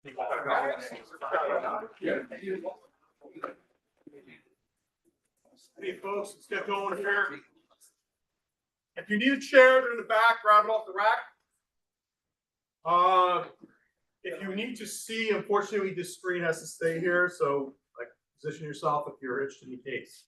Hey folks, let's get going here. If you need a chair, they're in the back, grab it off the rack. If you need to see, unfortunately, this screen has to stay here, so like position yourself if you're interested in the case.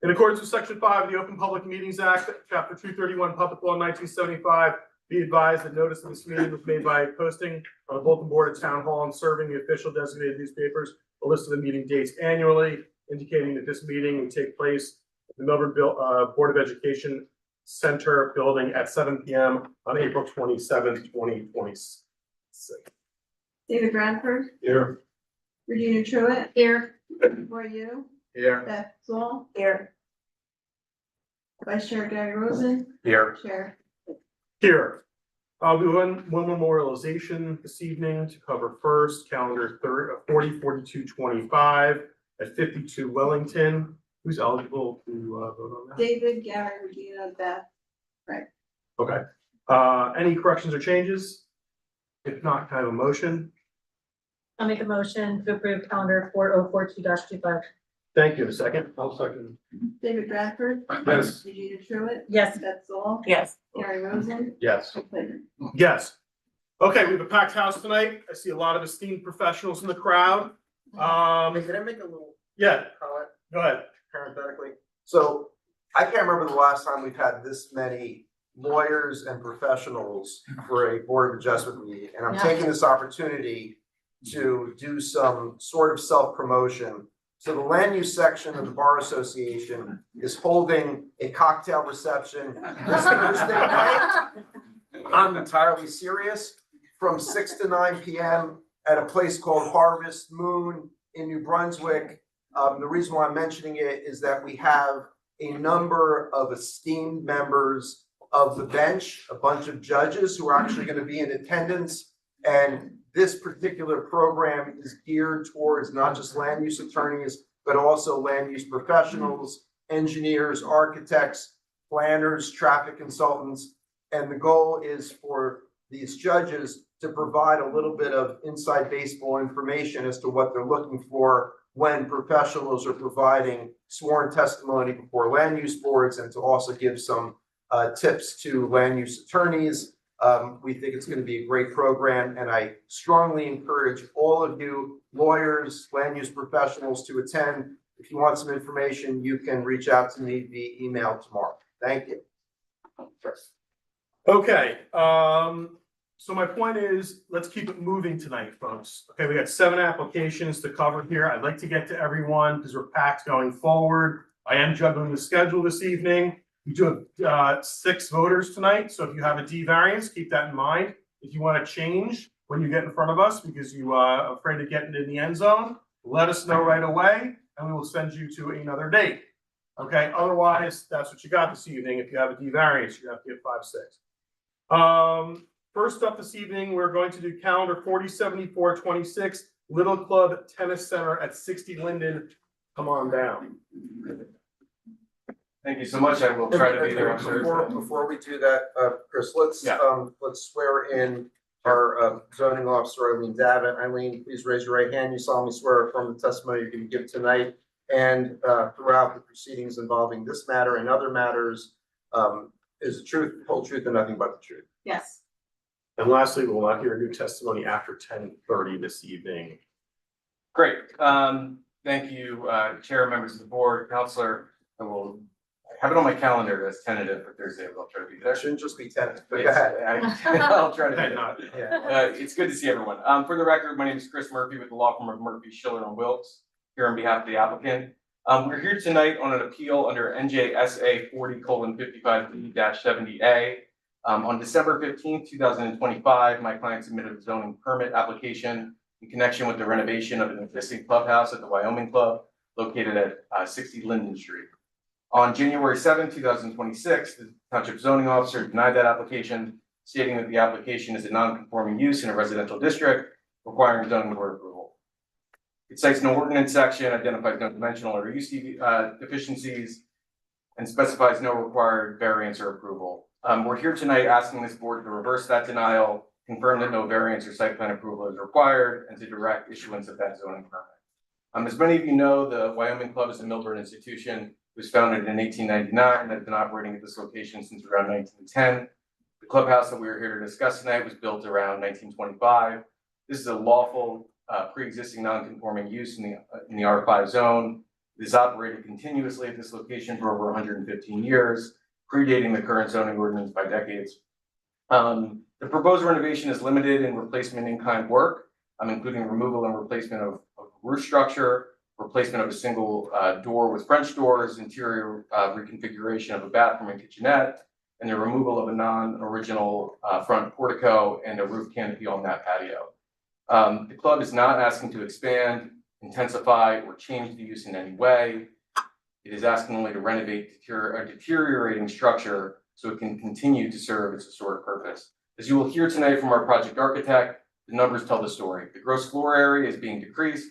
In accordance with Section 5 of the Open Public Meetings Act, Chapter 231, Public Law 1975, be advised that notice of this meeting was made by posting on the bulletin board at Town Hall and serving the official designated newspapers a list of the meeting dates annually, indicating that this meeting will take place at the Melbourne Board of Education Center building at 7 p.m. on April 27th, 2026. David Bradford, Here. Regina Truitt. Here. Roy Yu, Here. Beth Zoll. Here. Vice Chair Gary Rosen, Here. Chair. Here. We won one memorialization this evening to cover first, calendar 404225 at 52 Wellington. Who's eligible to vote on that? David, Gary, Regina, Beth. Okay. Any corrections or changes? If not, can I have a motion? I'll make a motion to approve calendar 4042-25. Thank you. A second? I'll second. David Bradford. Yes. Regina Truitt. Yes. Beth Zoll. Yes. Gary Rosen. Yes. Rick Claybrook. Yes. Okay, we have a packed house tonight. I see a lot of esteemed professionals in the crowd. Can I make a little Yeah, comment go ahead. parenthetically? So I can't remember the last time we've had this many lawyers and professionals for a Board of Adjustment meeting. And I'm Yeah. taking this opportunity to do some sort of self-promotion. So the land use section of the Bar Association is holding a cocktail reception this Thursday night. I'm entirely serious, from 6 to 9 p.m. at a place called Harvest Moon in New Brunswick. The reason why I'm mentioning it is that we have a number of esteemed members of the bench, a bunch of judges who are actually going to be in attendance. And this particular program is geared towards not just land use attorneys, but also land use professionals, engineers, architects, planners, traffic consultants. And the goal is for these judges to provide a little bit of inside baseball information as to what they're looking for when professionals are providing sworn testimony before land use boards, and to also give some tips to land use attorneys. We think it's going to be a great program, and I strongly encourage all of you lawyers, land use professionals to attend. If you want some information, you can reach out to me via email tomorrow. Thank you. Okay, so my point is, let's keep it moving tonight, folks. Okay, we got 7 applications to cover here. I'd like to get to everyone because we're packed going forward. I am juggling the schedule this evening. We do have 6 voters tonight, so if you have a D variance, keep that in mind. If you want to change when you get in front of us because you are afraid of getting in the end zone, let us know right away, and we will send you to another date. Okay, otherwise, that's what you got this evening. If you have a D variance, you have to get 5-6. First up this evening, we're going to do calendar 407426, Little Club Tennis Center at 60 Linden. Come on down. Thank you so much. I will try to be there on Thursday. Before we do that, Chris, let's swear in our zoning officer, Eileen Davin. Eileen, please raise your right hand. You solemnly swear affirm the testimony you're going to give tonight and throughout the proceedings involving this matter and other matters is the truth, the whole truth, and nothing but the truth. Yes. And lastly, we'll not hear a new testimony after 10:30 this evening. Great. Thank you, Chair, members of the board, Counselor. I have it on my calendar as tentative for Thursday, but I'll try to be there. That shouldn't just be tentative, but go ahead. I'll try to be Okay, there. not. Yeah. It's good to see everyone. For the record, my name is Chris Murphy with the law firm of Murphy, Schiller and Wilkes, here on behalf of the applicant. We're here tonight on an appeal under NJSA 40:55B-70A. On December 15th, 2025, my client submitted a zoning permit application in connection with the renovation of an existing clubhouse at the Wyoming Club located at 60 Linden Street. On January 7th, 2026, the Township Zoning Officer denied that application, stating that the application is a non-conforming use in a residential district requiring zoning board approval. It cites no ordinance section, identifies no dimensional or use deficiencies, and specifies no required variance or approval. We're here tonight asking this board to reverse that denial confirm that no variance or site plan approval is required, and to direct issuance of that zoning permit. As many of you know, the Wyoming Club is a Milburn institution. It was founded in 1899 and has been operating at this location since around 1910. The clubhouse that we are here to discuss tonight was built around 1925. This is a lawful, pre-existing non-conforming use in the R5 zone. It has operated continuously at this location for over 115 years, predating the current zoning ordinance by decades. The proposed renovation is limited in replacement in-kind work, including removal and replacement of roof structure, replacement of a single door with French doors, interior reconfiguration of a bathroom and kitchenette, and the removal of a non-original front portico and a roof canopy on that patio. The club is not asking to expand, intensify, or change the use in any way. It is asking only to renovate a deteriorating structure so it can continue to serve its historic purpose. As you will hear tonight from our project architect, the numbers tell the story. The gross floor area is being decreased,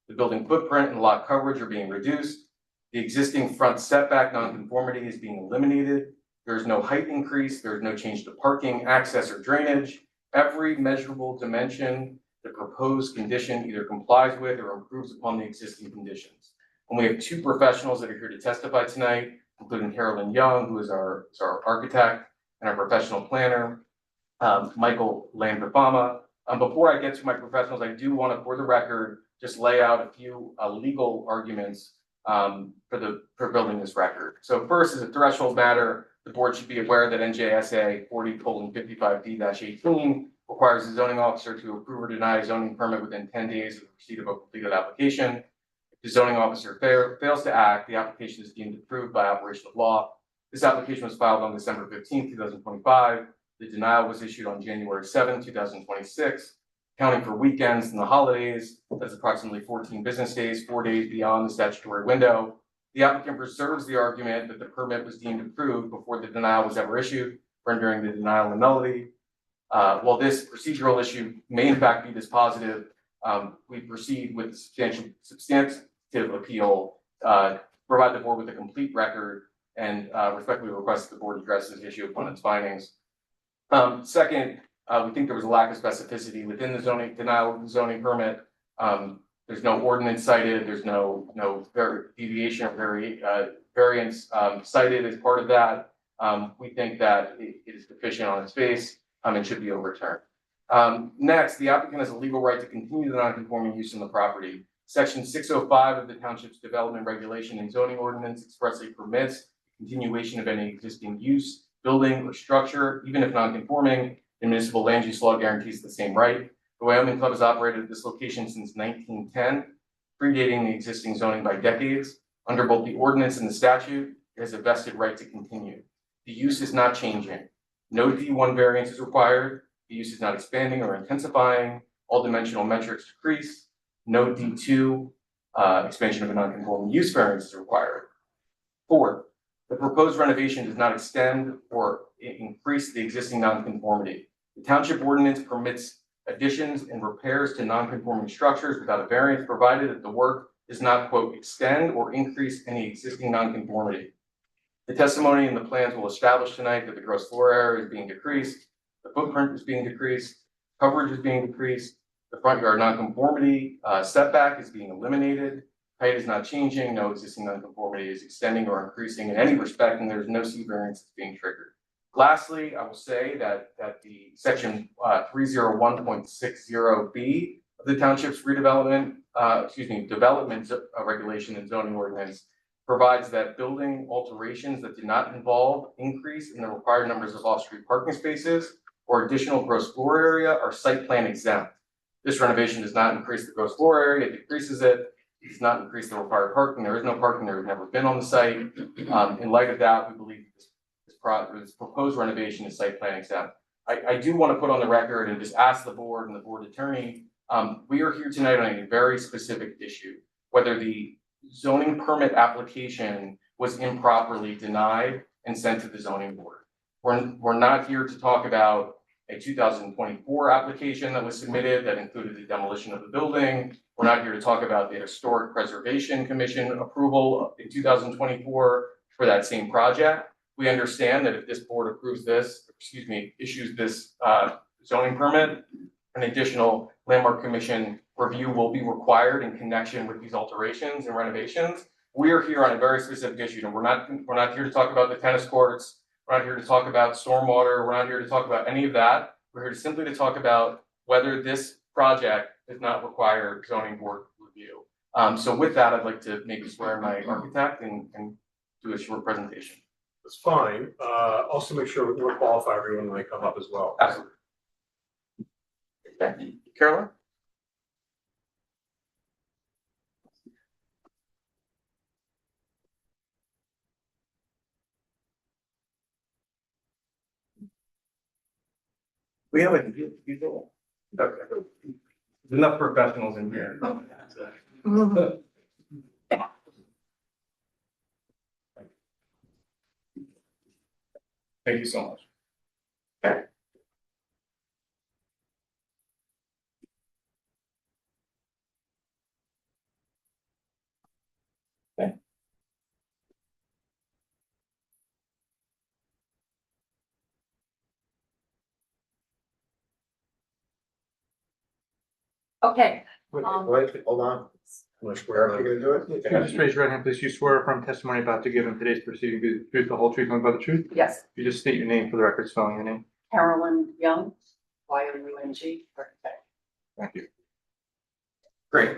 the building footprint and lot coverage are being reduced, the existing front setback nonconformity is being eliminated, there's no height increase, there's no change to parking, access, or drainage. Every measurable dimension the proposed condition either complies with or improves upon the existing conditions. And we have two professionals that are here to testify tonight, including Carolyn Young, who is our architect and our professional planner, Michael Landrafama. Before I get to my professionals, I do want to, for the record, just lay out a few legal arguments for building this record. So first, as a threshold matter, the board should be aware that NJSA 40:55D-18 requires the zoning officer to approve or deny a zoning permit within 10 days of the receipt of a completed application. If the zoning officer fails to act, the application is deemed approved by operation of law. This application was filed on December 15, 2025. The denial was issued on January 7, 2026. Counting for weekends and the holidays, that's approximately 14 business days, 4 days beyond the statutory window. The applicant preserves the argument that the permit was deemed approved before the denial was ever issued, rendering the denial a nullity. While this procedural issue may in fact be dispositive, we proceed with the substantive appeal, provide the board with a complete record, and respectfully request that the board address this issue upon its findings. Second, we think there was a lack of specificity within the denial of the zoning permit. There's no ordinance cited, there's no deviation or variance cited as part of that. We think that it is deficient on its face and should be overturned. Next, the applicant has a legal right to continue the non-conforming use in the property. Section 605 of the Township's Development Regulation and Zoning Ordinance expressly permits continuation of any existing use, building, or structure, even if non-conforming. The municipal land use law guarantees the same right. The Wyoming Club has operated at this location since 1910, predating the existing zoning by decades. Under both the ordinance and the statute, it has a vested right to continue. The use is not changing. No D1 variance is required. The use is not expanding or intensifying. All dimensional metrics decrease. No D2 expansion of a non-conforming use variance is required. Fourth, the proposed renovation does not extend or increase the existing non-conformity. The township ordinance permits additions and repairs to non-conforming structures without a variance, provided that the work does not, quote, extend or increase any existing non-conformity. The testimony and the plans will establish tonight that the gross floor area is being decreased, the footprint is being decreased, coverage is being decreased, the front yard non-conformity setback is being eliminated, height is not changing, no existing non-conformity is extending or increasing in any respect, and there's no C variance that's being triggered. Lastly, I will say that the section 301.60B of the township's development regulation and zoning ordinance provides that building alterations that do not involve increase in the required numbers of off-street parking spaces or additional gross floor area are site plan exempt. This renovation does not increase the gross floor area, it decreases it. It does not increase the required parking. There is no parking. There has never been on the site. In light of that, we believe this proposed renovation is site plan exempt. I do want to put on the record and just ask the board and the board attorney, we are here tonight on a very specific issue, whether the zoning permit application was improperly denied and sent to the zoning board. We're not here to talk about a 2024 application that was submitted that included the demolition of the building. We're not here to talk about the Historic Preservation Commission approval in 2024 for that same project. We understand that if this board approves this, issues this zoning permit. An additional landmark commission review will be required in connection with these alterations and renovations. We are here on a very specific issue, and we're not here to talk about the tennis courts. We're not here to talk about stormwater. We're not here to talk about any of that. We're here simply to talk about whether this project does not require zoning board review. So with that, I'd like to maybe swear in my architect and do a short presentation. That's fine. Also make sure we'll qualify everyone when they come up as well. Absolutely. Okay. Carolyn? We have a people. Okay. There's enough professionals in here. Thank you so much. Okay. Okay. Okay, Wait, hold on. I'm gonna Are swear you in. gonna do it? Can you just raise your right hand, please? You swear affirm testimony about to give in today's proceeding, be the truth, the whole truth, and nothing but the truth? Yes, You just state your name for the record, spelling your name. Carolyn Young, Y-O-U-N-G, architect. Thank you. Great.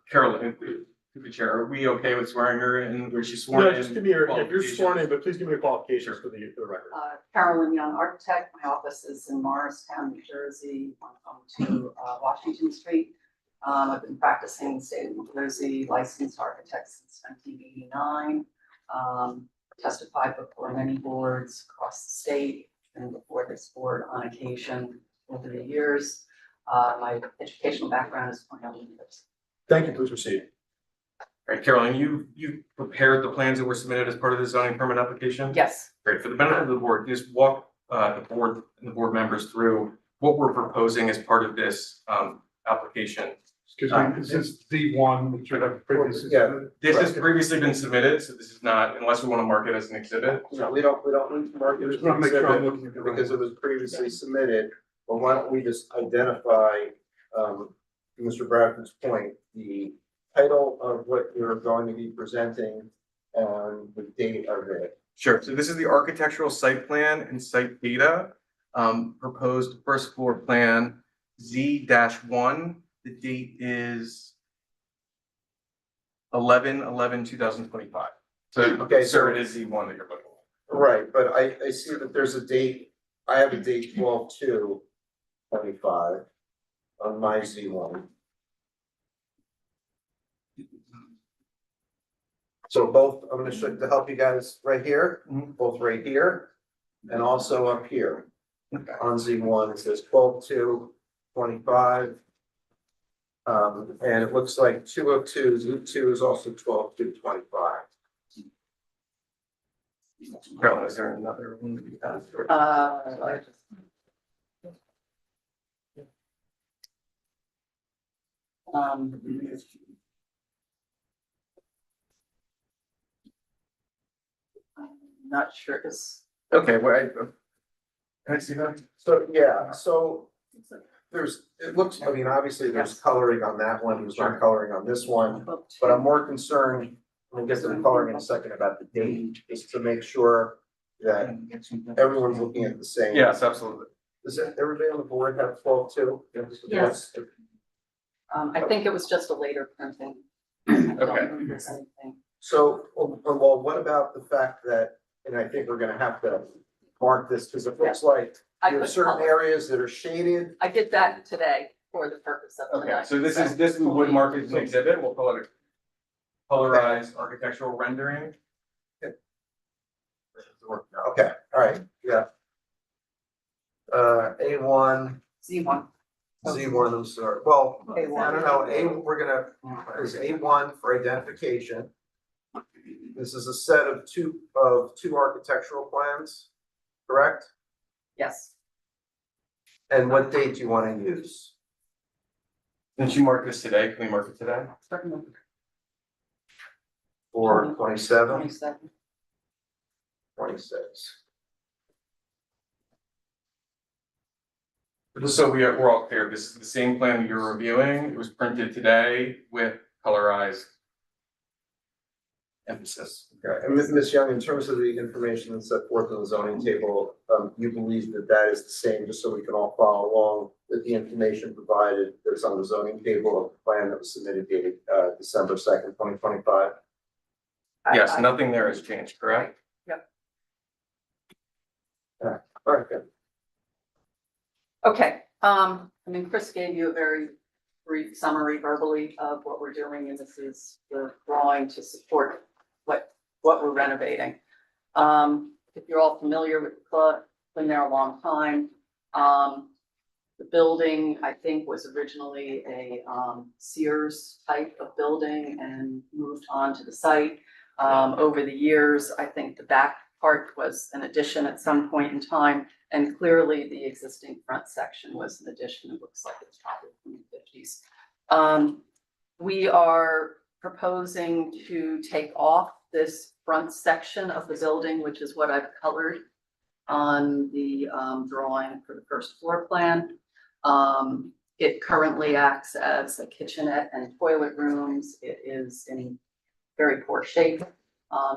Carolyn, to the chair, are we okay with swearing her in where she's sworn No, in? just give me your, if you're sworn in, qualifications? but please give me your qualifications for the record. Carolyn Young, architect. My office is in Morristown, New Jersey, 102 Washington Street. I've been practicing in the state of New Jersey, licensed architect since 1989. Testified before many boards across the state and before this board on occasion over the years. My educational background is Cornell University. Thank you, please proceed. All right, Carolyn, you prepared the plans that were submitted as part of the zoning permit application? Yes. Great. For the benefit of the board, just walk the board and the board members through what we're proposing as part of this application. Excuse me, this is the one that should have previously. Yeah. This has previously been submitted, so this is not, unless we want to mark it as an exhibit. No, we don't need to mark it as Just wanna make sure I'm looking exhibit at the right because it was previously submitted, but why don't we just identify, Mr. Bradford's point, the title of what you're going to be presenting and the date of it. Sure. So this is the architectural site plan and site data, proposed first floor plan Z-1. The date is 11/11/2025. So, Okay, sir, so- it is Z1 that you're looking at. Right, but I see that there's a date, I have a date 12/2/25 on my Z1. So both, I'm gonna show, to help you guys right here, both right here and also up here. On Z1, it says 12/2/25. And it looks like 202, Z2 is also 12/2/25. Carolyn, is there another one that you have? I'm not sure, it's, Okay, well, can I see that? So, yeah, so there's, it looks, I mean, obviously there's coloring on that one, there's not coloring on this one. But I'm more concerned, we'll get to the coloring in a second about the date, just to make sure that everyone's looking at the same. Yes, absolutely. Does everybody on the board have 12/2? Yes. I think it was just a later printing. I don't Okay. think there's anything. So, well, what about the fact that, and I think we're gonna have to mark this, because it looks like I you have could certain color. areas that are shaded. I did that today for the purpose of Okay, tonight. so this we would mark as an exhibit, we'll call it a colorized architectural rendering. Okay, all right, yeah. A1, Z1. Z1, I'm sorry, well, A1. I don't know, we're gonna, is A1 for identification. This is a set of two architectural plans, correct? Yes. And what date do you wanna use? Since you marked this today, can we mark it today? Certainly. For 27, 27. 26. Just so we're all clear, this is the same plan you're reviewing. It was printed today with colorized emphasis. Okay, and Ms. Young, in terms of the information that's set forth in the zoning table, you believe that that is the same, just so we can all follow along, that the information provided that's on the zoning table of the plan that was submitted dated, December 2nd, 2025? Yes, nothing there has changed, correct? All right, good. Okay, I mean, Chris gave you a very brief summary verbally of what we're doing, and this is the drawing to support what we're renovating. If you're all familiar with the club, been there a long time. The building, I think, was originally a Sears type of building and moved on to the site. Over the years, I think the back part was an addition at some point in time, and clearly the existing front section was an addition. It looks like it's probably from the 50s. We are proposing to take off this front section of the building, which is what I've colored on the drawing for the first floor plan. It currently acts as a kitchenette and toilet rooms. It is in very poor shape.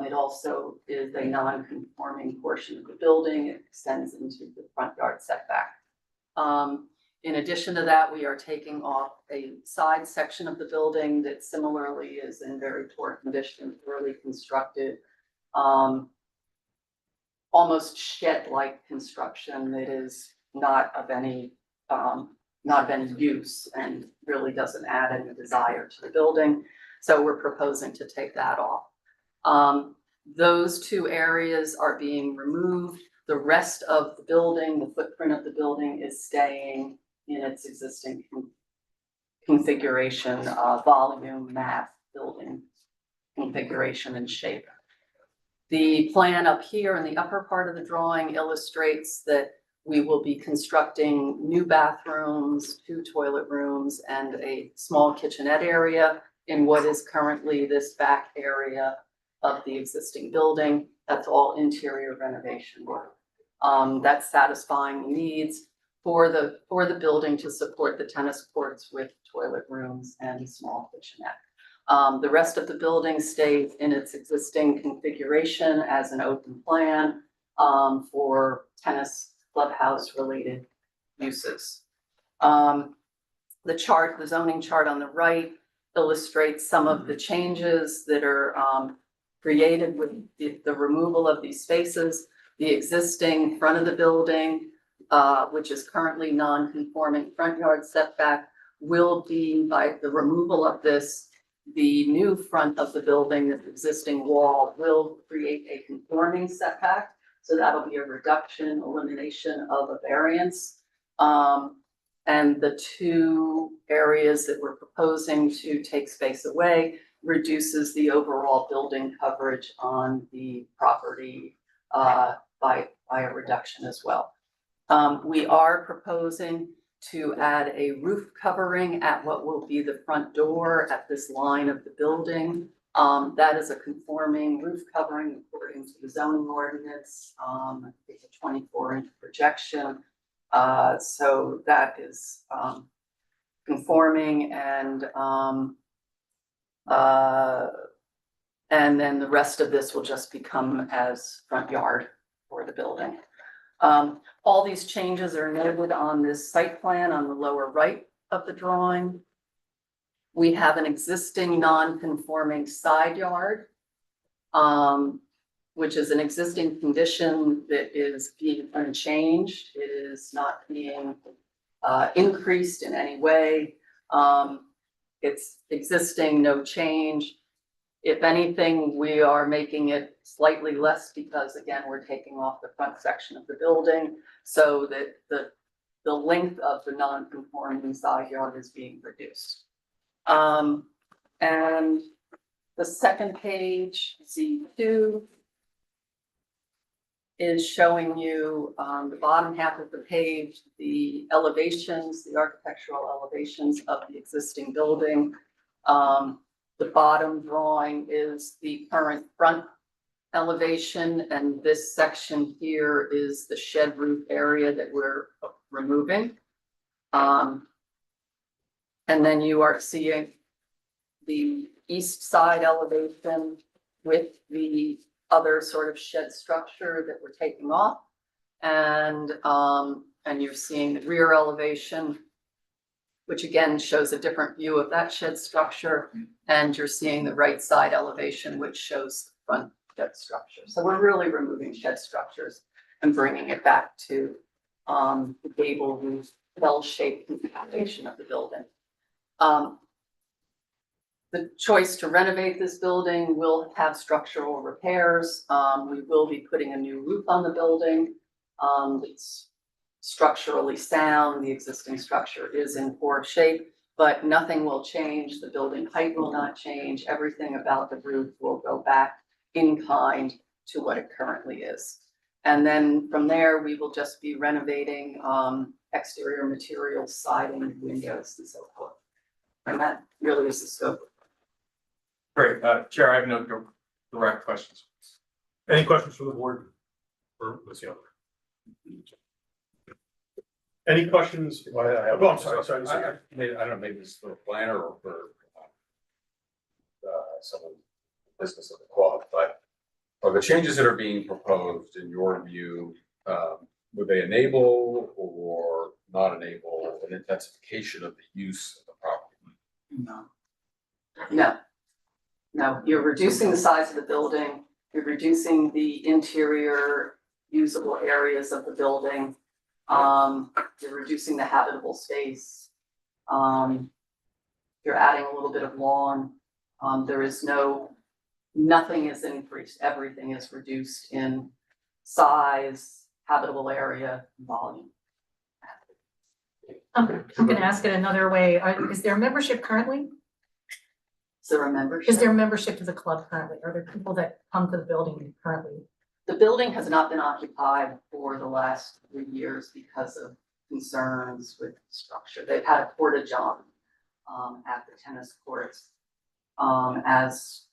It also is a non-conforming portion of the building. It extends into the front yard setback. In addition to that, we are taking off a side section of the building that similarly is in very poor condition, poorly constructed, almost shed-like construction that is not of any use and really doesn't add any desire to the building. So we're proposing to take that off. Those two areas are being removed. The rest of the building, the footprint of the building, is staying in its existing configuration, volume, math, building configuration and shape. The plan up here in the upper part of the drawing illustrates that we will be constructing new bathrooms, 2 toilet rooms, and a small kitchenette area in what is currently this back area of the existing building. That's all interior renovation work. That's satisfying the needs for the building to support the tennis courts with toilet rooms and small kitchenette. The rest of the building stays in its existing configuration as an open plan for tennis clubhouse related uses. The zoning chart on the right illustrates some of the changes that are created with the removal of these spaces. The existing front of the building, which is currently non-conforming front yard setback, will be, by the removal of this, the new front of the building, this existing wall, will create a conforming setback. So that'll be a reduction, elimination of a variance. And the 2 areas that we're proposing to take space away reduces the overall building coverage on the property by a reduction as well. We are proposing to add a roof covering at what will be the front door at this line of the building. That is a conforming roof covering according to the zoning ordinance. It's a 24-inch projection. So that is conforming, and then the rest of this will just become as front yard for the building. All these changes are noted on this site plan on the lower right of the drawing. We have an existing non-conforming side yard, which is an existing condition that is being unchanged. It is not being increased in any way. It's existing, no change. If anything, we are making it slightly less because, again, we're taking off the front section of the building so that the length of the non-conforming side yard is being reduced. And the second page, Z2, is showing you the bottom half of the page, the elevations, the architectural elevations of the existing building. The bottom drawing is the current front elevation, and this section here is the shed roof area that we're removing. And then you are seeing the east side elevation with the other sort of shed structure that we're taking off. And you're seeing the rear elevation, which again shows a different view of that shed structure. And you're seeing the right side elevation, which shows the front shed structure. So we're really removing shed structures and bringing it back to the gable roof, bell-shaped foundation of the building. The choice to renovate this building will have structural repairs. We will be putting a new roof on the building. It's structurally sound. The existing structure is in poor shape, but nothing will change. The building height will not change. Everything about the roof will go back in kind to what it currently is. And then from there, we will just be renovating exterior materials, siding, windows, and so forth. And that really is the scope. Great, Chair, I have no direct questions. Any questions from the board for Ms. Young? Any questions? Oh, I'm sorry. I don't know, maybe it's for a planner or for someone business of the club, but are the changes that are being proposed, in your view, would they enable or not enable an intensification of the use of the property? No, you're reducing the size of the building, you're reducing the interior usable areas of the building. You're reducing the habitable space. You're adding a little bit of lawn. There is nothing is increased, everything is reduced in size, habitable area, volume. I'm gonna ask it another way. Is there membership currently? So remember. Is there membership to the club currently? Are there people that come to the building currently? The building has not been occupied for the last 3 years because of concerns with structure. They've had a porta-john at the tennis courts as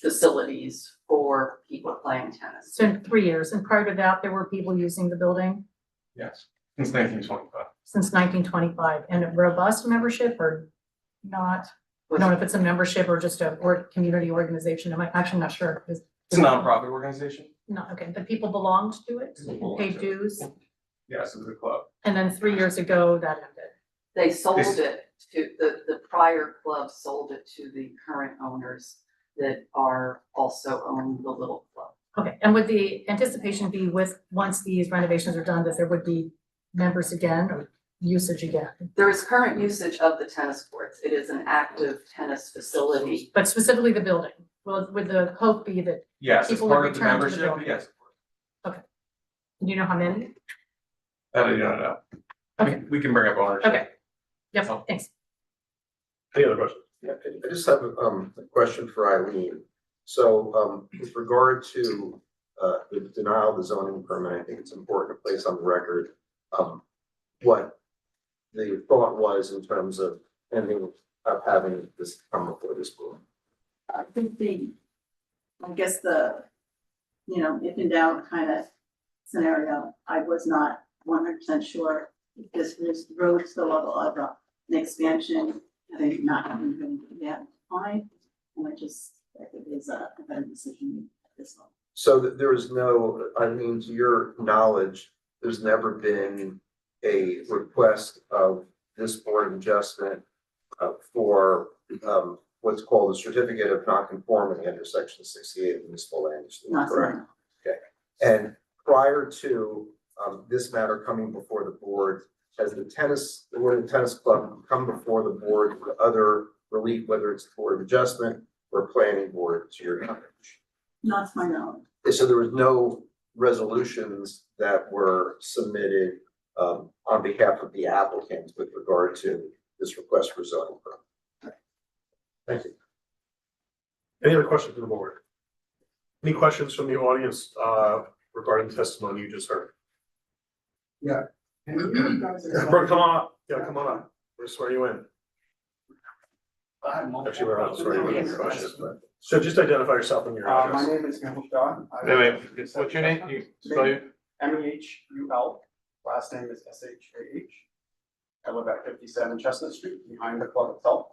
facilities for people playing tennis. So in 3 years, and prior to that, there were people using the building Yes, since 1925. since 1925, and a robust membership or not? I don't know if it's a membership or just a community organization. I'm actually not sure. It's a nonprofit organization. No, okay, but people belonged to it, paid dues, Yes, it was a club. and then 3 years ago that ended. They sold it to, the prior club sold it to the current owners that are also own the little club. Okay, and would the anticipation be once these renovations are done, that there would be members again or usage again? There is current usage of the tennis courts. It is an active tennis facility. But specifically the building, would the hope be that, Yes, as People would part of the return to the membership, building. yes. do you know how many? That I don't know. Okay. We can bring up ownership. Okay. Yep, thanks. Any other questions? Yeah, I just have a question for Eileen. So with regard to the denial of the zoning permit, I think it's important to place on the record what the thought was in terms of ending up having this come before this board. I think I guess if in doubt kind of scenario, I was not 100% sure if this was rose the level of an expansion, having not having been yet defined. And I just, I think it is a better decision at this level. So that there is no, I mean, to your knowledge, there's never been a request of this board of adjustment for what's called a certificate of nonconformity under section 68 of the municipal land use law, Not correct? so. And prior to this matter coming before the board, has the Woodland Tennis Club come before the board for other relief, whether it's the Board of Adjustment or planning board, to your knowledge? Not to my knowledge. So there was no resolutions that were submitted on behalf of the applicant with regard to this request for zoning permit. Thank you. Any other questions from the board? Any questions from the audience regarding the testimony you just heard? Bro, come on up. Yeah, come on up. We'll swear you in. Actually, we're not swearing you in. Questions, but- So just identify yourself and your My address. name is Mehul Shah. Wait, what's your name? You spell your, Mehul, last name is Shah. I live at 57 Chestnut Street, behind the club itself.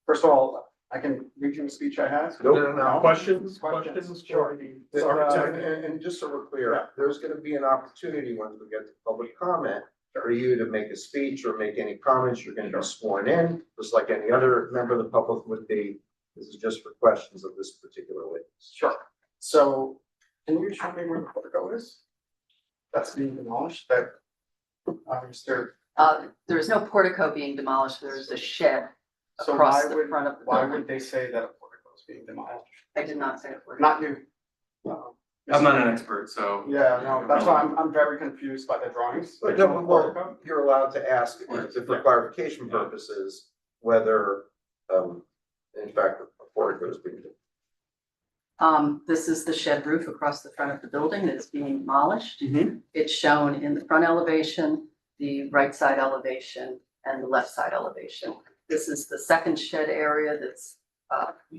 First of all, I can read you a speech I had. No. Questions? Sure. This architect? And just so we're Yeah. clear, there's gonna be an opportunity once we get to public comment for you to make a speech or make any comments. You're gonna be sworn in, just like any other member of the public would be. This is just for questions of this particular witness. Sure. So can you show me where the portico is? That's being demolished, that, Mr. There is no portico being demolished, there is a shed So across why the would, front of the why building. would they say that a portico is being demolished? I did not say a portico. Not you. I'm not an expert, so. Yeah, no, that's why I'm very confused by the drawings. But There's no, no well, portico. you're allowed to ask, for clarification purposes, whether, in fact, a portico is being. This is the shed roof across the front of the building that's being demolished. Mhm. It's shown in the front elevation, the right side elevation, and the left side elevation. This is the second shed area that's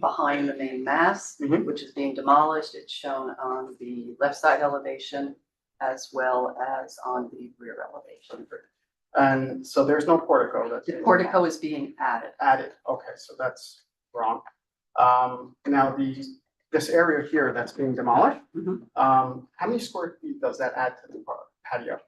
behind the main mass, Mhm. which is being demolished. It's shown on the left side elevation as well as on the rear elevation. And so there's no portico that's. The being portico is being added. added, okay, so that's wrong. Now this area here that's being demolished, Mhm. how many square feet does that add to the patio?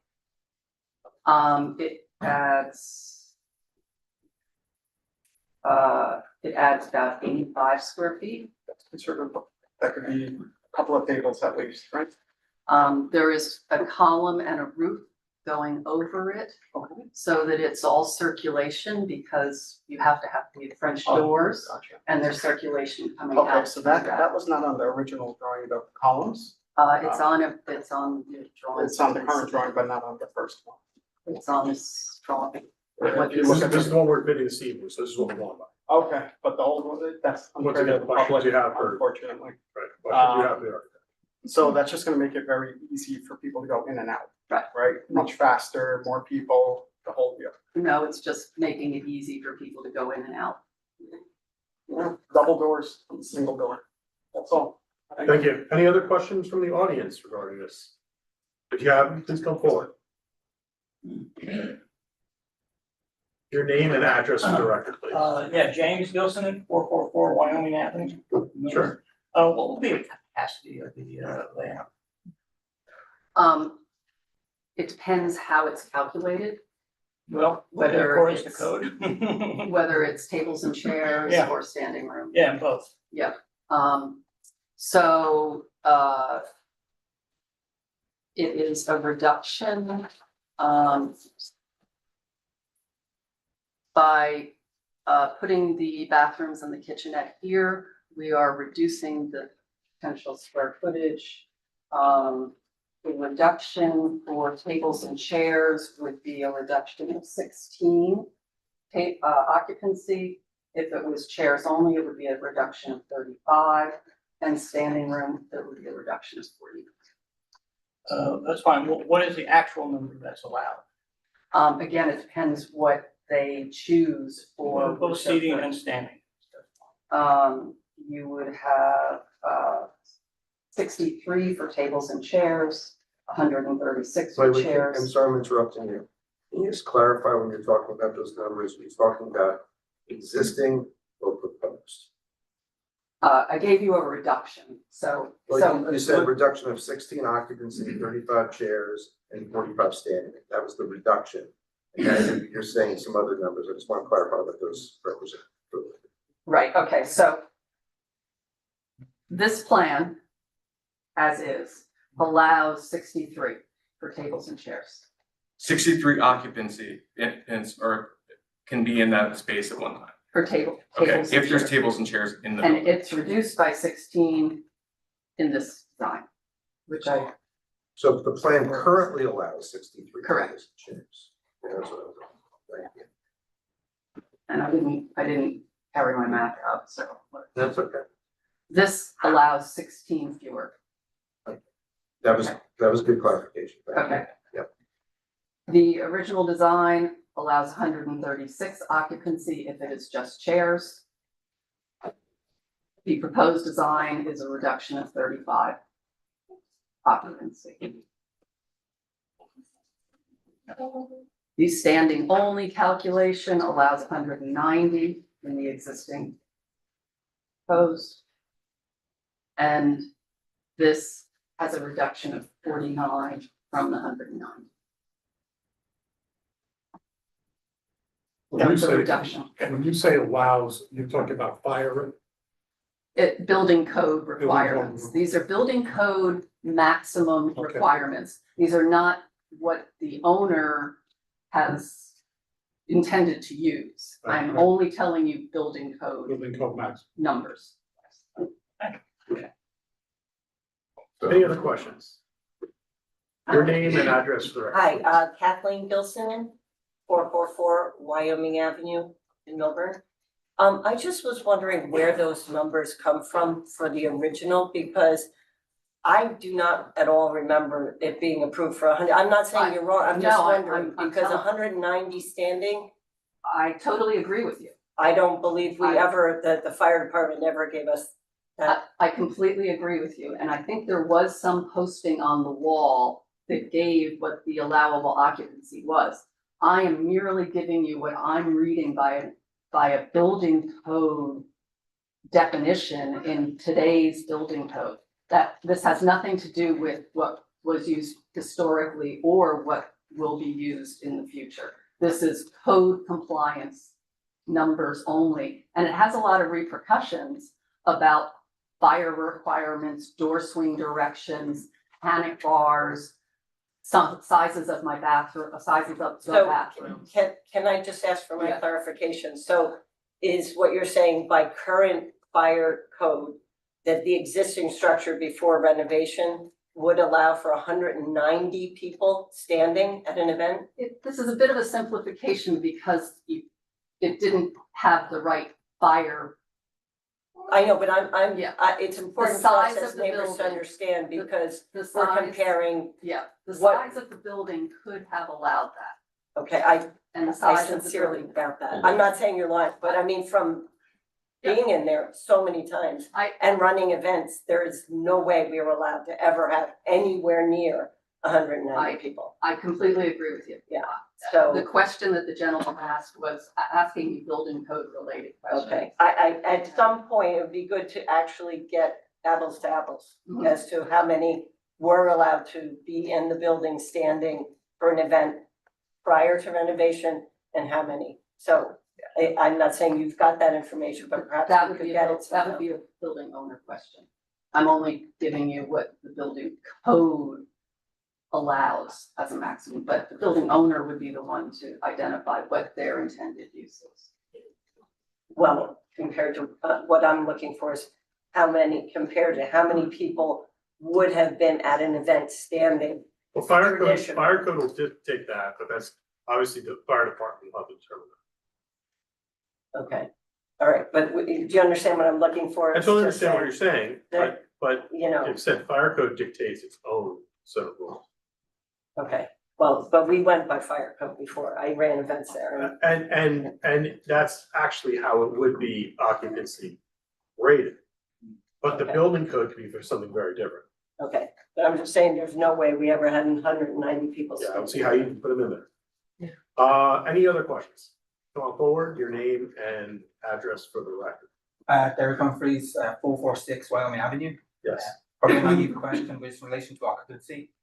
It adds about 85 square feet. That's considerable, that could be a couple of tables at least, right? There is a column and a roof going over it Okay. so that it's all circulation because you have to have the French doors Gotcha. and there's circulation coming out. Okay, so through that was not on the original drawing, the columns, It's on the drawing. it's on the current drawing, but not on the first one. It's on this drawing. If you This look is, at this is the- the one we're bidding this evening, so this is what we're going by. Okay, but the old one, that's. Once again, questions you have for- Unfortunately. Right, questions you have there. So that's just gonna make it very easy for people to go in and out. Right. Right, much faster, more people, the whole deal. No, it's just making it easy for people to go in and out. Yeah, double doors, single door, that's all. Thank you. Any other questions from the audience regarding this? If you have, please come forward. Your name and address for the record, please. Yeah, James Gilson at 444 Wyoming Avenue. Sure. What will be the capacity of the layout? It depends how it's calculated, Well, Whether according to it's- code. whether it's tables and chairs Yeah. or standing room. Yeah, both. So, it is a reduction, by, putting the bathrooms and the kitchenette here, we are reducing the potential square footage. The reduction for tables and chairs would be a reduction of 16 occupancy. If it was chairs only, it would be a reduction of 35, and standing room, there would be a reduction of 40. That's fine. What is the actual number that's allowed? Again, it depends what they choose for. Both seating and standing. You would have 63 for tables and chairs, 136 for I'm chairs. sorry, I'm interrupting you. Can you just clarify when you're talking about those numbers, you're talking about existing or proposed? I gave you a reduction, so. Well, you said reduction of 16 occupancy, 35 chairs, and 45 standing. That was the reduction. And now you're saying some other numbers. I just want to clarify what those represent. Right, okay, so this plan, as is, allows 63 for tables and chairs. 63 occupancy or can be in that space at one time. For Okay, tables and if there's chairs. tables and chairs in the And building. it's reduced by 16 in this design, which I, So the plan currently allows 63 Correct. tables and chairs. Yeah, that's what I was- thank you. and I didn't carry my math out, so. That's okay. This allows 16 fewer. That was good clarification. Thank you. Okay. Yep. The original design allows 136 occupancy if it is just chairs. The proposed design is a reduction of 35 occupancy. The standing only calculation allows 190 in the existing proposed. And this has a reduction of 49 from the 109. That's a reduction. When you say allows, you're talking about fire, Building code requirements. These are building code maximum Okay. requirements. These are not what the owner has intended to use. I'm Right. only telling you building code building code max. numbers. Any other questions? Your name and address for the record. Hi, Kathleen Gilson, 444 Wyoming Avenue in Milburn. I just was wondering where those numbers come from for the original, because I do not at all remember it being approved for 100. I'm not saying you're wrong, I'm just No, wondering, I'm because telling- 190 standing, I totally agree with you. I don't believe we I- ever, the fire department never gave us that. I completely agree with you, and I think there was some posting on the wall that gave what the allowable occupancy was. I am merely giving you what I'm reading by a building code definition in today's building code. That this has nothing to do with what was used historically or what will be used in the future. This is code compliance numbers only, and it has a lot of repercussions about fire requirements, door swing directions, panic bars, some sizes of my bathroom, sizes of the So bathroom. can I just ask for my Yeah. clarification? So is what you're saying by current fire code that the existing structure before renovation would allow for 190 people standing at an event? This is a bit of a simplification because it didn't have the right fire. I know, but I'm, Yeah. it's important for size us as of the neighbors to building. understand because The we're size, comparing, yeah, the what- size of the building could have allowed that. okay, I And the I size of the sincerely building. doubt that. I'm not saying you're lying, but I mean, from being in there so many times and running events, there is no way we were allowed to ever have anywhere near 190 people. I completely agree with you. So, The question that the gentleman asked was asking you building code related questions. okay, at some point, it would be good to actually get apples to apples Mhm. as to how many were allowed to be in the building standing for an event prior to renovation and how many. So I'm not saying you've got that information, but perhaps That we would could be, get that it would somehow. be a building owner question. I'm only giving you what the building code allows as a maximum, but the building owner would be the one to identify what their intended use is. Well, compared to what I'm looking for is compared to how many people would have been at an event standing. Well, fire code Traditional. will dictate that, but that's obviously the fire department will have to determine that. Okay, all right, but do you understand what I'm looking for? I totally It's just understand what you're saying, that- but You know, like I said, fire code dictates its own set of rules. okay, well, but we went by fire code before. I ran events there. And that's actually how it would be occupancy rated. But the Okay. building code could be for something very different. Okay, but I'm just saying there's no way we ever had 190 people. Yeah, I don't see standing. how you can put them in there. Any other questions? Come on forward, your name and address for the record. Derek Humphreys, 446 Wyoming Avenue. Yes. Probably a naive question with relation to occupancy.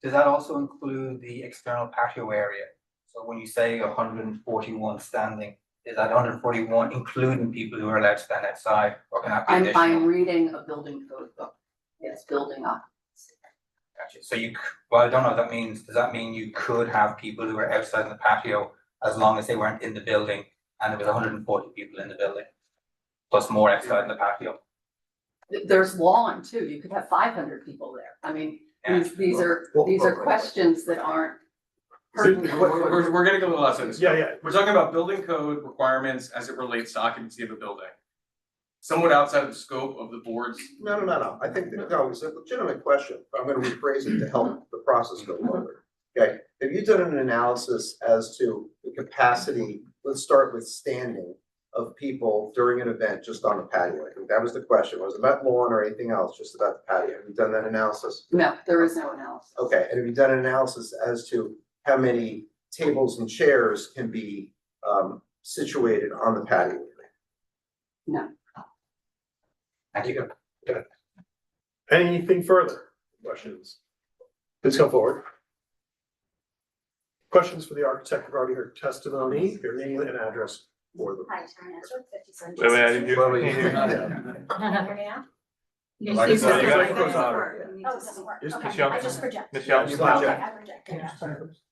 Does that also include the external patio area? So when you say 141 standing, is that 141 including people who are allowed to stand outside, or can that be I'm additional? reading a building code book. It's building occupancy. Gotcha. So well, I don't know what that means. Does that mean you could have people who are outside in the patio as long as they weren't in the building and there was 140 people in the building? Plus more outside in the patio? There's lawn too. You could have 500 people there. I mean, Yeah. these are questions that aren't. pertinent. We're getting a little outside this. Yeah. We're talking about building code requirements as it relates to occupancy of a building. Somewhat outside of the scope of the board's. No, I think, no, it's a legitimate question, but I'm gonna rephrase it to help the process go further. Okay, have you done an analysis as to the capacity, let's start with standing, of people during an event just on the patio? I think that was the question, was it about lawn or anything else, just about the patio? Have you done that analysis? No, there is no analysis. Okay, and have you done an analysis as to how many tables and chairs can be situated on the patio. No. Thank you. Anything further? Questions? Please come forward. Questions for the architect regarding her testimony, your name and address for the. Hi, Taryn Ezra, 57. Wait, I didn't hear. Well, we- Can you hear me now? You Like need to- that. you gotta close Oh, out. it doesn't work. Just- Okay, Miss Young. I just project. Miss Young. You Okay, project. I project.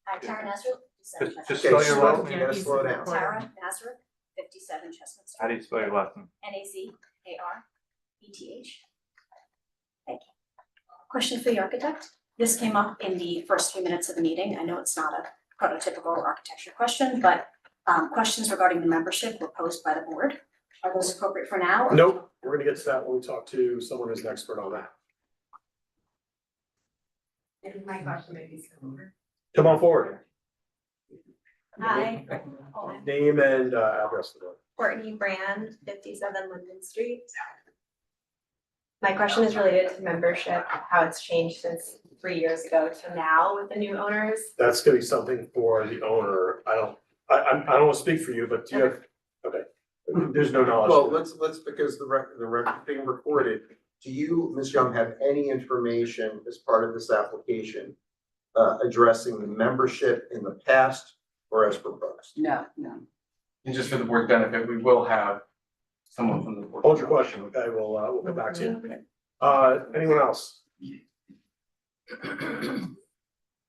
Hi, Taryn Ezra, 57. Just Okay, spell your slow- last you name. gotta slow down. Tara Nazareth, 57 Chestnut How do Street, you spell your last name? Nazareth. Thank you. Question for the architect. This came up in the first few minutes of the meeting. I know it's not a prototypical architecture question, but questions regarding the membership were posed by the board. Are those appropriate for now? Nope, we're gonna get to that when we talk to someone who's an expert on that. My question may be similar. Come on forward. Hi, Name and address for the. Courtney Brand, 57 Linden Street. My question is related to membership, how it's changed since 3 years ago to now with the new owners. That's gonna be something for the owner. I don't wanna speak for you, but do you have, okay. There's no knowledge. Well, let's, because the record being recorded, do you, Ms. Young, have any information as part of this application addressing the membership in the past or as proposed? No. And just for the board's benefit, we will have someone from the board. Hold your question, okay? We'll get back to you. Anyone else?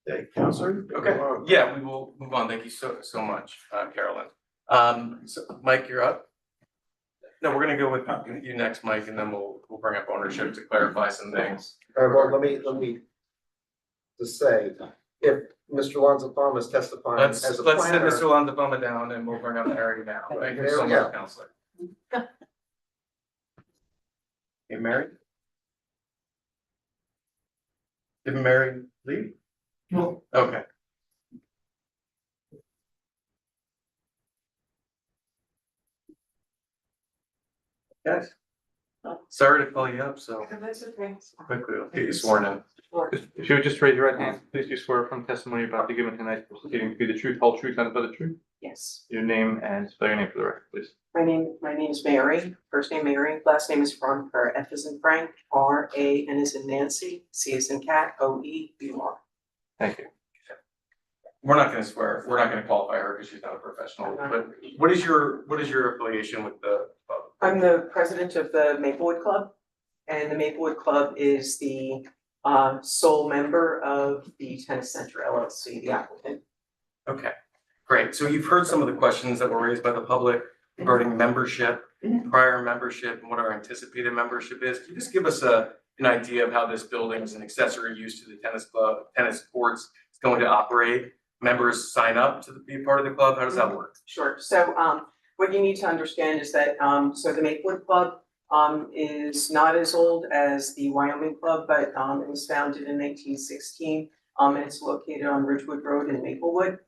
Okay, Counselor? Okay, yeah, we will move on. Thank you so much, Carolyn. So Mike, you're up. No, we're gonna go with you next, Mike, and then we'll bring up ownership to clarify some things. All right, well, let me just say, if Mr. Lonzo Thomas testifying as Let's a sit planner. Mr. Lonzabama down and we'll bring up Harry now. Thank you There so we much, go. Counselor. You married? Did Mary leave? No. Okay. Yes. Sorry to call you up so That's okay. quickly. I'll get you sworn in. If you would just raise your right hand, please do swear from testimony you're about to give in tonight's proceeding to be the truth, whole truth, and but the truth. Yes, Your name and spell your name for the record, please. my name is Mary, first name Mary, last name is Frank, or F as in Frank, R, A, N as in Nancy, C as in cat, O, E, U, R. Thank you. We're not gonna swear, we're not gonna qualify her because she's not a professional, but what is your affiliation with the club? I'm the president of the Maplewood Club, and the Maplewood Club is the sole member of the Tennis Center LLC, the applicant. Okay, great. So you've heard some of the questions that were raised by the public regarding membership, prior membership, and what our anticipated membership is. Can you just give us an idea of how this building is an accessory use to the tennis club, tennis courts is going to operate? Members sign up to be a part of the club? How does that work? Sure, so what you need to understand is that so the Maplewood Club is not as old as the Wyoming Club, but it was founded in 1916. And it's located on Ridgewood Road in Maplewood.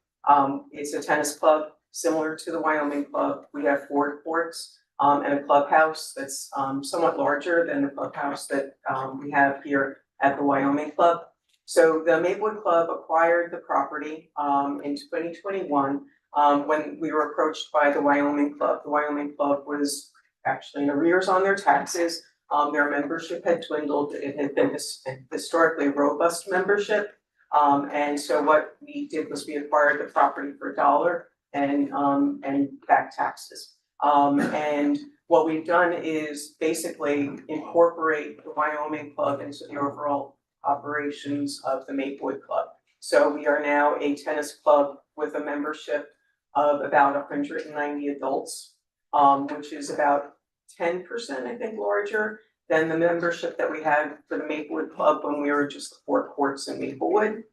It's a tennis club similar to the Wyoming Club. We have 4 courts and a clubhouse that's somewhat larger than the clubhouse that we have here at the Wyoming Club. So the Maplewood Club acquired the property in 2021 when we were approached by the Wyoming Club. The Wyoming Club was actually in arrears on their taxes. Their membership had dwindled. It had been historically robust membership. And so what we did was we acquired the property for $1 and back taxes. And what we've done is basically incorporate the Wyoming Club into the overall operations of the Maplewood Club. So we are now a tennis club with a membership of about 190 adults, which is about 10%, I think, larger than the membership that we had for the Maplewood Club when we were just 4 courts in Maplewood.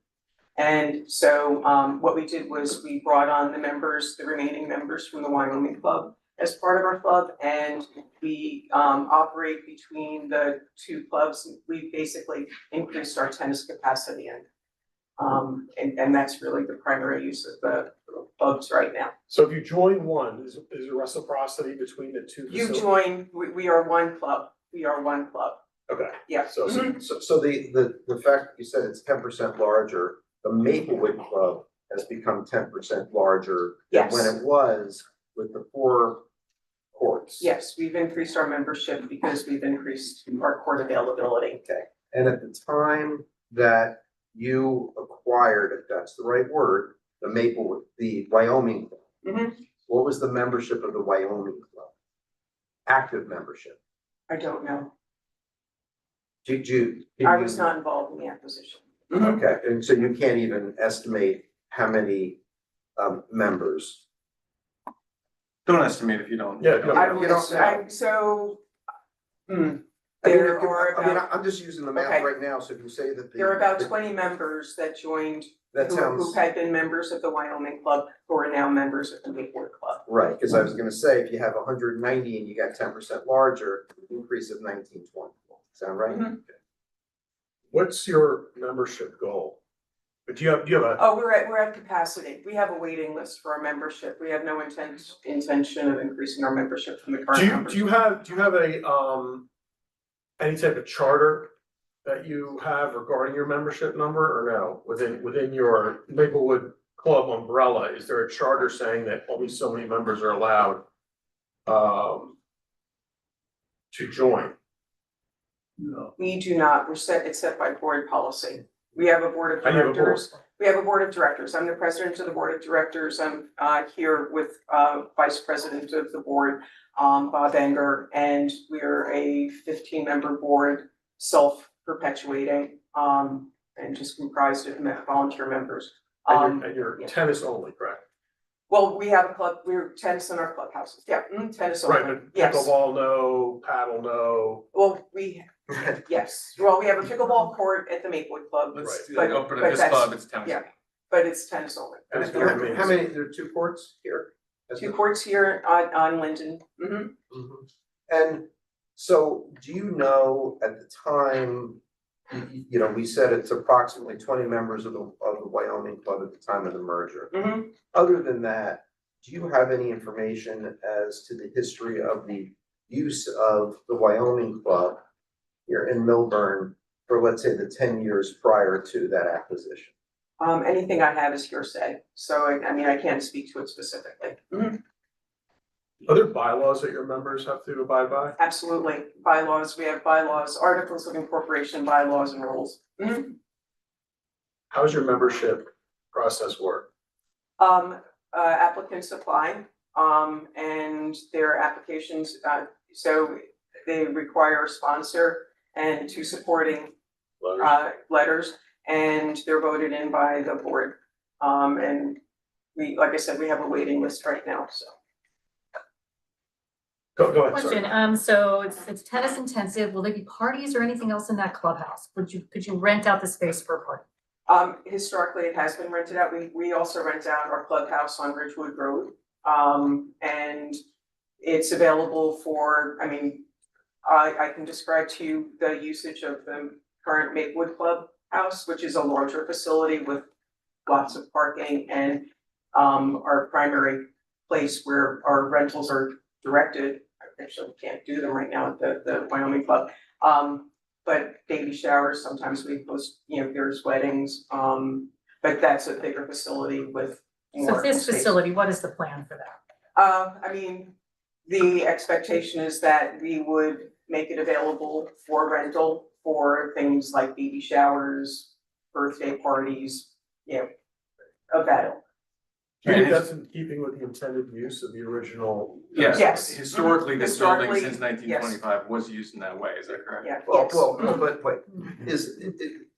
And so what we did was we brought on the remaining members from the Wyoming Club as part of our club, and we operate between the 2 clubs. We basically increased our tennis capacity and that's really the primary use of the clubs right now. So if you join one, is there reciprocity between the 2 You facilities? join, we are one club, we are one club, Okay, yeah. so So the fact that you said it's 10% larger, the Maplewood Club has become 10% larger than when it was with the 4 courts. Yes, we've increased our membership because we've increased our court availability. Okay, and at the time that you acquired, if that's the right word, the Wyoming Club, what was the membership of the Wyoming Club? Active membership? I don't know. Did you? I was not involved in the acquisition. Okay, and so you can't even estimate how many members? Don't estimate if you don't. Yeah, I You don't know. There are I mean, about, I'm just using the math Okay. right now, so if you say that there are about 20 members that joined, That who sounds, had been members of the Wyoming Club, who are now members of the Maplewood Club. right, because I was gonna say, if you have 190 and you got 10% larger, increase of 1920. Sound right? What's your membership goal? But do you have a, Oh, we're at capacity. We have a waiting list for our membership. We have no intention of increasing our membership from the current numbers. do you have a, any type of charter that you have regarding your membership number or no? Within your Maplewood Club umbrella, is there a charter saying that only so many members are allowed to join? No. We do not. It's set by board policy. We have a board of And you have a board. directors. We have a board of directors. I'm the president of the board of directors. I'm here with vice president of the board, Bob Enger, and we're a 15-member board, self-perpetuating, and just comprised of volunteer members. And you're yeah. tennis only, correct? Well, we have a club, we're tennis in our clubhouses. Yeah, tennis only. Right, but Yes. pickleball, no, paddle, no. Well, yes, well, we have a pickleball court at the Maplewood Club. Let's But- go, but but at this that's- club, it's tennis. yeah. But it's tennis only. And it's How many, there are 2 courts here? 2 courts here on Linden. And so, do you know at the time, you know, we said it's approximately 20 members of the Wyoming Club at the time of the merger. Other than that, do you have any information as to the history of the use of the Wyoming Club here in Milburn for, let's say, the 10 years prior to that acquisition? Anything I have is hearsay, so I mean, I can't speak to it specifically. Are there bylaws that your members have to abide by? Absolutely, bylaws, we have bylaws, articles of incorporation, bylaws and rules. How does your membership process work? Applicants apply, and their applications, so they require a sponsor and 2 supporting letters, and they're voted in by the board. And we, like I said, we have a waiting list right now, so. Go ahead, sorry. Question, so it's tennis intensive, will there be parties or anything else in that clubhouse? Could you rent out the space for a party? Historically, it has been rented out. We also rent out our clubhouse on Ridgewood Road. And it's available for, I mean, I can describe to you the usage of the current Maplewood Clubhouse, which is a larger facility with lots of parking and our primary place where our rentals are directed. I actually can't do them right now at the Wyoming Club. But baby showers, sometimes we host, there's weddings, but that's a bigger facility with So more this space. facility, what is the plan for that? I mean, the expectation is that we would make it available for rental for things like baby showers, birthday parties, of that ilk. Do you think that's in keeping with the intended use of the original? Yes. Historically, this building Historically, since 1925 was used in that way, is that correct? Yeah, Well, yes. but wait,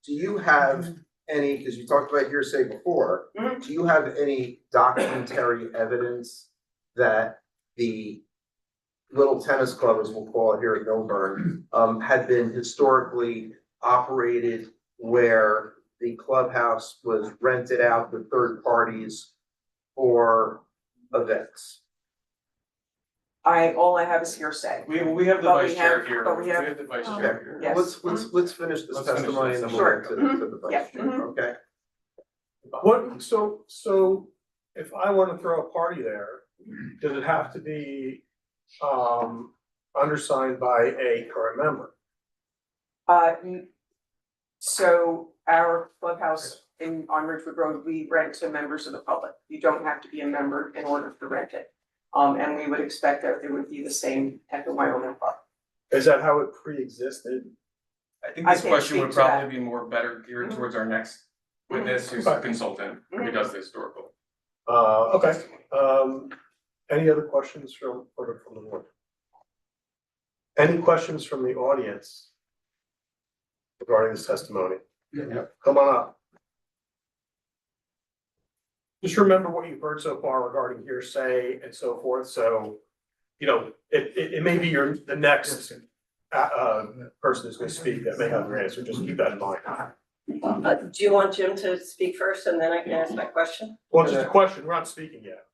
do you have any, because you talked about hearsay before, do you have any documentary evidence that the little tennis club, as we'll call it here at Milburn, had been historically operated where the clubhouse was rented out to third parties for events? All I have is hearsay. We have the But we vice chair have- here, but we we have- have the vice Oh. chair here. Yes. Let's finish this Let's finish testimony this. and then Sure. we'll get to the Yeah. vice chair, okay? What, so if I want to throw a party there, does it have to be undersigned by a current member? So our clubhouse on Ridgewood Road, we rent to members of the public. You don't have to be a member in order to rent it. And we would expect that it would be the same at the Wyoming Park. Is that how it pre-existed? I think I this can't question would speak to that. probably be more better geared Mhm. towards our next witness, who's a consultant, who does the historical. Okay, any other questions from the board? Any questions from the audience regarding this testimony? Yeah. Come on up. Just remember what you've heard so far regarding hearsay and so forth, so, it may be the next person who's gonna speak that may have your answer, just keep that in mind. Do you want Jim to speak first and then I can ask my question? Well, just a question, we're not speaking yet.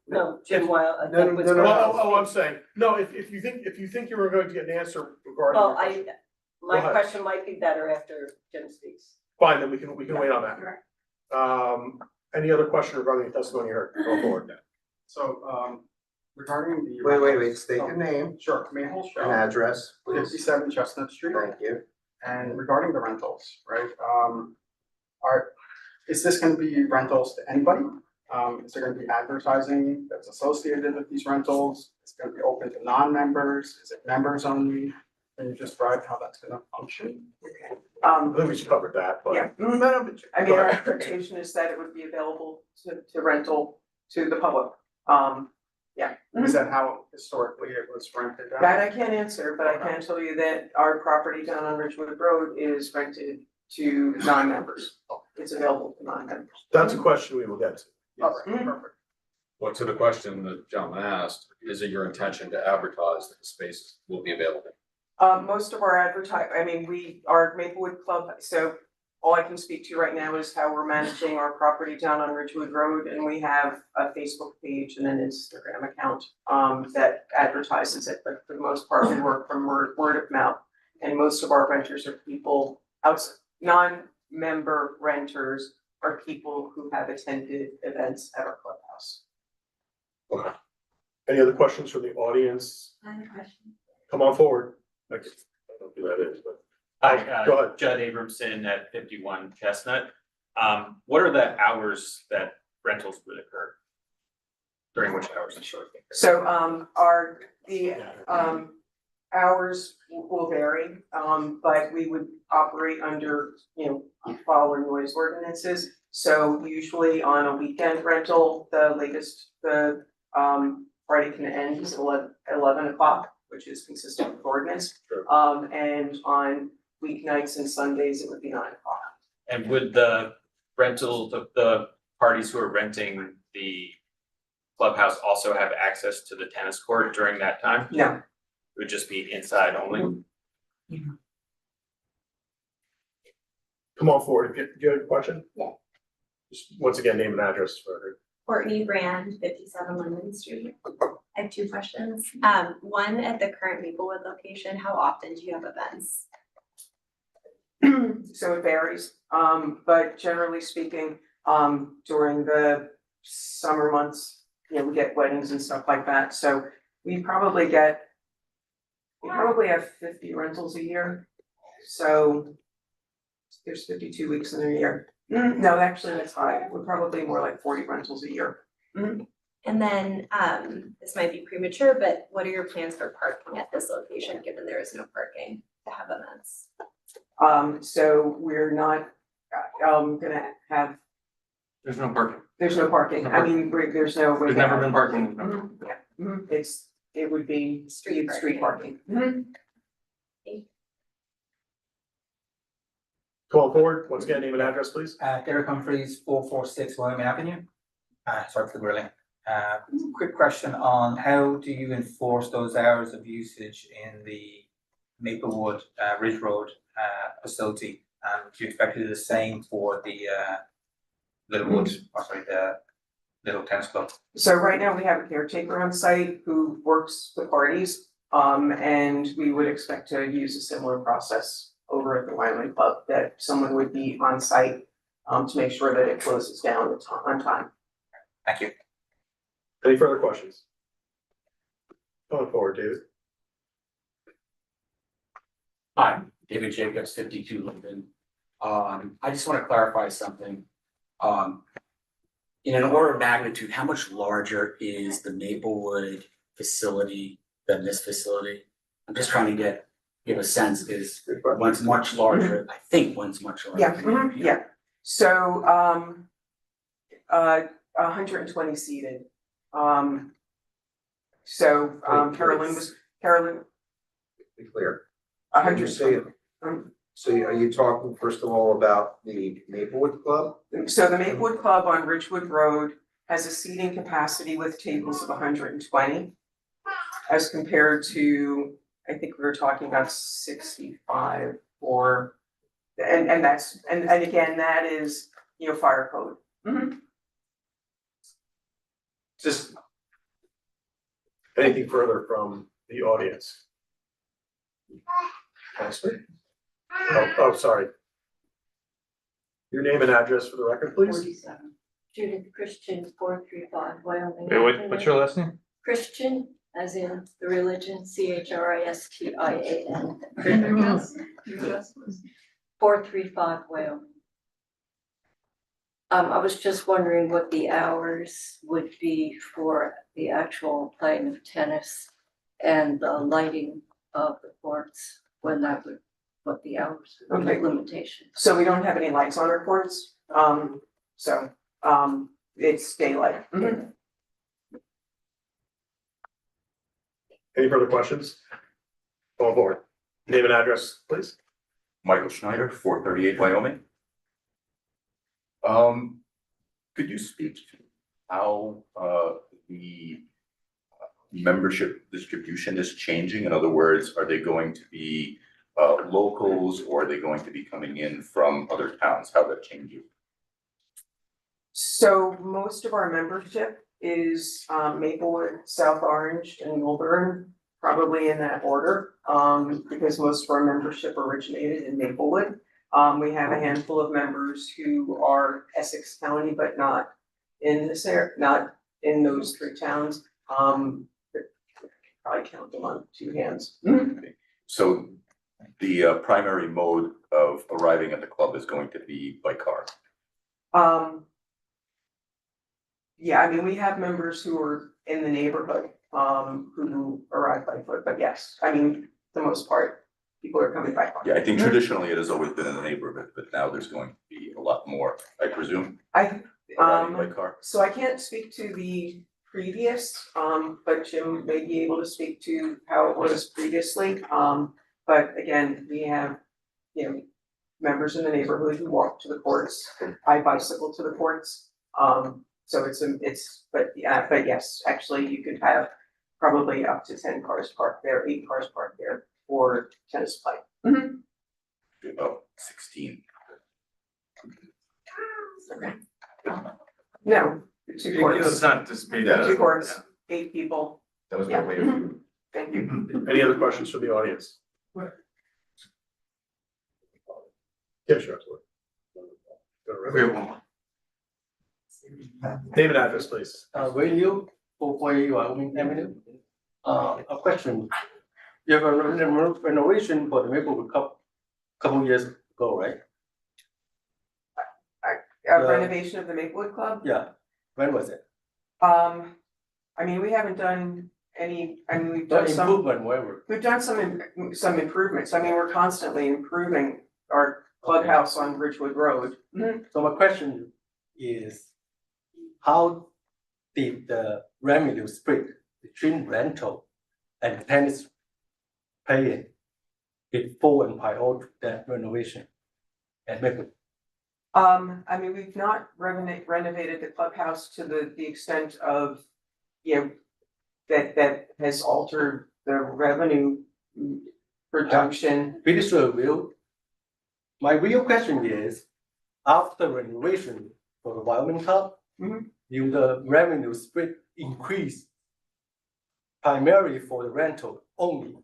No, Jim Weil, I No, think was. no, no, no. Oh, I'm saying, no, if you think you were going to get an answer regarding. Well, your question, my Go ahead. question might be better after Jim speaks. Fine, then we can wait on that. Any other question regarding the testimony you heard? Go forward. So, regarding the. Wait, state your name Sure, Mayhole and Show, address, please. 57 Chestnut Street. Thank you. And regarding the rentals, right, is this gonna be rentals to anybody? Is there gonna be advertising that's associated with these rentals? It's gonna be open to non-members? Is it members only? Can you describe how that's gonna function? I think we just covered that, but. Yeah, I mean, our expectation is that it would be available to rental to the public. Is that how historically it was rented out? That I can't answer, but I can tell you that our property down on Ridgewood Road is rented to non-members. It's available to non-members. That's a question we will get to. Yes, perfect. Well, to the question that John asked, is it your intention to advertise that the space will be available? Most of our our Maplewood Club, so all I can speak to right now is how we're managing our property down on Ridgewood Road, and we have a Facebook page and an Instagram account that advertises it, but for the most part, we work from word of mouth. And most of our renters are people non-member renters are people who have attended events at our clubhouse. Okay. Any other questions from the audience? I have a question. Come on forward. I don't know who that is, but. Hi, Go ahead. Judd Abramson at 51 Chestnut. What are the hours that rentals would occur? During which hours? So hours will vary, but we would operate under, following noise ordinances. So usually on a weekend rental, the latest the party can end is 11 o'clock, which is consistent with ordinance. Sure. And on weeknights and Sundays, it would be 9 o'clock. And would the the parties who are renting the clubhouse also have access to the tennis court during that time? No. It would just be inside only? Come on forward. Do you have a question? Yeah. Just once again, name and address for her. Courtney Brand, 57 London Street. I have two questions. One, at the current Maplewood location, how often do you have events? So it varies, but generally speaking, during the summer months, we get weddings and stuff like that, so we probably have 50 rentals a year. So there's 52 weeks in a year. No, actually, that's high. We're probably more like 40 rentals a year. And then, this might be premature, but what are your plans for parking at this location, given there is no parking to have events? So we're not, gonna have, There's no parking. there's no parking. I mean, there's no way. There's never been parking. It would be street parking. Come on forward. Once again, name and address, please. Derek Humphreys, 446 Wyoming Avenue. Sorry for the grilling. Quick question on how do you enforce those hours of usage in the Maplewood, Ridge Road, facility? Do you expect to do the same for the, the Little Tennis Club? So right now we have a caretaker on site who works the parties, and we would expect to use a similar process over at the Wyoming Club, that someone would be on site to make sure that it closes down on time. Thank you. Any further questions? Come on forward, David. Hi, David Jacobs, 52 Linden. I just wanna clarify something. In an order of magnitude, how much larger is the Maplewood facility than this facility? I'm just trying to give a sense, because one's much larger, I think one's much larger. Yeah, yeah. So, 120 seated. Carolyn, Be clear. A When you say, so are you talking first of all about the Maplewood Club? so the Maplewood Club on Ridgewood Road has a seating capacity with tables of 120. As compared to, I think we were talking about 65 or, and again, that is, fire code. Just anything further from the audience? Counselor? Oh, sorry. Your name and address for the record, please? 47. Judith Christian, 435 Wyoming. Wait, what's your last name? Christian, as in the religion, CHRISTIAN. Yes. 435 Wyoming. I was just wondering what the hours would be for the actual playing of tennis and the lighting of the courts, when that would, what the hours, would be, Okay. limitations. So we don't have any lights on our courts, it's daylight. Any further questions? Going forward. Name and address, please. Michael Schneider, 438 Wyoming. Could you speak to how the membership distribution is changing? In other words, are they going to be locals, or are they going to be coming in from other towns? How that changes? So most of our membership is Maplewood, South Orange, and Milburn, probably in that order, because most of our membership originated in Maplewood. We have a handful of members who are Essex County, but not in this area, not in those three towns. Probably count them on two hands. So the primary mode of arriving at the club is going to be by car. Yeah, I mean, we have members who are in the neighborhood, who arrive by foot, but yes, I mean, the most part, people are coming by car. Yeah, I think traditionally it has always been in the neighborhood, but now there's going to be a lot more, I presume, arriving by car. So I can't speak to the previous, but Jim may be able to speak to how it was previously. But again, we have, members in the neighborhood who walk to the courts, I bicycle to the courts. So but yes, actually, you could have probably up to 10 cars parked there, 8 cars parked there for tennis play. About 16. No, two courts. Let's not dispute Yeah, that. 2 courts, 8 people. That was Yeah. my way of. Thank you. Any other questions from the audience? Yeah, sure. We have one more. Name and address, please. Radio for Wyoming Avenue. A question. You have a renovation for the Maplewood Cup couple years ago, right? Renovation of the Maplewood Club? Yeah, when was it? I mean, we haven't done any, we've done some. Improvement, whatever. We've done some improvements. I mean, we're constantly improving our clubhouse on Ridgewood Road. So my question is, how did the revenue split between rental and tennis playing before and prior to that renovation at Maplewood? I mean, we've not renovated the clubhouse to the extent of, that has altered the revenue production. Pretty sure it will. My real question is, after renovation for the Wyoming Cup, will the revenue split increase primarily for the rental only?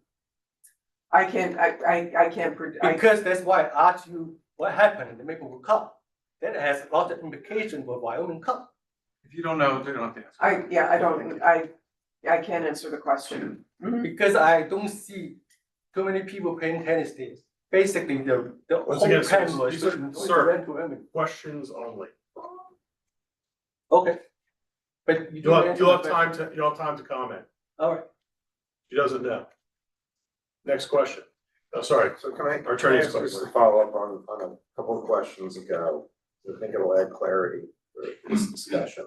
I can't predict. Because that's why I asked you what happened in the Maplewood Cup. That has a lot of implication for Wyoming Cup. If you don't know, they don't have to answer. I can't answer the question. Because I don't see too many people playing tennis days basically the Once whole again, sir, pen these was are- going to sir. rent to Emily. Questions only. Okay. But you You'll didn't have, answer you'll my have time question. to, you'll have time to comment. All right. She doesn't know. Next question. Oh, sorry. So can I, Our attorney's just to question. follow up on a couple of questions ago? I think it'll add clarity for this discussion.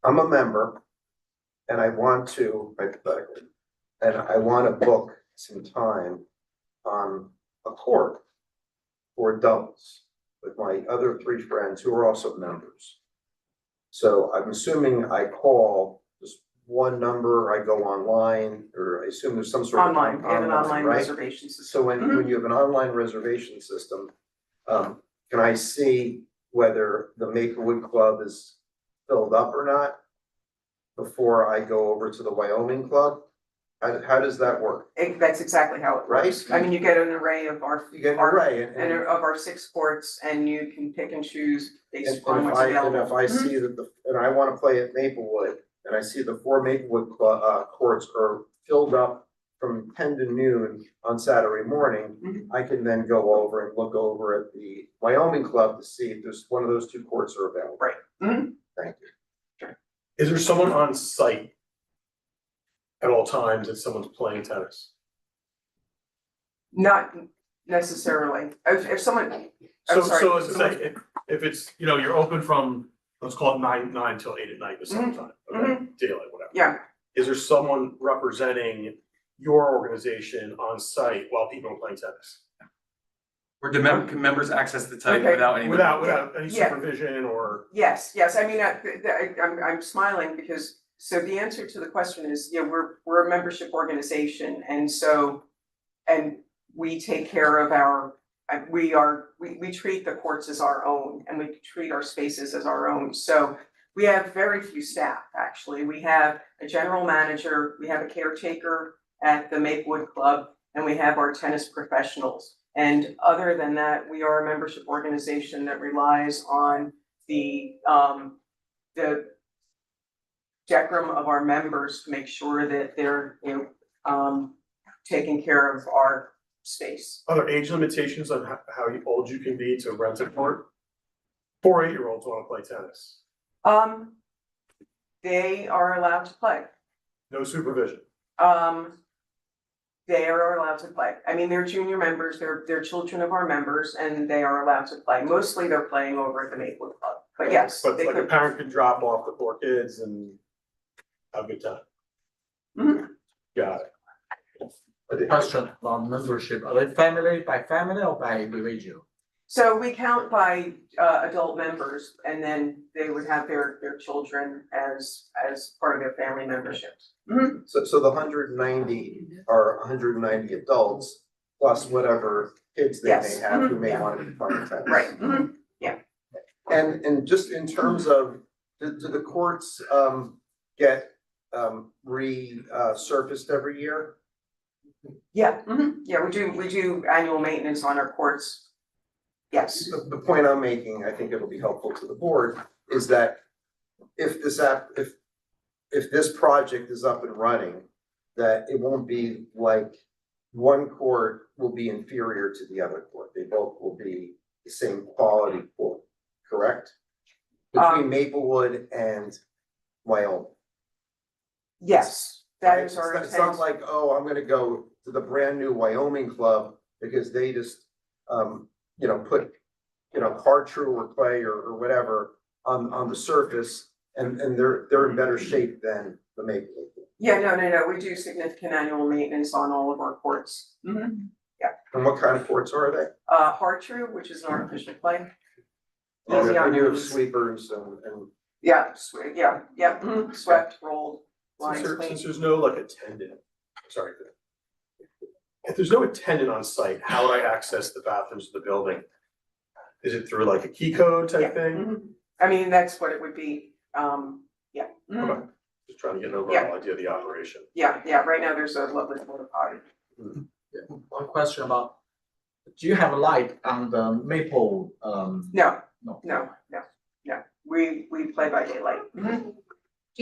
I'm a member and I want to, hypothetically, and I want to book some time on a court for doubles with my other 3 friends who are also members. So I'm assuming I call just one number, I go online, or I assume there's some sort of. Online, we have an online right? reservation system. So when you have an online reservation system, can I see whether the Maplewood Club is filled up or not before I go over to the Wyoming Club? How does that work? That's exactly how it works. Right? I mean, you get an array of our. You get an array And of our 6 courts, and you can pick and choose And based on what's and available. if I see that and I wanna play at Maplewood, and I see the 4 Maplewood courts are filled up from 10 to noon on Saturday morning, I can then go over and look over at the Wyoming Club to see if there's one of those 2 courts are available. Right. Thank you. Is there someone on site at all times that someone's playing tennis? Not necessarily. If someone, I'm So, sorry. so as I say, if it's, you know, you're open from, let's call it nine till 8 at night or sometime, okay, daylight, whatever. Yeah. Is there someone representing your organization on site while people are playing tennis? Or do members access the site Okay. without any? Without any Yeah. supervision or? Yes, I mean, I'm smiling because, so the answer to the question is, yeah, we're a membership organization, and so, and we take care of our, we treat the courts as our own, and we treat our spaces as our own, so we have very few staff, actually. We have a general manager, we have a caretaker at the Maplewood Club, and we have our tennis professionals. And other than that, we are a membership organization that relies on the decorum of our members to make sure that they're, taking care of our space. Are there age limitations on how old you can be to rent a court? 4 8-year-olds wanna play tennis, They are allowed to play. no supervision. They are allowed to play. I mean, they're junior members, they're children of our members, and they are allowed to play. Mostly they're playing over at the Maplewood Club, but yes, But they like a could. parent could drop off the 4 kids and have a good time. Got it. Question on membership, are they family by family or by individual? So we count by adult members, and then they would have their children as part of their family memberships. So the 190 are 190 adults plus whatever kids they may Yes. have who may want to be playing tennis. Right, yeah. And just in terms of, do the courts get resurfaced every year? Yeah, yeah, we do annual maintenance on our courts. Yes. The point I'm making, I think it'll be helpful to the board, is that if this project is up and running, that it won't be like one court will be inferior to the other court. They both will be the same quality court, correct? Between Maplewood and Wyoming. Yes, that Right? is our It's not intent. like, oh, I'm gonna go to the brand new Wyoming club because they just, put, Hartrue or clay or whatever on the surface and they're in better shape than the Maplewood. Yeah, no, we do significant annual maintenance on all of our courts. Yeah. And what kind of courts are they? Hartrue, which is an artificial clay. And Easy on you have knees. sweepers and. Yeah, swept, rolled, lines Since cleaned. there's no like attendant, sorry. If there's no attendant on site, how would I access the bathrooms of the building? Is it through like a key code type thing? I mean, that's what it would be, yeah. Okay, just trying to get an overall idea of the operation. Yeah, right now there's a lovely porta potty. One question about, do you have a light on the maple, No, no. we play by daylight. Do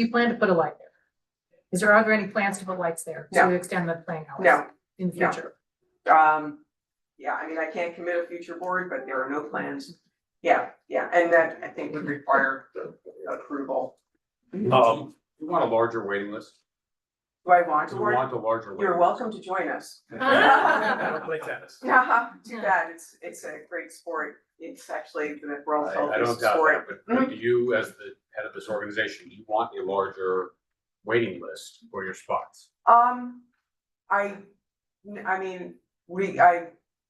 you plan to put a light there? Are there any plans to put lights there No. to extend the playing hours? No. In the No. future? Yeah, I mean, I can't commit a future board, but there are no plans. Yeah, and that I think would require the approval. You want a larger waiting list? Do I want to You work? want a larger waiting You're list? welcome to join us. I don't play tennis. Too bad, it's a great sport. It's actually the world's I don't healthiest doubt sport. that, but do you, as the head of this organization, do you want a larger waiting list for your spots? I mean,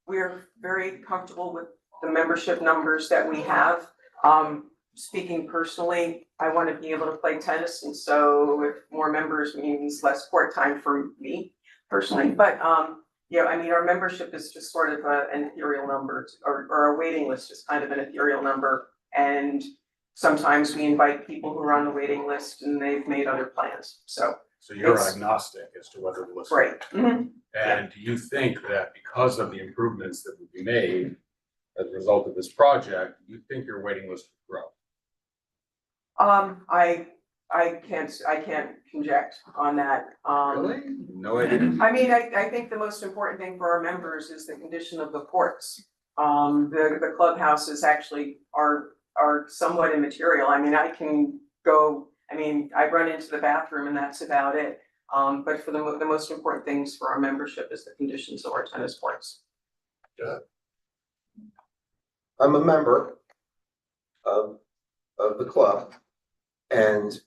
we're very comfortable with the membership numbers that we have. Speaking personally, I want to be able to play tennis, and so if more members means less court time for me personally, but, yeah, I mean, our membership is just sort of an ethereal number, or our waiting list is kind of an ethereal number, and sometimes we invite people who are on the waiting list and they've made other plans, so. So you're It's- agnostic as to whether the list. Right. Mhm. And do you think that because of the improvements that will be made as a result of this project, you think your waiting list will grow? I can't conject on that. Really? No idea. I mean, I think the most important thing for our members is the condition of the courts. The clubhouses actually are somewhat immaterial. I mean, I run into the bathroom and that's about it. But for the most important things for our membership is the conditions of our tennis courts. I'm a member of the club and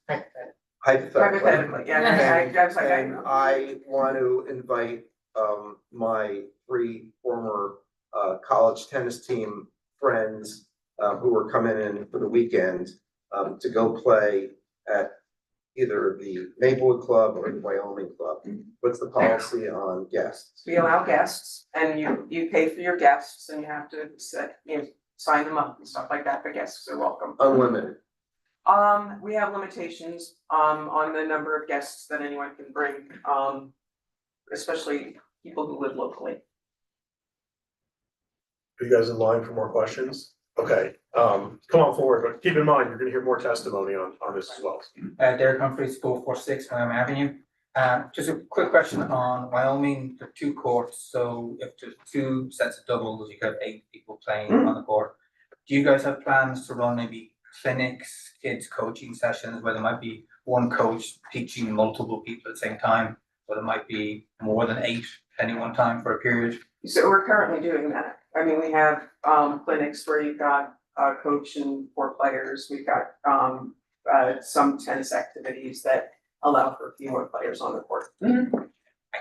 hypothetically. Yeah, that's like And I want to invite my 3 former college tennis team friends who are coming in for the weekend to go play at either the Maplewood Club or the Wyoming Club. What's the policy on guests? We allow guests and you pay for your guests and you have to sign them up and stuff like that, but guests are welcome. Unlimited. We have limitations on the number of guests that anyone can bring, especially people who live locally. Are you guys in line for more questions? Okay, come on forward, but keep in mind, you're gonna hear more testimony on this as well. Derek Humphreys, 446 Wyoming Avenue. Just a quick question on Wyoming, the 2 courts, so if there's 2 sets of doubles, you have 8 people playing on the court. Do you guys have plans to run maybe clinics, kids coaching sessions where there might be one coach teaching multiple people at the same time? Or there might be more than 8 at any one time for a period? So we're currently doing that. I mean, we have clinics where you've got a coach and 4 players. We've got some tennis activities that allow for a few more players on the court.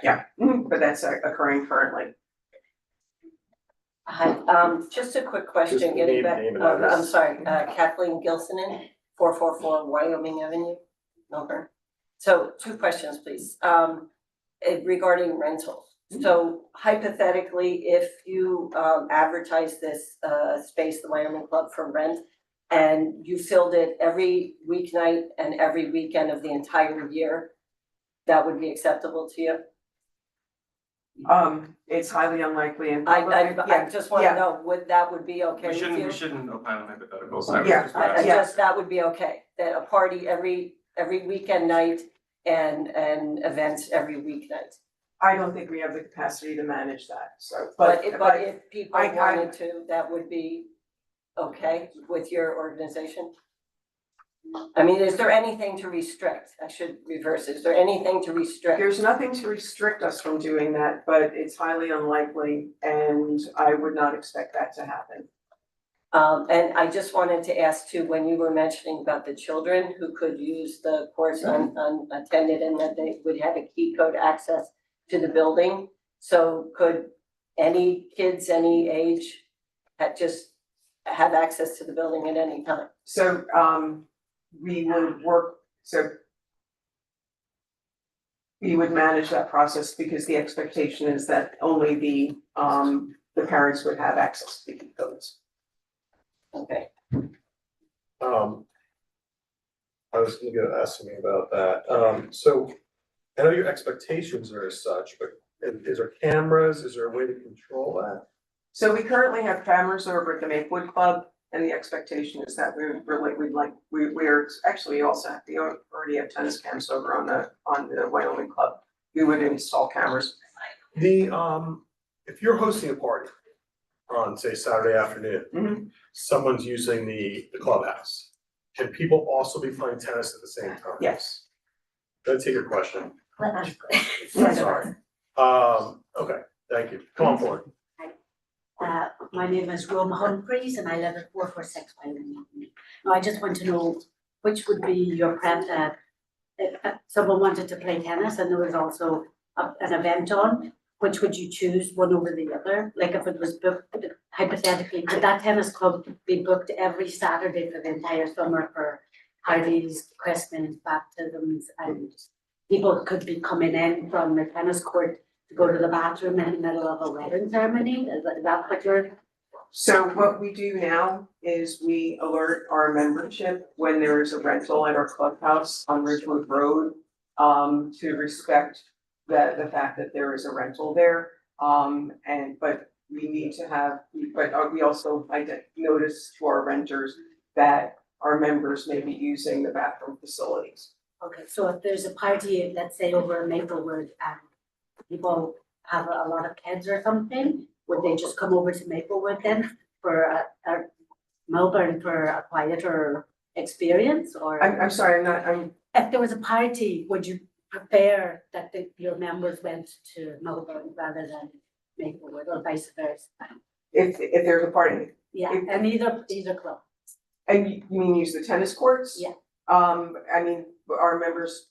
Yeah, but that's occurring currently. Hi, just a quick question, Just getting name- back, name and I'm address. sorry, Kathleen Gilsonen, 444 Wyoming Avenue, Melbourne. So 2 questions, please, regarding rentals. So hypothetically, if you advertise this space, the Wyoming Club, for rent, and you filled it every weeknight and every weekend of the entire year, that would be acceptable to you? It's highly unlikely and. I just wanna Yeah. know, that would be okay with you? We shouldn't opine on hypotheticals. I was Yeah, just I asking. just, that would be okay, that a party every weekend night and events every weeknight. I don't think we have the capacity to manage that, so. But if people I- wanted to, that would be okay with your organization? I mean, is there anything to restrict? I should reverse, is there anything to restrict? There's nothing to restrict us from doing that, but it's highly unlikely and I would not expect that to happen. And I just wanted to ask too, when you were mentioning about the children who could use the course unattended and that they would have a key code access to the building. So could any kids, any age, just have access to the building at any time? So we would manage that process because the expectation is that only the parents would have access to the key codes. Okay. I was gonna ask something about that. So I know your expectations are as such, but is there cameras? Is there a way to control that? So we currently have cameras over at the Maplewood Club, and the expectation is that we're actually also we already have tennis cams over on the Wyoming Club. We would install cameras. if you're hosting a party on, say, Saturday afternoon, someone's using the clubhouse, can people also be playing tennis at the same time? Yes. Did I take your question? Sorry. Okay, thank you. Come on forward. My name is Roma Humphreys and I live at 446 Wyoming Avenue. Now, I just want to know which would be your if someone wanted to play tennis and there was also an event on, which would you choose, one over the other? Like if it was booked, hypothetically, could that tennis club be booked every Saturday for the entire summer for parties, christenings, baptisms, and people could be coming in from the tennis court to go to the bathroom in the middle of a wedding ceremony? Is that what you're? So what we do now is we alert our membership when there is a rental at our clubhouse on Ridgewood Road, to respect the fact that there is a rental there. But we need to have, we also notice to our renters that our members may be using the bathroom facilities. Okay, so if there's a party, let's say over in Maplewood and people have a lot of kids or something, would they just come over to Maplewood then for Melbourne for a quieter experience or? I'm sorry, If there was a party, would you prefer that your members went to Melbourne rather than Maplewood or vice versa? If there's a party. Yeah, and either club. And you mean use the tennis courts? Yeah. I mean, our members,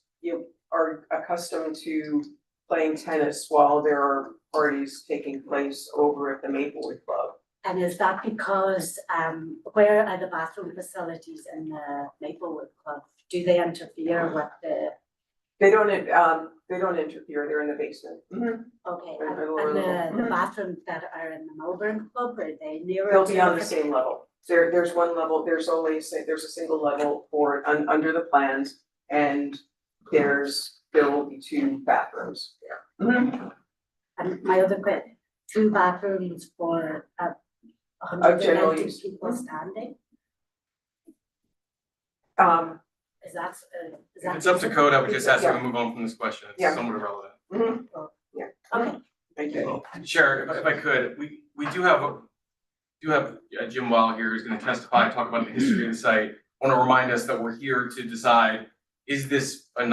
are accustomed to playing tennis while there are parties taking place over at the Maplewood Club. And is that because, where are the bathroom facilities in the Maplewood Club? Do they interfere with the? They don't interfere, they're in the basement. Okay, and the bathrooms that are in the Melbourne Club, are they nearer? They'll be on the same level. There's one level, there's a single level for under the plans, and there will be 2 bathrooms there. And my other question, 2 bathrooms for general 190 use. people standing? Is that? If it's up to code, I would just ask you to move on from this question. It's Yeah. somewhat irrelevant. Yeah. Okay. Thank you. Chair, if I could, we do have Jim Weil here who's gonna testify, talk about the history of the site. I wanna remind us that we're here to decide, is this a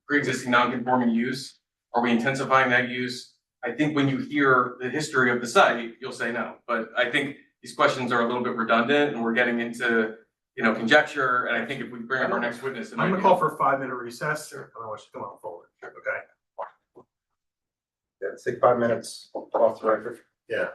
pre-existing non-conforming use? Are we intensifying that use? I think when you hear the history of the site, you'll say no, but I think these questions are a little bit redundant and we're getting into, conjecture, and I think if we bring up our next witness. I'm gonna call for a 5-minute recess, and I want you to come on forward, okay? Yeah, let's take 5 minutes off the record. Yeah.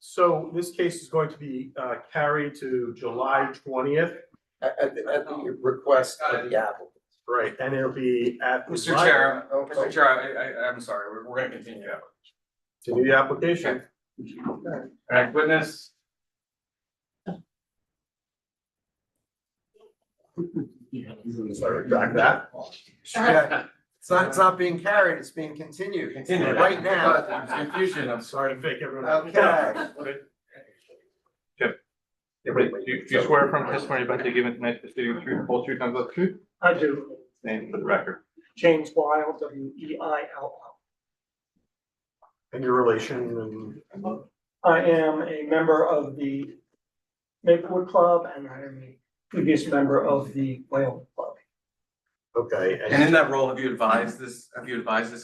So this case is going to be carried to July 20th. At the request of the applicant. Right, and it'll be at. the Mr. Chair, Okay. Mr. Chair, I'm sorry, we're gonna continue. To the application. All right, witness. Sorry, retract that. Yeah, it's not being carried, it's being continued. Continue. Right now. There's confusion, I'm sorry. Sorry to fake everyone out. Okay. Jim, do you swear from testimony about to given tonight, the stating the truth, whole truth, and the truth? I do. Name for the record. James Weil, Weill. And your relation and. I am a member of the Maplewood Club and I am a previous member of the Wyoming Club. Okay. And in that role, have you advised this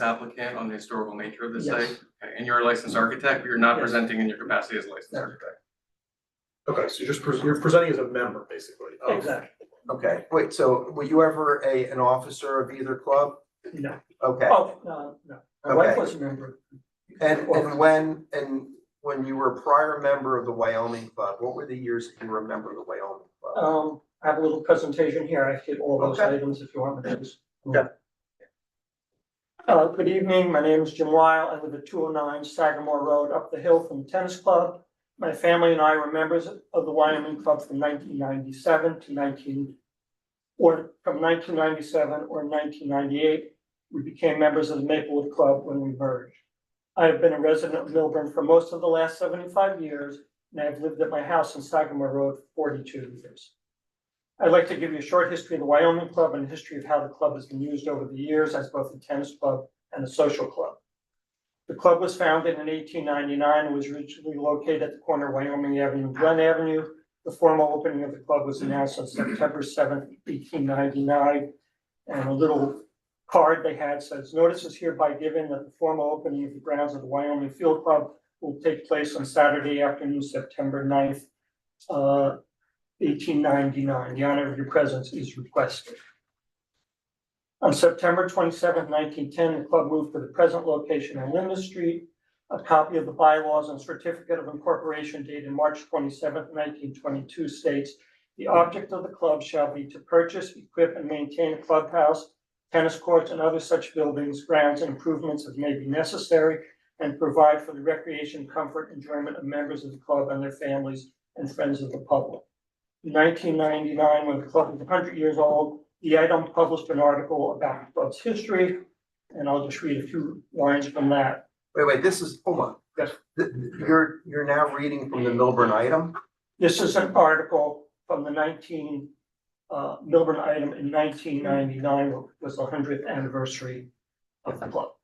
applicant on the historical nature of the Yes. site? Okay, and you're a licensed architect, but you're not Yes. presenting in your capacity as a licensed No. architect? Okay, so you're presenting as a member, basically. of- Exactly. Okay, wait, so were you ever an officer of either club? No. Okay, Oh, no. My wife Okay. was a member. and when you were a prior member of the Wyoming Club, what were the years that you were a member of the Wyoming Club? I have a little presentation here. I hit all those Okay. items if you want me to. Okay. Good evening. My name is Jim Weil. I live at 209 Sagamore Road up the hill from the tennis club. My family and I were members of the Wyoming Club from 1997 to from 1997 or 1998. We became members of the Maplewood Club when we merged. I have been a resident of Milburn for most of the last 75 years, and I've lived at my house in Sagamore Road for 42 years. I'd like to give you a short history of the Wyoming Club and a history of how the club has been used over the years as both a tennis club and a social club. The club was founded in 1899 and was originally located at the corner of Wyoming Avenue and Glen Avenue. The formal opening of the club was announced on September 7th, 1899. And a little card they had says, "Notice is hereby given that the formal opening of the grounds of the Wyoming Field Club will take place on Saturday afternoon, September 9th, 1899. The honor of your presence is requested." On September 27th, 1910, the club moved to the present location on Linda Street. A copy of the bylaws and certificate of incorporation dated March 27th, 1922 states, "The object of the club shall be to purchase, equip, and maintain a clubhouse, tennis courts, and other such buildings, grounds, and improvements as may be necessary, and provide for the recreation, comfort, enjoyment of members of the club and their families and friends of the public." In 1999, when the club was 100 years old, the item published an article about the club's history, and I'll just read a few lines from that. Wait, this is, hold on. Yes. You're now reading from the Milburn item? This is an article from the Milburn item in 1999, was the 100th anniversary of the club.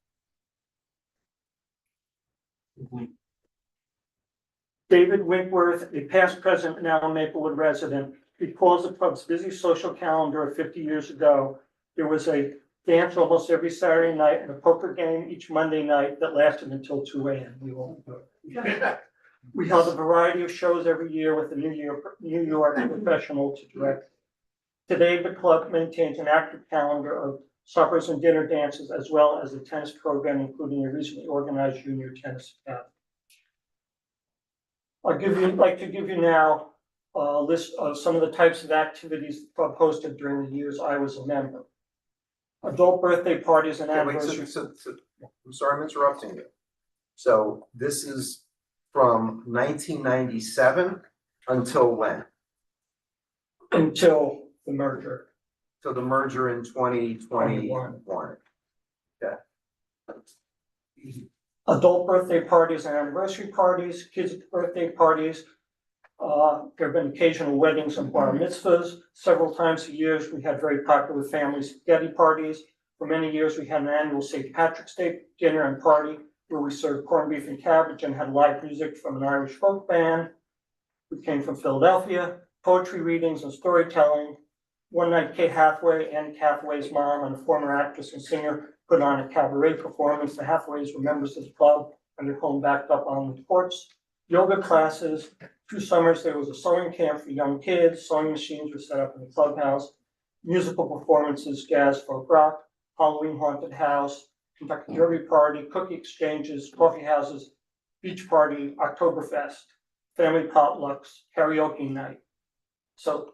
David Winkworth, a past president, now Maplewood resident, recalls the club's busy social calendar of 50 years ago. There was a dance almost every Saturday night and a poker game each Monday night that lasted until 2 a.m. We won't do it. We held a variety of shows every year with the New York professional to direct. Today, the club maintains an active calendar of suppers and dinner dances, as well as a tennis program, including a recently organized junior tennis academy. I'd like to give you now a list of some of the types of activities the club hosted during the years I was a member. Adult birthday parties and Okay, wait, anniversaries. I'm sorry, I'm interrupting you. So this is from 1997 until when? Until the merger. So the merger in 2021. Okay. Adult birthday parties and anniversary parties, kids' birthday parties. There have been occasional weddings and bar mitzvahs. Several times a year, we had very popular family spaghetti parties. For many years, we had an annual St. Patrick's Day dinner and party where we served corned beef and cabbage and had live music from an Irish folk band who came from Philadelphia, poetry readings and storytelling. One night, Kate Hathaway, Anne Hathaway's mom, and a former actress and singer put on a cabaret performance. The Hathaways were members of the club and their home backed up on the porch. Yoga classes, 2 summers, there was a sewing camp for young kids, sewing machines were set up in the clubhouse, musical performances, jazz, folk rock, Halloween haunted house, Kentucky Derby party, cookie exchanges, coffee houses, beach party, Oktoberfest, family potlucks, karaoke night. So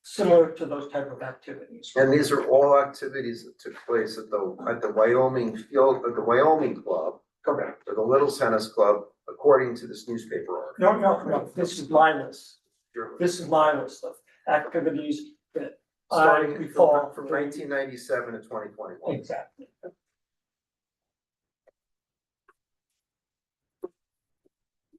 similar to those type of activities. And these are all activities that took place at the Wyoming field, at the Wyoming Club, Correct. or the Little Tennis Club, according to this newspaper article. No, this is my list. This is my list of activities that I Starting recall. from 1997 to 2021. Exactly.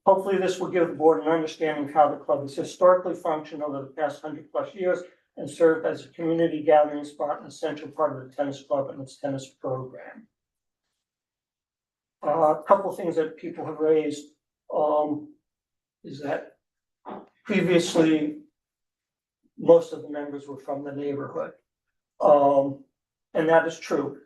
Hopefully, this will give the board an understanding of how the club has historically functioned over the past 100+ years and served as a community gathering spot and essential part of the tennis club and its tennis program. A couple of things that people have raised is that previously most of the members were from the neighborhood. And that is true.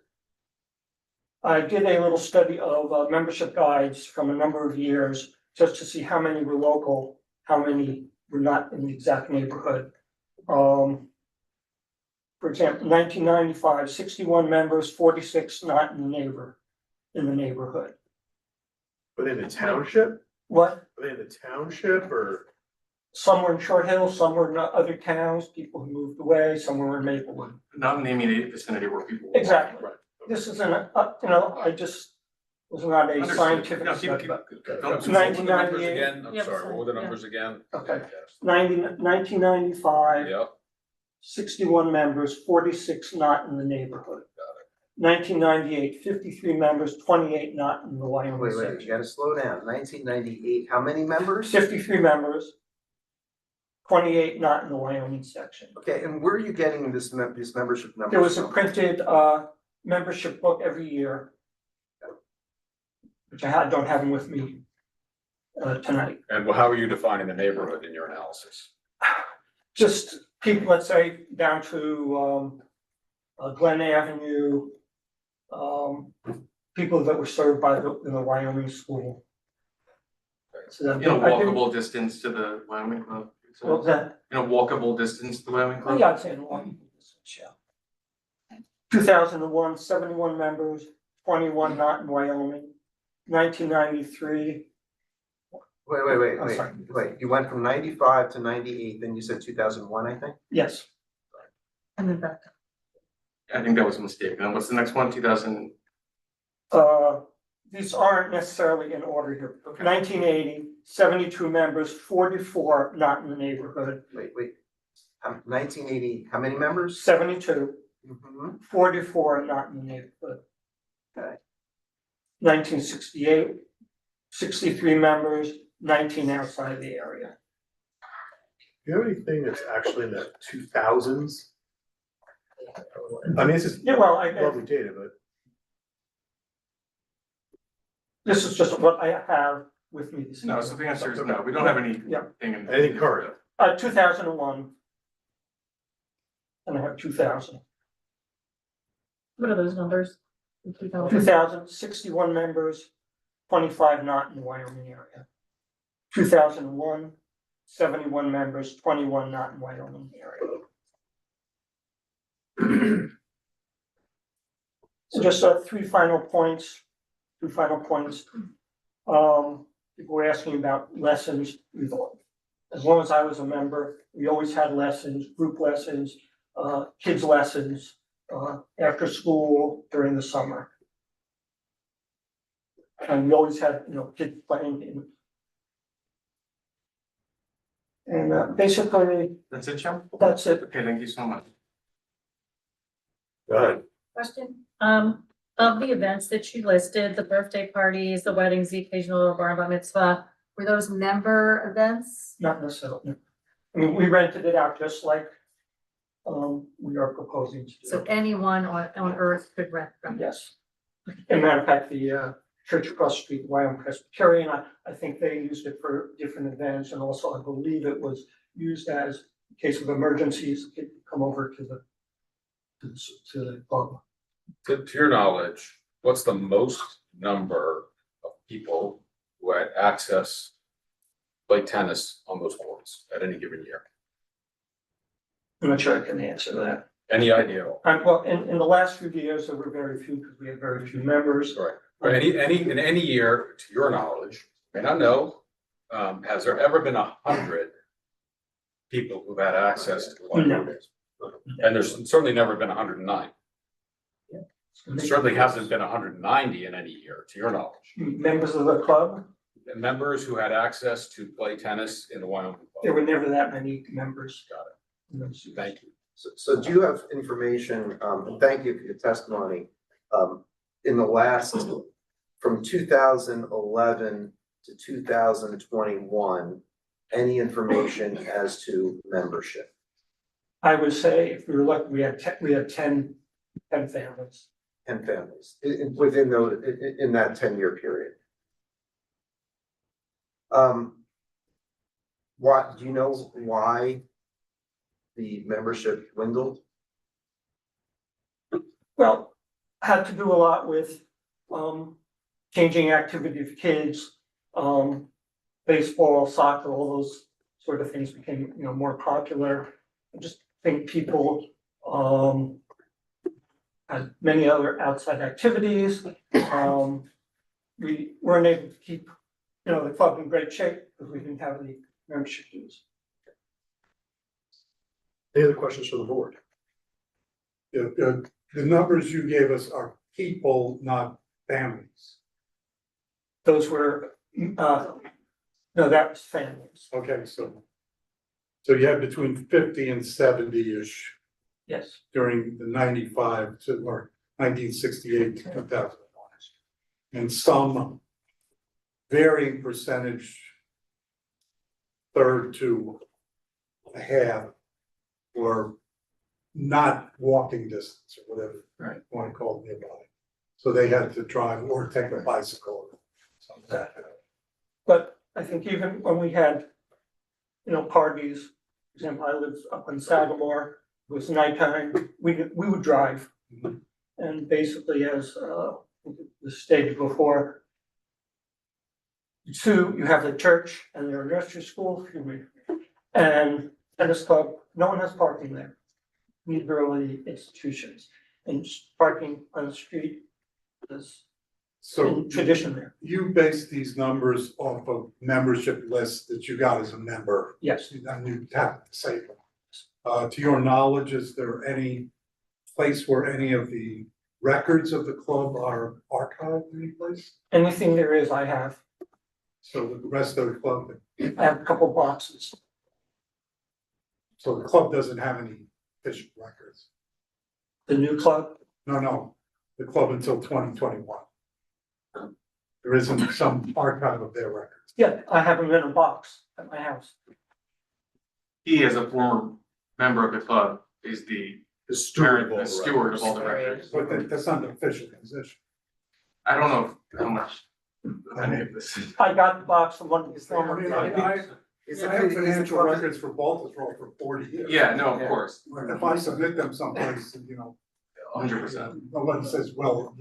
I did a little study of membership guides from a number of years just to see how many were local, how many were not in the exact neighborhood. For example, 1995, 61 members, 46 not in the neighborhood. Were they in the township? What? Were they in the township or? Some were in Short Hill, some were in other towns, people who moved away, some were in Maplewood. Not in the immediate vicinity where people. Exactly. Right. This isn't, I just was not a Understood. scientific No, keep- study. keep- but- What were the numbers 1998. again? I'm Yeah, sorry, what were the yeah. numbers again? Okay. 1995, Yep, 61 members, 46 not in the neighborhood. 1998, 53 members, 28 not in the Wyoming Wait, you section. gotta slow down. 1998, how many members? 53 members, 28 not in the Wyoming section. Okay, and where are you getting this membership numbers There was a from? printed membership book every year, which I don't have them with me tonight. and how are you defining the neighborhood in your analysis? Just people, let's say, down to Glen Avenue, people that were served by the Wyoming school. So that- In a I didn't- walkable distance to the Wyoming Club. What was that? In a walkable distance to the Wyoming Oh, Club. yeah, I'd say in walking distance, yeah. 2001, 71 members, 21 not in Wyoming. 1993, I'm sorry. Wait, you went from 95 to 98, then you said 2001, I think? yes. And then back. I think that was a mistake. And what's the next one? 2000? These aren't necessarily in order here. Okay. 1980, 72 members, 44 not in the neighborhood. Wait, 1980, how many members? 72, Mhm. 44 not in the neighborhood. Okay. 1968, 63 members, 19 outside of the area. Do you have anything that's actually in the 2000s? I mean, this is Yeah, well, lovely data, but. this is just what I have with me this No, evening. so the answer is no. We don't have anything Yeah. in. Anything current? 2001. And I have 2000. What are those numbers? 2000? 2000, 61 members, 25 not in the Wyoming area. 2001, 71 members, 21 not in Wyoming area. So just three final points. People were asking about lessons. As long as I was a member, we always had lessons, group lessons, kids lessons, after school during the summer. And we always had, kids playing in. And basically, That's it, Jim? that's it. Okay, thank you so much. Go ahead. Question, of the events that you listed, the birthday parties, the weddings, the occasional bar and bat mitzvah, were those member events? Not necessarily. I mean, we rented it out just like we are proposing to So do. anyone on earth could rent them? Yes. As a matter of fact, the church across the street, Wyoming Presbyterian, I think they used it for different events, and also I believe it was used as, in case of emergencies, it could come over to the club. To your knowledge, what's the most number of people who had access play tennis on those courts at any given year? I'm not sure I can answer that. Any idea? Well, in the last few years, there were very few, because we had very few members. Right. Or in any year, to your knowledge, may not know, has there ever been 100 people who've had access to the Wyoming days? And there's certainly never been 109. There certainly hasn't been 190 in any year, to your knowledge. Members of the club, Members who had access to play tennis in the Wyoming there club. were never that many members. Got it. Thank you. So do you have information, and thank you for your testimony, in the last, from 2011 to 2021, any information as to membership? I would say, if we were lucky, we had 10 families. 10 families, within those, in that 10-year period. What, do you know why the membership dwindled? Well, had to do a lot with, changing activity of kids, baseball, soccer, all those sort of things became, more popular. I just think people, had many other outside activities. We weren't able to keep, the club in great shape because we didn't have any membership dues. Any other questions from the board? The numbers you gave us are people, not families. Those were, no, that was families. Okay, so you had between 50 and 70-ish Yes. during the 95 to, or 1968 to 2001. And some varying percentage, third to a half, were not walking distance or whatever you want to call it nearby. So they had to drive or take a bicycle or something like that. But I think even when we had, parties, for example, I lived up in Sagamore, it was nighttime, we would drive. And basically, as was stated before, you have the church and their nursery school, and tennis club, no one has parking there. Neither are the institutions, and parking on the street is tradition there. You base these numbers off of membership lists that you got as a member. Yes. And you have to say them. To your knowledge, is there any place where any of the records of the club are archived any place? Anything there is, I have. So the rest of the club, I have a couple boxes. so the club doesn't have any official records? The new club? No, the club until 2021. There isn't some archive of their records. Yeah, I have them in a box at my house. He, as a former member of the club, is the steward of all the records. But that's not an official position. I don't know how much any of this is. I got the box from one of the I former. mean, I have financial records for Baltusrol for 40 years. Yeah, no, of course. If I submit them someplace, 100%. nobody says, well,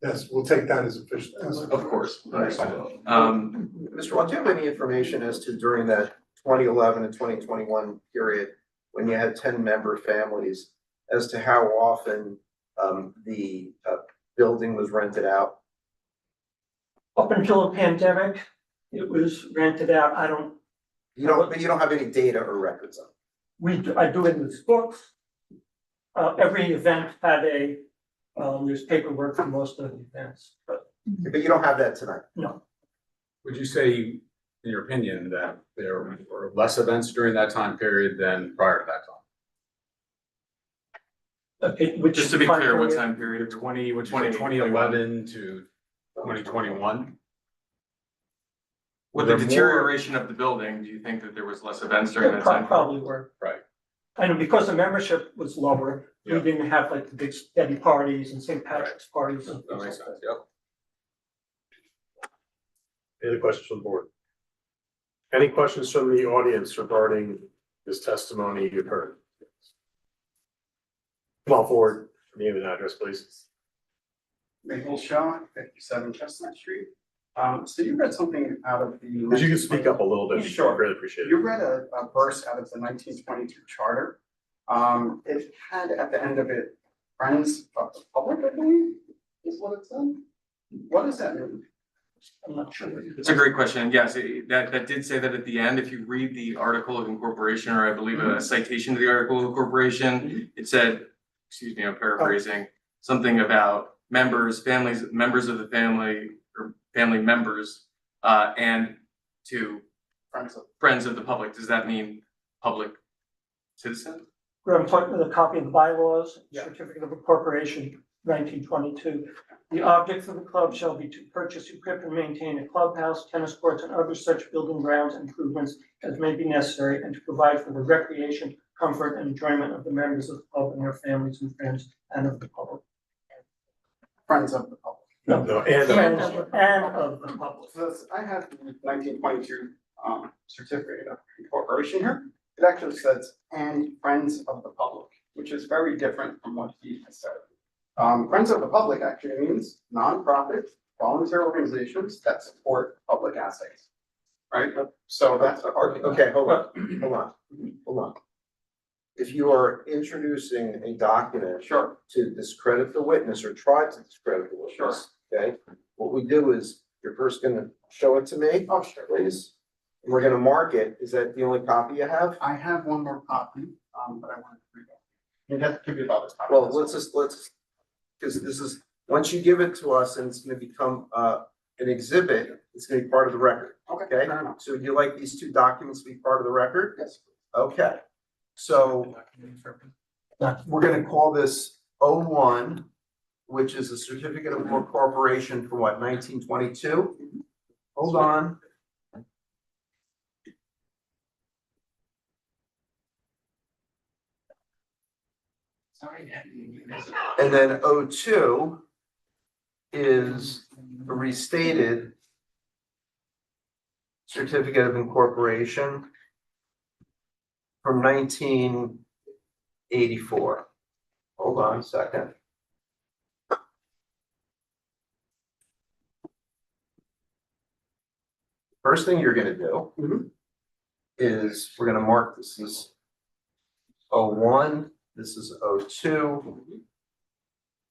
yes, we'll take that as official. Of course. Mr. Wall, do you have any information as to during that 2011 and 2021 period, when you had 10 member families, as to how often the building was rented out? Up until the pandemic, it was rented out. But you don't have any data or records on it? I do it in the books. Every event had there's paperwork for most of the events, but. But you don't have that tonight? No. Would you say, in your opinion, that there were less events during that time period than prior to that time? Just to be clear, what time period of 2011 to 2021? With the deterioration of the building, do you think that there was less events during that time? Probably were. Right. And because the membership was lower, we Yeah. didn't have like the big steady parties and St. Patrick's parties. And That makes sense, yep. Any other questions from the board? Any questions from the audience regarding this testimony you've heard? Come on forward, name and address, please. Michael Shaw, 57 Chestnut Street. So you read something out of the. If you could speak up a little bit, Sure. I'd really appreciate it. You read a verse out of the 1922 charter. It had at the end of it, friends of the public, I believe, is what it said. What does that mean? I'm not sure. It's a great question. Yes, that did say that at the end. If you read the article of incorporation, or I believe a citation to the article of incorporation, it said, excuse me, I'm paraphrasing, something about members, families, members of the family, or family members, and to friends of the public. Does that mean public citizens? Graham pointed to the copy of the bylaws, certificate of incorporation, 1922. The object of the club shall be to purchase, equip, and maintain a clubhouse, tennis courts, and other such building grounds improvements as may be necessary, and to provide for the recreation, comfort, and enjoyment of the members of the club and their families and friends, and of the public. Friends of the public. No, and Friends and of the public. So that's- I have the 1922 certificate of incorporation here. It actually says, and friends of the public, which is very different from what he has said. Friends of the public actually means nonprofit, volunteer organizations that support public assets. Right? So that's the part. Okay, hold on. If you are introducing a document. Sure. To discredit the witness or try to discredit the witness. Okay, what we do is, you're first gonna show it to me. Oh, sure. Please. And we're gonna mark it. Is that the only copy you have? I have one more copy, but I wanted to read it. You have to give you about this copy. Well, let's, because this is, once you give it to us and it's gonna become an exhibit, it's gonna be part of the record. Okay, Okay, fair enough. so would you like these two documents to be part of the record? Yes. Okay, so we're gonna call this O1, which is a certificate of incorporation for what, 1922? Hold on. And then O2 is a restated certificate of incorporation from 1984. Hold on a second. First thing you're gonna do is we're gonna mark this as O1, this is O2,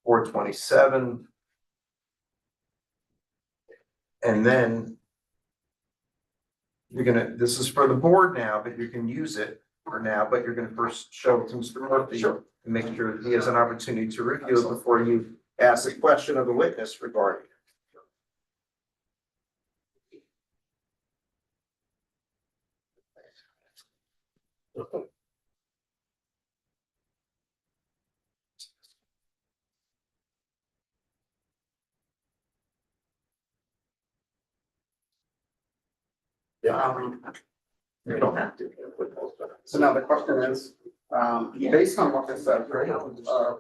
427. And then you're gonna, this is for the board now, but you can use it for now, but you're gonna first show it to Mr. Murphy. Sure. And make sure he has an opportunity to review it before you ask a question of the witness regarding it. You don't have to. So now the question is, based on what this says, right?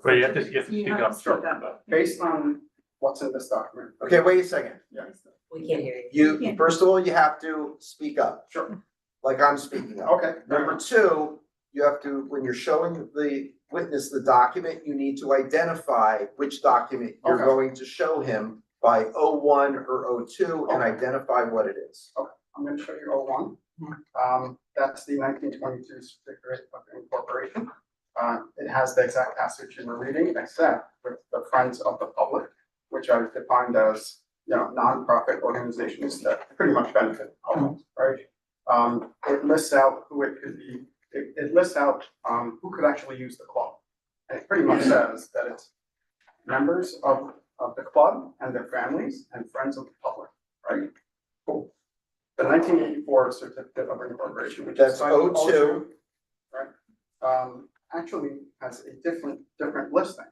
But you have to speak up. Sure. Based on what's in this document. Okay, wait a second. Yeah. We can't hear you. You, first of all, you have to speak up. Sure. Like I'm speaking up. Okay. Number two, you have to, when you're showing the witness the document, you need to identify which document you're Okay. going to show him by O1 or O2 and Okay. identify what it is. Okay, I'm gonna show you O1. That's the 1922 certificate of incorporation. It has the exact passage in the reading, except with the friends of the public, which I've defined as, nonprofit organizations that pretty much benefit the public, right? It lists out who it could be, it lists out, who could actually use the club. And it pretty much says that it's members of the club and their families and friends of the public, right? Cool. The 1984 certificate of incorporation, which is That's titled O2. right? Actually has a different listing.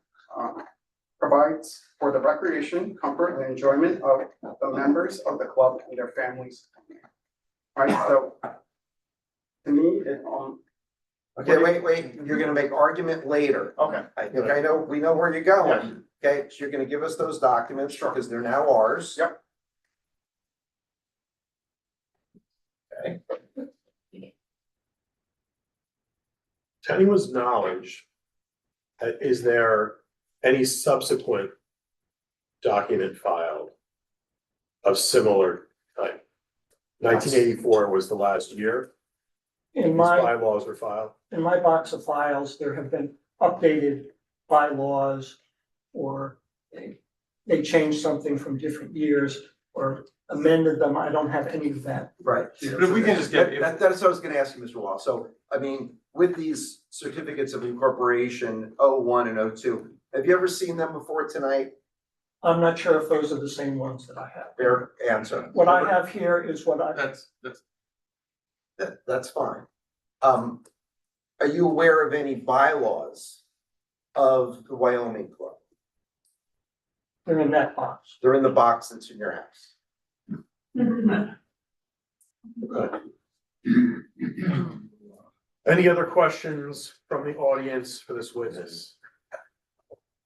Provides for the recreation, comfort, and enjoyment of the members of the club and their families. Right, so to me, it, Okay, wait, you're gonna make argument later. okay. I think I know, we know where you're going. Okay, so you're gonna give us those documents because they're now ours. Yep. Okay. To anyone's knowledge, is there any subsequent document filed of similar type. 1984 was the last year In these my, bylaws were filed. in my box of files, there have been updated bylaws or they changed something from different years or amended them. I don't have any of that. Right. But if we can just get- That's what I was gonna ask you, Mr. Wall. So, I mean, with these certificates of incorporation, 01 and 02, have you ever seen them before tonight? I'm not sure if those are the same ones that I have. Their answer. What I have here is what I, That's fine. Are you aware of any bylaws of the Wyoming Club? they're in that box. They're in the box that's in your house. Any other questions from the audience for this witness?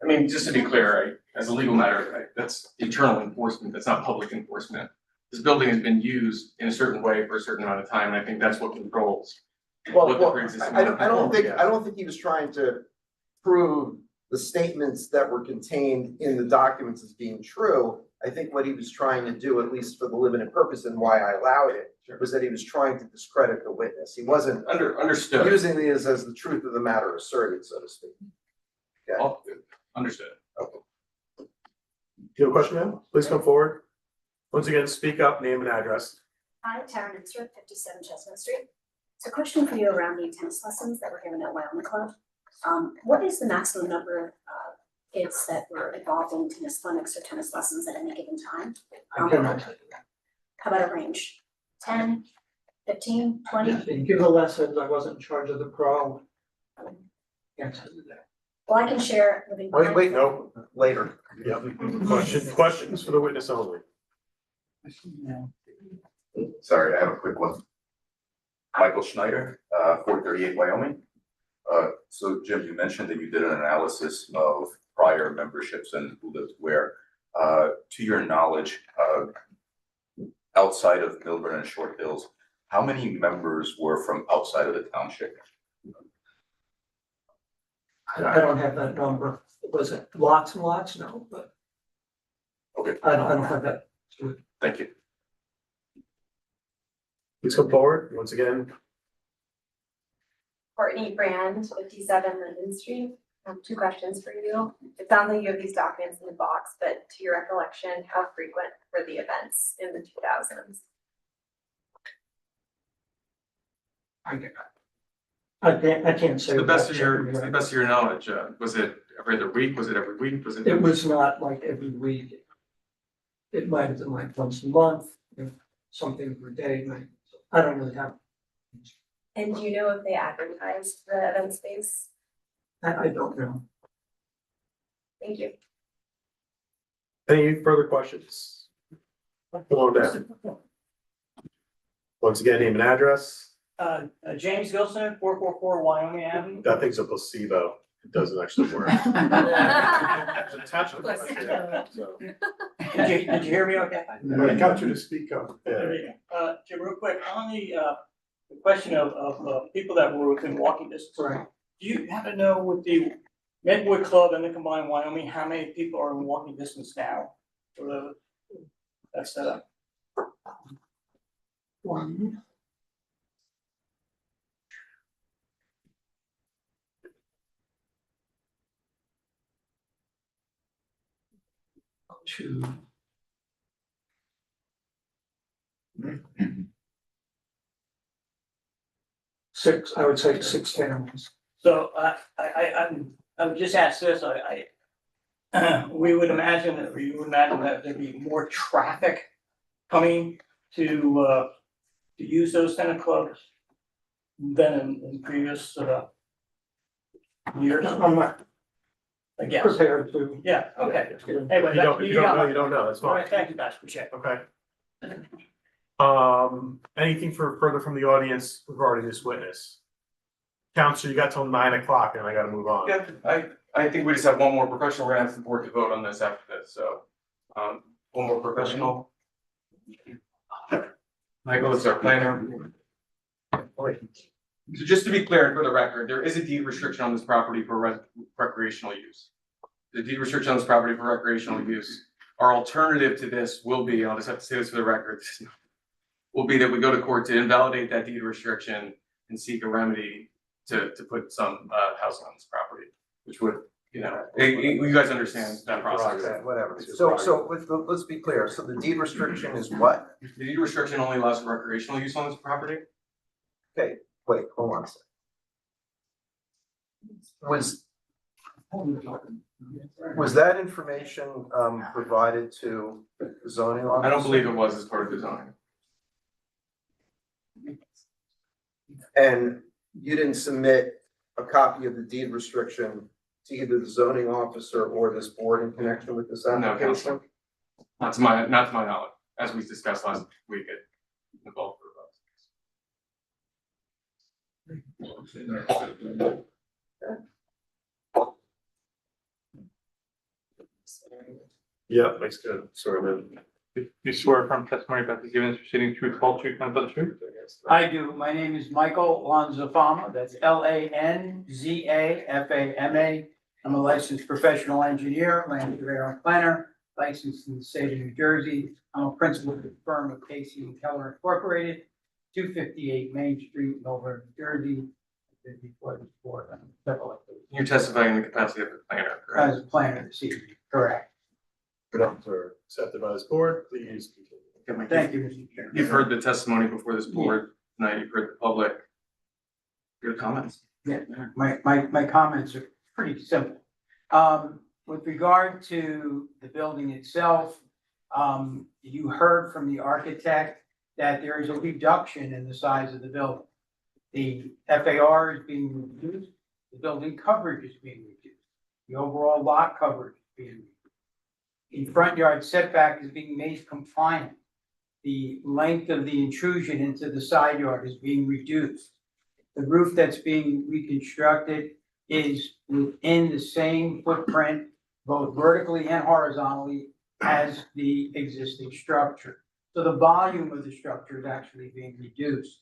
I mean, just to be clear, as a legal matter, that's internal enforcement, that's not public enforcement. This building has been used in a certain way for a certain amount of time, and I think that's what controls. Well, what the pre-existing I don't think non-conformity he was trying to prove the statements that were contained in the documents as being true. I think what he was trying to do, at least for the limited purpose and why I allowed it, was that he was trying to discredit the witness. He wasn't Understood. using these as the truth of the matter asserted, so to speak. Okay. Understood. Do you have a question, ma'am? Please come forward. Once again, speak up, name and address. Hi, Tara Minster, 57 Chestnut Street. So question for you around the tennis lessons that were given at Wyoming Club. What is the maximum number of kids that were involved in tennis clinics or tennis lessons at any given time? I cannot tell you How about a range? 10, 15, 20? that. They give the lessons, I wasn't in charge of the pro. Can't tell you that. Well, I can share living. Wait, no, later. Yep. Questions for the witness only. Sorry, I have a quick one. Michael Schneider, 438 Wyoming. So Jim, you mentioned that you did an analysis of prior memberships and who lived where. To your knowledge, outside of Milburn and Short Hills, how many members were from outside of the township? I don't have that number. Was it lots and lots? No, but Okay. I don't have that. Thank you. Please come forward, once again. Courtney Brand, 57 Linden Street. Two questions for you. It sounds like you have these documents in the box, but to your recollection, how frequent were the events in the 2000s? I can't say. To the best of that. your knowledge, was it every other week? Was it every week? Was it? It was not like every week. It might have been like once a month, if something per day, I don't really have. And do you know if they advertised the event space? I don't know. Thank you. Any further questions? Come on down. Once again, name and address. James Gilson, 444 Wyoming Avenue. That thing's a placebo. It doesn't actually work. It's attached to the question, so. Did you hear me okay? I got you to speak up. Yeah. Jim, real quick, on the question of people that were within walking distance. Right. Do you happen to know with the Medwood Club and the combined Wyoming, how many people are in walking distance now? For that setup? One. Two. Six, I would say 6 families. So I would just ask this, we would imagine that, or you would imagine that there'd be more traffic coming to use those tennis clubs than in previous years. I'm not I guess. prepared to. Yeah, okay. You Anyway, don't know, you don't know, that's All fine. right, thank you, guys, appreciate it. Okay. Anything further from the audience regarding this witness? Counselor, you got till 9 o'clock and I gotta move on. Yeah, I think we just have one more professional. We're gonna ask the board to vote on this after this, so, one more professional. Michael is our planner. So just to be clear and for the record, there is a deed restriction on this property for recreational use. The deed restriction on this property for recreational use Our alternative to this will be, I'll just have to say this for the record, will be that we go to court to invalidate that deed restriction and seek a remedy to put some housing on this property, which would, you know, you guys understand that process. Okay, whatever. So let's be clear. So the deed restriction is what? The deed restriction only allows for recreational use on this property. Okay, wait, hold on a second. Was that information provided to the zoning officer? I don't believe it was as part of the zoning. And you didn't submit a copy of the deed restriction to either the zoning officer or this board in connection with this No, application? Counselor. Not to my knowledge, as we discussed last week at the bulk group. Yeah, makes good, sort of. You swear from testimony about the given proceeding truth, whole truth, nothing but the truth? I do. My name is Michael Lanzafama. That's Lanzafama. I'm a licensed professional engineer, land surveyor and planner, licensed in the state of New Jersey. I'm a principal of the firm of Casey and Keller Incorporated, 258 Main Street, Millburn, New Jersey. Been before this board on several occasions. You're testifying in the capacity of a planner, correct? As a planner this evening, correct. Accepted by this board, please continue. Thank you, Mr. Chairman. You've heard the testimony before this board tonight, you've heard the public. Your comments? Yeah, my comments are pretty simple. With regard to the building itself, you heard from the architect that there is a reduction in the size of the building. The FAR is being reduced, the building coverage is being reduced, the overall lot coverage is being reduced. The front yard setback is being made compliant. The length of the intrusion into the side yard is being reduced. The roof that's being reconstructed is within the same footprint, both vertically and horizontally, as the existing structure. So the volume of the structure is actually being reduced.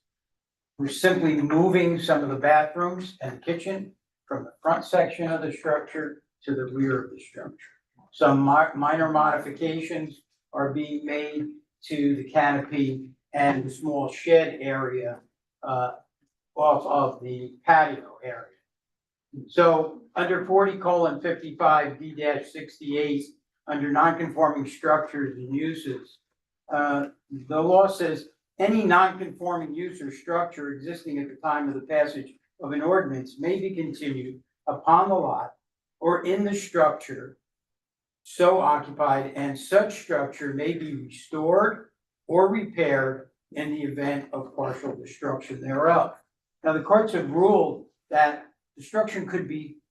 We're simply moving some of the bathrooms and kitchen from the front section of the structure to the rear of the structure. Some minor modifications are being made to the canopy and the small shed area off of the patio area. So under 40:55 D-68, under non-conforming structures and uses, the law says any non-conforming use or structure existing at the time of the passage of an ordinance may be continued upon the lot or in the structure so occupied, and such structure may be restored or repaired in the event of partial destruction thereof. Now, the courts have ruled that destruction could be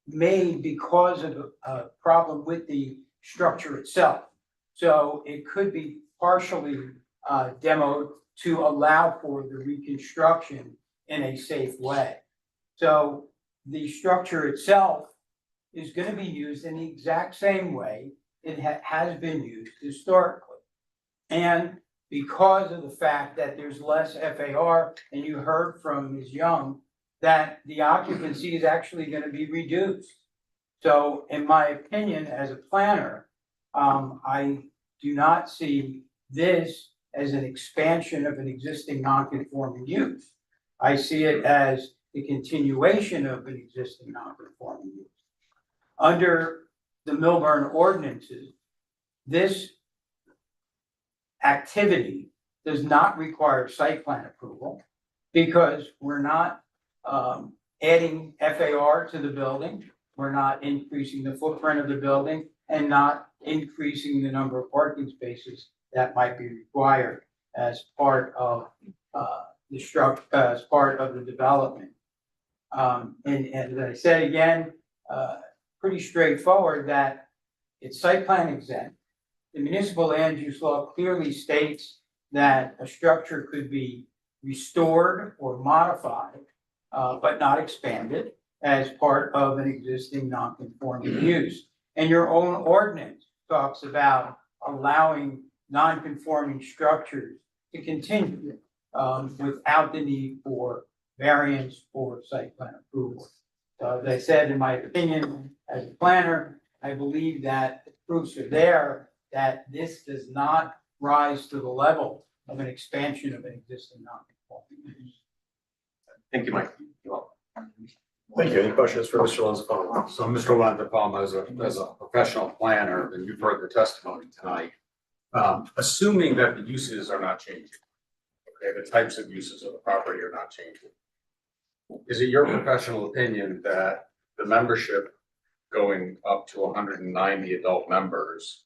made because of a problem with the structure itself. So it could be partially demoed to allow for the reconstruction in a safe way. So the structure itself is going to be used in the exact same way it has been used historically. And because of the fact that there's less FAR, and you heard from Ms. Young, that the occupancy is actually going to be reduced. So in my opinion, as a planner, I do not see this as an expansion of an existing non-conforming use. I see it as the continuation of an existing non-conforming use. Under the Millburn ordinances, this activity does not require site plan approval because we're not adding FAR to the building. We're not increasing the footprint of the building and not increasing the number of parking spaces that might be required as part of the structure, as part of the development. And as I said again, pretty straightforward that it's site plan exempt. The municipal land use law clearly states that a structure could be restored or modified, but not expanded as part of an existing non-conforming use. And your own ordinance talks about allowing non-conforming structures to continue without the need for variance or site plan approval. So as I said, in my opinion, as a planner, I believe that the proofs are there that this does not rise to the level of an expansion of an existing non-conforming use. Thank you, Mike. Thank you. Any questions for Mr. Lonzafama? So Mr. Lonzafama, as a professional planner, and you've heard the testimony tonight, assuming that the uses are not changing, okay, the types of uses of the property are not changing, is it your professional opinion that the membership going up to 190 adult members,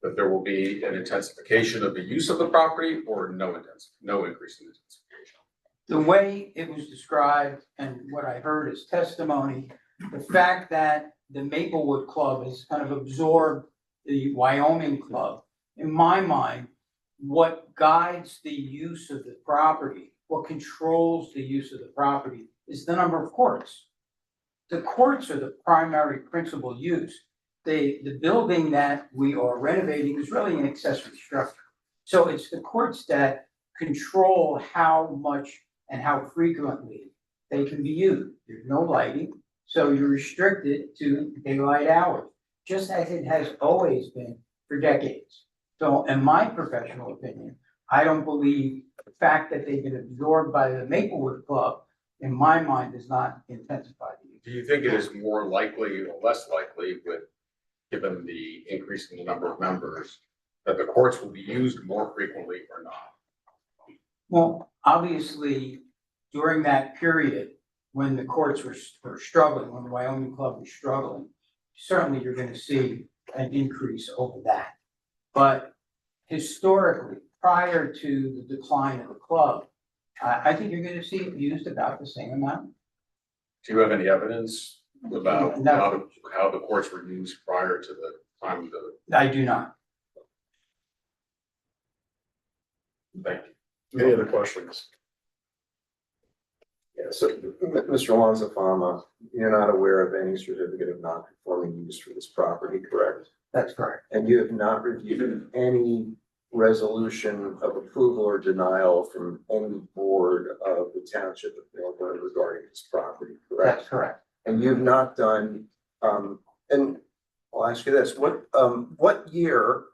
that there will be an intensification of the use of the property or no increase in intensification? The way it was described and what I heard as testimony, the fact that the Maplewood Club has kind of absorbed the Wyoming Club, in my mind, what guides the use of the property, what controls the use of the property is the number of courts. The courts are the primary principal use. The building that we are renovating is really an accessory structure. So it's the courts that control how much and how frequently they can be used. There's no lighting, so you're restricted to daylight hours, just as it has always been for decades. So in my professional opinion, I don't believe the fact that they've been absorbed by the Maplewood Club, in my mind, does not intensify the use. Do you think it is more likely or less likely given the increase in the number of members, that the courts will be used more frequently or not? Well, obviously, during that period, when the courts were struggling, when the Wyoming Club was struggling, certainly you're gonna see an increase over that. But historically, prior to the decline of the club, I think you're gonna see it used about the same amount. Do you have any evidence about No. how the courts were used prior to the time of the? I do not. Thank you. Any other questions? Yeah, so Mr. Lonzafama, you're not aware of any certificate of non-conforming use for this property, correct? That's correct. And you have not reviewed any resolution of approval or denial from any board of the township of Millburn regarding this property, correct? That's correct. And you've not done, and I'll ask you this, what year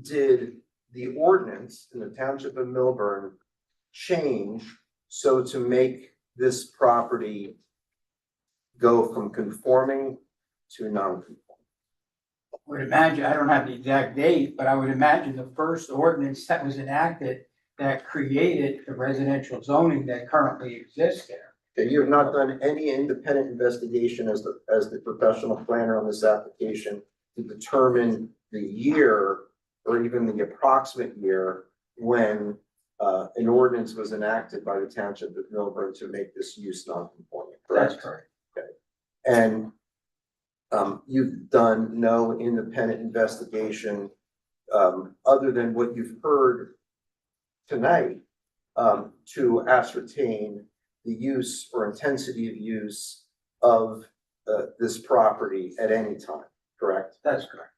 did the ordinance in the township of Millburn change so to make this property go from conforming to non-conforming? I would imagine, I don't have the exact date, but I would imagine the first ordinance that was enacted that created the residential zoning that currently exists there. Okay, you have not done any independent investigation as the professional planner on this application to determine the year or even the approximate year when an ordinance was enacted by the township of Millburn to make this use non-conforming, correct? That's correct. Okay. And you've done no independent investigation other than what you've heard tonight to ascertain the use or intensity of use of this property at any time, correct? That's correct.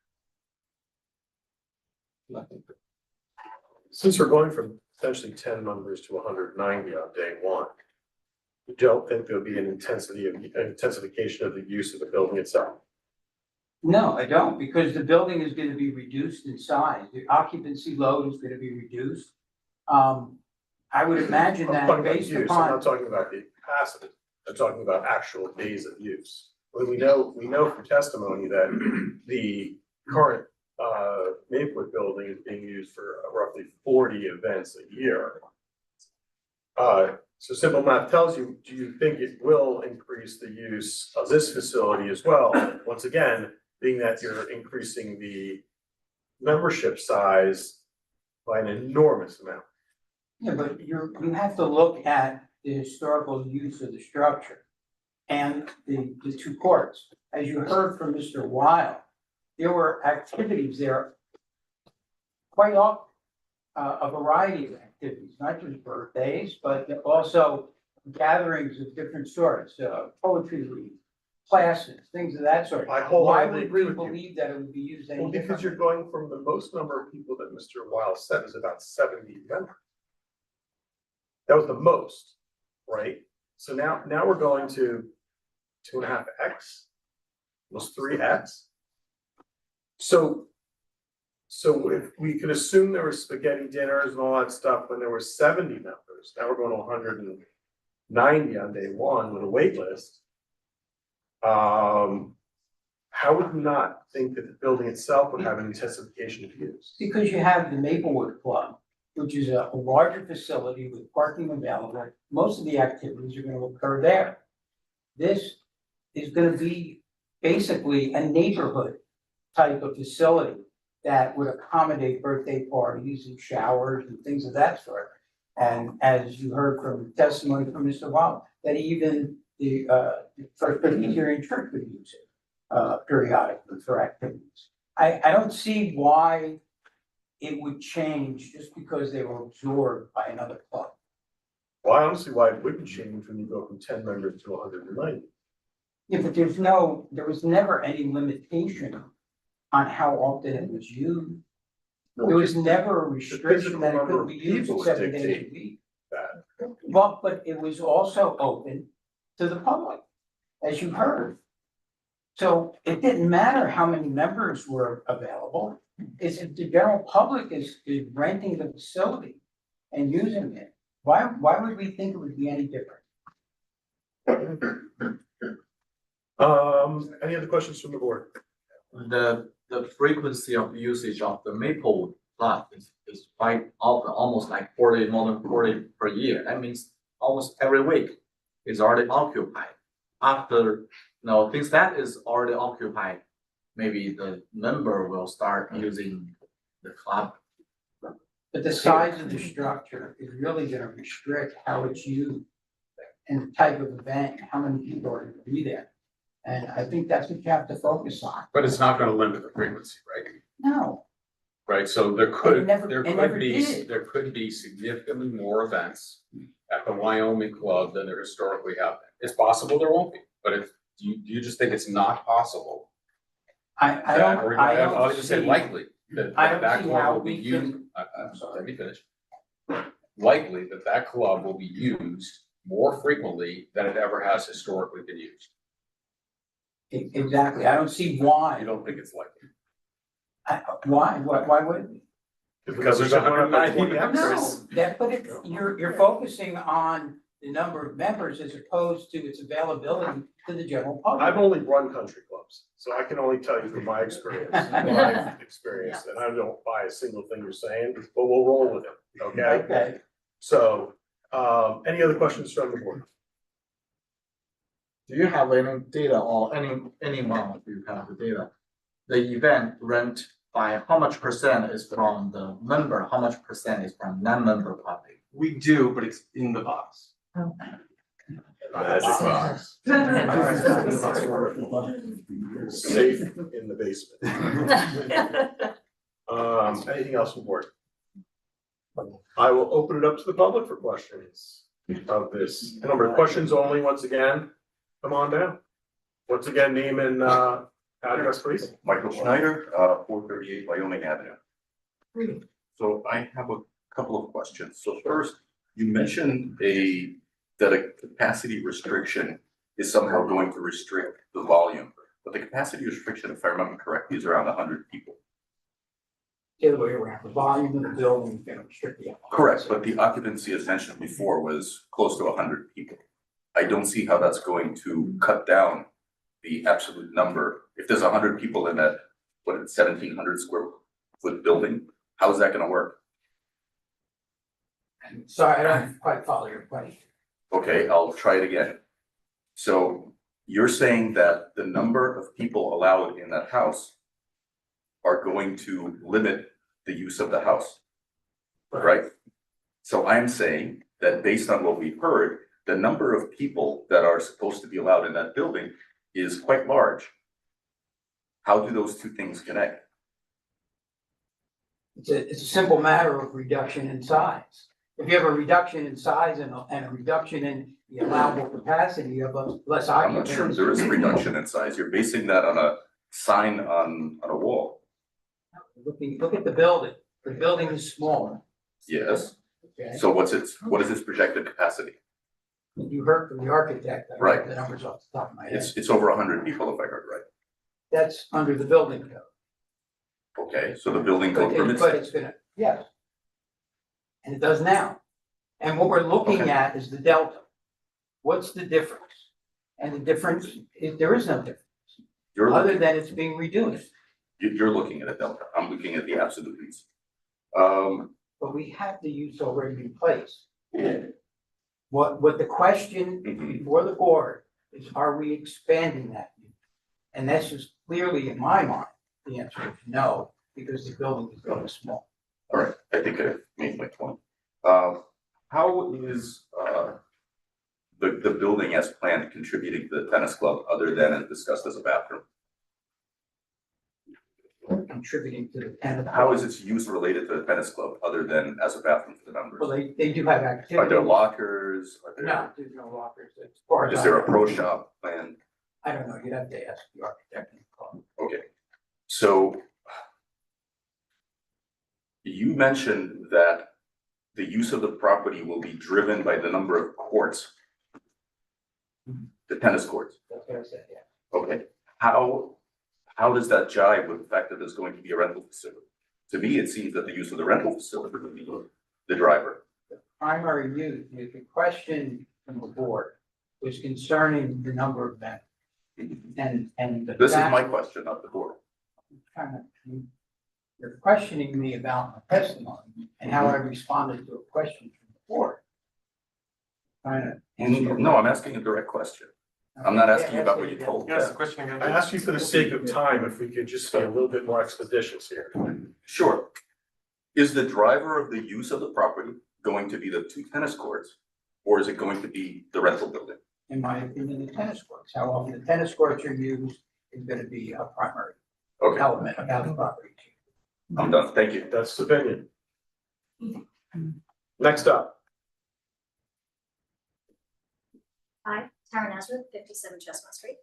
Since we're going from potentially 10 members to 190 on day one, you don't think there'll be an intensification of the use of the building itself? No, I don't, because the building is gonna be reduced in size. The occupancy load is gonna be reduced. I would imagine I'm that talking about based use, I'm upon, not talking about the capacity, I'm talking about actual days of use. Well, we know from testimony that the current Maplewood building is being used for roughly 40 events a year. So simple math tells you, do you think it will increase the use of this facility as well? Once again, being that you're increasing the membership size by an enormous amount. yeah, but you have to look at the historical use of the structure and the two courts. As you heard from Mr. Weil, there were activities there quite often, a variety of activities, not just birthdays, but also gatherings of different sorts, poetry reading, classes, things of that sort. I Why wholeheartedly would agree we with you. believe that it would be used any Well, because differently? you're going from the most number of people that Mr. Weil said is about 70 members. That was the most, right? So now we're going to 2.5x, almost 3x. So So if we could assume there were spaghetti dinners and all that stuff when there were 70 members, now we're going to 190 on day one with a wait list. How would you not think that the building itself would have an intensification of use? Because you have the Maplewood Club, which is a larger facility with parking available. Most of the activities are gonna occur there. This is gonna be basically a neighborhood type of facility that would accommodate birthday parties and showers and things of that sort. And as you heard from testimony from Mr. Wall, that even the Presbyterian Church would use it periodically for activities. I don't see why it would change just because they were absorbed by another club. Well, I don't see why it wouldn't change when you go from 10 members to 190. Yeah, but there was never any limitation on how often it was used. There was never a restriction that it could be used 7 days a week. Well, but it was also open to the public, as you heard. So it didn't matter how many members were available, it's if the general public is renting the facility and using it. Why would we think it would be any different? Any other questions from the board? The frequency of usage of the Maple Club is quite often, almost like 40, more than 40 per year. That means almost every week is already occupied. After, since that is already occupied, maybe the member will start using the club. But the size of the structure is really gonna restrict how it's used and the type of event, how many people are gonna be there. And I think that's what you have to focus on. But it's not gonna limit the frequency, right? No, Right, so there It could, never- there it could never be, did. there could be significantly more events at the Wyoming Club than there historically have been. It's possible there won't be, but if, do you just think it's not possible? I I'll don't just say see- likely that I don't that see club how will be we used, can- I'm sorry, let me finish. Likely that club will be used more frequently than it ever has historically been used. Exactly, I don't see why. You don't think it's likely? Why wouldn't we? Because there's 190 members. No, you're focusing on the number of members as opposed to its availability to the general public. I've only run country clubs, so I can only tell you from my experience, what I've experienced, and I don't buy a single thing you're saying, but we'll roll with it, okay? Okay. So, any other questions from the board? Do you have any data or anyone of you have the data? The event rent by how much percent is from the member, how much percent is from non-member public? We do, but it's in the box. Magic box. Safe in the basement. Anything else from the board? I will open it up to the public for questions of this. Number of questions only, once again, come on down. Once again, name and address, please. Michael Schneider, 438 Wyoming Avenue. So I have a couple of questions. So first, you mentioned that a capacity restriction is somehow going to restrict the volume. But the capacity restriction, if I remember correctly, is around 100 people. The other way around, the volume of the building is gonna restrict the. Correct, but the occupancy as mentioned before was close to 100 people. I don't see how that's going to cut down the absolute number. If there's 100 people in that, 1,700 square foot building, how is that gonna work? Sorry, I don't quite follow your question. Okay, I'll try it again. So you're saying that the number of people allowed in that house are going to limit the use of the house, right? So I'm saying that based on what we've heard, the number of people that are supposed to be allowed in that building is quite large. How do those two things connect? It's a simple matter of reduction in size. If you have a reduction in size and a reduction in the allowable capacity, you have less I'm not occupancy. sure there is a reduction in size. You're basing that on a sign on a wall. Look at the building. The building is smaller. Yes. Okay. So what is its projected capacity? You heard from the architect, I Right. read the numbers off the top of my head. It's over 100 people if I heard right. That's under the building code. Okay, so the building code But permits. it's gonna, yes. And it does now. And what we're looking Okay. at is the delta. What's the difference? And the difference is, there is no difference, You're other looking, than it's being reduced. you're looking at a delta. I'm looking at the absolutes. But we have the use already in place. What the question for the board is, are we expanding that? And that's just clearly, in my mind, the answer is no, because the building is going small. All right, I think I made my point. How is, the building as planned contributing to the tennis club other than as discussed as a bathroom? Contributing to the tenant. How is its use related to the tennis club other than as a bathroom for the members? Well, they do have activities. Are there lockers? Are there? No, there's no lockers. As far as Is I there a know. pro shop planned? I don't know, you'd have to ask the architect in the club. Okay, so you mentioned that the use of the property will be driven by the number of courts. The tennis courts. That's what I said, yeah. Okay, how does that jive with the fact that there's going to be a rental facility? To me, it seems that the use of the rental facility would be the driver. Primary use, the question from the board was concerning the number of men. And the This is fact- my question, not the board. You're questioning me about my testimony and how I responded to a question from the board. Trying to answer your No, I'm asking a direct question. I'm not asking you about what you told. Yes, the question again. I asked you for the sake of time, if we could just be a little bit more expeditious here. Sure. Is the driver of the use of the property going to be the 2 tennis courts? Or is it going to be the rental building? In my opinion, the tennis courts, how often the tennis courts are used is gonna be a primary Okay, element of how the property. I'm done. Thank you. That's the opinion. Next up. Hi, Tara Nazareth, 57 Chestnut Street.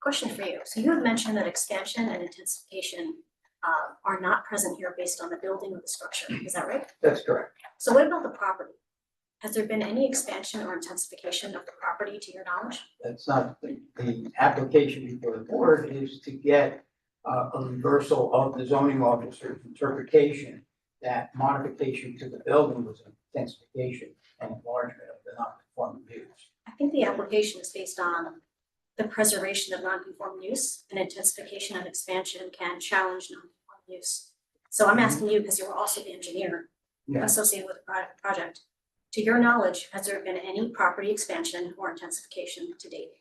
Question for you. So you have mentioned that expansion and intensification are not present here based on the building of the structure. Is that right? That's correct. So what about the property? Has there been any expansion or intensification of the property to your knowledge? That's not, the application before the board is to get a reversal of the zoning officer's interpretation that modification to the building was an intensification and enlargement of the non-conforming use. I think the application is based on the preservation of non-conforming use, and intensification and expansion can challenge non-conforming use. So I'm asking you, because you're also the engineer Yeah. associated with the project. To your knowledge, has there been any property expansion or intensification to date?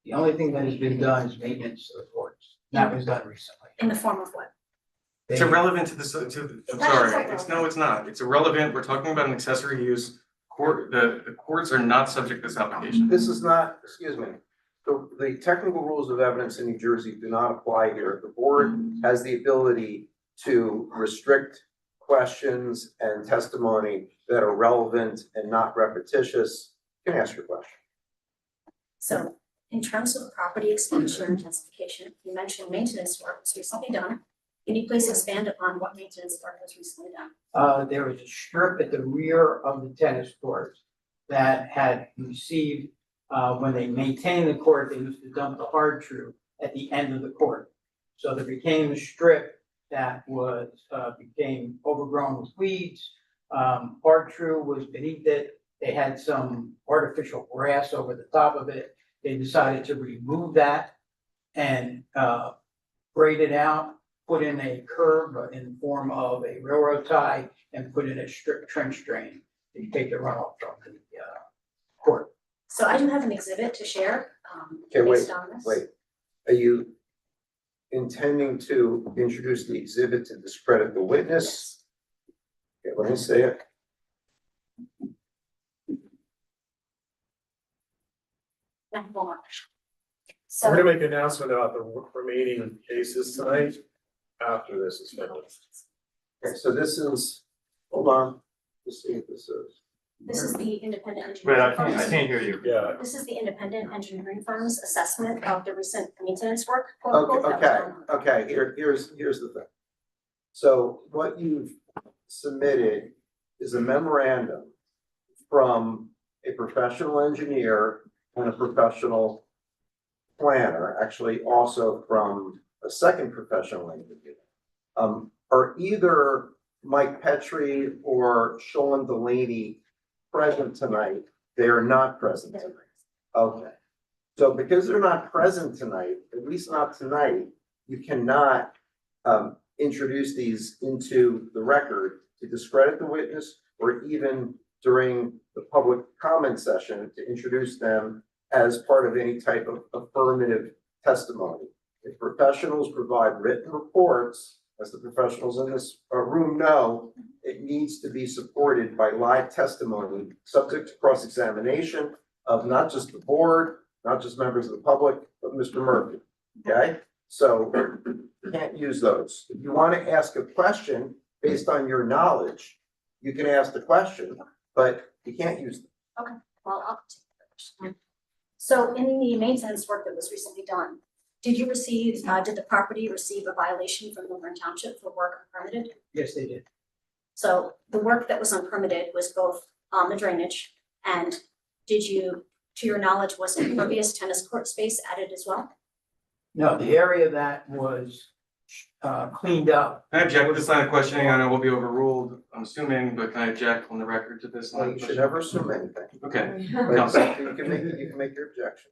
The only thing that has been done is maintenance of the courts. That was done recently. In the form of what? It's irrelevant to this, I'm sorry, it's not, it's irrelevant, we're talking about an accessory use. The courts are not subject to this application. This is not, excuse me, the technical rules of evidence in New Jersey do not apply here. The board has the ability to restrict questions and testimony that are relevant and not repetitious. You can ask your question. So in terms of property expansion or intensification, you mentioned maintenance work was recently done. Can you please expand upon what maintenance work was recently done? There was a strip at the rear of the tennis courts that had received, when they maintained the court, they used to dump the hard true at the end of the court. So there became a strip that was, became overgrown with weeds. Hard true was beneath it. They had some artificial grass over the top of it. They decided to remove that and, grade it out, put in a curb in the form of a railroad tie, and put in a strip trench drain to take the runoff from the court. So I do have an exhibit to share, Okay, based on this. wait. Are you intending to introduce the exhibit to discredit the witness? Okay, let me say it. Thank you very much. We're So, gonna make an announcement about the remaining cases tonight after this is finished. Okay, so this is, hold on, let's see if this is. this is the independent Wait, engineering I firms. can't hear you. Yeah, This is the independent engineering firm's assessment of the recent maintenance work. quote, unquote, that was Okay, done. okay, here's the thing. So what you've submitted is a memorandum from a professional engineer and a professional planner, actually also from a second professional engineer. Are either Mike Petrie or Sean Delaney present tonight? They are not present tonight. Okay. So because they're not present tonight, at least not tonight, you cannot introduce these into the record to discredit the witness or even during the public comment session to introduce them as part of any type of affirmative testimony. If professionals provide written reports, as the professionals in this room know, it needs to be supported by live testimony, subject to cross-examination of not just the board, not just members of the public, but Mr. Murphy, okay? So you can't use those. If you want to ask a question based on your knowledge, you can ask the question, but you can't use them. Okay, well, I'll take the question. So in the maintenance work that was recently done, did you receive, did the property receive a violation from Milburn Township for work unpermitted? Yes, they did. So the work that was unpermitted was both on the drainage and did you, to your knowledge, was impervious tennis court space added as well? No, the area that was cleaned up. Can I object to this line of questioning? I know we'll be overruled, I'm assuming, but can I object on the record to this line Well, of you should questioning? never assume anything. Okay. But Counsel. you can make your objection.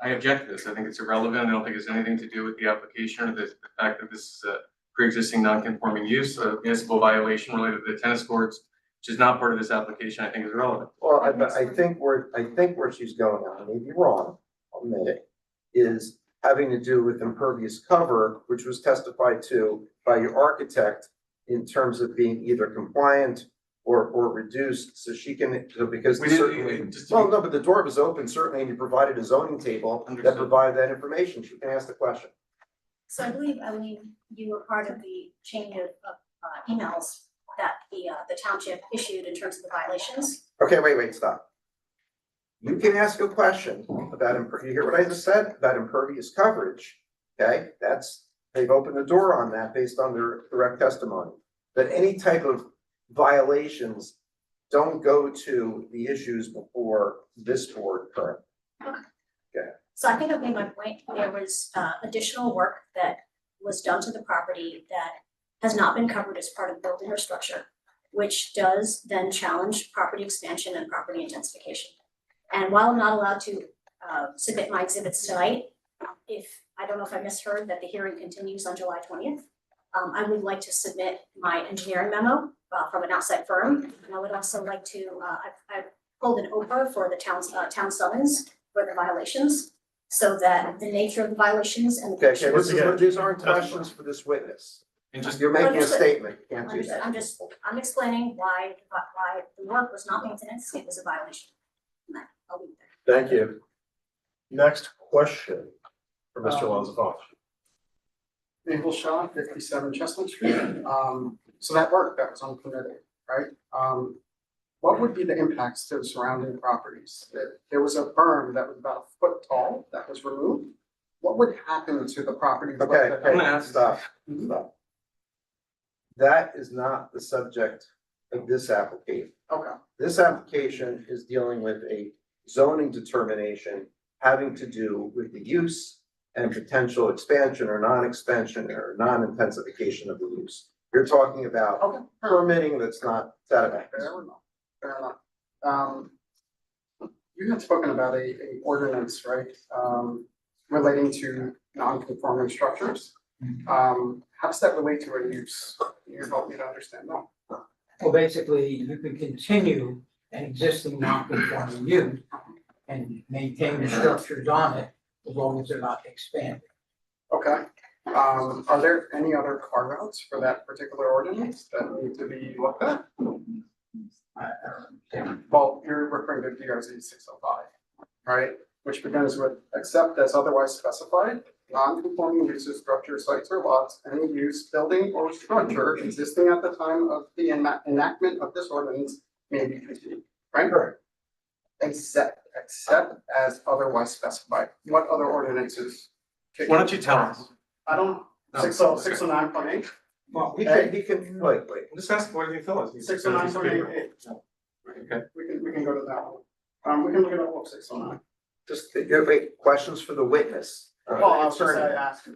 I object to this. I think it's irrelevant. I don't think it's anything to do with the application or the fact that this is a pre-existing non-conforming use, a municipal violation related to the tennis courts, which is not part of this application, I think is irrelevant. Well, I think where she's going on, I may be wrong, I'll admit it, is having to do with impervious cover, which was testified to by your architect in terms of being either compliant or reduced, so she can, so because We didn't- certainly, just to well, be- no, but the door was open certainly, and you provided a zoning table that Understood. provided that information, she can ask the question. So I believe, Eileen, you were part of the chain of emails that the township issued in terms of the violations. Okay, wait, stop. You can ask a question about, you hear what I just said, about impervious coverage, okay? They've opened the door on that based on their direct testimony. But any type of violations don't go to the issues before this board currently. Okay. So I think I've made my point. There was additional work that was done to the property that has not been covered as part of building or structure, which does then challenge property expansion and property intensification. And while I'm not allowed to submit my exhibits tonight, I don't know if I misheard that the hearing continues on July 20th. I would like to submit my engineering memo from an outside firm. And I would also like to, I pulled an OPA for the town summons for the violations, so that the nature of the violations and the. Okay, these aren't questions for this witness. You're making a statement, you can't do Understood. that. I'm explaining why the work was not maintenance, it was a violation. And I'll leave it there. Thank you. Next question for Mr. Lonzafon. Mabel Shaw, 57 Chestnut Street. So that work that was unpermitted, right? What would be the impacts to the surrounding properties? There was a berm that was about a foot tall that was removed. What would happen to the property? Okay, stop. That is not the subject of this application. Okay. This application is dealing with a zoning determination having to do with the use and potential expansion or non-expansion or non-intensification of the use. You're talking about permitting that's not satisfactory. Fair enough. You had spoken about a ordinance, right? Relating to non-conforming structures. How does that relate to a use? Can you help me to understand that? Well, basically, you can continue an existing non-conforming use and maintain the structures on it as long as they're not expanded. Okay. Are there any other carve-outs for that particular ordinance that need to be looked at? Well, you're referring to DRZ 605, right? Which begins with, except as otherwise specified, non-conforming uses, structures, sites, or lots, any use, building, or structure existing at the time of the enactment of this ordinance may be continued, right? Correct. Except as otherwise specified. What other ordinances? Why don't you tell us? I don't, No, 609.8. Well, he can, wait. Just ask, what do you tell us? 609.8. Okay. We can go to that one. We can look at all of 609. Just, wait, questions for the witness. Well, I was just asked,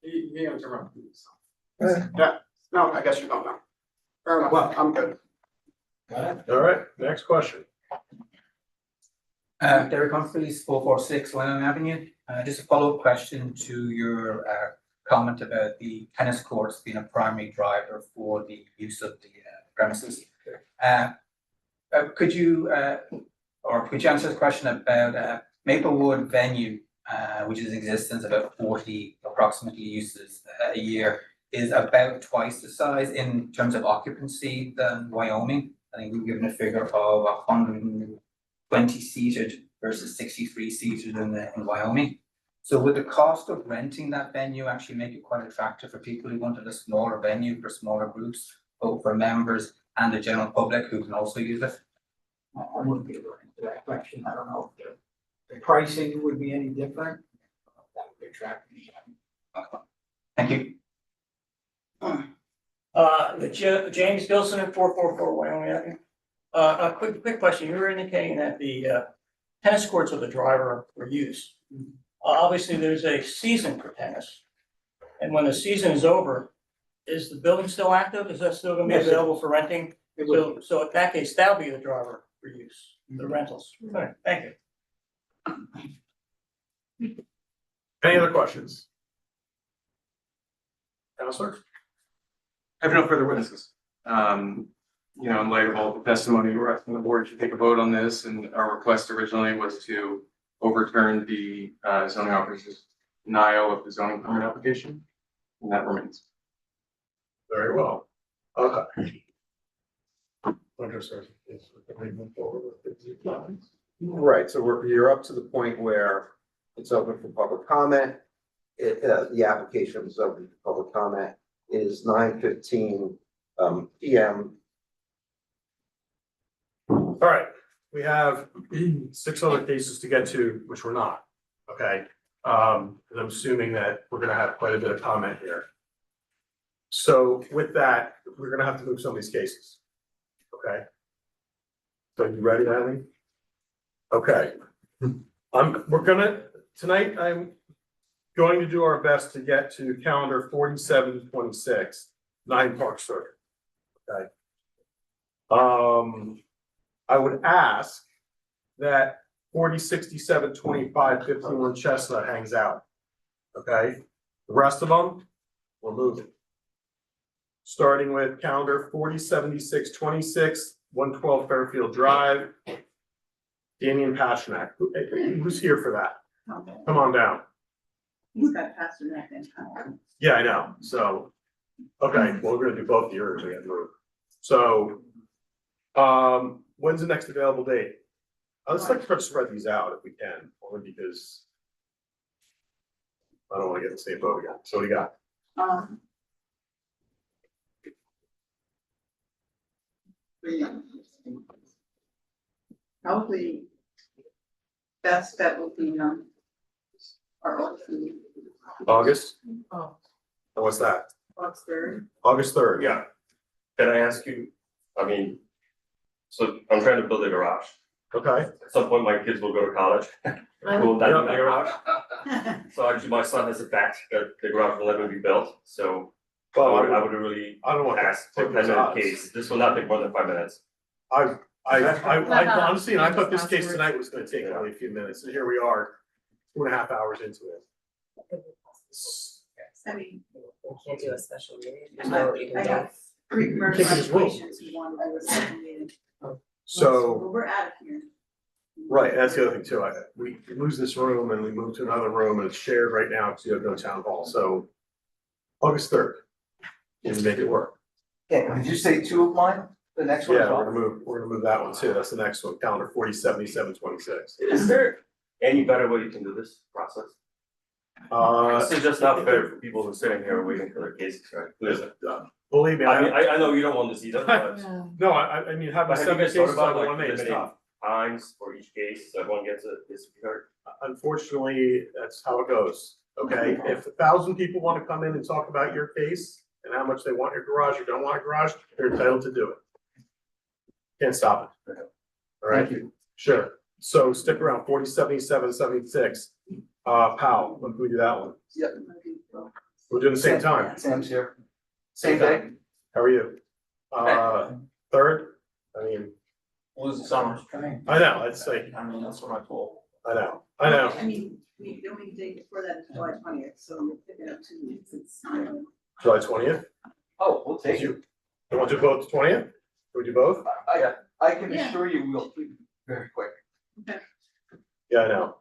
he interrupted me, so. Yeah, no, I guess you don't know. Fair enough, Well- I'm good. All right, next question. Derek Humphreys, 446 Wyoming Avenue. Just a follow-up question to your comment about the tennis courts being a primary driver for the use of the premises. Could you answer the question about Maplewood venue, which is in existence, about 40 approximately uses a year, is about twice the size in terms of occupancy than Wyoming? I think we've given a figure of 120 seated versus 63 seated in Wyoming. So would the cost of renting that venue actually make it quite attractive for people who wanted a smaller venue for smaller groups, both for members and the general public who can also use it? I wouldn't be able to answer that question. I don't know if the pricing would be any different. That would be attractive. Thank you. James Gilson at 444 Wyoming Avenue. A quick question. You were indicating that the tennis courts are the driver for use. Obviously, there's a season for tennis. And when the season is over, is the building still active? Is that still gonna be Yes, available for renting? It would So in that case, that'll be the driver for use, the rentals. All right, thank you. Any other questions? Counselor? I have no further witnesses. You know, in light of all the testimony, we're asking the board to take a vote on this, and our request originally was to overturn the zoning officer's denial of the zoning permit application, and that remains. Very well. Okay. Right, so you're up to the point where it's open for public comment. The application is open for public comment. It is 9:15 PM. All right, we have 6 other cases to get to, which we're not, okay? 'Cause I'm assuming that we're gonna have quite a bit of comment here. So with that, we're gonna have to move some of these cases, okay? So you ready, Eileen? Okay. Tonight, I'm going to do our best to get to calendar 4726, 9 Park Circuit. Okay. I would ask that 406725 51 Chestnut hangs out. Okay, the rest of them, we're moving. Starting with calendar 407626, 112 Fairfield Drive. Damian Pasternak, who's here for that? Come on down. He's got Pasternak in town. Yeah, I know, so, okay, well, we're gonna do both yours, we gotta move. So, when's the next available date? Let's like try to spread these out if we can, only because I don't wanna get in the same boat again, so what do you got? Probably best bet would be, our August? Oh. And what's that? Oxford. August 3rd, yeah. Can I ask you, I mean, so I'm trying to build a garage. Okay. At some point, my kids will go to college. Will that be my garage? So actually, my son has a fact that the garage will never be built, so I would really I don't want to ask for take those 10-minute odds. case. This will not take more than 5 minutes. I honestly, and I thought this case tonight was gonna take only a few minutes, and here we are, 2.5 hours into it. I mean, Can't do a special meeting. I have 3 commercial Take this room. applications who want to do a second meeting. So, We're out of here. right, that's the other thing too, we lose this room and we move to another room, and it's shared right now because you have no town hall, so. August 3rd, can you make it work? Yeah, did you say 2 of mine? The next one? Yeah, we're gonna move that one too, that's the next one, calendar 407726. Is there any better way you can do this process? This is just not fair for people who are sitting here waiting for their cases, right? Clearly. Believe me, I mean, I know you don't want to see that, but. No, I mean, having But have you 7 guys thought cases about on like one day is limiting tough. times for each case, so everyone gets this heard? Unfortunately, that's how it goes, okay? If 1,000 people wanna come in and talk about your case and how much they want your garage or don't want a garage, they're entitled to do it. Can't stop it. All right? Sure. So stick around, 407776. Powell, when can we do that one? Yep. We'll do it at the same time. Sam's here. Same day. How are you? Third, I mean, Lose the summer. I know, it's like, I mean, that's what I told. I know, I know. I mean, the only day before that is July 20th, so you're picking up 2 weeks, it's. July 20th? Oh, we'll take it. You want to do both the 20th? We do both? I can Yeah. assure you we'll keep it very quick. Yeah, I know.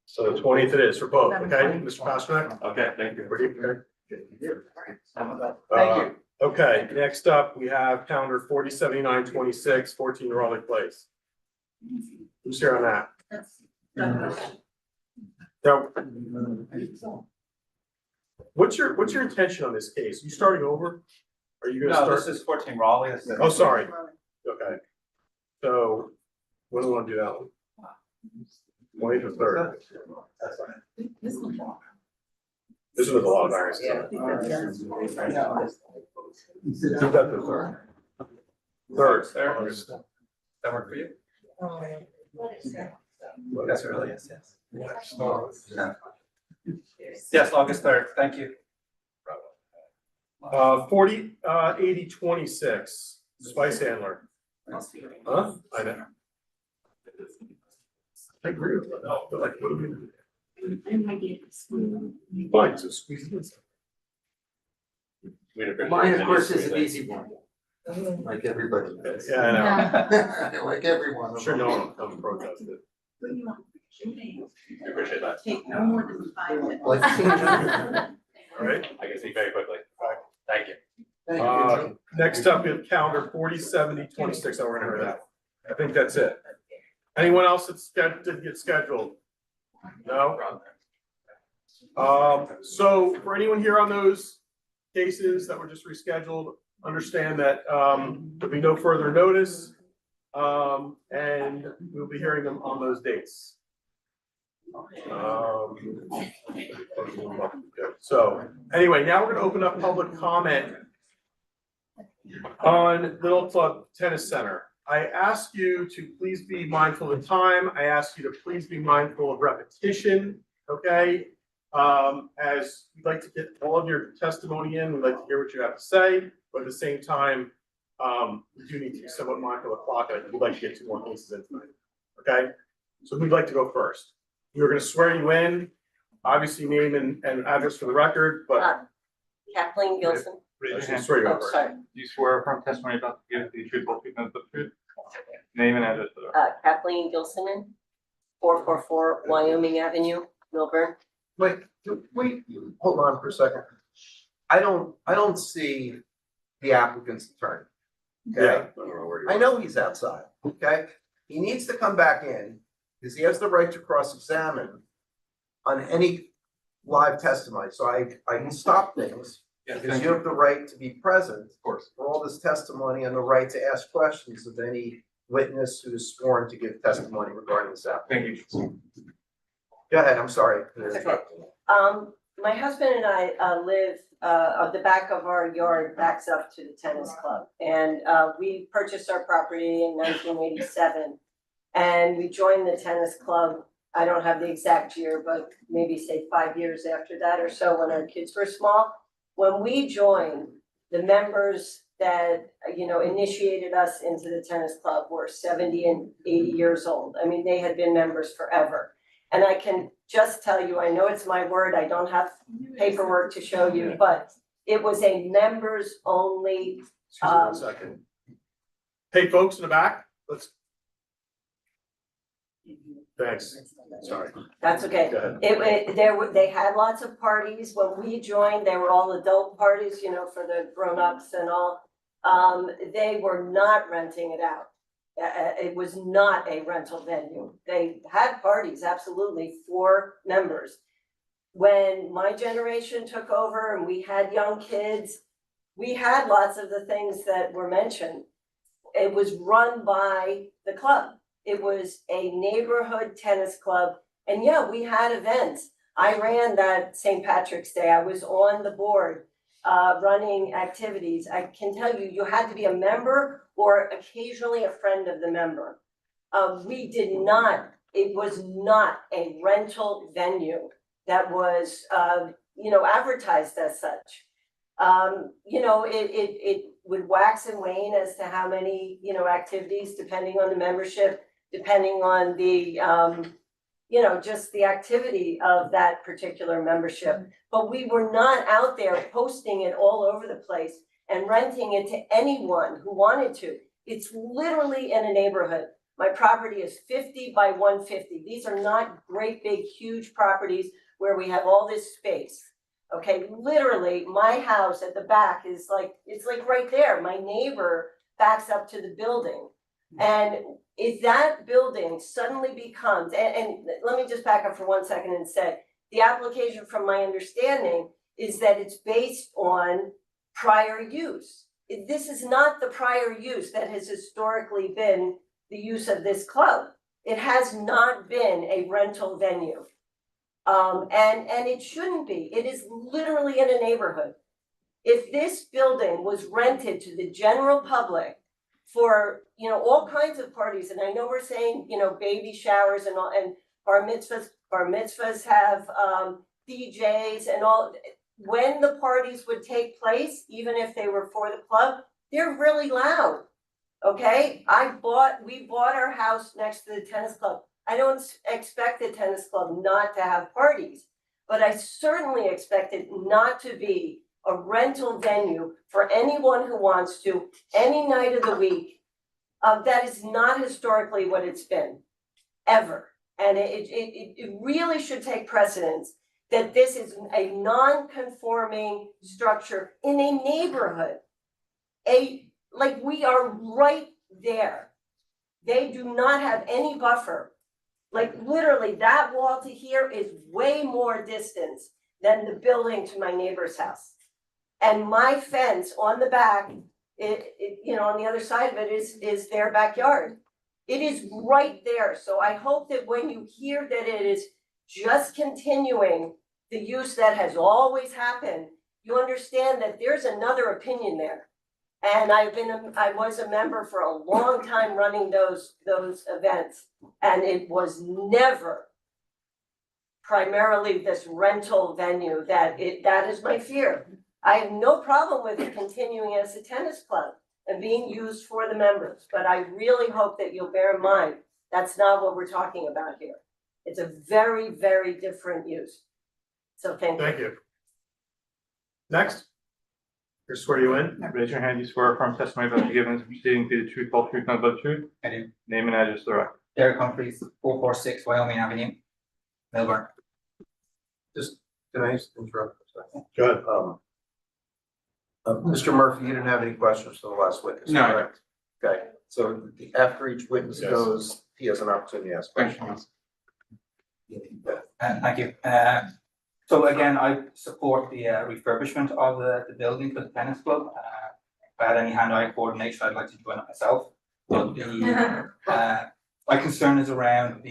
So the 20th it is for both, okay, Mr. Pasternak? Okay, thank you. Pretty good. Thank you. Okay, next up, we have calendar 407926, 14 Raleigh Place. Who's here on that? Now, what's your intention on this case? You starting over? Are you gonna No, start? this is 14 Raleigh. This is- Oh, sorry. Okay. So, when do we wanna do that one? 20th or 3rd? This was a lot of variances. Do that the 3rd. 3rd. That work for you? That's early, yes. Yes, August 3rd, thank you. 408026, Spice Handler. Huh? I know. I agree with that. But like, what do we do? Fine, so squeeze it in. Mine, of course, is an easy one. Like everybody does. Yeah, I know. Like everyone. I'm sure no one will come protest it. Appreciate that. Take no more than 5 minutes. All right. I can see very quickly. Thank you. Next up, we have calendar 407026. Oh, we're gonna hear that. I think that's it. Anyone else that's didn't get scheduled? No? So for anyone here on those cases that were just rescheduled, understand that, there'll be no further notice. And we'll be hearing them on those dates. So anyway, now we're gonna open up public comment on Little Club Tennis Center. I ask you to please be mindful of time. I ask you to please be mindful of repetition, okay? As we'd like to get all of your testimony in, we'd like to hear what you have to say, but at the same time, we do need to be somewhat mindful of the clock. We'd like to get 2 more cases in tonight, okay? So who'd like to go first? We're gonna swear you in, obviously name and address for the record, but. Kathleen Gilson. Raise your hand. Swear you Oh, in first. sorry. Do you swear affirm testimony about to give the truth, whole truth, and the truth? Name and address for the record. Kathleen Gilson, 444 Wyoming Avenue, Milburn. Wait, hold on for a second. I don't see the applicant's attorney. Okay? I know he's outside, okay? He needs to come back in because he has the right to cross-examine on any live testimony. So I can stop things because you have the right to be present, of course, for all this testimony and the right to ask questions of any witness who is sworn to give testimony regarding this application. Thank you. Go ahead, I'm sorry. My husband and I live, the back of our yard backs up to the tennis club. And we purchased our property in 1987. And we joined the tennis club, I don't have the exact year, but maybe say 5 years after that or so, when our kids were small. When we joined, the members that, initiated us into the tennis club were 70 and 80 years old. I mean, they had been members forever. And I can just tell you, I know it's my word, I don't have paperwork to show you, but it was a members only. Excuse me 1 second. Hey, folks in the back, let's. Thanks, sorry. That's okay. Go ahead. They had lots of parties. When we joined, they were all adult parties, for the grown-ups and all. They were not renting it out. It was not a rental venue. They had parties, absolutely, for members. When my generation took over and we had young kids, we had lots of the things that were mentioned. It was run by the club. It was a neighborhood tennis club. And yeah, we had events. I ran that St. Patrick's Day. I was on the board running activities. I can tell you, you had to be a member or occasionally a friend of the member. It was not a rental venue that was, advertised as such. You know, it would wax and wane as to how many, you know, activities, depending on the membership, depending on the, you know, just the activity of that particular membership. But we were not out there posting it all over the place and renting it to anyone who wanted to. It's literally in a neighborhood. My property is 50 by 150. These are not great, big, huge properties where we have all this space. Okay, literally, my house at the back is like, it's like right there. My neighbor backs up to the building. And if that building suddenly becomes, and let me just back up for 1 second and say, the application from my understanding is that it's based on prior use. This is not the prior use that has historically been the use of this club. It has not been a rental venue. And it shouldn't be. It is literally in a neighborhood. If this building was rented to the general public for, you know, all kinds of parties, and I know we're saying, you know, baby showers and all, and bar mitzvahs have DJs and all, when the parties would take place, even if they were for the club, they're really loud. Okay, we bought our house next to the tennis club. I don't expect the tennis club not to have parties, but I certainly expect it not to be a rental venue for anyone who wants to, any night of the week. That is not historically what it's been, ever. And it really should take precedence that this is a non-conforming structure in a neighborhood. Like we are right there. They do not have any buffer. Like literally that wall to here is way more distance than the building to my neighbor's house. And my fence on the back, you know, on the other side of it is their backyard. It is right there. So I hope that when you hear that it is just continuing the use that has always happened, you understand that there's another opinion there. And I was a member for a long time running those events, and it was never primarily this rental venue that is my fear. I have no problem with it continuing as a tennis club and being used for the members, but I really hope that you'll bear in mind, that's not what we're talking about here. It's a very, very different use. So thank you. Thank you. Next. Here's swear you in. Raise your hand, you swear affirm testimony about to give in this proceeding be the truth, whole truth, nothing but the truth. I do. Name and address for the record. Derek Humphreys, 446 Wyoming Avenue, Melbourne. Just, can I just interrupt for a second? Good. Mr. Murphy, you didn't have any questions for the last witness, No, I correct? Okay, so after each witness Yes. goes, he has an opportunity to ask questions. Thank you. So again, I support the refurbishment of the building for the tennis club. If I had any hand-eye coordination, I'd like to join it myself. But my concern is around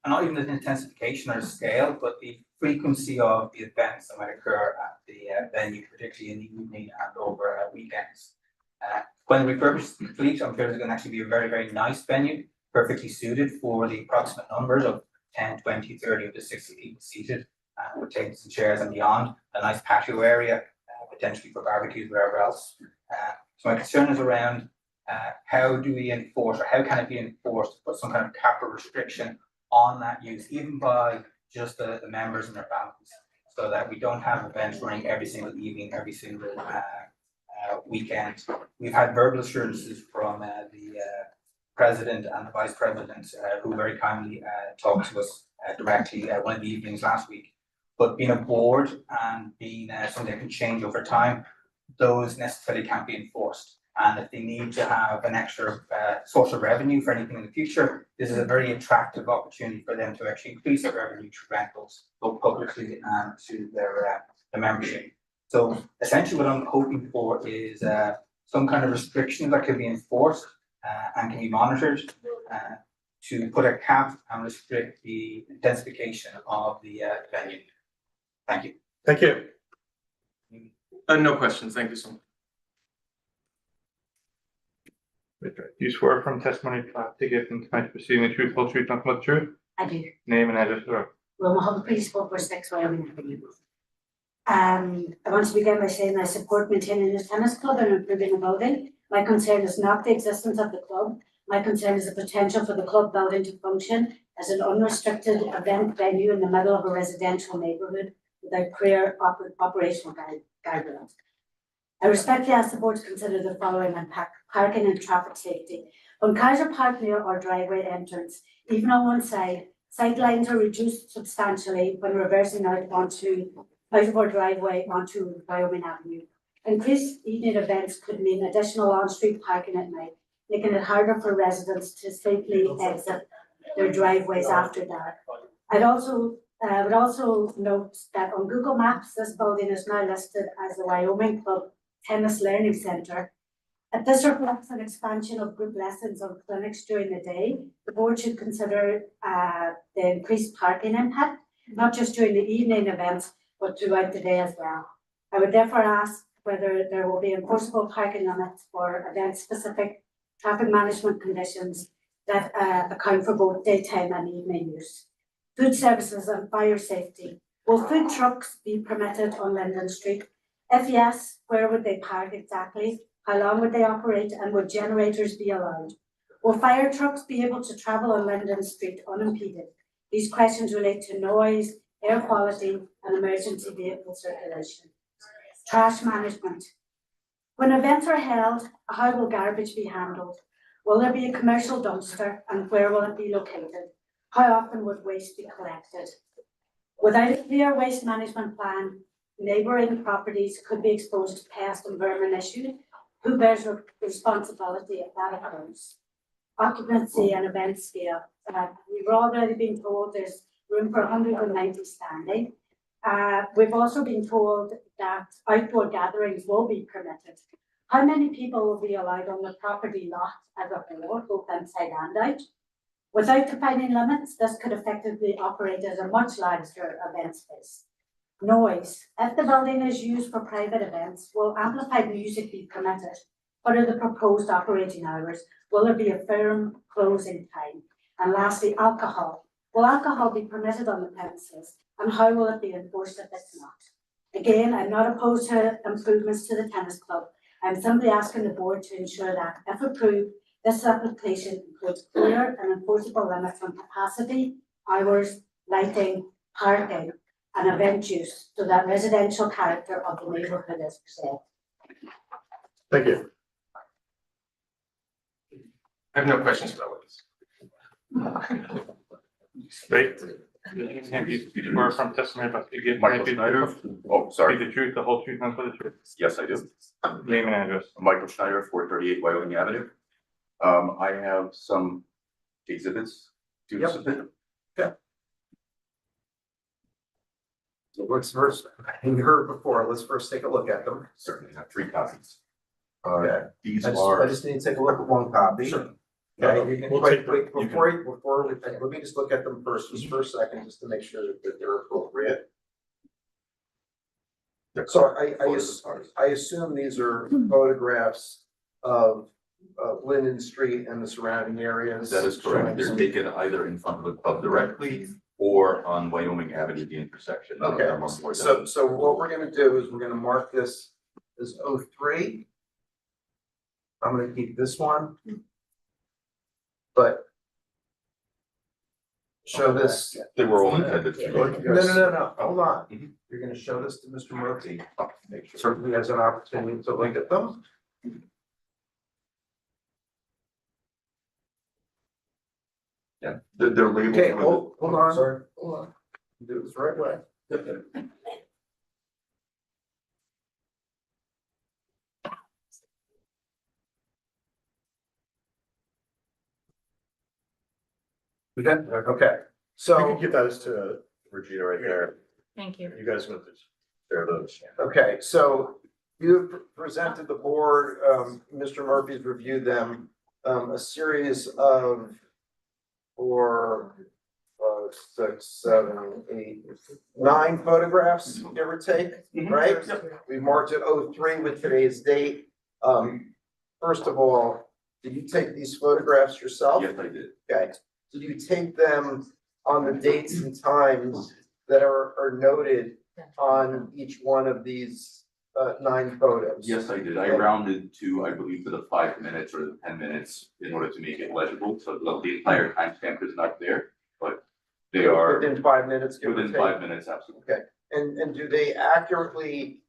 not even the intensification or the scale, but the frequency of the events that might occur at the venue, particularly in the evening and over weekends. When the refurbishment is complete, I'm sure it's going to actually be a very, very nice venue, perfectly suited for the approximate numbers of 10, 20, 30 of the 60 people seated. With tables and chairs and beyond, a nice patio area, potentially for barbecues, wherever else. So my concern is around how do we enforce, or how can it be enforced to put some kind of capital restriction on that use, even by just the members and their families, so that we don't have events running every single evening, every single weekend. We've had verbal assurances from the president and the vice president, who very kindly talked to us directly one of the evenings last week. But being a board and being something that can change over time, those necessarily can't be enforced. And if they need to have an extra source of revenue for anything in the future, this is a very attractive opportunity for them to actually increase their revenue through rentals, both publicly and to their membership. So essentially what I'm hoping for is some kind of restriction that can be enforced and can be monitored to put a cap and restrict the intensification of the venue. Thank you. Thank you. No questions, thank you so much. Do you swear from testimony to give in tonight's proceeding the truth, whole truth, nothing but the truth? I do. Name and address for the record. Wilma Humphreys, 446 Wyoming Avenue. I want to begin by saying I support maintaining the tennis club and improving the building. My concern is not the existence of the club. My concern is the potential for the club building to function as an unrestricted event venue in the middle of a residential neighbourhood without clear operational guidelines. I respectfully ask the board to consider the following on parking and traffic safety. When cars are parked near our driveway entrance, even on one side, sight lines are reduced substantially when reversing out of our driveway onto Wyoming Avenue. Increased evening events could mean additional on-street parking at night, making it harder for residents to safely exit their driveways after dark. I would also note that on Google Maps, this building is now listed as the Wyoming Club Tennis Learning Centre. If this reflects an expansion of group lessons or clinics during the day, the board should consider the increased parking impact, not just during the evening events, but throughout the day as well. I would therefore ask whether there will be enforceable parking limits for event-specific traffic management conditions that account for both daytime and evening use. Food services and fire safety. Will food trucks be permitted on Linden Street? If yes, where would they park exactly? How long would they operate, and would generators be allowed? Will fire trucks be able to travel on Linden Street unimpeded? These questions relate to noise, air quality, and emergency vehicle circulation. Trash management. When events are held, how will garbage be handled? Will there be a commercial dumpster, and where will it be located? How often would waste be collected? Without a clear waste management plan, neighbouring properties could be exposed to pest and vermin issues. Who bears responsibility if that occurs? Occupancy and event scale. We've already been told there's room for 190 standing. We've also been told that outdoor gatherings will be permitted. How many people will be allowed on the property lot as a whole, both inside and out? Without defining limits, this could effectively operate as a much larger event space. Noise. If the building is used for private events, will amplified music be permitted? What are the proposed operating hours? Will there be a firm closing time? And lastly, alcohol. Will alcohol be permitted on the premises? And how will it be enforced if it's not? Again, I'm not opposed to improvements to the tennis club. I'm simply asking the board to ensure that, if approved, this application includes clear and enforceable limits on capacity, hours, lighting, parking, and event use, so that residential character of the neighbourhood is preserved. Thank you. I have no questions for that witness. Great. And you swear from testimony about to give Michael the Schneider. truth, Oh, sorry. the truth, the whole truth, and nothing but the truth. Yes, I do. Name and address. Michael Schneider, 438 Wyoming Avenue. I have some exhibits to submit. So let's first, you heard before, let's first take a look at them. Certainly have 3 copies. Okay. These I are. just need to take a look at one copy. Sure. Okay, you can, We'll wait, take wait, before we, let me just look at them first, just for a second, just to make sure that they're appropriate. So I assume these are photographs of Linden Street and the surrounding areas. That is correct. They're taken either in front of the club directly or on Wyoming Avenue, the intersection. Okay, so what we're gonna do is we're gonna mark this as 03. I'm gonna keep this one. But show this. They were all intended to. No, hold on. You're gonna show this to Mr. Murphy. Make sure he has an opportunity to look at them. Yeah, they're labeled. Okay, hold on. Sorry. Hold on. Do this the right way. Okay, You so, can give those to Regina right there. Thank you. You guys want to share those. okay, so you've presented the board, Mr. Murphy's reviewed them, a series of 4, 5, 6, 7, 8, 9 photographs, give or take, right? We marked it 03 with today's date. First of all, did you take these photographs yourself? Yes, I did. Okay, did you take them on the dates and times that are noted on each one of these 9 photos? Yes, I did. I rounded to, I believe, to the 5 minutes or the 10 minutes in order to make it legible, so the entire timestamp is not there, but they are Within 5 minutes, give or within take? 5 minutes, absolutely. Okay, and do they accurately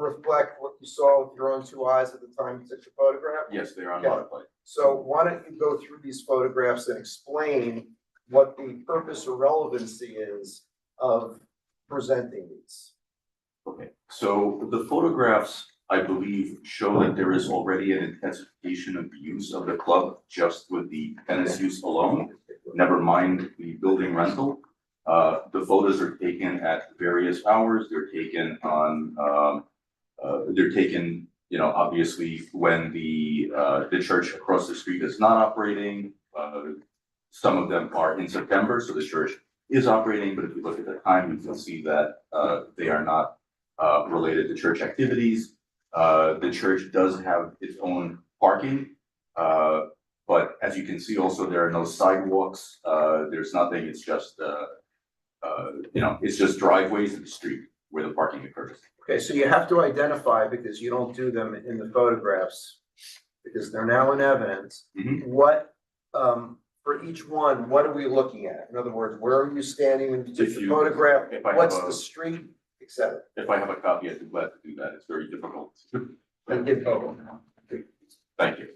reflect what you saw with your own 2 eyes at the time you took the photograph? Yes, they are on Okay. modified. So why don't you go through these photographs and explain what the purpose or relevancy is of presenting these? Okay, so the photographs, I believe, show that there is already an intensification of the use of the club just with the tennis use alone, never mind the building rental. The photos are taken at various hours, they're taken on, you know, obviously when the church across the street is not operating. Some of them are in September, so the church is operating, but if you look at the time, you can see that they are not related to church activities. The church does have its own parking, but as you can see also, there are no sidewalks, there's nothing, it's just, you know, it's just driveways in the street where the parking occurs. Okay, so you have to identify, because you don't do them in the photographs, because they're now in evidence, what, for each one, what are we looking at? In other words, where are you standing when you took the photograph? if I have What's a- the street, et cetera? If I have a copy, I'd be glad to do that, it's very difficult. Thank you. Thank you.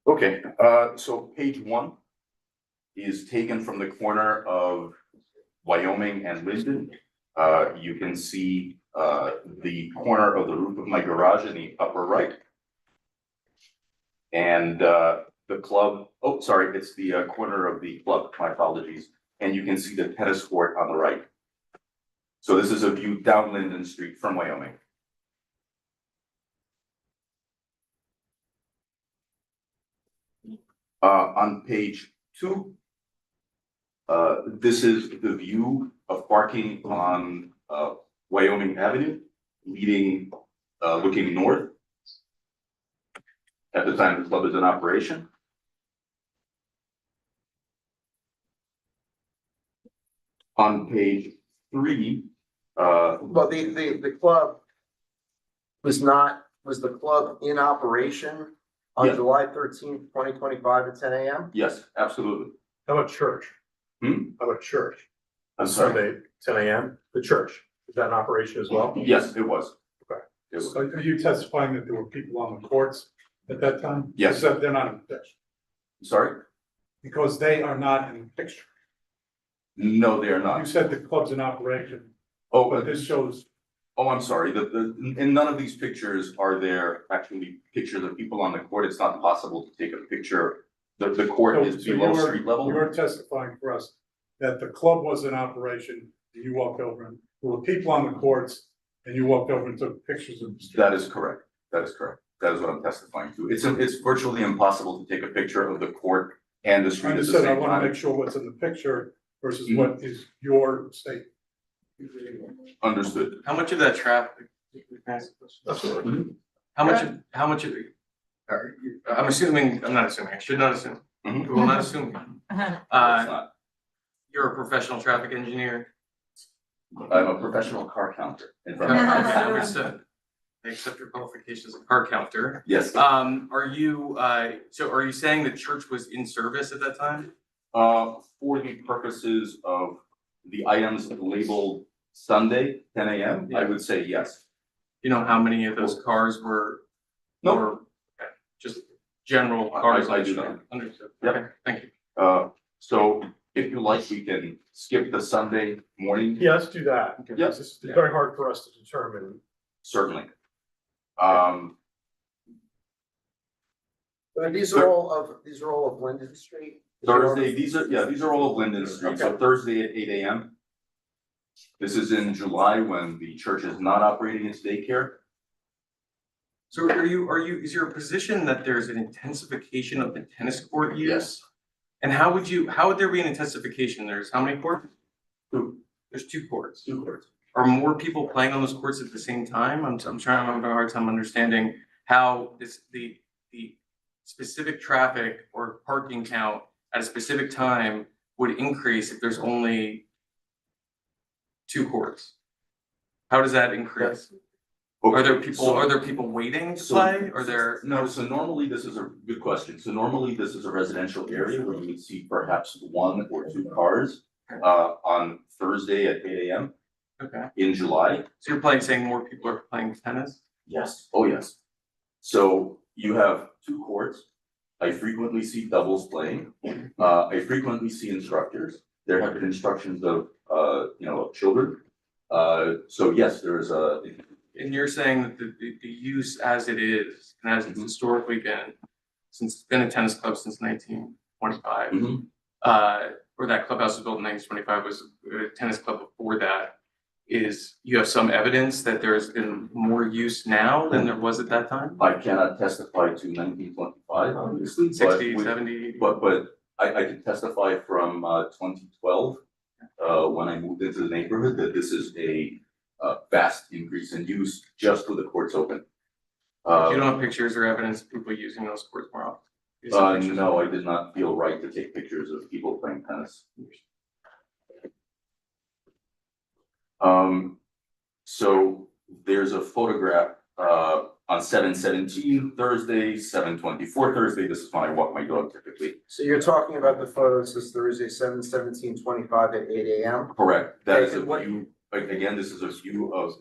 Okay, so page 1 is taken from the corner of Wyoming and Linden. You can see the corner of the roof of my garage in the upper right. And the club, oh, sorry, it's the corner of the club, my apologies. And you can see the tennis court on the right. So this is a view down Linden Street from Wyoming. On page 2, this is the view of parking on Wyoming Avenue, leading, looking north at the time the club is in operation. On page 3, Well, the club was the club in operation on Yes. July 13th, 2025 at 10 a.m.? Yes, absolutely. How about church? Hmm? How about church? I'm sorry. Sunday, 10 a.m., the church, is that in operation as well? Yes, it was. Okay. It was. So are you testifying that there were people on the courts at that time? Yes. Except they're not in the picture, Sorry? because they are not in the picture. No, they are You not. said the club's in operation, Oh, but this shows, oh, I'm sorry. In none of these pictures are there actually pictures of people on the court. It's not possible to take a picture. The court is so below you're, street level. you're testifying for us that the club was in operation, and you walked over, and there were people on the courts, and you walked over and took pictures of the street. That is correct. That is correct. That is what I'm testifying to. It's virtually impossible to take a picture of the court and the I street at the understand, I same wanna make time. sure what's in the picture versus Mhm. what is your statement. Understood. How much of that traffic? How much of, I'm assuming, I'm not assuming, I should not assume. Mhm. Well, not assuming. It's not. You're a professional traffic engineer. I'm a professional car counter. in front of Okay, my- understood. I accept your qualifications as a car counter. Yes. Are you, so are you saying the church was in service at that time? For the purposes of the items labeled Sunday, 10 a.m., I would say yes. You know how many of those cars were? No. were- okay, just general cars. I on the do street. not. Understood. Yep. Okay, thank you. So if you like, we can skip the Sunday morning. Yeah, let's do that. Yes. It's very hard for us to determine. Certainly. But these are all of Linden Street? Thursday, these are all of Linden Street, so Thursday at 8 a.m. This is in July when the church is not operating its daycare. So is your position that there's an intensification of the tennis court use? Yes. And how would there be an intensification? There's how many courts? Two. There's 2 courts. 2 courts. Are more people playing on those courts at the same time? I'm having a hard time understanding how the specific traffic or parking count at a specific time would increase if there's only 2 courts? How does that increase? Are there people waiting to play? Are there? No, so normally this is a good question. So normally this is a residential area where you would see perhaps 1 or 2 cars on Thursday at 8 AM. Okay. In July. So you're saying more people are playing tennis? Yes, oh yes. So you have 2 courts. I frequently see doubles playing. I frequently see instructors. There have been instructions of, of children. So yes, there's a. And you're saying that the use as it is, and as it's historically been, since it's been a tennis club since 1925, or that clubhouse was built in 1925, was a tennis club before that, is you have some evidence that there's been more use now than there was at that time? I cannot testify to 1925, obviously. 60, 70. But I can testify from 2012, when I moved into the neighborhood, that this is a vast increase in use just with the courts open. You don't have pictures or evidence of people using those courts more often? No, I did not feel right to take pictures of people playing tennis. So there's a photograph on 7/17 Thursday, 7/24 Thursday. This is when I walk my dog typically. So you're talking about the photos this Thursday, 7/17/25 at 8 AM? Correct. That is a And what- view, again, this is a view of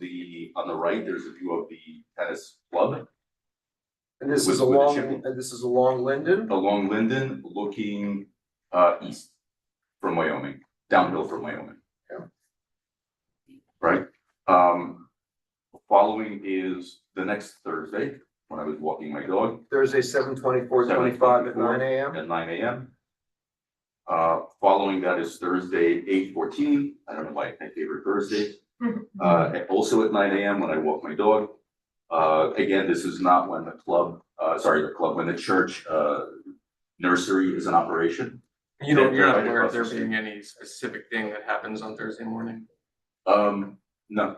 on the right, there's a view of the tennis club. And this is along Linden? Along Linden, looking east from Wyoming, downhill from Wyoming. Right? Following is the next Thursday, when I was walking my dog. Thursday, 7/24/25 at 9 AM? At 9 AM. Following that is Thursday, 8/14. I don't know why it's my favorite Thursday. Also at 9 AM when I walk my dog. Again, this is not when when the church nursery is in operation. You're not aware of there being any specific thing that happens on Thursday morning? No.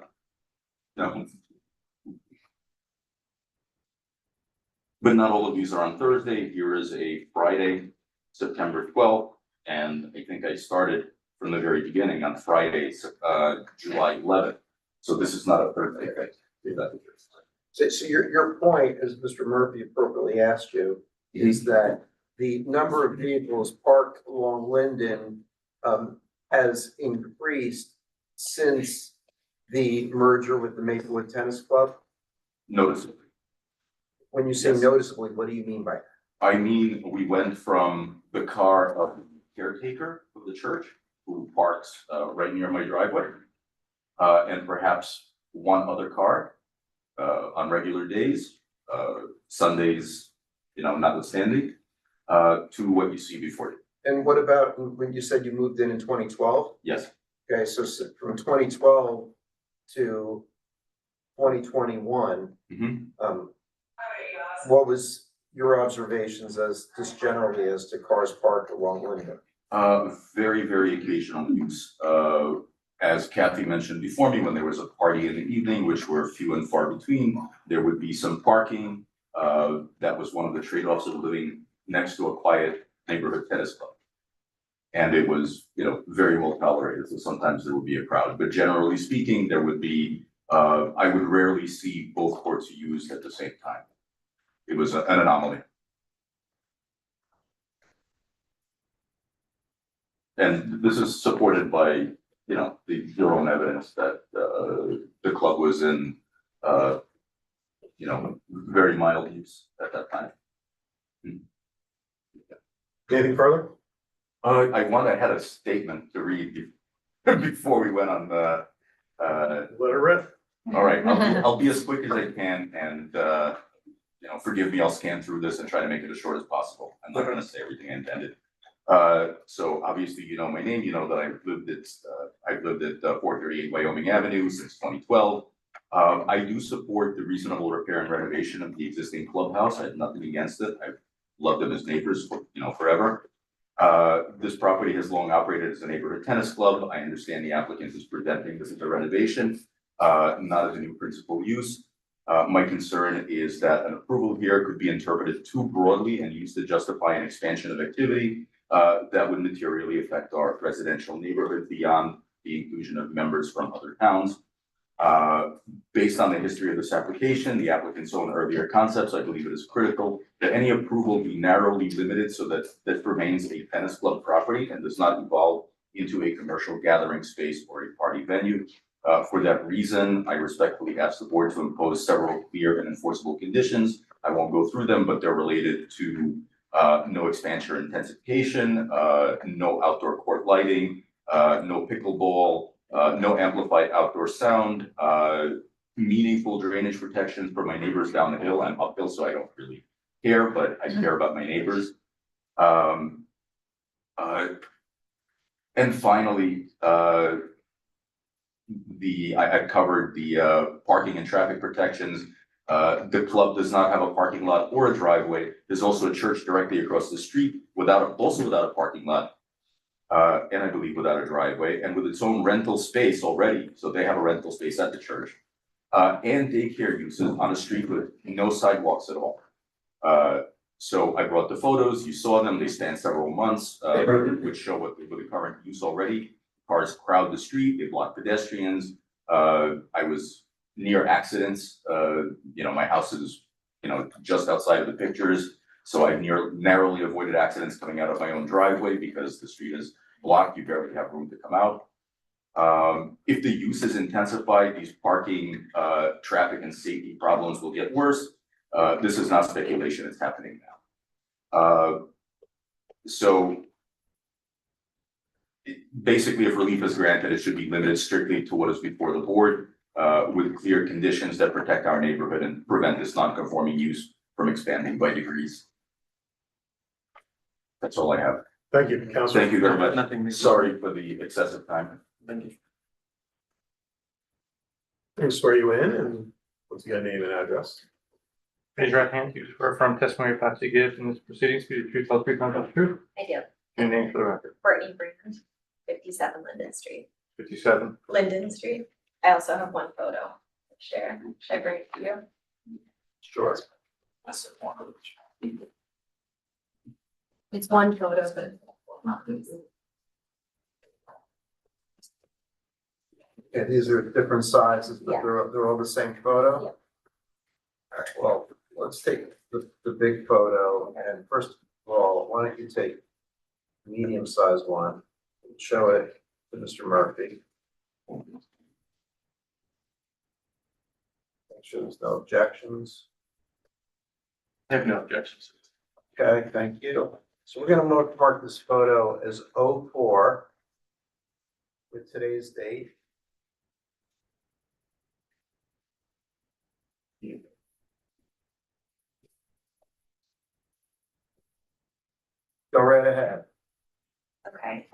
But not all of these are on Thursday. Here is a Friday, September 12th, and I think I started from the very beginning on Friday, July 11th. So this is not a Thursday thing. If that is yours. So your point, as Mr. Murphy appropriately asked you, is that the number of vehicles parked along Linden has increased since the merger with the Maplewood Tennis Club? Noticeably. When you say noticeably, what do you mean by that? I mean, we went from the car of the caretaker of the church, who parks right near my driveway, and perhaps one other car on regular days, Sundays, notwithstanding, to what you see before you. And what about when you said you moved in 2012? Yes. Okay, so from 2012 to 2021, what was your observations as just generally as to cars parked along Linden? Very, very occasional use. As Kathy mentioned before me, when there was a party in the evening, which were few and far between, there would be some parking. That was one of the trade-offs of living next to a quiet neighborhood tennis club. And it was, very well tolerated, so sometimes there would be a crowd, but generally speaking, there would be, I would rarely see both courts used at the same time. It was an anomaly. And this is supported by, their own evidence that the club was in, very mild use at that time. Anything further? I had a statement to read before we went on the. Let it rip. All right, I'll be as quick as I can and, forgive me, I'll scan through this and try to make it as short as possible. I'm not gonna say everything I intended. So obviously, my name, that I've lived at 438 Wyoming Avenue since 2012. I do support the reasonable repair and renovation of the existing clubhouse. I have nothing against it. I've loved them as neighbors for, forever. This property has long operated as a neighborhood tennis club. I understand the applicant is presenting this as a renovation, not as a new principal use. My concern is that an approval here could be interpreted too broadly and used to justify an expansion of activity that would materially affect our residential neighborhood beyond the inclusion of members from other towns. Based on the history of this application, the applicant's own earlier concepts, I believe it is critical that any approval be narrowly limited so that this remains a tennis club property and does not evolve into a commercial gathering space or a party venue. For that reason, I respectfully ask the board to impose several clear and enforceable conditions. I won't go through them, but they're related to no expansion or intensification, no outdoor court lighting, no pickleball, no amplified outdoor sound, meaningful drainage protections for my neighbors down the hill. I'm uphill, so I don't really care, but I care about my neighbors. And finally, I covered the parking and traffic protections. The club does not have a parking lot or a driveway. There's also a church directly across the street also without a parking lot. And I believe without a driveway and with its own rental space already. So they have a rental space at the church. And daycare uses on a street with no sidewalks at all. So I brought the photos, you saw them, they span several months, which show what the current use already. Cars crowd the street, they block pedestrians. I was near accidents. My house is, just outside of the pictures. So I narrowly avoided accidents coming out of my own driveway because the street is blocked, you barely have room to come out. If the use is intensified, these parking, traffic and safety problems will get worse. This is not speculation, it's happening now. So basically, if relief is granted, it should be limited strictly to what is before the board, with clear conditions that protect our neighborhood and prevent this non-conforming use from expanding by degrees. That's all I have. Thank you, Councilor. Thank you very much. Nothing. Sorry for the excessive time. Thank you. I swear you in, and once you got name and address. Raise your right hand. You swear from testimony you're about to give in this proceedings to be the truth, whole truth, nothing but the truth. I do. Your name for the record. Courtney Brand, 57 Linden Street. 57. Linden Street. I also have one photo to share. Should I bring it to you? Sure. It's one photo, but. Yeah, these are different sizes, but Yeah. they're all the same photo? Yep. All right, well, let's take the big photo, and first of all, why don't you take the medium-sized one, and show it to Mr. Murphy. Make sure there's no objections. I have no objections. Okay, thank you. So we're gonna mark this photo as 04 with today's date. Go right ahead. Okay,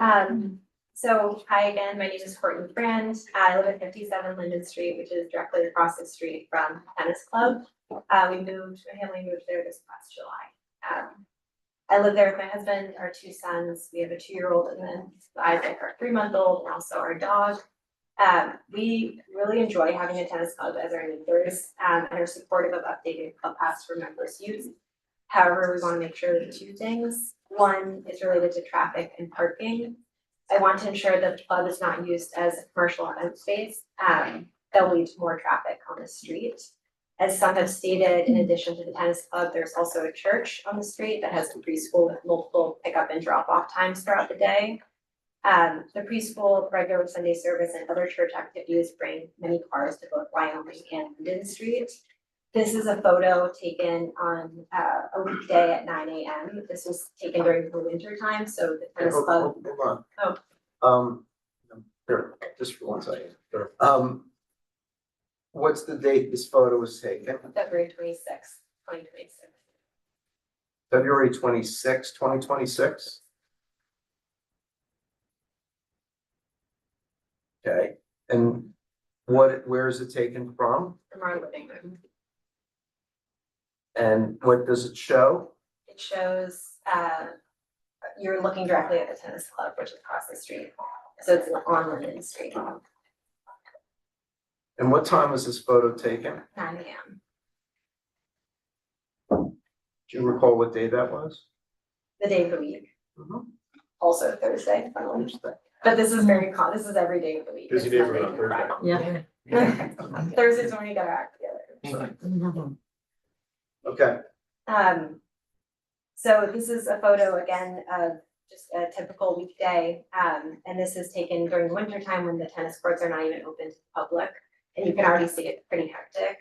so hi again, my name is Courtney Brand. I live at 57 Linden Street, which is directly across the street from Tennis Club. My family moved there this past July. I live there with my husband, our two sons. We have a 2-year-old and then Isaac, our 3-month-old, and also our dog. We really enjoy having a tennis club as our neighbors, and are supportive of updating clubhouse for members' use. However, we want to make sure that 2 things. One is related to traffic and parking. I want to ensure that the club is not used as a commercial event space, that will lead to more traffic on the street. As some have stated, in addition to the tennis club, there's also a church on the street that has a preschool with multiple pickup and drop off times throughout the day. The preschool, regular Sunday service, and other church activities bring many cars to both Wyoming and Linden Street. This is a photo taken on a weekday at 9 a.m. This was taken during the winter time, so the tennis club. Hold on. Here, just for 1 second. Sure. What's the date this photo was taken? February 26th, 2026. February 26, 2026? Okay, and where is it taken from? From our living room. And what does it show? It shows, you're looking directly at the tennis club, which is across the street. So it's on Linden Street, 9 And what time was this photo taken? a.m. Do you recall what day that was? The day of the week. Also Thursday, funnily. But this is very this is every day of the week. Busy It's neighborhood Monday on through Thursday. Friday. Thursdays when we get our act together. Okay. So this is a photo again of just a typical weekday. And this is taken during the winter time when the tennis courts are not even open to the public. And you can already see it pretty hectic.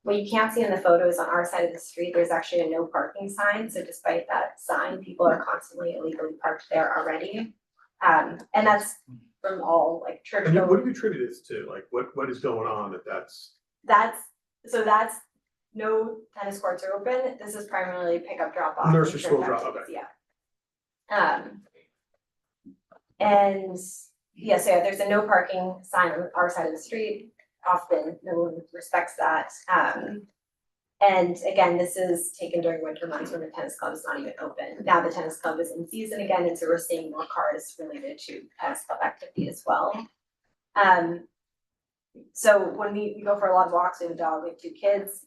What you can't see in the photo is on our side of the street, there's actually a no parking sign. So despite that sign, people are constantly illegally parked there already. And that's from all like church. And what do you attribute this to? Like, what is going on that's? That's no tennis courts are open. This is primarily pickup drop off. Nursery school drop, okay. Yeah. And yeah, so there's a no parking sign on our side of the street. Often no one respects that. And again, this is taken during winter months when the tennis club is not even open. Now the tennis club is in season again, and so we're seeing more cars related to tennis club activity as well. So when we go for a lot of walks, we have a dog, we have 2 kids.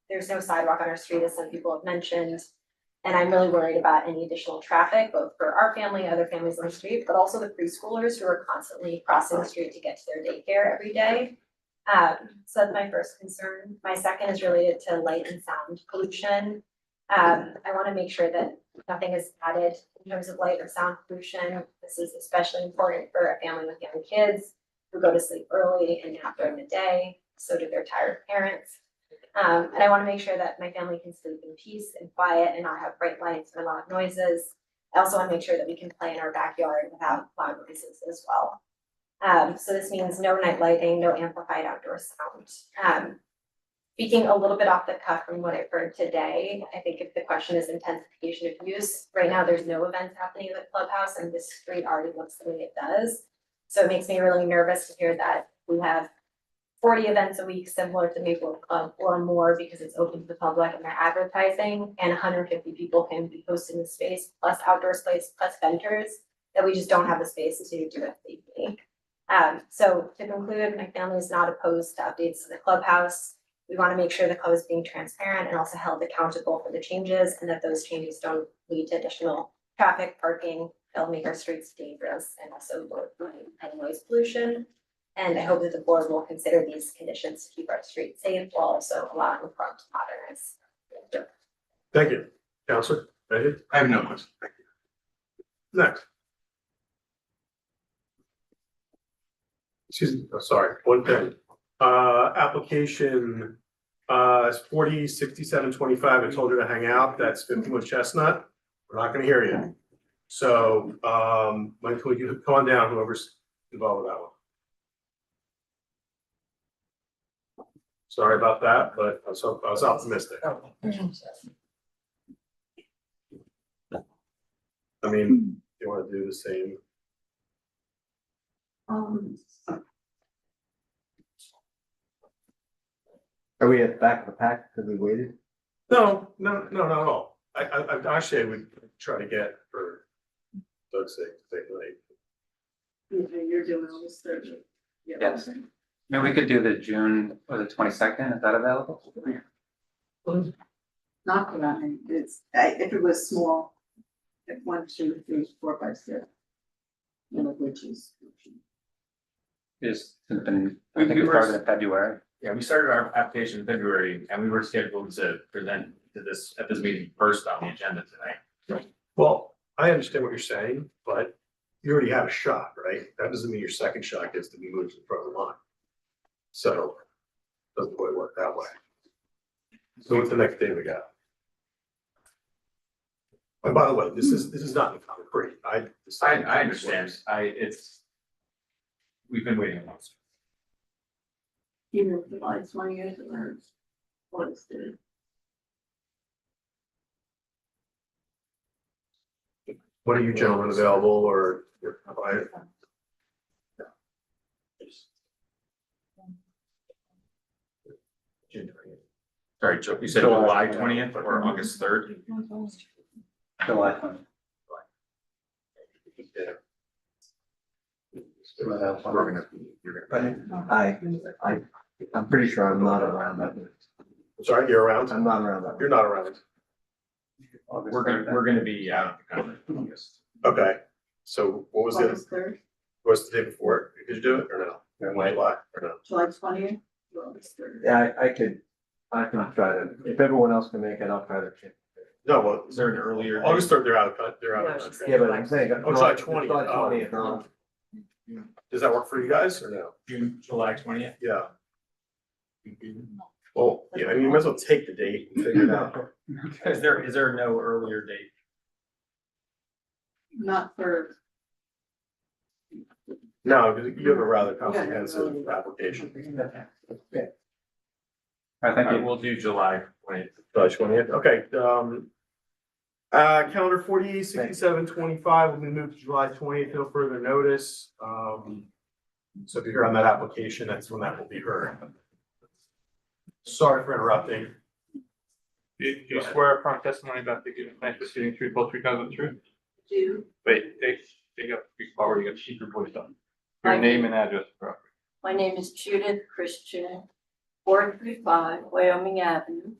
There's no sidewalk on our street, as some people have mentioned. And I'm really worried about any additional traffic, both for our family, other families on the street, but also the preschoolers who are constantly crossing the street to get to their daycare every day. So that's my first concern. My second is related to light and sound pollution. I want to make sure that nothing is added in terms of light or sound pollution. This is especially important for a family with young kids who go to sleep early and nap during the day. So do their tired parents. And I want to make sure that my family can sleep in peace and quiet and not have bright lights or loud noises. I also want to make sure that we can play in our backyard without loud noises as well. So this means no night lighting, no amplified outdoor sound. Speaking a little bit off the cuff from what I've heard today, I think if the question is intensification of use, right now there's no events happening at the clubhouse and this street already looks the way it does. So it makes me really nervous to hear that we have 40 events a week similar to Maple Club or more because it's open to the public and they're advertising, and 150 people can be hosted in the space, plus outdoor space, plus vendors, that we just don't have the space to do it safely. So to conclude, my family is not opposed to updates to the clubhouse. We want to make sure the club is being transparent and also held accountable for the changes, and that those changes don't lead to additional traffic, parking, that'll make our streets dangerous, and also noise pollution. And I hope that the board will consider these conditions to keep our streets safe while also allowing the club to modernize. Thank you. Counselor, ready? I have no question. Thank you. Next. Excuse me, oh, sorry, one thing. Application, 406725, I told her to hang out, that's 51 Chestnut. We're not gonna hear you. So, Mike, would you come on down, whoever's involved with that one? Sorry about that, but I was optimistic. I mean, you wanna do the same? Are we at the back of the pack because we waited? No, not at all. I actually would try to get for Doug's sake, to take late. You're doing all this search. Yes. Maybe we could do the June or the 22nd, is that available? Not for that many, if it was small, like 1, 2, 3, 4, 5, 6. You know, which is. Just been, I think we started in February. Yeah, we started our application in February and we were scheduled to present to this, at this meeting first on the agenda tonight. Well, I understand what you're saying, but you already have a shot, right? That doesn't mean your second shot gets to be moved to the front of the line. So, doesn't quite work that way. So what's the next day we got? And by the way, this is not concrete. I understand, we've been waiting a long time. Either July 20th or what is the. What are you gentlemen available or? Sorry, Joe, you said July 20th or August 3rd? July 20th. I'm pretty sure I'm not around that. Sorry, you're around? I'm not around that. You're not around. We're gonna be out of the country in August. Okay, so what was the, August third, what's the day before? Did you do it or no? July or no? July 20th, August 3rd. Yeah, I can try to, if everyone else can make it, I'll try to. No, well, Is there an earlier? date? August 3rd, they're out of, they're out of the country. Yeah, but I'm saying. Oh, July 20th. July Oh. 20th, Does that work for you guys or no? July 20th? Yeah. Well, yeah, I mean, you might as well take the date and figure it out. Is there no earlier date? Not for, No, because you have a rather comprehensive application. I think we'll do July 20th. July 20th, okay, calendar 486725 will be moved to July 20th, no further notice. So if you're on that application, that's when that will be heard. Sorry for interrupting. Do you swear upon testimony about the given tonight proceeding truth, whole truth, nothing but the truth? Do, Wait, take up, speak forward, you got to keep your voice up. Your name and address, property. My name is Judith Christian, 435 Wyoming Avenue,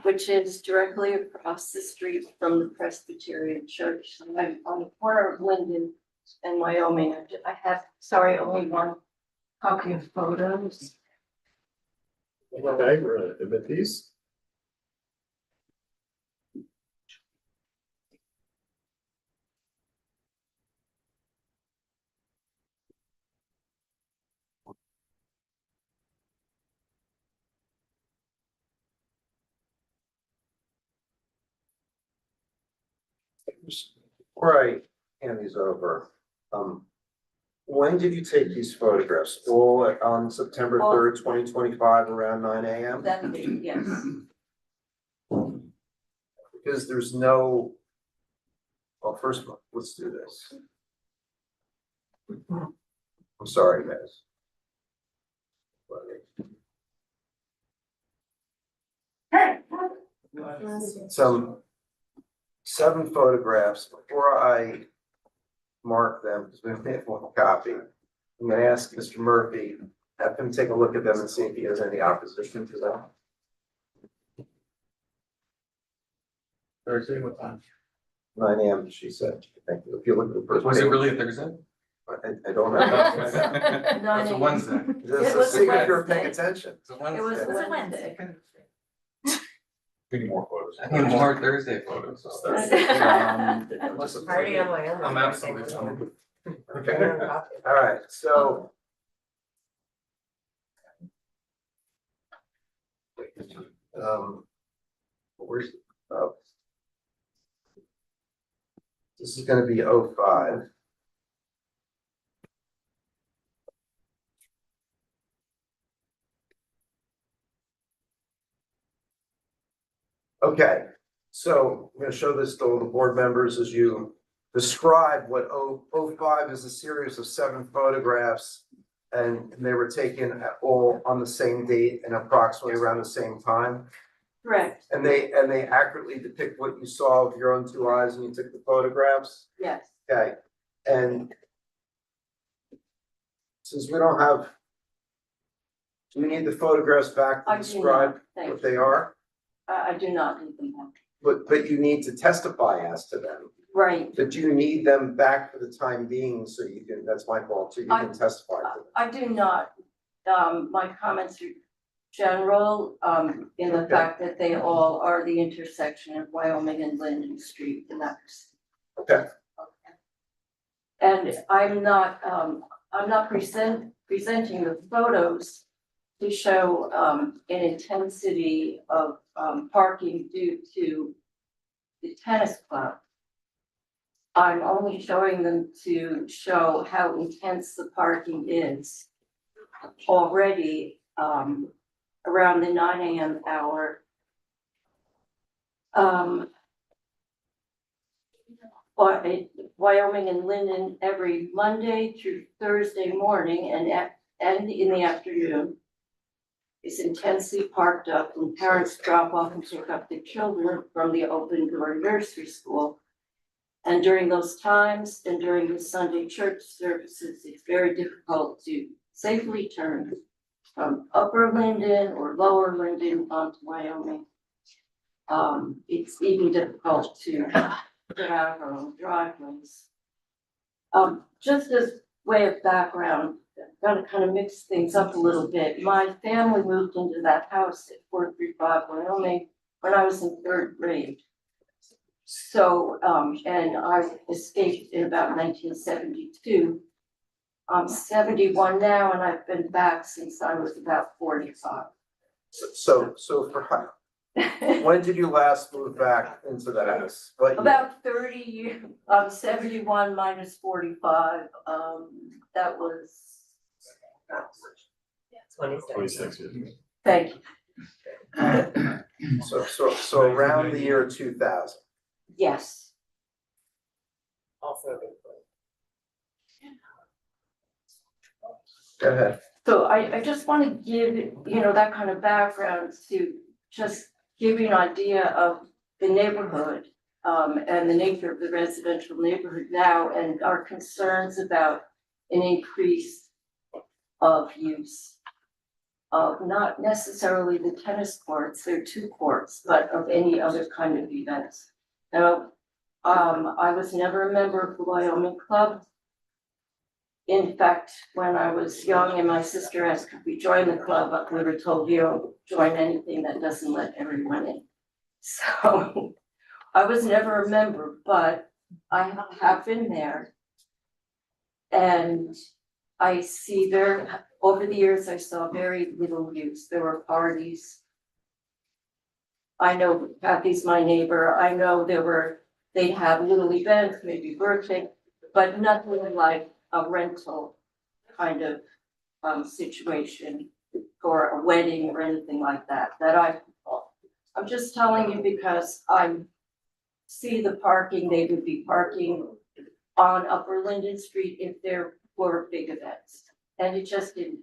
which is directly across the street from the Presbyterian Church. I'm on the corner of Linden and Wyoming. I have, sorry, only one copy of photos. Okay, we're gonna admit these. Before I hand these over, when did you take these photographs? All on September 3rd, 2025, around 9 AM? That date, yes. Because there's no, well, first of all, let's do this. I'm sorry, guys. Some 7 photographs. Before I mark them, because we only have one copy, I'm gonna ask Mr. Murphy, have him take a look at them and see if he has any opposition to them. Thursday, what time? 9 AM, she said. Thank you. If you look at the first. Was it page- really a Thursday? I don't know. It's a Wednesday. Just It was a see if you're paying Wednesday. attention. It's a It was Wednesday. a Wednesday. We need more photos. I need more Thursday photos. Party on my own. I'm absolutely fine. Okay, all right, so. Where's, oh. This is gonna be 05. Okay, so I'm gonna show this to all the board members as you describe what 05 is a series of 7 photographs. And they were taken all on the same date and approximately around the same time. Correct, And they accurately depict what you saw with your own 2 eyes when you took the photographs? yes. Okay, and since we don't have, do we need the photographs back to I do not, describe thank what they are? I do not need them back. But you need to testify as to them. Right, But you need them back for the time being, so you can, that's my fault, so you can testify to them. I do not. My comments are general, in the Okay. fact that they all are the intersection of Wyoming and Linden Street, and that's. Okay. And I'm not presenting the photos to show, an intensity of, parking due to the tennis club. I'm only showing them to show how intense the parking is already, around the 9 AM hour. Wyoming and Linden every Monday through Thursday morning and in the afternoon is intensely parked up and parents drop off and pick up their children from the open door nursery school. And during those times and during the Sunday church services, it's very difficult to safely turn from Upper Linden or Lower Linden onto Wyoming. it's even difficult to get out of our own driveways. Just as way of background, gotta kind of mix things up a little bit. My family moved into that house at 435 Wyoming when I was in 3rd grade. So, and I escaped in about 1972. I'm 71 now and I've been back since I was about 45. So for, when did you last move back into the house? What year? About 30 years, 71 minus 45, that was. 26 years. Thank you. So around the year 2000. Yes. Also. Go ahead. So I just want to give, that kind of background to just give you an idea of the neighborhood, and the nature of the residential neighborhood now and our concerns about an increase of use of not necessarily the tennis courts, there are 2 courts, but of any other kind of events. Now, I was never a member of the Wyoming Club. In fact, when I was young and my sister asked if we join the club, we were told you don't join anything that doesn't let everyone in. So I was never a member, but I have been there. And I see there, over the years, I saw very little use. There were parties. I know Kathy's my neighbor. I know they'd have little events, maybe birthday, but nothing like a rental kind of situation or a wedding or anything like that, I'm just telling you because I see the parking, they would be parking on Upper Linden Street if there were big events. And it just didn't.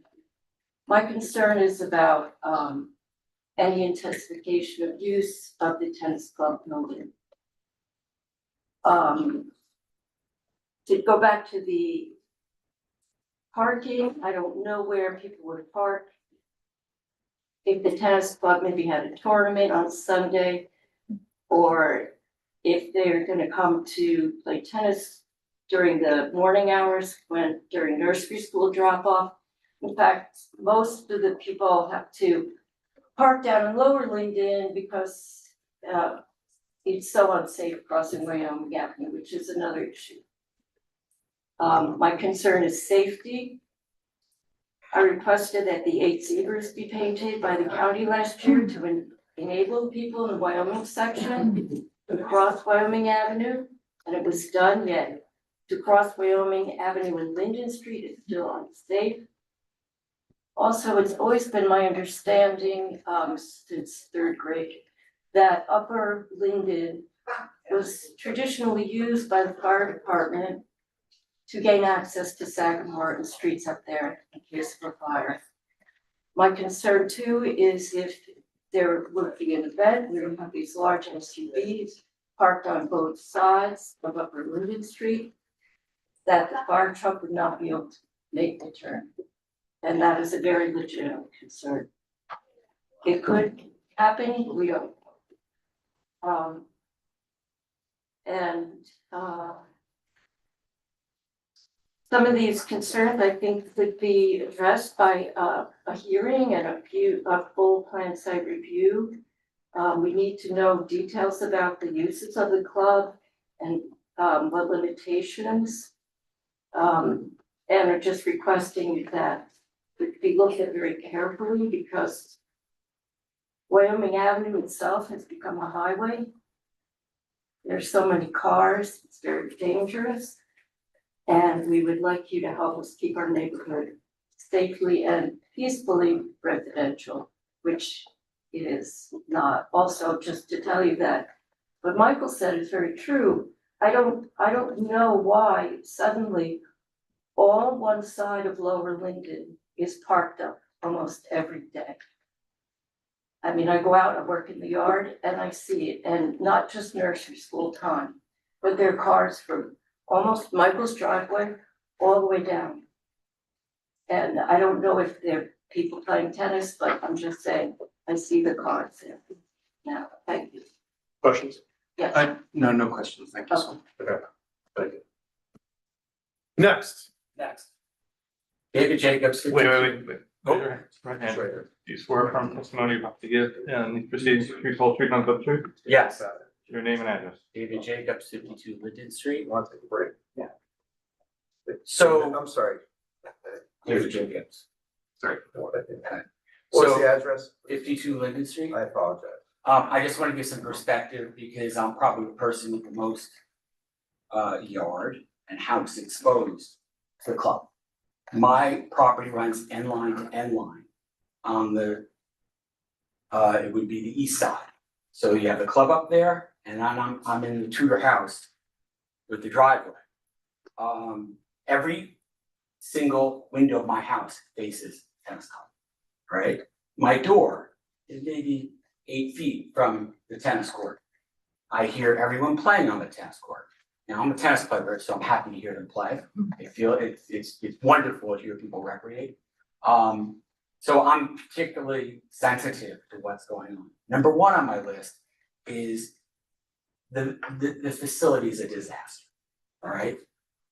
My concern is about any intensification of use of the tennis club building. To go back to the parking, I don't know where people would park. If the tennis club maybe had a tournament on Sunday, or if they're gonna come to play tennis during the morning hours during nursery school drop off. In fact, most of the people have to park down in Lower Linden because it's so unsafe crossing Wyoming Avenue, which is another issue. My concern is safety. I requested that the 8 zebras be painted by the county last year to enable people in the Wyoming section to cross Wyoming Avenue, and it was done, yet to cross Wyoming Avenue and Linden Street is still unsafe. Also, it's always been my understanding, since 3rd grade, that Upper Linden was traditionally used by the fire department to gain access to Sagamore and streets up there in case of a fire. My concern too is if there would be an event, we would have these large SUVs parked on both sides of Upper Linden Street, that the fire truck would not be able to make the turn. And that is a very legitimate concern. It could happen, we don't know. Some of these concerns, I think, could be addressed by a hearing and a full plan site review. We need to know details about the uses of the club and what limitations. And are just requesting that it be looked at very carefully because Wyoming Avenue itself has become a highway. There's so many cars, it's very dangerous. And we would like you to help us keep our neighborhood safely and peacefully residential, which it is not. Also, just to tell you that what Michael said is very true. I don't know why suddenly all one side of Lower Linden is parked up almost every day. I mean, I go out and work in the yard and I see it, and not just nursery school time, but there are cars from almost Michael's driveway all the way down. And I don't know if they're people playing tennis, but I'm just saying, I see the cars there now. Thank you. Questions? Yes. No questions, thank you so much. Okay. Thank you. Next. Next. David Jacobs. Wait. Oh. Right hand. Do you swear from testimony you're about to give and these proceedings, truth, whole truth, nothing but the truth? Yes. Your name and address. David Jacobs, 52 Linden Street. Want to take a break? Yeah. So. I'm sorry. David Jacobs. Sorry. What's So, the address? 52 Linden Street. I apologize. I just want to give some perspective because I'm probably the person with the most yard and house exposed to the club. My property runs end line to end line on the it would be the east side. So you have the club up there and I'm in the Tudor house with the driveway. Every single window of my house faces tennis club, right? My door is maybe 8 feet from the tennis court. I hear everyone playing on the tennis court. Now, I'm a tennis player, so I'm happy to hear them play. I feel it's wonderful to hear people recreate. So I'm particularly sensitive to what's going on. Number one on my list is the facility is a disaster, all right?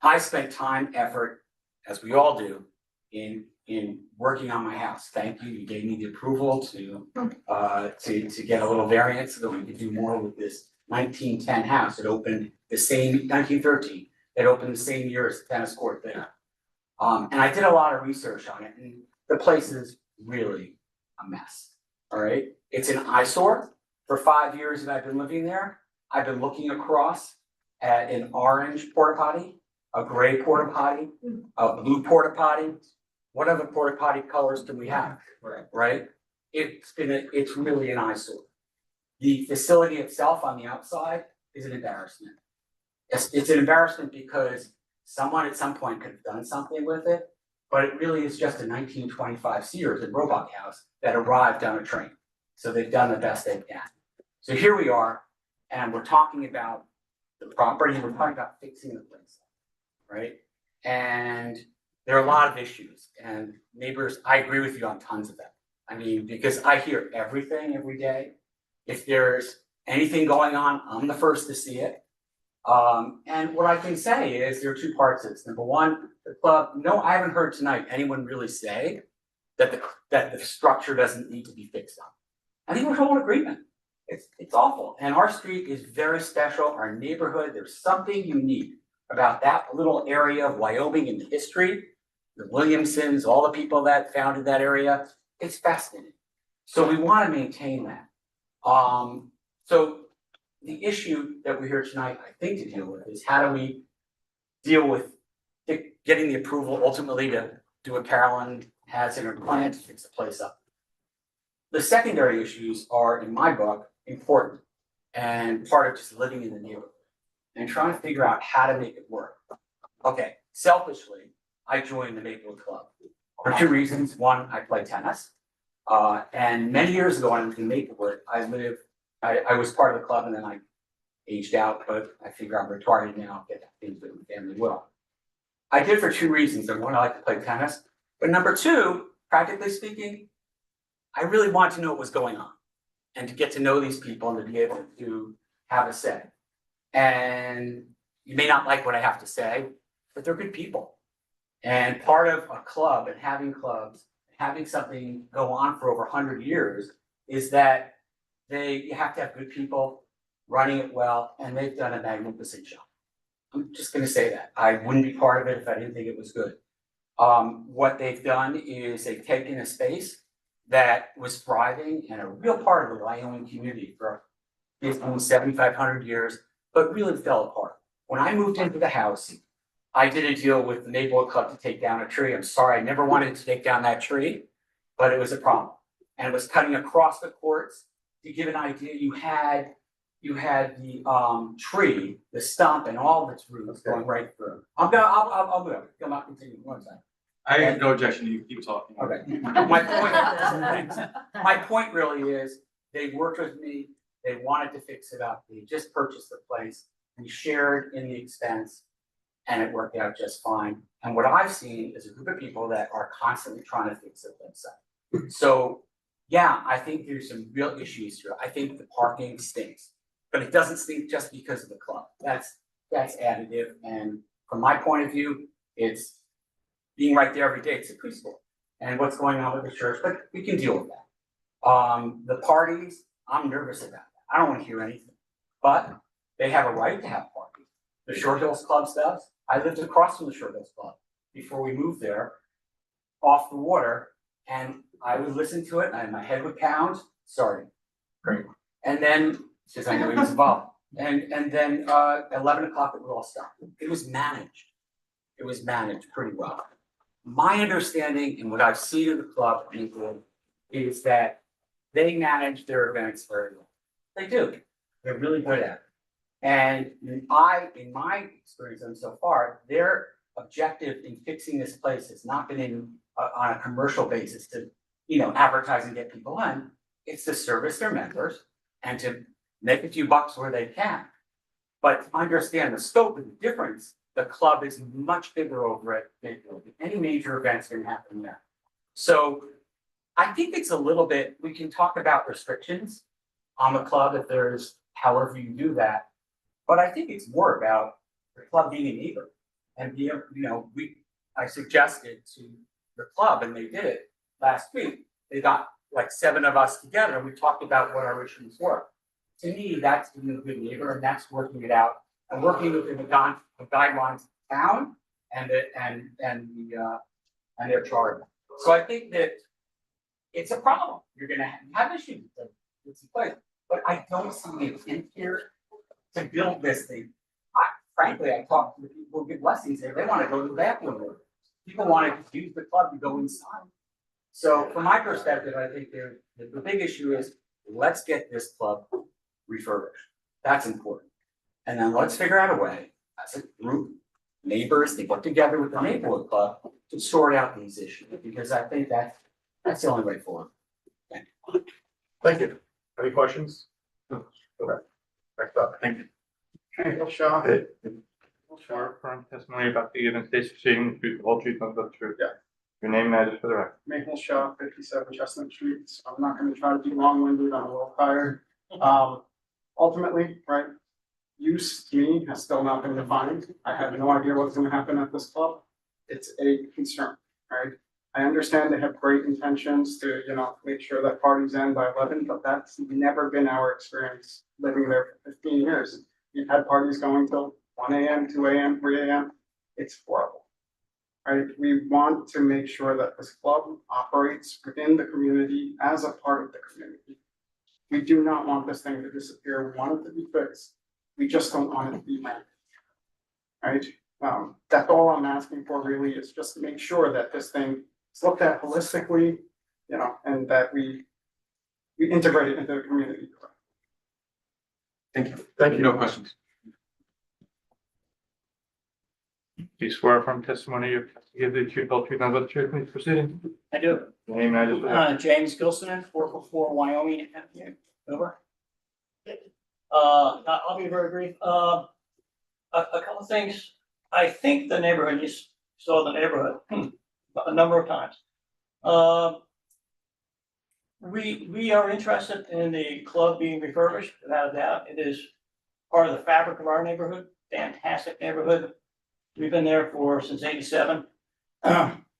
I spent time, effort, as we all do, in working on my house. Thank you, you gave me the approval to get a little variance so that we could do more with this 1910 house. It opened the same, 1913, it opened the same year as the tennis court there. And I did a lot of research on it, and the place is really a mess, all right? It's an eyesore. For 5 years that I've been living there, I've been looking across at an orange porta potty, a gray porta potty, a blue porta potty. What other porta potty colors do we have? Right? It's really an eyesore. The facility itself on the outside is an embarrassment. It's an embarrassment because someone at some point could have done something with it, but it really is just a 1925 Sears and Roebuck house that arrived on a train. So they've done the best they can. So here we are, and we're talking about the property, we're talking about fixing the place, right? And there are a lot of issues, and neighbors, I agree with you on tons of them. I mean, because I hear everything every day. If there's anything going on, I'm the first to see it. And what I can say is there are two parts to this. Number one, the club, no, I haven't heard tonight anyone really say that the structure doesn't need to be fixed up. I think we're all in agreement. It's awful. And our street is very special. Our neighborhood, there's something unique about that little area of Wyoming in the history. The Williamsons, all the people that founded that area. It's fascinating. So we want to maintain that. So the issue that we're here tonight, I think, to deal with is how do we deal with getting the approval ultimately to do what Carolyn has in her plan to fix the place up. The secondary issues are, in my book, important and part of just living in the neighborhood and trying to figure out how to make it work. Okay, selfishly, I joined the Maplewood Club for two reasons. One, I play tennis. And many years ago, when I was in Maplewood, I was part of the club and then I aged out, but I figure I'm retired now, get things that my family will. I did for two reasons. Number one, I like to play tennis. But number two, practically speaking, I really want to know what was going on and to get to know these people and to be able to have a say. And you may not like what I have to say, but they're good people. And part of a club and having clubs, having something go on for over 100 years is that you have to have good people running it well, and they've done a magnificent job. I'm just gonna say that. I wouldn't be part of it if I didn't think it was good. What they've done is they've taken a space that was thriving and a real part of the Wyoming community for 7,500 years, but really fell apart. When I moved into the house, I did a deal with the Maplewood Club to take down a tree. I'm sorry, I never wanted to take down that tree, but it was a problem. And it was cutting across the courts. To give an idea, you had the tree, the stump, and all of its roots going right through. I'll go. Come on, continue. One second. I have no objection, you keep talking. Okay. My point really is they worked with me. They wanted to fix it up. They just purchased the place. We shared in the expense, and it worked out just fine. And what I've seen is a group of people that are constantly trying to fix the website. So yeah, I think there's some real issues here. I think the parking stinks. But it doesn't stink just because of the club. That's additive, and from my point of view, it's being right there every day, it's a preschool. And what's going on with the church, but we can deal with that. The parties, I'm nervous about that. I don't wanna hear anything. But they have a right to have parties. The Short Hills Club does. I lived across from the Short Hills Club before we moved there, off the water, and I would listen to it, and my head would pound, sorry. Great. And then, since I know he was involved, and then 11 o'clock it would all stop. It was managed. It was managed pretty well. My understanding and what I've seen of the club is that they manage their events very well. They do. They're really good at it. And in my experience with them so far, their objective in fixing this place has not been on a commercial basis to, advertise and get people in. It's to service their members and to make a few bucks where they can. But to understand the scope of the difference, the club is much bigger over at Mayfield. Any major events can happen there. So I think it's a little bit, we can talk about restrictions on the club if there's however you do that. But I think it's more about the club being a neighbor and I suggested to the club and they did it last week. They got like 7 of us together and we talked about what our issues were. To me, that's being a good neighbor and that's working it out and working within the guidelines of town and their charter. So I think that it's a problem. You're gonna have issues with it's a place, but I don't see the intent here to build this thing. Frankly, I talked to the people who give lessons there, they wanna go to the bathroom. People wanna use the club to go inside. So from my perspective, I think the big issue is, let's get this club refurbished. That's important. And then let's figure out a way, as a group, neighbors, they get together with the neighborhood club to sort out these issues, because I think that's the only way forward. Thank you. Any questions? Okay. Next up. Thank you. Michael Shaw. Swear firm testimony about the given state's proceeding through the whole truth and the truth. Yeah. Your name and address for the record. Maple Shaw, 57 Chestnut Street. So I'm not gonna try to be long-winded, I'm a little tired. Ultimately, right, use to me has still not been defined. I have no idea what's gonna happen at this club. It's a concern, right? I understand they have great intentions to, make sure that parties end by 11, but that's never been our experience living there for 15 years. We've had parties going till 1 a.m., 2 a.m., 3 a.m. It's horrible. Right, we want to make sure that this club operates within the community as a part of the community. We do not want this thing to disappear, we want it to be fixed, we just don't want it to be managed. Right, that's all I'm asking for really, is just to make sure that this thing is looked at holistically, and that we integrate it into the community. Thank you. Thank you. No questions. Do you swear from testimony you give the truth, whole truth, and nothing but the truth in these proceedings? I do. Your name and address for the record. James Gilson, 444 Wyoming Avenue, over. I'll be very brief. A couple of things. I think the neighborhood, you saw the neighborhood a number of times. We are interested in the club being refurbished, without a doubt. It is part of the fabric of our neighborhood, fantastic neighborhood. We've been there since '87.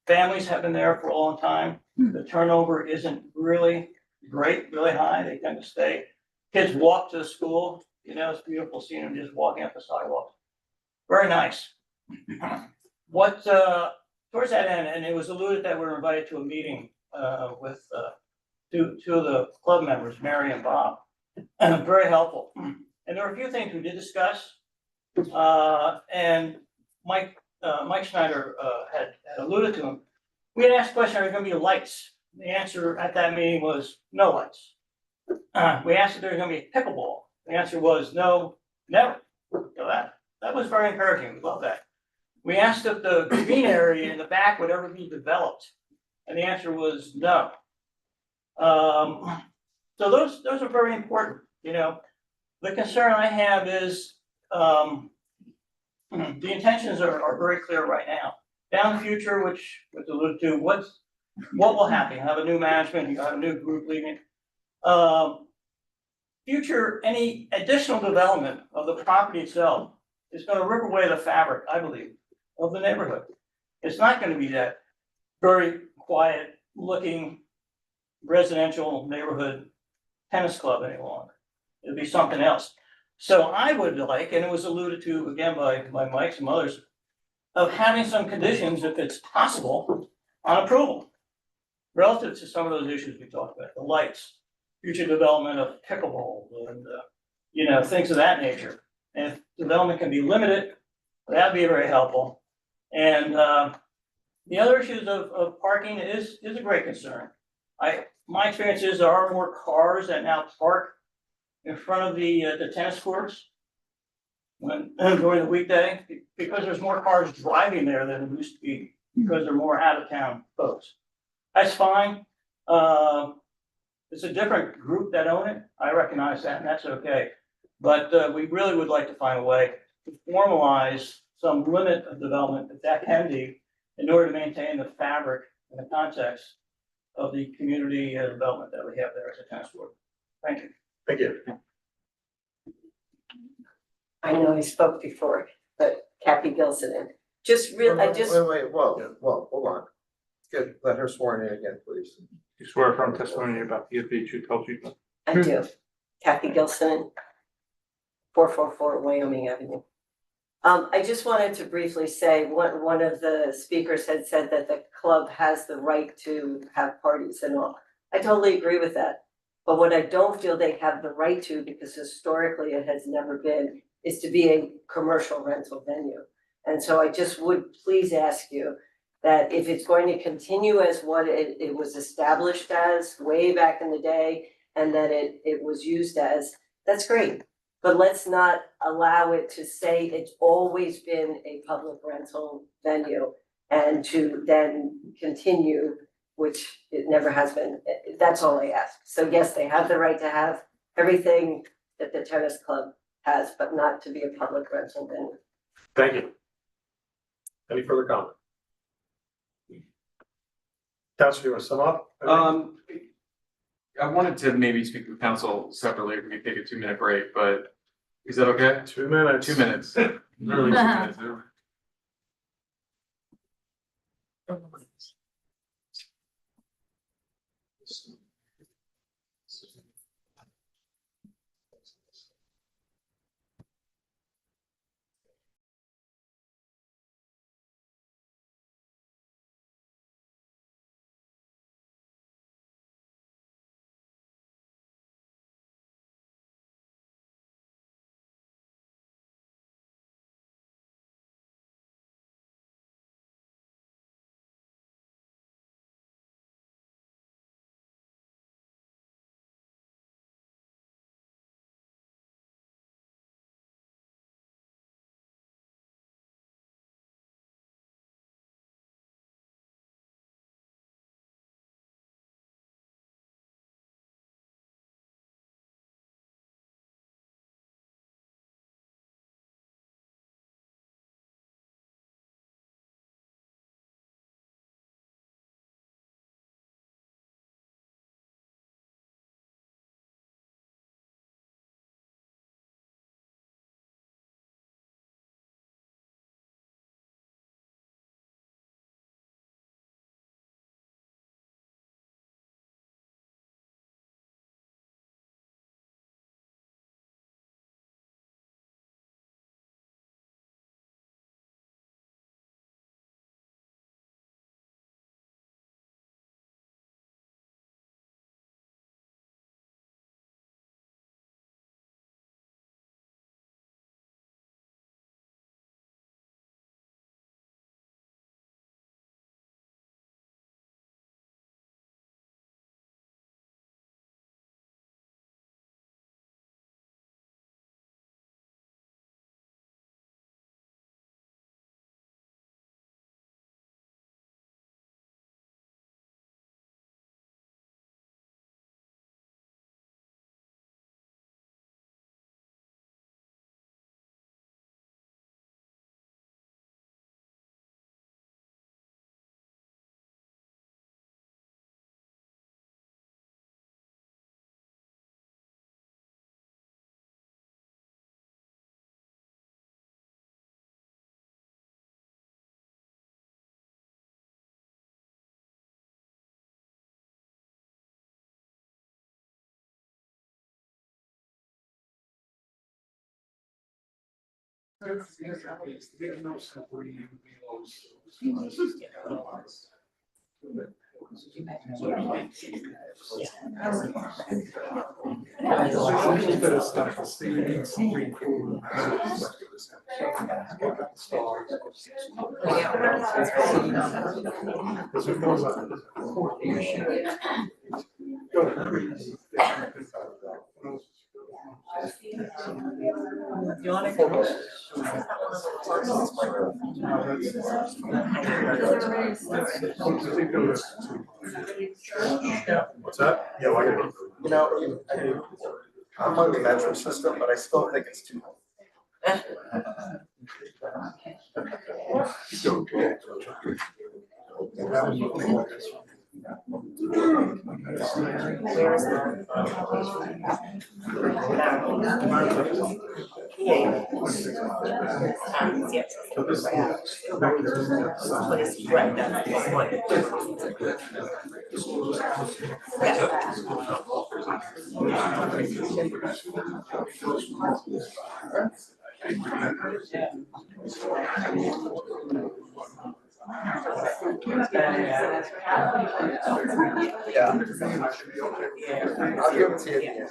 Families have been there for a long time. The turnover isn't really great, really high. They tend to stay. Kids walk to school, it's beautiful seeing them just walking up the sidewalk. Very nice. Towards that end, and it was alluded that we were invited to a meeting with two of the club members, Mary and Bob, and very helpful. And there were a few things we did discuss, and Mike Schneider had alluded to them. We had asked the question, are there gonna be lights? The answer at that meeting was no lights. We asked if there was gonna be pickleball. The answer was no, never. So that was very encouraging, we love that. We asked if the green area in the back would ever be developed, and the answer was no. So those are very important, The concern I have is, the intentions are very clear right now. Down the future, which was alluded to, what will happen? You have a new management, you have a new group leading. future, any additional development of the property itself is gonna rip away the fabric, I believe, of the neighborhood. It's not gonna be that very quiet looking residential neighborhood tennis club any longer. It'll be something else. So I would like, and it was alluded to again by Mike, some others, of having some conditions, if it's possible, on approval. Relative to some of those issues we talked about, the lights, future development of pickleball and, things of that nature. And if development can be limited, that'd be very helpful. And, the other issues of parking is a great concern. My experience is there are more cars that now park in front of the tennis courts when, during the weekday, because there's more cars driving there than there used to be, because they're more out of town folks. That's fine. It's a different group that own it. I recognize that, and that's okay. But we really would like to find a way to formalize some limit of development, if that can be, in order to maintain the fabric and the context of the community development that we have there as a tennis court. Thank you. Thank you. I know I spoke before, but Kathy Gilson, just real, I just. Wait, whoa, hold on. Good, let her sworn in again, please. You swear from testimony about the truth, whole truth. I do. Kathy Gilson, 444 Wyoming Avenue. I just wanted to briefly say, one of the speakers had said that the club has the right to have parties and all. I totally agree with that. But what I don't feel they have the right to, because historically it has never been, is to be a commercial rental venue. And so I just would please ask you that if it's going to continue as what it was established as way back in the day, and that it was used as, that's great. But let's not allow it to say it's always been a public rental venue and to then continue, which it never has been. That's all I ask. So yes, they have the right to have everything that the tennis club has, but not to be a public rental venue. Thank you. Any further comment? Counselor, you want to sum up? I wanted to maybe speak with council separately, we could take a 2-minute break, but is that okay? 2 minutes. 2 minutes, literally 2 minutes. You wanna go? What's that? Yeah, why not? You know, I'm on the metro system, but I still think it's too. Yeah. I'll give it to you.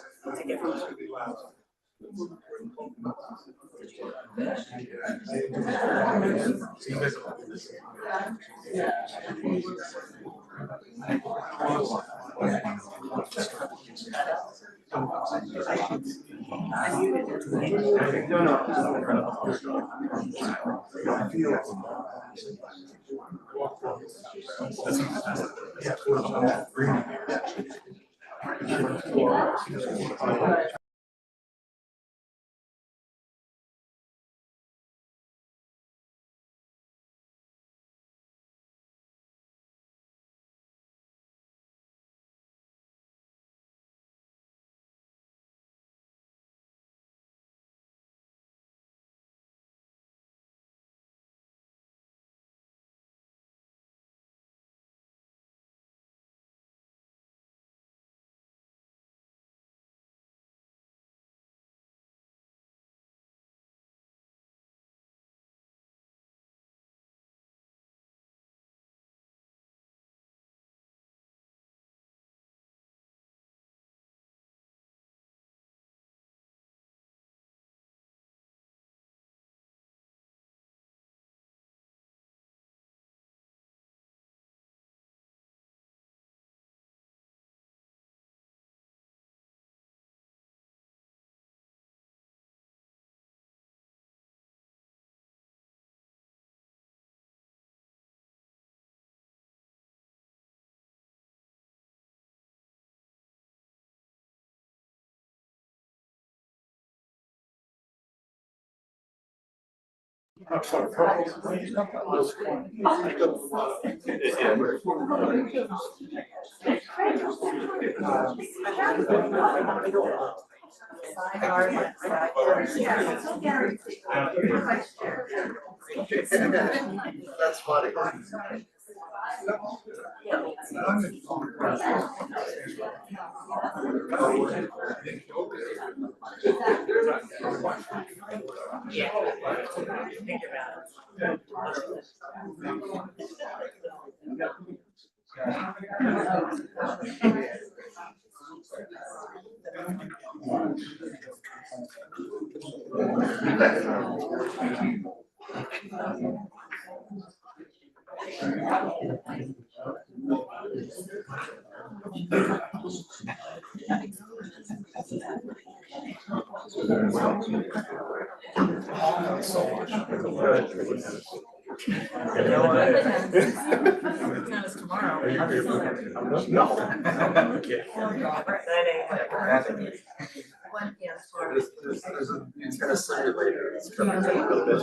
That's funny. It's gonna simulate it. It's gonna take a little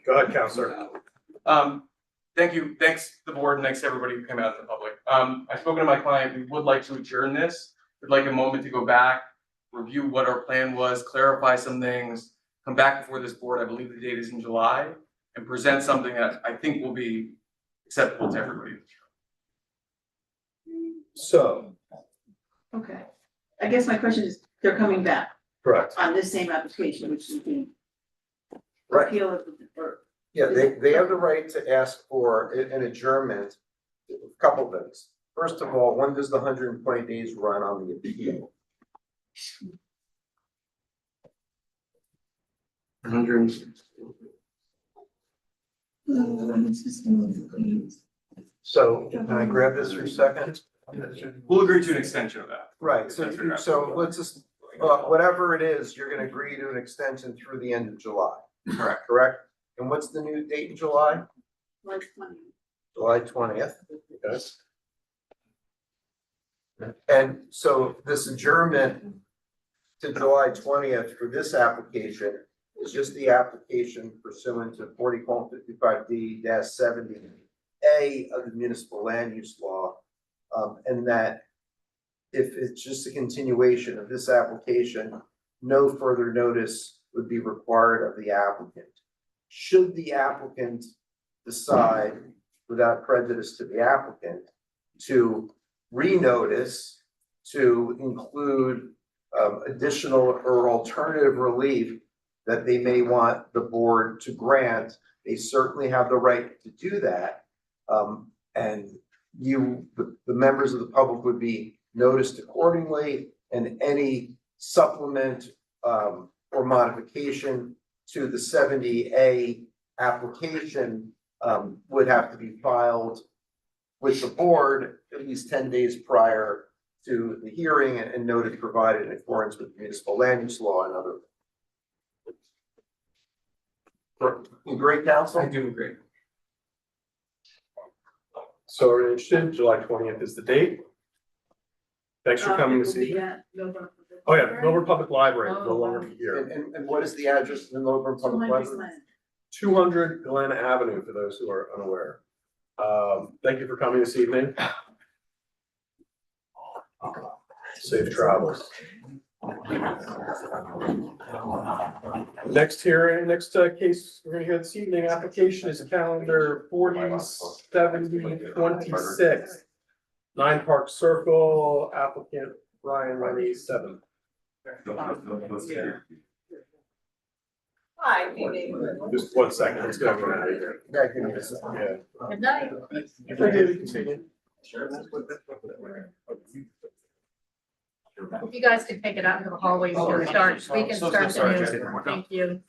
Go ahead, Counselor. Thank you, thanks the board, and thanks to everybody who came out to the public. I've spoken to my client, we would like to adjourn this. We'd like a moment to go back, review what our plan was, clarify some things, come back before this board, I believe the date is in July, and present something that I think will be acceptable to everybody. So, Okay, I guess my question is, they're coming back correct. on this same application, which is the Right. appeal of the, or Yeah, they have the right to ask for an adjournment, a couple of things. First of all, when does the 120 days run on the appeal? 100. So can I grab this for a second? We'll agree to an extension of that. Right, so let's just, whatever it is, you're gonna agree to an extension through the end of July, Correct. correct? And what's the new date in July? like 20. July 20th. Yes. And so this adjournment to July 20th for this application is just the application pursuant to 40:55D-70A of the municipal land use law. And that if it's just a continuation of this application, no further notice would be required of the applicant. Should the applicant decide, without prejudice to the applicant, to renotice, to include additional or alternative relief that they may want the board to grant, they certainly have the right to do that. And the members of the public would be noticed accordingly, and any supplement or modification to the 70A application would have to be filed with the board at least 10 days prior to the hearing, and notice provided in accordance with municipal land use law and other. You agree, counsel? I do agree. So are you interested? July 20th is the date. Thanks for coming this evening. Oh, yeah, Milburn Public Library, no longer here. And what is the address of the Milburn Public Library? 200 Glen Avenue, for those who are unaware. Thank you for coming this evening. Safe travels. Next hearing, next case we're gonna hear this evening, application is calendar 407026. 9 Park Circle, applicant Brian Rennie, 7. Hi, Phoebe. Just 1 second, let's go over that here. Yeah, give me a second. Yeah. Good night. If you guys could take it out into the hallways and start, we can start the news. Thank you.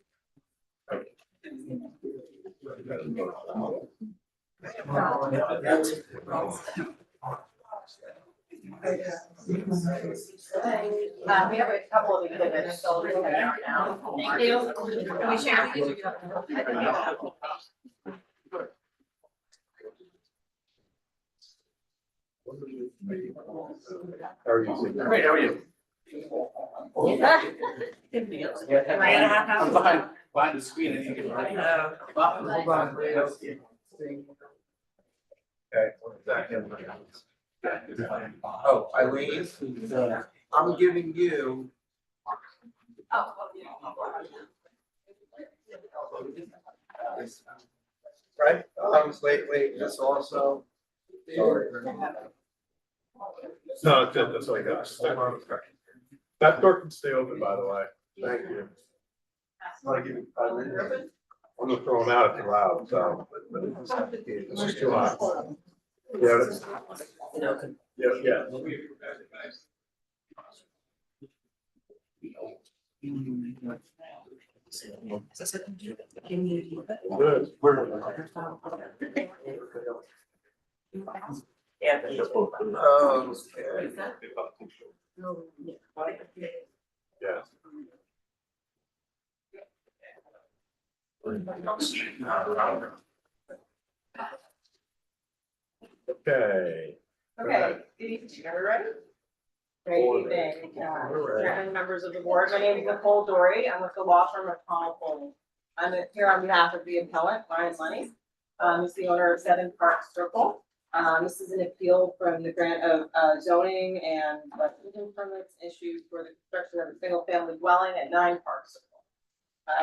We have a couple of exhibits, so we're gonna have now. Thank you. Can we share these? How are you? Great, how are you? I'm behind the screen, if you can. Oh, Eileen, I'm giving you. Right, wait, this also. Sorry. No, it's good, that's all I got. That door can stay open, by the way. Thank you. I'm gonna throw them out if they're loud, so. It's just too hot. Yeah. Yeah. Good. Yeah. Okay. Okay, good evening, everybody. Great evening, certain members of the board. My name is Nicole Dory. I'm with the law firm of Connell Cole. I'm here on behalf of the appellant, Brian Lenny. He's the owner of 7 Park Circle. This is an appeal from the grant of zoning and building permits issued for the construction of a single family dwelling at 9 Park Circle.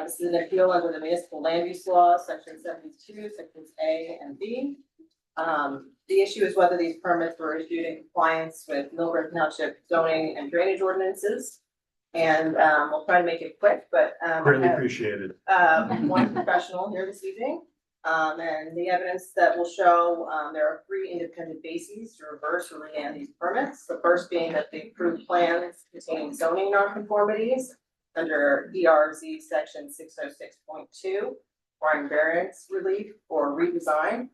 This is an appeal under the municipal land use law, section 72, sections A and B. The issue is whether these permits were issued in compliance with Milburn Township zoning and drainage ordinances. And, we'll try to make it quick, but, Greatly appreciated. one professional here this evening. And the evidence that will show, there are 3 independent bases to reverse or remand these permits. The first being that the approved plans contain zoning nonconformities under ERZ section 606.2, requiring variance relief or redesign.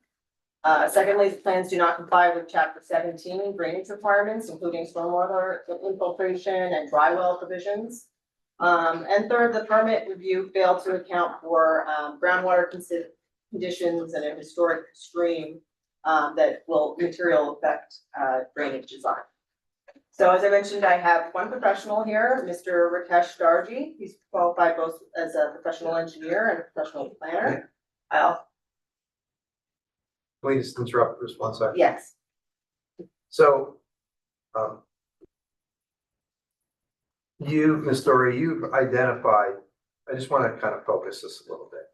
Secondly, the plans do not comply with chapter 17 drainage requirements, including stormwater infiltration and dry well provisions. And third, the permit review failed to account for, groundwater conditions and a historic stream that will material affect drainage design. So as I mentioned, I have one professional here, Mr. Rakesh Darji. He's qualified both as a professional engineer and a professional planner. Can we just interrupt for just 1 second? Yes. So, you, Ms. Dory, you've identified, I just want to kind of focus this a little bit.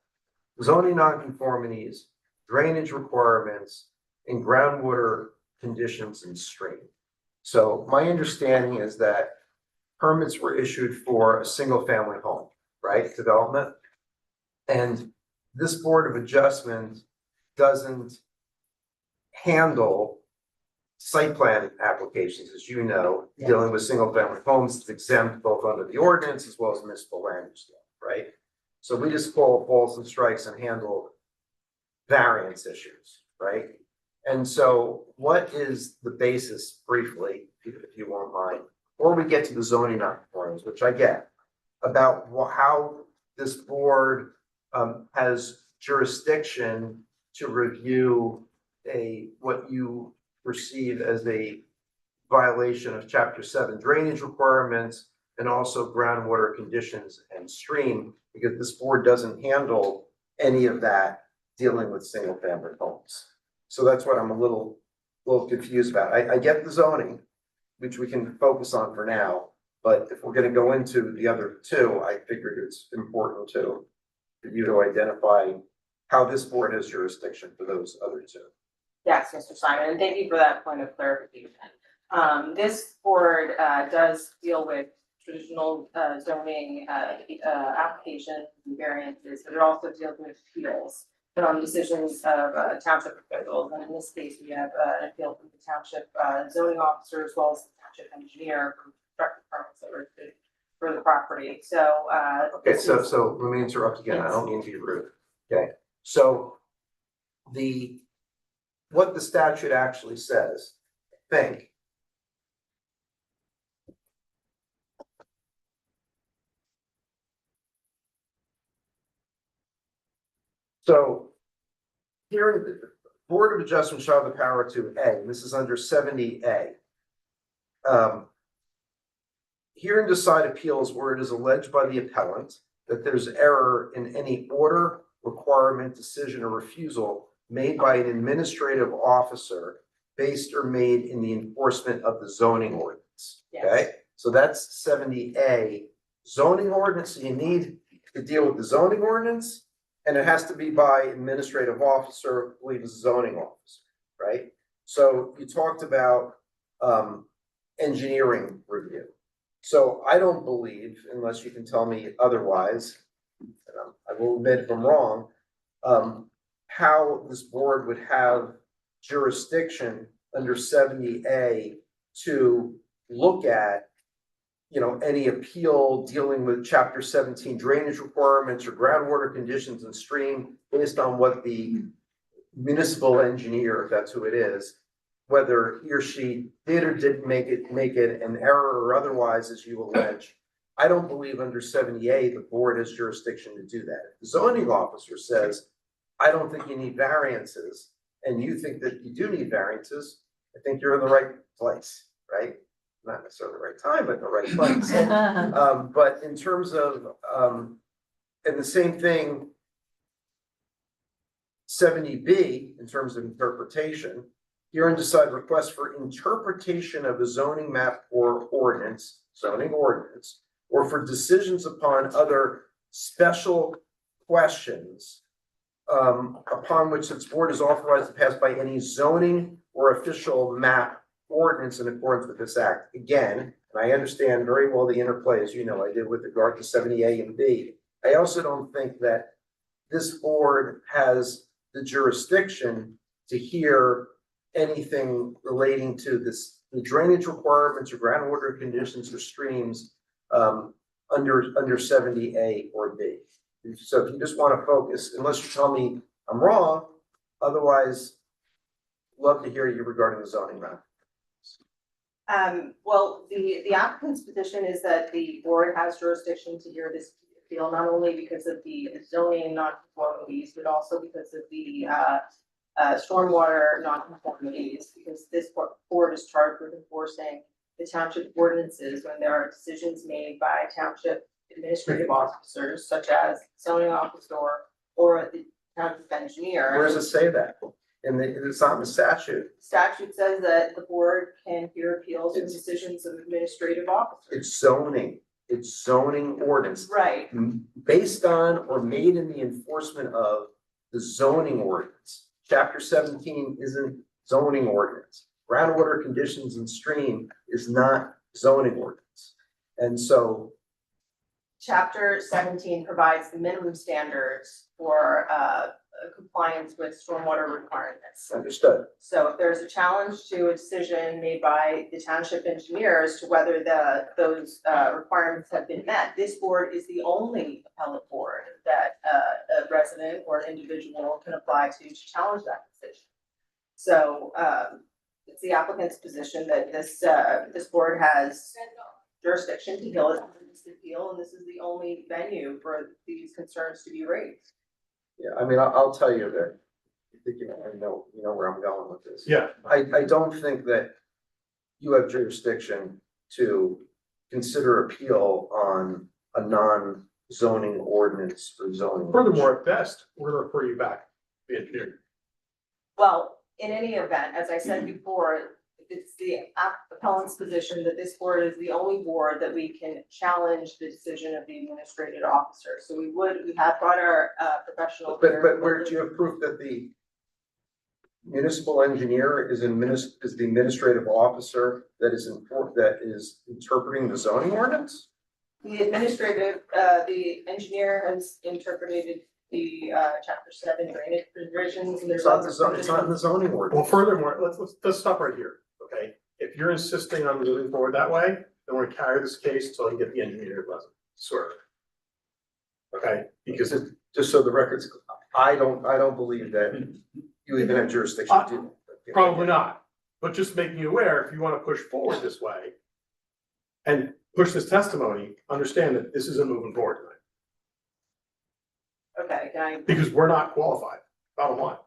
Zoning nonconformities, drainage requirements, and groundwater conditions and stream. So my understanding is that permits were issued for a single family home, right, development? And this Board of Adjustment doesn't handle site plan applications, as you know, dealing with single family homes. It's exempt both under the ordinance as well as municipal land use law, right? So we just call balls and strikes and handle variance issues, right? And so what is the basis, briefly, if you won't mind, before we get to the zoning nonconformities, which I get, about how this board has jurisdiction to review what you perceive as a violation of chapter 7 drainage requirements and also groundwater conditions and stream, because this board doesn't handle any of that dealing with single family homes. So that's what I'm a little confused about. I get the zoning, which we can focus on for now, but if we're gonna go into the other 2, I figured it's important for you to identify how this board has jurisdiction for those other 2. Yes, Mr. Simon, and thank you for that point of clarification. This board does deal with traditional zoning applications and variances, but it also deals with appeals on decisions of township officials. And in this case, we have an appeal from the township zoning officer as well as the township engineer for construction permits that were issued for the property. So okay, so let me interrupt again. I don't mean to be rude. Okay, so what the statute actually says, I think, so here, the Board of Adjustment shall have the power to A, and this is under 70A. Hear and decide appeals where it is alleged by the appellant that there's error in any order, requirement, decision, or refusal made by an administrative officer based or made in the enforcement of the zoning ordinance. Okay, so that's 70A. Zoning ordinance, so you need to deal with the zoning ordinance, and it has to be by administrative officer, I believe is zoning officer, right? So you talked about engineering review. So I don't believe, unless you can tell me otherwise, and I will admit if I'm wrong, how this board would have jurisdiction under 70A to look at, any appeal dealing with chapter 17 drainage requirements or groundwater conditions and stream based on what the municipal engineer, if that's who it is, whether he or she did or didn't make it an error or otherwise, as you allege. I don't believe under 70A, the board has jurisdiction to do that. If the zoning officer says, I don't think you need variances, and you think that you do need variances, I think you're in the right place, right? Not necessarily the right time, but in the right place. But in terms of, and the same thing, 70B, in terms of interpretation, hear and decide request for interpretation of a zoning map or ordinance, zoning ordinance, or for decisions upon other special questions upon which its board is authorized to pass by any zoning or official map ordinance in accordance with this act. Again, and I understand very well the interplay, as you know, I did with regard to 70A and B. I also don't think that this board has the jurisdiction to hear anything relating to this, the drainage requirements or groundwater conditions or streams under 70A or B. So if you just want to focus, unless you tell me I'm wrong, otherwise, love to hear you regarding the zoning map. Well, the applicant's position is that the board has jurisdiction to hear this appeal, not only because of the zoning non-conformities, but also because of the stormwater non-conformities, because this board is charged with enforcing the township ordinances when there are decisions made by township administrative officers, such as zoning officer or the township engineer. Where does it say that? It's not in the statute. Statute says that the board can hear appeals and decisions of administrative officers. It's zoning ordinance. Right. Based on or made in the enforcement of the zoning ordinance. Chapter 17 isn't zoning ordinance. Groundwater conditions and stream is not zoning ordinance. And so Chapter 17 provides the minimum standards for compliance with stormwater requirements. understood. So if there's a challenge to a decision made by the township engineers to whether those requirements have been met, this board is the only appellate board that a resident or an individual can apply to challenge that decision. So it's the applicant's position that this board has jurisdiction to hear this appeal, and this is the only venue for these concerns to be raised. Yeah, I mean, I'll tell you that, I think you know where I'm going with this. Yeah. I don't think that you have jurisdiction to consider appeal on a non-zoning ordinance or zoning. Furthermore, at best, we're gonna refer you back to the engineer. Well, in any event, as I said before, it's the appellant's position that this board is the only board that we can challenge the decision of the administrative officer. So we have brought our professional. But where do you have proof that the municipal engineer is the administrative officer that is interpreting the zoning ordinance? The engineer has interpreted the chapter 7 drainage provisions, and there's It's not in the zoning ordinance. Well, furthermore, let's stop right here, okay? If you're insisting on moving forward that way, then we're gonna carry this case until you get the engineer present, sort of. Okay, because just so the record's, I don't believe that you even have jurisdiction to. Probably not, but just making you aware, if you wanna push forward this way and push this testimony, understand that this isn't moving forward tonight. Okay, can I? Because we're not qualified, bottom line.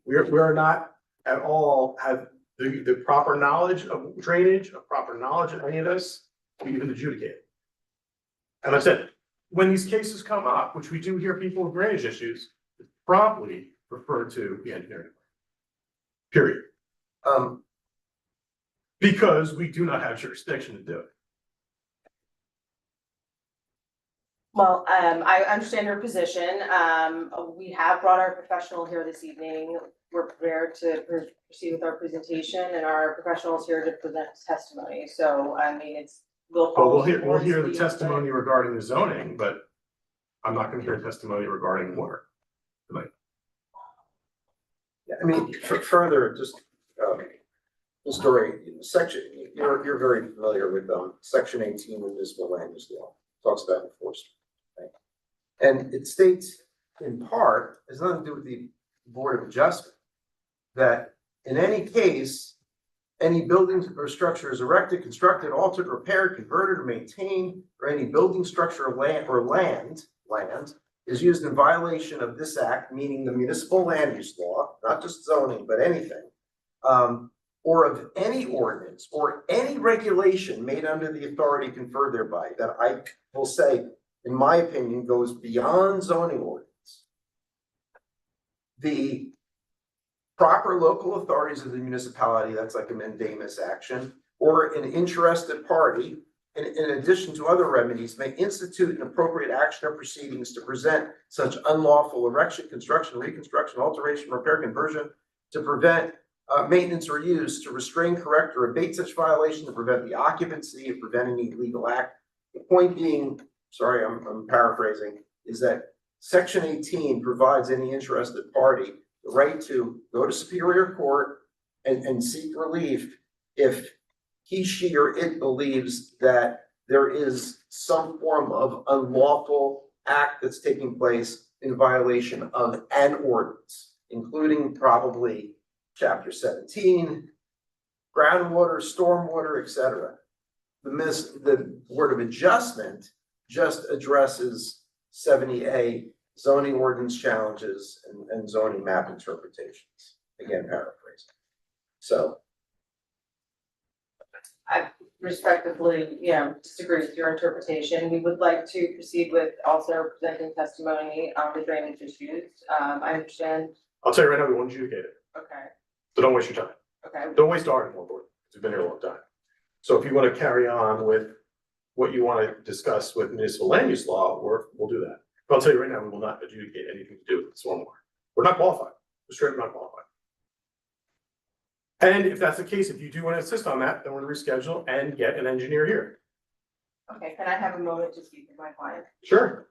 We're not at all have the proper knowledge of drainage, a proper knowledge of any of this, to even adjudicate it. And I said, when these cases come up, which we do hear people with drainage issues, promptly refer to the engineering. Period. Because we do not have jurisdiction to do it. Well, I understand your position. We have brought our professional here this evening. We're prepared to proceed with our presentation, and our professional is here to present testimony. So, I mean, We'll hear the testimony regarding the zoning, but I'm not gonna hear testimony regarding water tonight. Yeah, I mean, further, just, the story, section, you're very familiar with, section 18 of the municipal land use law, talks about enforcement. Right? And it states, in part, has nothing to do with the Board of Adjustment, that in any case, any buildings or structure is erected, constructed, altered, repaired, converted, or maintained, or any building, structure, land is used in violation of this act, meaning the municipal land use law, not just zoning, but anything, or of any ordinance or any regulation made under the authority conferred thereby, that I will say, in my opinion, goes beyond zoning ordinance. The proper local authorities of the municipality, that's like a mandamus action, or an interested party in addition to other remedies, may institute an appropriate action or proceedings to prevent such unlawful erection, construction, reconstruction, alteration, repair, conversion, to prevent maintenance or use, to restrain, correct, or abate such violation, to prevent the occupancy, or prevent any illegal act. The point being, sorry, I'm paraphrasing, is that section 18 provides any interested party the right to go to Superior Court and seek relief if he, she, or it believes that there is some form of unlawful act that's taking place in violation of an ordinance, including probably chapter 17, groundwater, stormwater, etc. The Board of Adjustment just addresses 70A zoning ordinance challenges and zoning map interpretations. Again, paraphrasing. So I respectively, disagree with your interpretation. We would like to proceed with also presenting testimony on the drainage issues. I understand. I'll tell you right now, we won't adjudicate it, Okay, so don't waste your time. okay. Don't waste our time, board, we've been here a long time. So if you want to carry on with what you want to discuss with municipal land use law, we'll do that. But I'll tell you right now, we will not adjudicate anything to do with stormwater. We're not qualified, we're straight up not qualified. And if that's the case, if you do want to insist on that, then we're going to reschedule and get an engineer here. Okay, can I have a moment to speak with my client? Sure.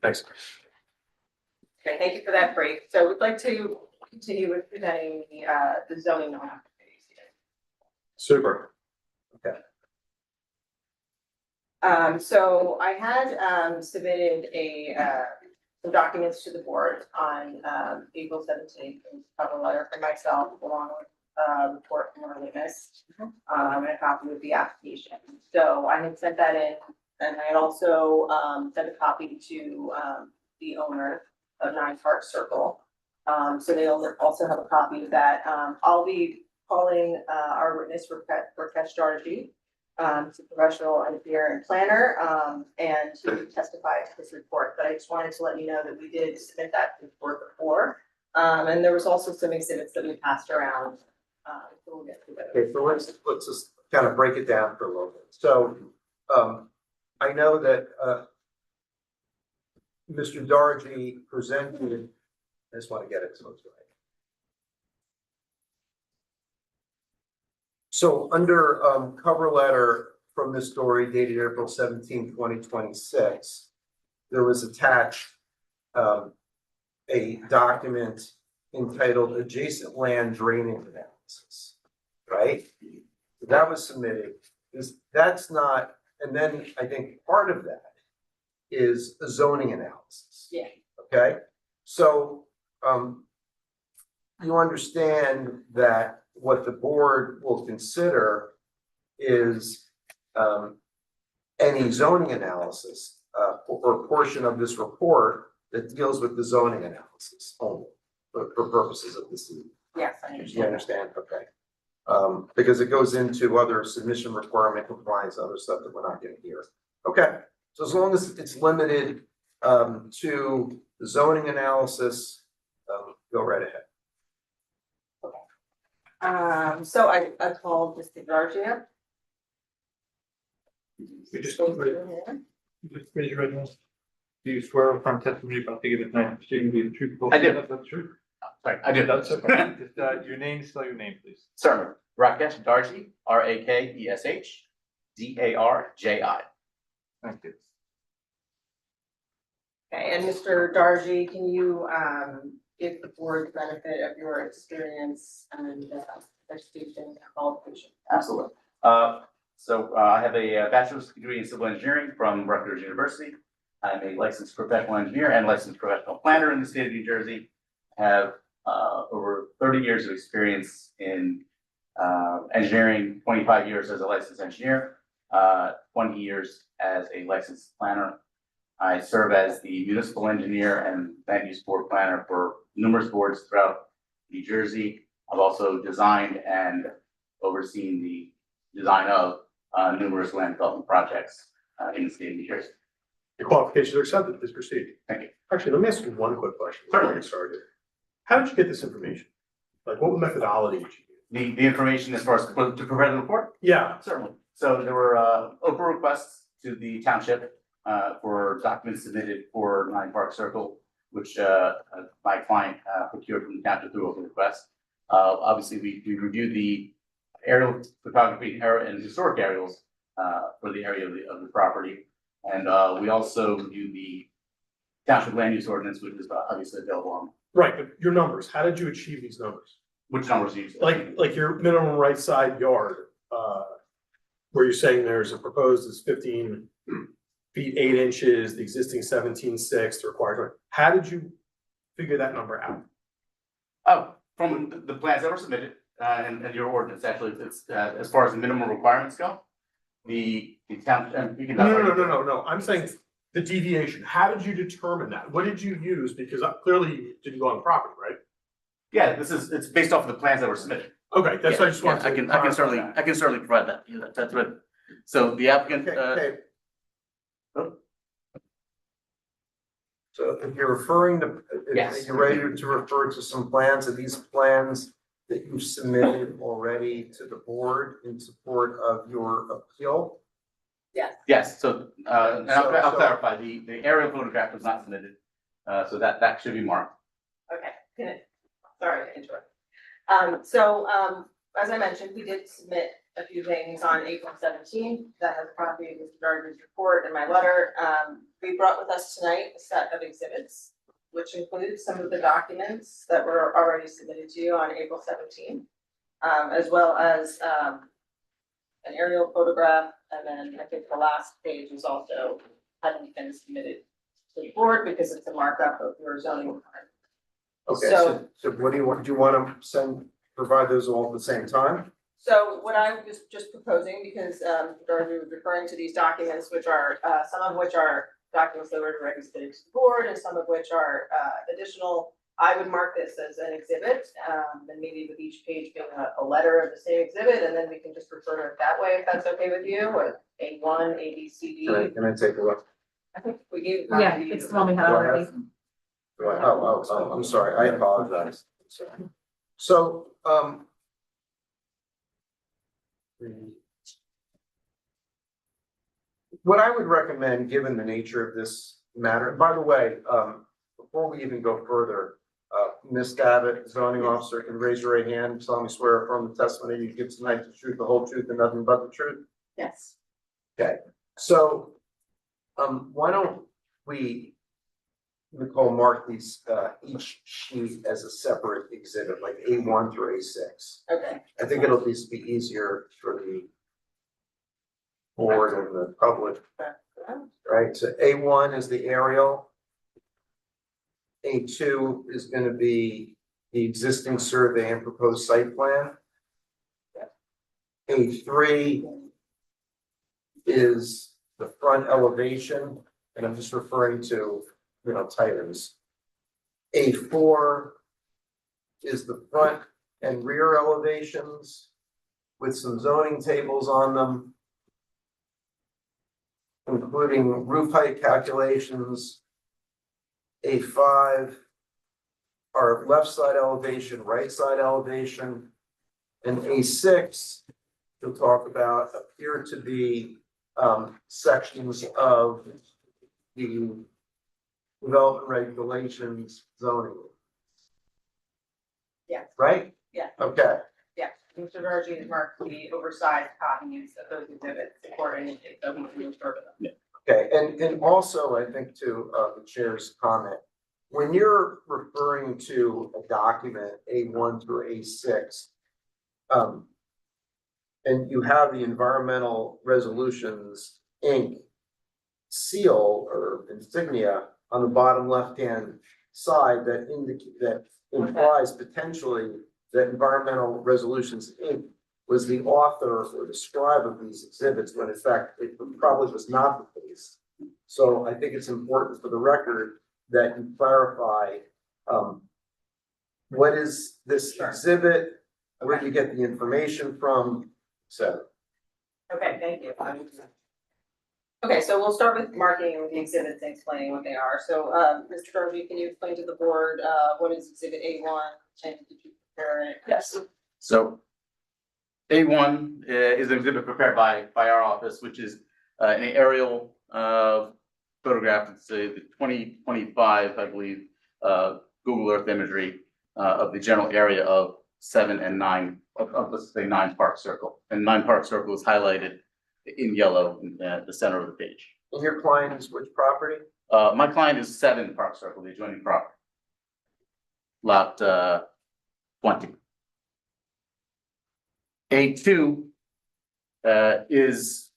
Thanks. Okay, thank you for that break. So we'd like to continue with presenting the zoning map. Super. So I had submitted some documents to the board on April 17th, cover letter for myself along with report from our witness, and a copy of the application. So I had sent that in, and I had also sent a copy to the owner of 9 Park Circle. So they also have a copy of that. I'll be calling our witness Rakesh Darji. He's a professional engineer and planner, and he would testify to this report, but I just wanted to let you know that we did submit that to the board before. And there was also some exhibits that we passed around. So we'll get to those. okay, so let's just kind of break it down for a little bit. So I know that Mr. Darji presented, I just want to get it so it's right. So under cover letter from Ms. Dory dated April 17, 2026, there was attached a document entitled Adjacent Land Drainage Analysis, right? That was submitted. That's not, and then I think part of that is a zoning analysis. Yeah. Okay, so you understand that what the board will consider is any zoning analysis, or portion of this report that deals with the zoning analysis only, for purposes of this evening. Yes, I You understand. understand? Okay. Because it goes into other submission requirement compliance, other stuff that we're not gonna hear. Okay, so as long as it's limited, to the zoning analysis, go right ahead. So I called Mr. Gargia. You just raise your right hand. Do you swear or affirm testimony you're about to give tonight, proceeding to be the truth? I do. That's the truth. Sorry, I did. That's okay. Just, your name, spell your name, please. Certainly. Rakesh Darji, Rakesh Darji. Thank you. Okay, and Mr. Darji, can you give the board the benefit of your experience and education and qualification? Absolutely. So I have a bachelor's degree in civil engineering from Rutgers University. I'm a licensed professional engineer and licensed professional planner in the state of New Jersey. I have over 30 years of experience in engineering, 25 years as a licensed engineer, 20 years as a licensed planner. I serve as the municipal engineer and land use board planner for numerous boards throughout New Jersey. I've also designed and overseen the design of numerous land development projects in the state of New Jersey. Your qualifications are accepted, please proceed. Thank you. Actually, let me ask you one quick question. Before we get started. How did you get this information? Like, what methodology did you use? The information as far as to prepare the report? Yeah. Certainly. So there were open requests to the township for documents submitted for 9 Park Circle, which my client procured from the township through open request. Obviously, we reviewed the aerial photography and historic aerials for the area of the property. And we also reviewed the township land use ordinance, which is obviously available on. Right, but your numbers, how did you achieve these numbers? Which numbers do you use? Like your minimum right side yard, where you're saying there's a proposed is 15 feet 8 inches, the existing 17.6, the required. How did you figure that number out? Oh, from the plans that were submitted and your ordinance, actually, it's as far as the minimum requirements go. The town, and you can. No, I'm saying the deviation. How did you determine that? What did you use? Because clearly you didn't go on the property, right? Yeah, it's based off of the plans that were submitted. Okay, that's what I just wanted to. I can certainly provide that. Yeah, that's right. So the applicant, Okay. So if you're referring to, Yes. if you're ready to refer to some plans, are these plans that you've submitted already to the board in support of your appeal? yes, so, and I'll So- clarify, the aerial photograph was not submitted. So that should be marked. Okay, sorry to interrupt. As I mentioned, we did submit a few things on April 17th that has a copy of Mr. Gardner's report and my letter. We brought with us tonight a set of exhibits, which includes some of the documents that were already submitted to you on April 17th, as well as an aerial photograph, and then I think the last page is also hadn't been submitted to the board because it's a markup of your zoning requirement. Okay, so what do you want to provide those all at the same time? So what I was just proposing, because Darby was referring to these documents, which are, some of which are documents that were already submitted to the board, and some of which are additional. I would mark this as an exhibit, and maybe with each page being a letter of the same exhibit, and then we can just refer to it that way, if that's okay with you, or A1, A, B, C, D. Can I take a look? I think we gave. Yeah, it's the one we had Do I already. have- Oh, I'm sorry, I apologize. Sorry. So, what I would recommend, given the nature of this matter, by the way, before we even go further, Ms. Davitt, zoning officer, can raise your right hand, solemnly swear affirm the testimony you give tonight the truth, the whole truth, and nothing but the truth? Yes. Okay, so, why don't we, Nicole, mark these, each sheet as a separate exhibit, like A1 through A6. Okay. I think it'll just be easier for the board and the public, right? So A1 is the aerial. A2 is gonna be the existing survey and proposed site plan. A3 is the front elevation, and I'm just referring to, titles. A4 is the front and rear elevations with some zoning tables on them, including roof height calculations. A5 are left side elevation, right side elevation, and A6 you'll talk about appear to be sections of the development regulations zoning. Yes. Right? Yeah. Okay. Yeah, Mr. Dargy has marked the oversized copies of those exhibits according to them. Okay, and also I think to the chair's comment, when you're referring to a document A1 through A6, and you have the environmental resolutions Inc. seal or insignia on the bottom left-hand side that implies potentially that Environmental Resolutions Inc. was the author or the scribe of these exhibits, when in fact it probably was not the case. So I think it's important for the record that you clarify what is this exhibit, where do you get the information from, et cetera. Okay, thank you. Okay, so we'll start with marking the exhibits and explaining what they are. So, Mr. Darby, can you explain to the board, what is exhibit A1 and did you prepare it? Yes. So A1 is an exhibit prepared by our office, which is an aerial photograph. It's the 2025, I believe, Google Earth imagery of the general area of 7 and 9 of let's say 9 Park Circle. And 9 Park Circle is highlighted in yellow in the center of the page. And your client is which property? My client is 7 Park Circle, the adjoining property. Lot 20. A2 is,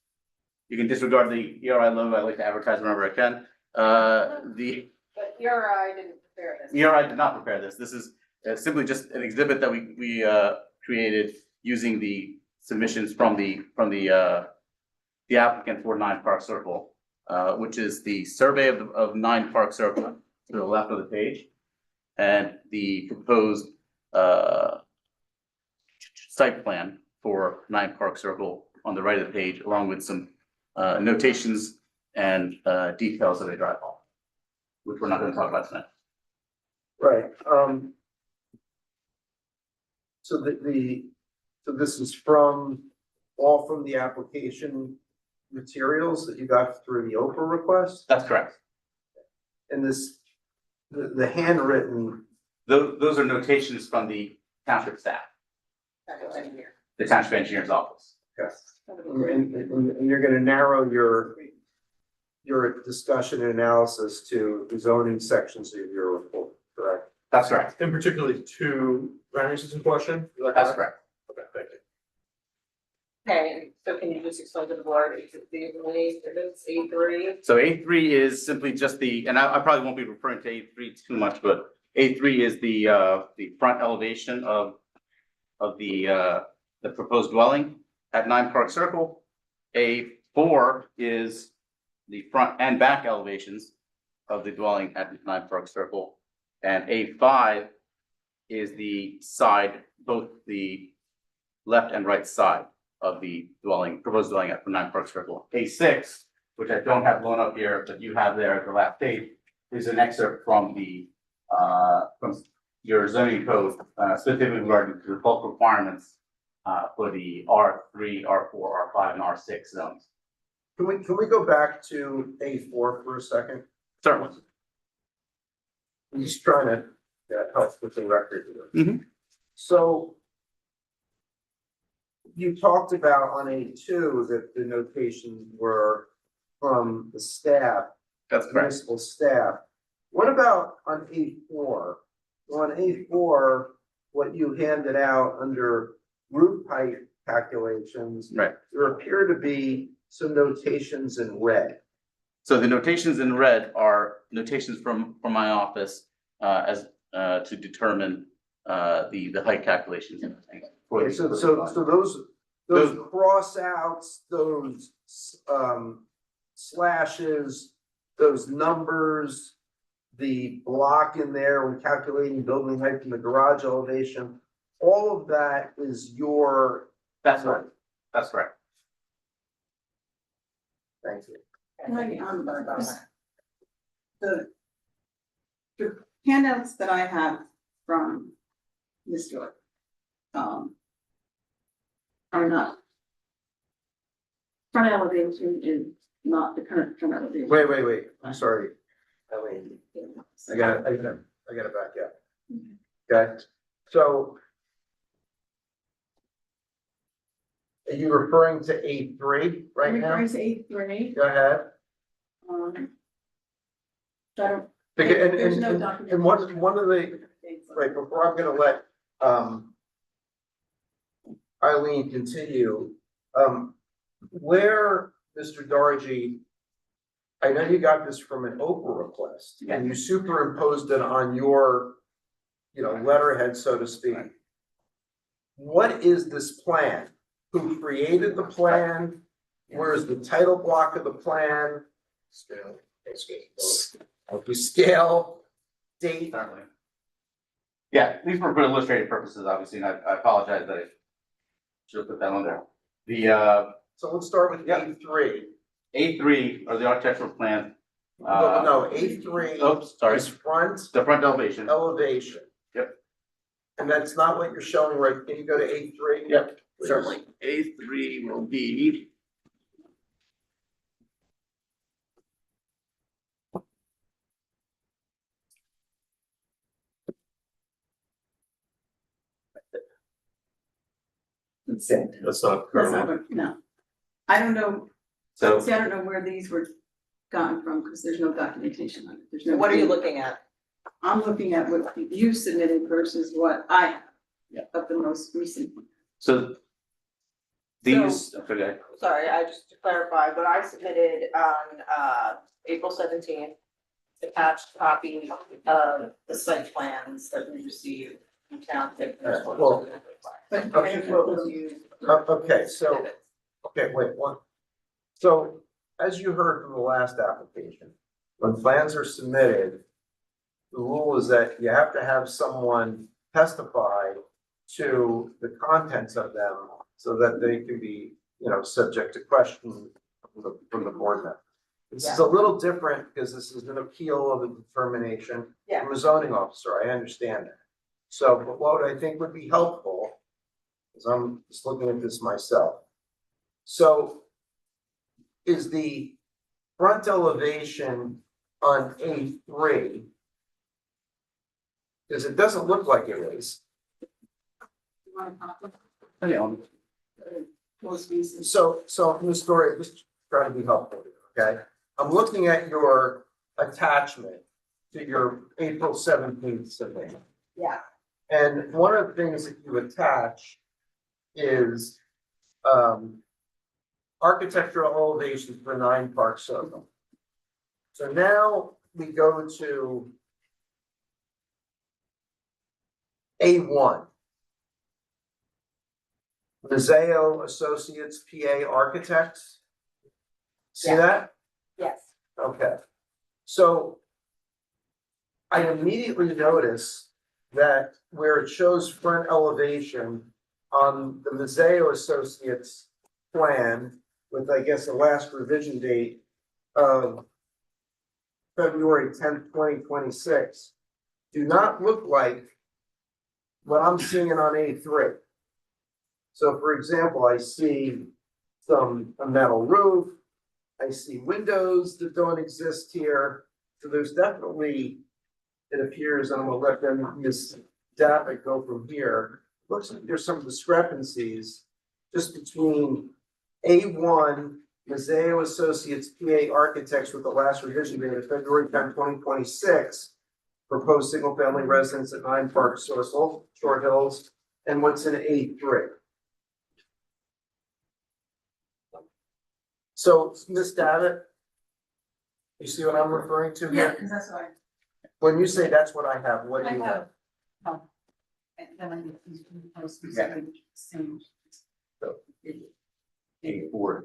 you can disregard the ERI logo, I like to advertise whenever I can. But ERI didn't prepare this. ERI did not prepare this. This is simply just an exhibit that we created using the submissions from the applicant for 9 Park Circle, which is the survey of 9 Park Circle to the left of the page, and the proposed site plan for 9 Park Circle on the right of the page, along with some notations and details of a drive hall, which we're not going to talk about tonight. Right. So so this is all from the application materials that you got through the Oprah request? That's correct. And the handwritten. Those are notations from the township staff, the township engineer's office. Yes. And you're gonna narrow your discussion and analysis to the zoning sections of your report, correct? That's correct. In particularly to variances in question? That's correct. Okay, thank you. Okay, so can you just explain to the board, is it the only exhibits, A3? So A3 is simply just and I probably won't be referring to A3 too much, but A3 is the front elevation of the proposed dwelling at 9 Park Circle. A4 is the front and back elevations of the dwelling at 9 Park Circle. And A5 is the side, both the left and right side of the proposed dwelling at 9 Park Circle. A6, which I don't have blown up here, but you have there at the last page, is an excerpt from from your zoning code, specifically regarding to the bulk requirements for the R3, R4, R5, and R6 zones. Can we go back to A4 for a second? Certainly. I'm just trying to help with the record here. Mhm. So you talked about on A2 that the notations were from the staff. That's correct. Municipal staff. What about on A4? On A4, what you handed out under roof height calculations. Right. There appear to be some notations in red. So the notations in red are notations from my office as to determine the height calculations and everything. Okay, so those cross outs, those slashes, those numbers, the block in there when calculating building height from the garage elevation, all of that is your. That's right. That's correct. Thank you. Can I, the handouts that I have from Ms. York, are not. Front elevation is not the current front elevation. Wait, I'm sorry. Eileen, I gotta back up. Okay, so. Are you referring to A3 right now? I'm referring to A3. Go ahead. So I don't, Because- there's no and document. one of the, right, before I'm gonna let, Eileen continue, where, Mr. Dargy, I know you got this from an Oprah request, and you superimposed it on your, letterhead, so to speak. What is this plan? Who created the plan? Where's the title block of the plan? Scale. Okay, scale, date. Certainly. Yeah, these were for illustrative purposes, obviously, and I apologize that I should have put that on there. So let's start with A3. A3 are the architectural plans. No, A3. Oops, sorry. Is front. The front elevation. Elevation. Yep. And that's not what you're showing, right? Can you go to A3? Yep. Certainly. A3 will be. That's it. That's not That's correct. not what- no. I don't know, So see, I don't know where these were gotten from, because there's no documentation on it, there's no. What are you date. looking at? I'm looking at what you submitted versus what I have of the most recent. so these, okay, Sorry, I just to clarify, what I submitted on April 17th, attached copy of the site plans that we received from town. Well, But okay, and what was used. Okay, so, wait, one. So, as you heard from the last application, when plans are submitted, the rule is that you have to have someone testify to the contents of them so that they can be, subject to question from the board member. This is a little different because this is an appeal of a determination from a zoning officer, I understand that. So, but what I think would be helpful, is I'm just looking at this myself. So, is the front elevation on A3? Because it doesn't look like it is. You want a copy? Most recent. So, Ms. Story, just trying to be helpful, okay? I'm looking at your attachment to your April 17th survey. Yeah. And one of the things that you attach is architectural elevations for 9 Park Circle. So now we go to A1. Mazzeo Associates PA Architects. See that? Yes. Okay. So I immediately notice that where it shows front elevation on the Mazzeo Associates plan with, I guess, the last revision date of February 10th, 2026, do not look like what I'm seeing on A3. So for example, I see a metal roof, I see windows that don't exist here. So there's definitely, it appears, and I'm gonna let them, Ms. Dappick, go from here. Looks like there's some discrepancies just between A1, Mazzeo Associates PA Architects with the last revision date of February 10, 2026, proposed single-family residence at 9 Park Circle, Short Hills, and what's in A3. So, Ms. Davitt, you see what I'm referring to Yeah, here? because that's what When you say that's what I have, what do I you have? have. And then I get these posts, Yeah. same. A4.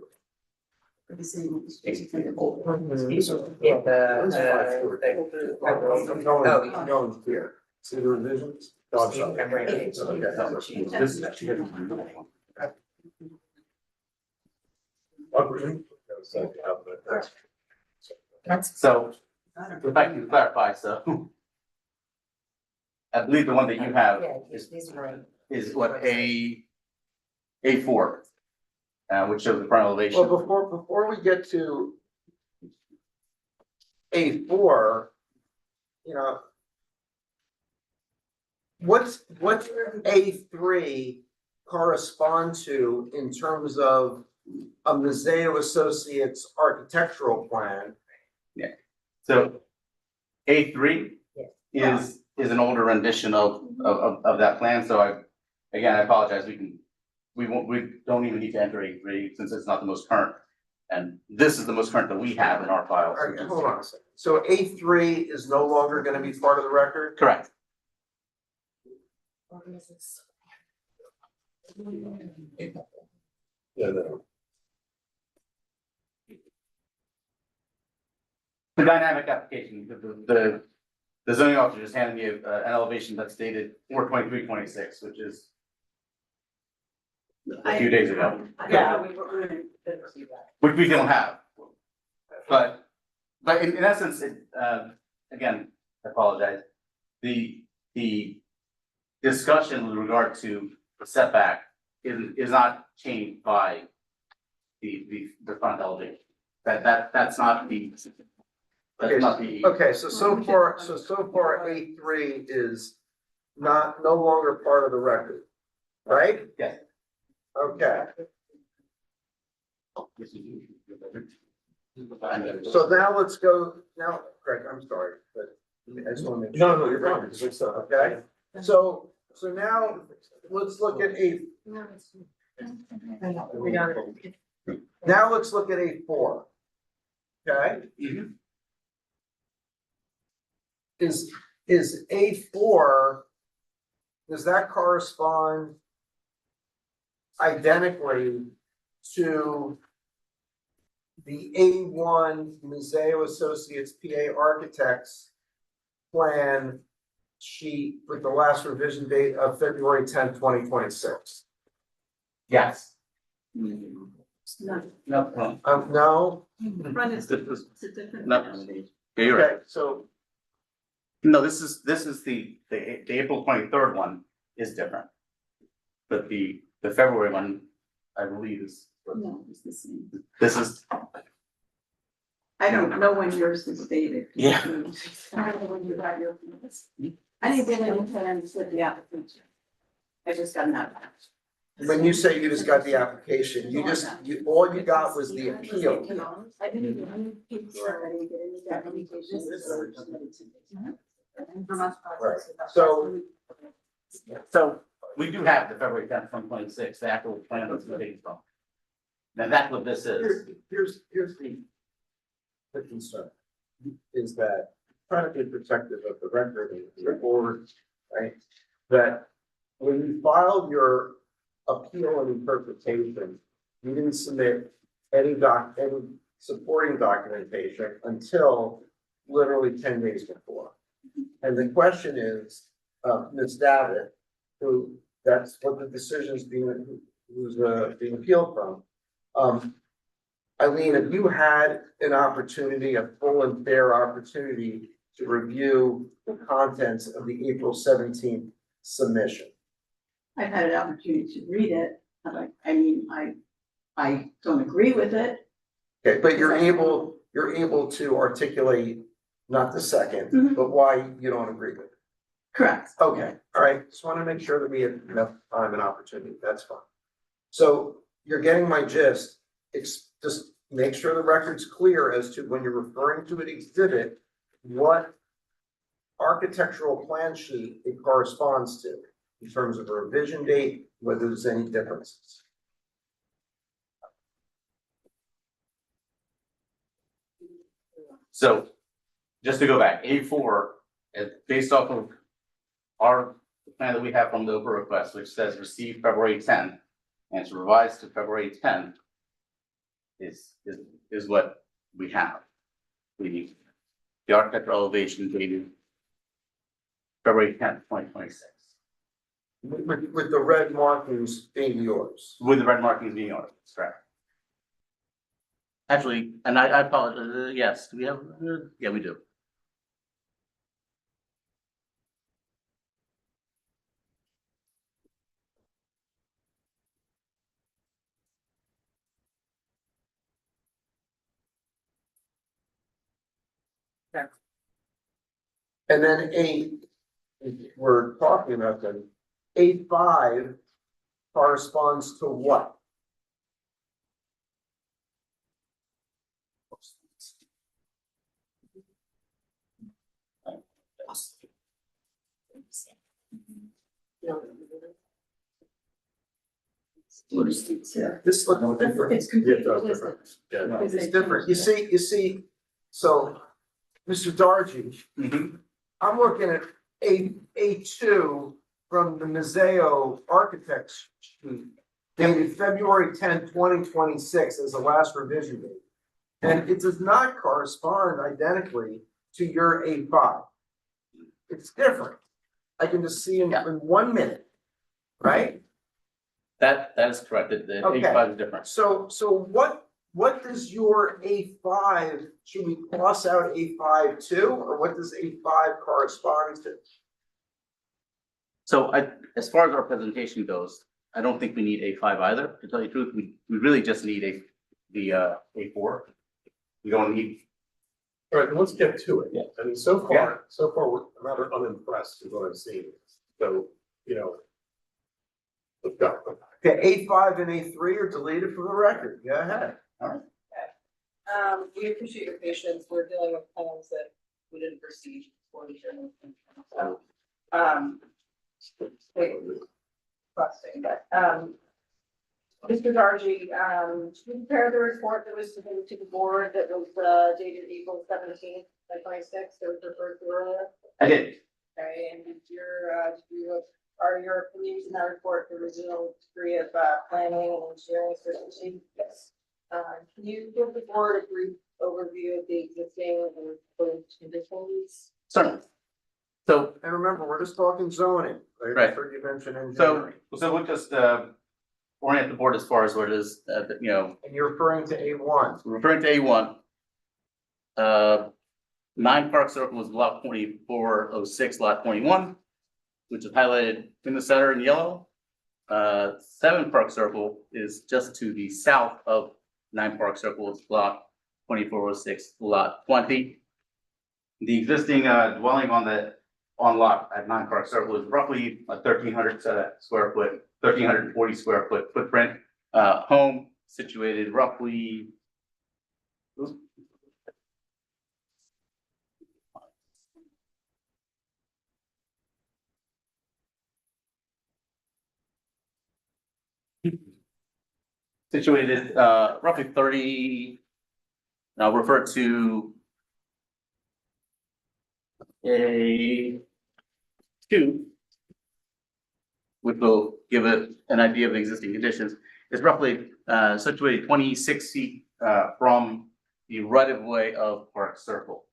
For the city. I'm going here. See the revisions? No, I'm sorry. This is actually. So, if I can clarify, so. I believe the one that you have is what, A4. Which shows the front elevation. Well, before we get to A4, you know, what's A3 correspond to in terms of a Mazzeo Associates architectural plan? Yeah, so A3 is an older rendition of that plan, so I apologize, we don't even need to enter A3 since it's not the most current. And this is the most current that we have in our files. All right, hold on a second. So A3 is no longer gonna be part of the record? Correct. Yeah, no. The dynamic application, the zoning officer just handed me an elevation that's dated 4/23/26, which is a few days ago. Yeah. Which we don't have. But in essence, again, I apologize. The discussion with regard to the setback is not changed by the front elevation. That's not the. That's not the. Okay, so far A3 is no longer part of the record, right? Yes. Okay. So now let's go, Greg, I'm sorry, but I just want to make sure. No, you're fine, because it's, Okay, so now let's look at We got it. now let's look at A4. Okay? Is A4, does that correspond identically to the A1 Mazzeo Associates PA Architects plan sheet with the last revision date of February 10, 2026? Yes. No. No. No? Front is, it's a different. No. Yeah, you're right. Okay, so No, this is the April 23rd one is different. But the February one, I believe is. No, it's the same. This is. I don't know when yours is dated. Yeah. I don't know when you got your. I didn't get any plans with the application. I just got an application. when you say you just got the application, all you got was the appeal. I didn't get any paper, I didn't get any documentation. Right, so. So we do have the February 10th, 2026, the actual plan that's dated from. Now that's what this is. Here's the concern, is that trying to be protective of the record and the board, right? That when you filed your appeal and interpretation, you didn't submit any supporting documentation until literally 10 days before. And the question is, Ms. Davitt, that's what the decision's who's being appealed from. Eileen, if you had an opportunity, a full and fair opportunity to review the contents of the April 17th submission. I've had an opportunity to read it, but I don't agree with it. Okay, but you're able to articulate not the second, but why you don't agree with it. Correct. Okay, all right, just want to make sure that we have enough time and opportunity, that's fine. So you're getting my gist, just make sure the record's clear as to when you're referring to an exhibit, what architectural plan sheet it corresponds to in terms of a revision date, whether there's any differences. So just to go back, A4 is based off of our plan that we have from the Oprah request, which says received February 10th, and it's revised to February 10th. is what we have. The architectural elevation dated February 10th, 2026. With the red markings being yours. With the red markings being ours, that's correct. Actually, and I apologize, yes, do we have, yeah, we do. And then we're talking about them, A5 corresponds to what? This looks different. It's completely different. It's different. You see, so, Mr. Dargy, I'm looking at A2 from the Museo Architects sheet, dated February 10, 2026 as the last revision date. And it does not correspond identically to your A5. It's different. I can just see in 1 minute, right? That is correct, the Okay. A5 is different. So what does your A5, should we cross out A5 too, or what does A5 correspond to? So as far as our presentation goes, I don't think we need A5 either, to tell you the truth, we really just need the A4. We don't need. All right, then let's get to it. Yeah. I mean, so far we're rather unimpressed with what I've seen. So, let's go. Okay, A5 and A3 are deleted from the record. Go ahead. All right. We appreciate your patience. We're dealing with plans that we didn't receive before the journal. So, requesting, but, Mr. Dargy, did you prepare the report that was submitted to the board that was, dated April 17th, 2026, that was referred to earlier? I did. Okay, and are your opinions in that report the original degree of, planning and engineering certainty? Yes. Can you give the board a brief overview of the existing and proposed conditions? Certainly. So, And remember, we're just talking zoning. Right. I heard you mention so engineering. we'll just orient the board as far as what it is, And you're referring to A1. referring to A1. 9 Park Circle is block 2406, lot 21, which is highlighted in the center in yellow. 7 Park Circle is just to the south of 9 Park Circle, it's block 2406, lot 20. The existing dwelling on lot at 9 Park Circle is roughly a 1,340 square foot footprint. Home situated roughly. Situated roughly 30, I'll refer to A2, which will give it an idea of the existing conditions. It's roughly situated 26 feet from the right of way of Park Circle.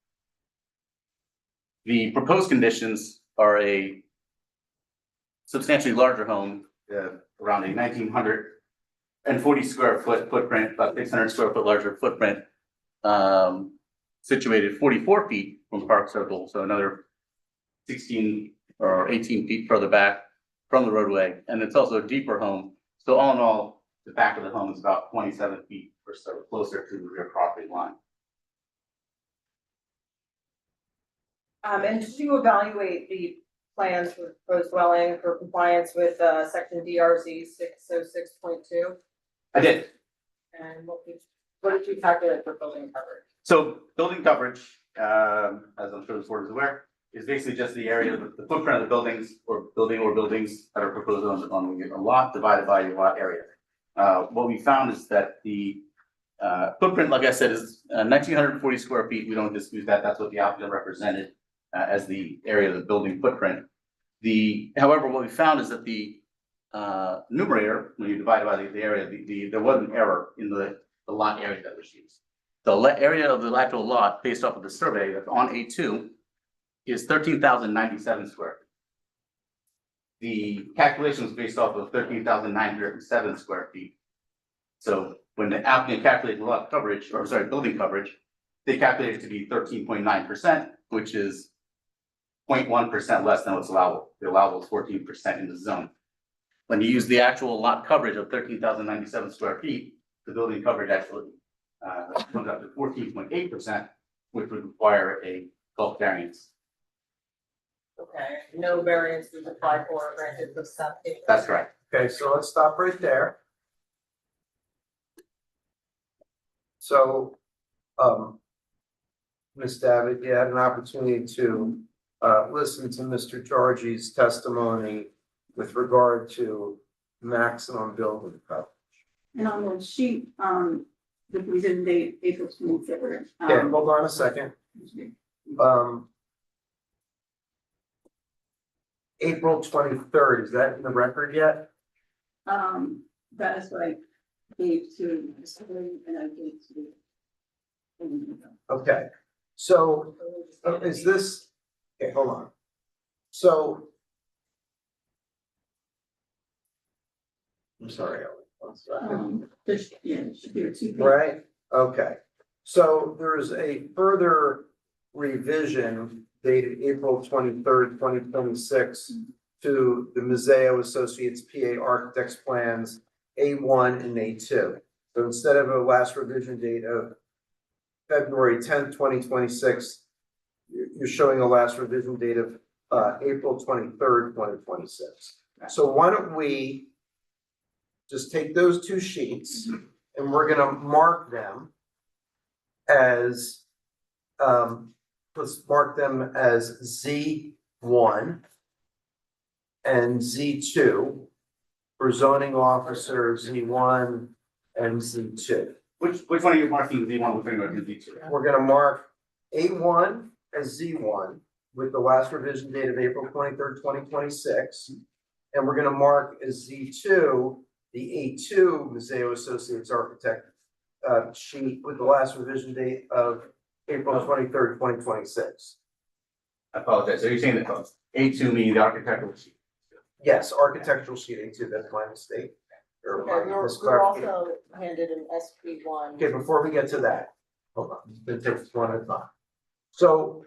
The proposed conditions are a substantially larger home, around a 1,940 square foot footprint, about 600 square foot larger footprint, situated 44 feet from Park Circle, so another 16 or 18 feet further back from the roadway, and it's also a deeper home. So all in all, the back of the home is about 27 feet or so closer to the rear property line. And did you evaluate the plans for proposed dwelling for compliance with section DRZ 606.2? I did. And what did you calculate for building coverage? So building coverage, as I'm sure the board is aware, is basically just the area, the footprint of the buildings or buildings that are proposed on a lot divided by your lot area. What we found is that the footprint, like I said, is 1,940 square feet. We don't dispute that. That's what the applicant represented as the area of the building footprint. However, what we found is that the numerator, when you divide by the area, there was an error in the the lot area that was used. The area of the actual lot, based off of the survey that's on A2, is 13,097 square feet. The calculation was based off of 13,907 square feet. So when the applicant calculated lot coverage, or sorry, building coverage, they calculated it to be 13.9%, which is 0.1% less than what's allowable. The allowable is 14% in the zone. When you use the actual lot coverage of 13,097 square feet, the building coverage actually comes up to 14.8%, which would require a bulk variance. Okay, no variance is applied for or granted for septic. That's correct. Okay, so let's stop right there. So, Ms. Davitt, you had an opportunity to listen to Mr. Georgie's testimony with regard to maximum building coverage. And on the sheet, the revision date, April 23rd. Okay, hold on a second. April 23rd, is that in the record yet? That is what I gave to Mr. Lee and I gave to. Okay, so is this, okay, hold on. So. I'm sorry, Ellen. Yeah, it should be a 2 page. Right, okay. So there's a further revision dated April 23rd, 2026 to the Mazzeo Associates PA Architects Plans A1 and A2. So instead of a last revision date of February 10th, 2026, you're showing a last revision date of April 23rd, 2026. So why don't we just take those two sheets and we're gonna mark them as, let's mark them as Z1 and Z2 for zoning officer, Z1 and Z2. Which one are you marking Z1, which one are you Z2? We're gonna mark A1 as Z1 with the last revision date of April 23rd, 2026. And we're gonna mark as Z2, the A2 Mazzeo Associates Architect sheet with the last revision date of April 23rd, 2026. I apologize. So you're saying that A2 meaning the architectural sheet? Yes, architectural sheet A2, that's my mistake. Or my Okay, we're misclarification. also handed an SP1. Okay, before we get to that, hold on, let's take this one at a time. So,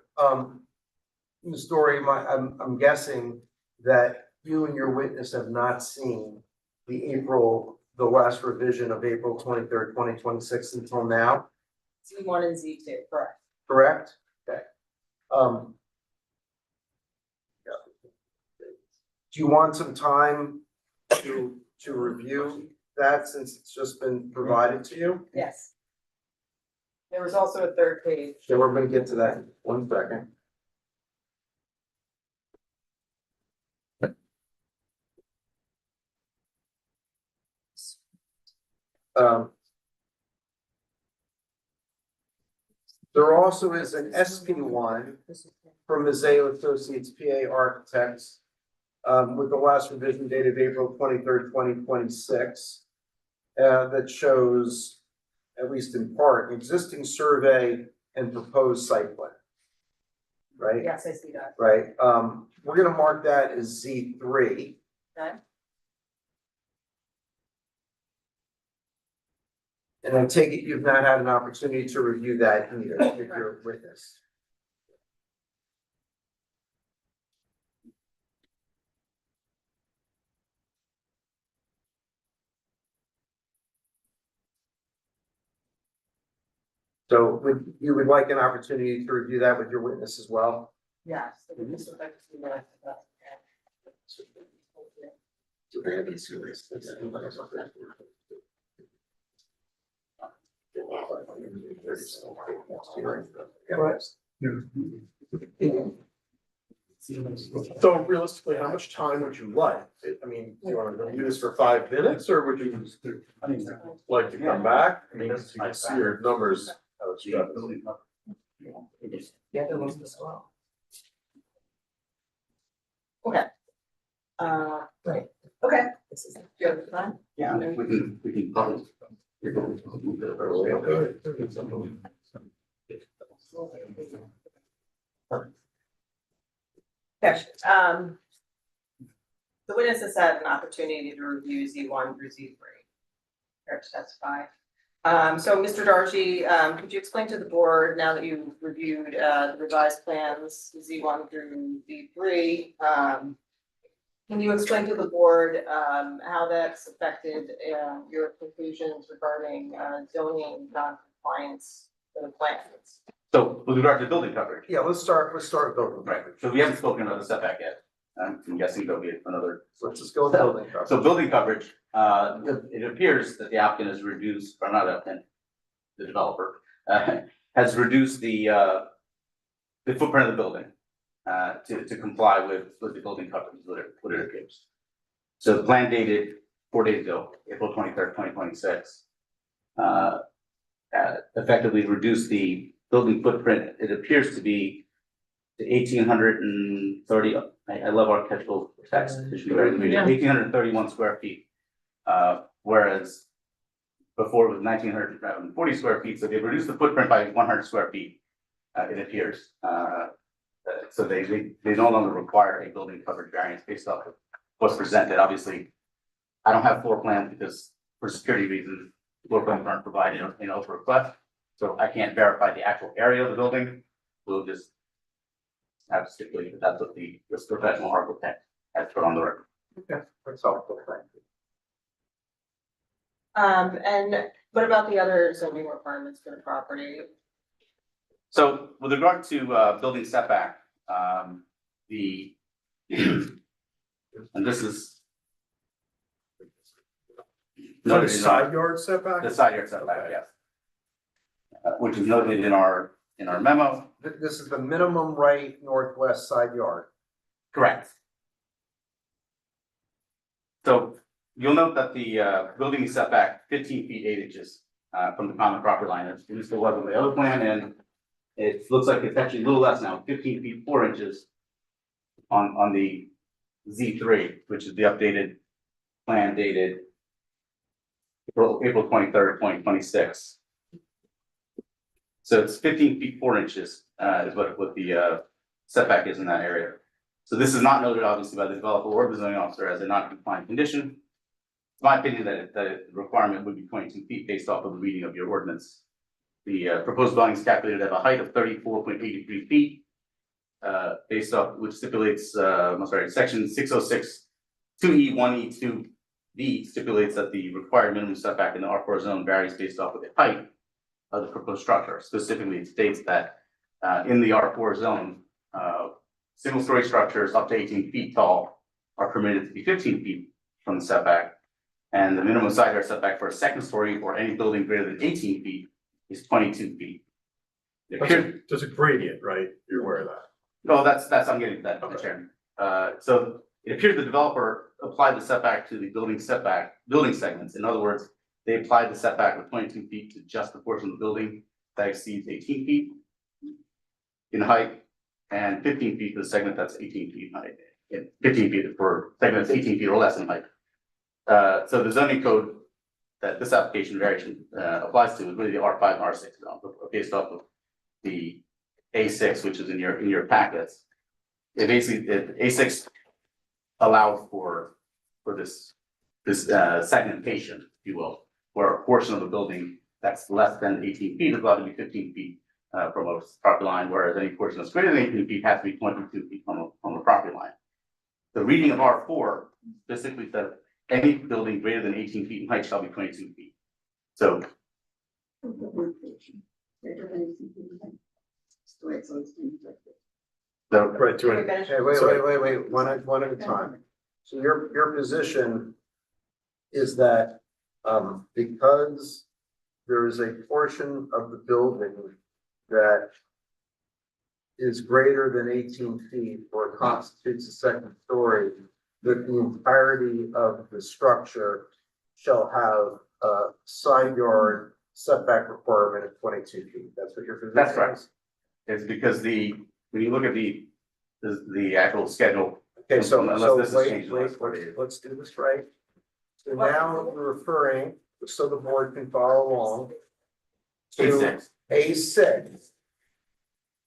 Ms. Dory, I'm guessing that you and your witness have not seen the last revision of April 23rd, 2026 until now, Z1 and Z2, correct. correct? Okay. Do you want some time to review that since it's just been provided to you? Yes. There was also a third page. So we're gonna get to that in 1 second. There also is an SP1 from Mazzeo Associates PA Architects with the last revision date of April 23rd, 2026 that shows, at least in part, existing survey and proposed site plan. Right? Yes, I see that. Right, we're gonna mark that as Z3. Okay. And I take it you've not had an opportunity to review that either, if you're a witness. So you would like an opportunity to review that with your witness as well? Yes. This would like to see that. So realistically, how much time would you like? I mean, do you want to review this for 5 minutes or would you like to come back? I mean, I see your numbers. The other ones as well. Okay. Right, okay. This is, do you have time? Yeah, we can probably. Okay, the witness has had an opportunity to review Z1 through Z3. Here to testify. So Mr. Dargy, could you explain to the board, now that you've reviewed the revised plans, Z1 through Z3, can you explain to the board how that's affected your conclusions regarding zoning non-compliance for the plans? So with regard to building coverage, Yeah, let's start with building. right, so we haven't spoken about the setback yet. I'm guessing there'll be another. So let's just go with building coverage. So building coverage, it appears that the applicant has reduced, or not applicant, the developer, has reduced the footprint of the building to comply with the building coverage, what it appears. So the plan dated 4 days ago, April 23rd, 2026, effectively reduced the building footprint. It appears to be to 1,830, I love architectural text, it should be very clear, 1,831 square feet. Whereas before it was 1,940 square feet, so they've reduced the footprint by 100 square feet, it appears. So they no longer require a building coverage variance based off of what's presented. Obviously, I don't have floor plans because for security reasons, floor plans aren't provided in open request. So I can't verify the actual area of the building. We'll just have to stipulate that that's what this professional architect has put on the record. Okay, that's helpful, thank you. And what about the other zoning requirements for the property? So with regard to building setback, and this is noted in Side yard setback? the side yard setback, yes. Which is noted in our memo. This is the minimum right northwest side yard. Correct. So you'll note that the building is set back 15 feet 8 inches from the common property line. It's still was on the other plan, and it looks like it's actually a little less now, 15 feet 4 inches on the Z3, which is the updated plan dated April 23rd, 2026. So it's 15 feet 4 inches is what the setback is in that area. So this is not noted obviously by the developer or the zoning officer as a non-compliant condition. It's my opinion that the requirement would be 22 feet based off of the reading of your ordinance. The proposed dwelling is calculated at a height of 34.83 feet, based off, which stipulates, I'm sorry, section 606 2E1E2B stipulates that the required minimum setback in the R4 zone varies based off of the height of the proposed structure. Specifically, it states that in the R4 zone, single-story structures up to 18 feet tall are permitted to be 15 feet from the setback, and the minimum side yard setback for a second story or any building greater than 18 feet is 22 feet. There's a gradient, right? You're aware of that? No, that's, I'm getting to that, Mr. Chairman. So it appears the developer applied the setback to the building segments. In other words, they applied the setback of 22 feet to just the portion of the building that exceeds 18 feet in height, and 15 feet for the segment that's 18 feet in height, and 15 feet for segment that's 18 feet or less in height. So the zoning code that this application variation applies to is really the R5 and R6 zone, based off of the A6, which is in your packets. It basically, A6 allows for this segmentation, if you will, where a portion of the building that's less than 18 feet is allowed to be 15 feet from a property line, whereas any portion that's greater than 18 feet has to be 22 feet from the property line. The reading of R4 specifically says any building greater than 18 feet in height shall be 22 feet. So Right, to it. Hey, wait, one at a time. So your position is that, because there is a portion of the building that is greater than 18 feet or constitutes a second story, that the entirety of the structure shall have a side yard setback requirement of 22 feet. That's what your position is? that's correct. It's because when you look at the actual schedule. Okay, so unless this is wait, changed in the last 4 days. let's do this right. So now we're referring so the board can follow along. A6. A6.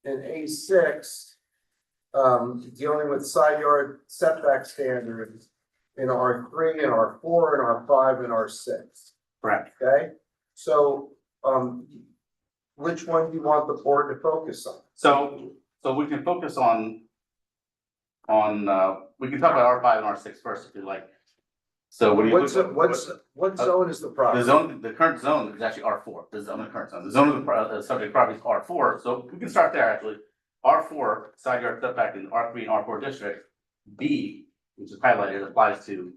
In A6, dealing with side yard setback standards in R3 and R4 and R5 and R6. Correct. Okay, so, which one do you want the board to focus on? So we can focus on, we can talk about R5 and R6 first if you like. So when you look at. What zone is the property? The current zone is actually R4, the current zone, the zone of the subject property is R4, so we can start there actually. R4, side yard setback in R3 and R4 district, B, which is highlighted, applies to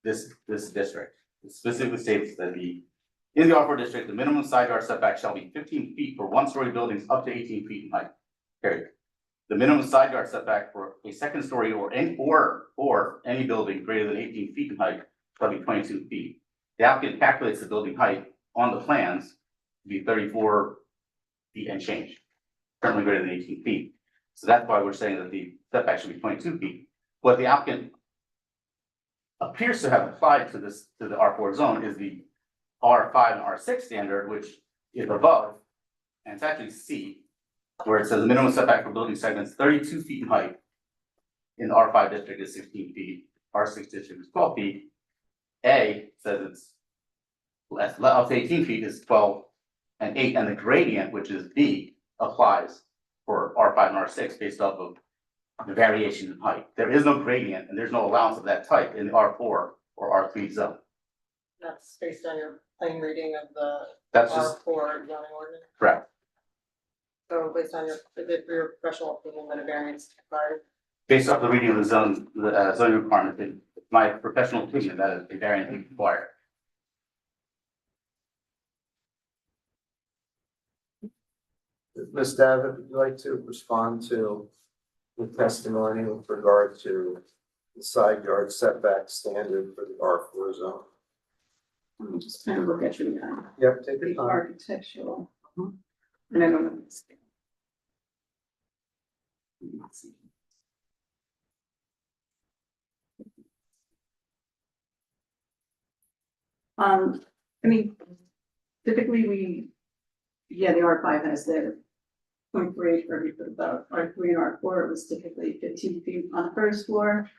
this district. It specifically states that in the R4 district, the minimum side yard setback shall be 15 feet for one-story buildings up to 18 feet in height, period. The minimum side yard setback for a second story or any building greater than 18 feet in height shall be 22 feet. The applicant calculates the building height on the plans to be 34 feet and change, currently greater than 18 feet. So that's why we're saying that the setback should be 22 feet. What the applicant appears to have applied to the R4 zone is the R5 and R6 standard, which is above, and it's actually C, where it says the minimum setback for building segments 32 feet in height. In the R5 district is 16 feet, R6 district is 12 feet. A says it's less, up to 18 feet is 12 and 8, and the gradient, which is B, applies for R5 and R6 based off of the variation in height. There is no gradient and there's no allowance of that type in the R4 or R3 zone. That's based on your plain reading of the That's just R4 zoning ordinance. correct. So based on your professional opinion that a variance is required. Based off the reading of the zoning requirement, in my professional opinion, that is a variance required. Ms. Davitt, would you like to respond to the testimony with regard to the side yard setback standard for the R4 zone? I'm just trying to look at your, Yep, take your the time. architectural. And I don't know. I mean, typically the R5 has the 0.48 for every foot above. R3 and R4 was typically 15 feet on the first floor,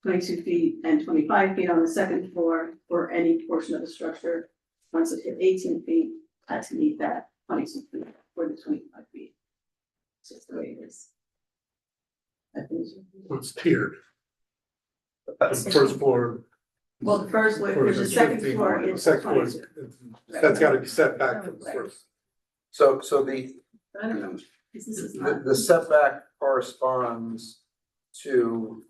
22 feet and 25 feet on the second floor for any portion of the structure. Once it hit 18 feet, had to meet that 22 feet for the 25 feet. It's just the way it is. I think It's tiered. The first floor. Well, the first floor, there's a second floor, The it's second floor is, 22. that's gotta be set back from the first. So I don't know, this is not. the setback corresponds to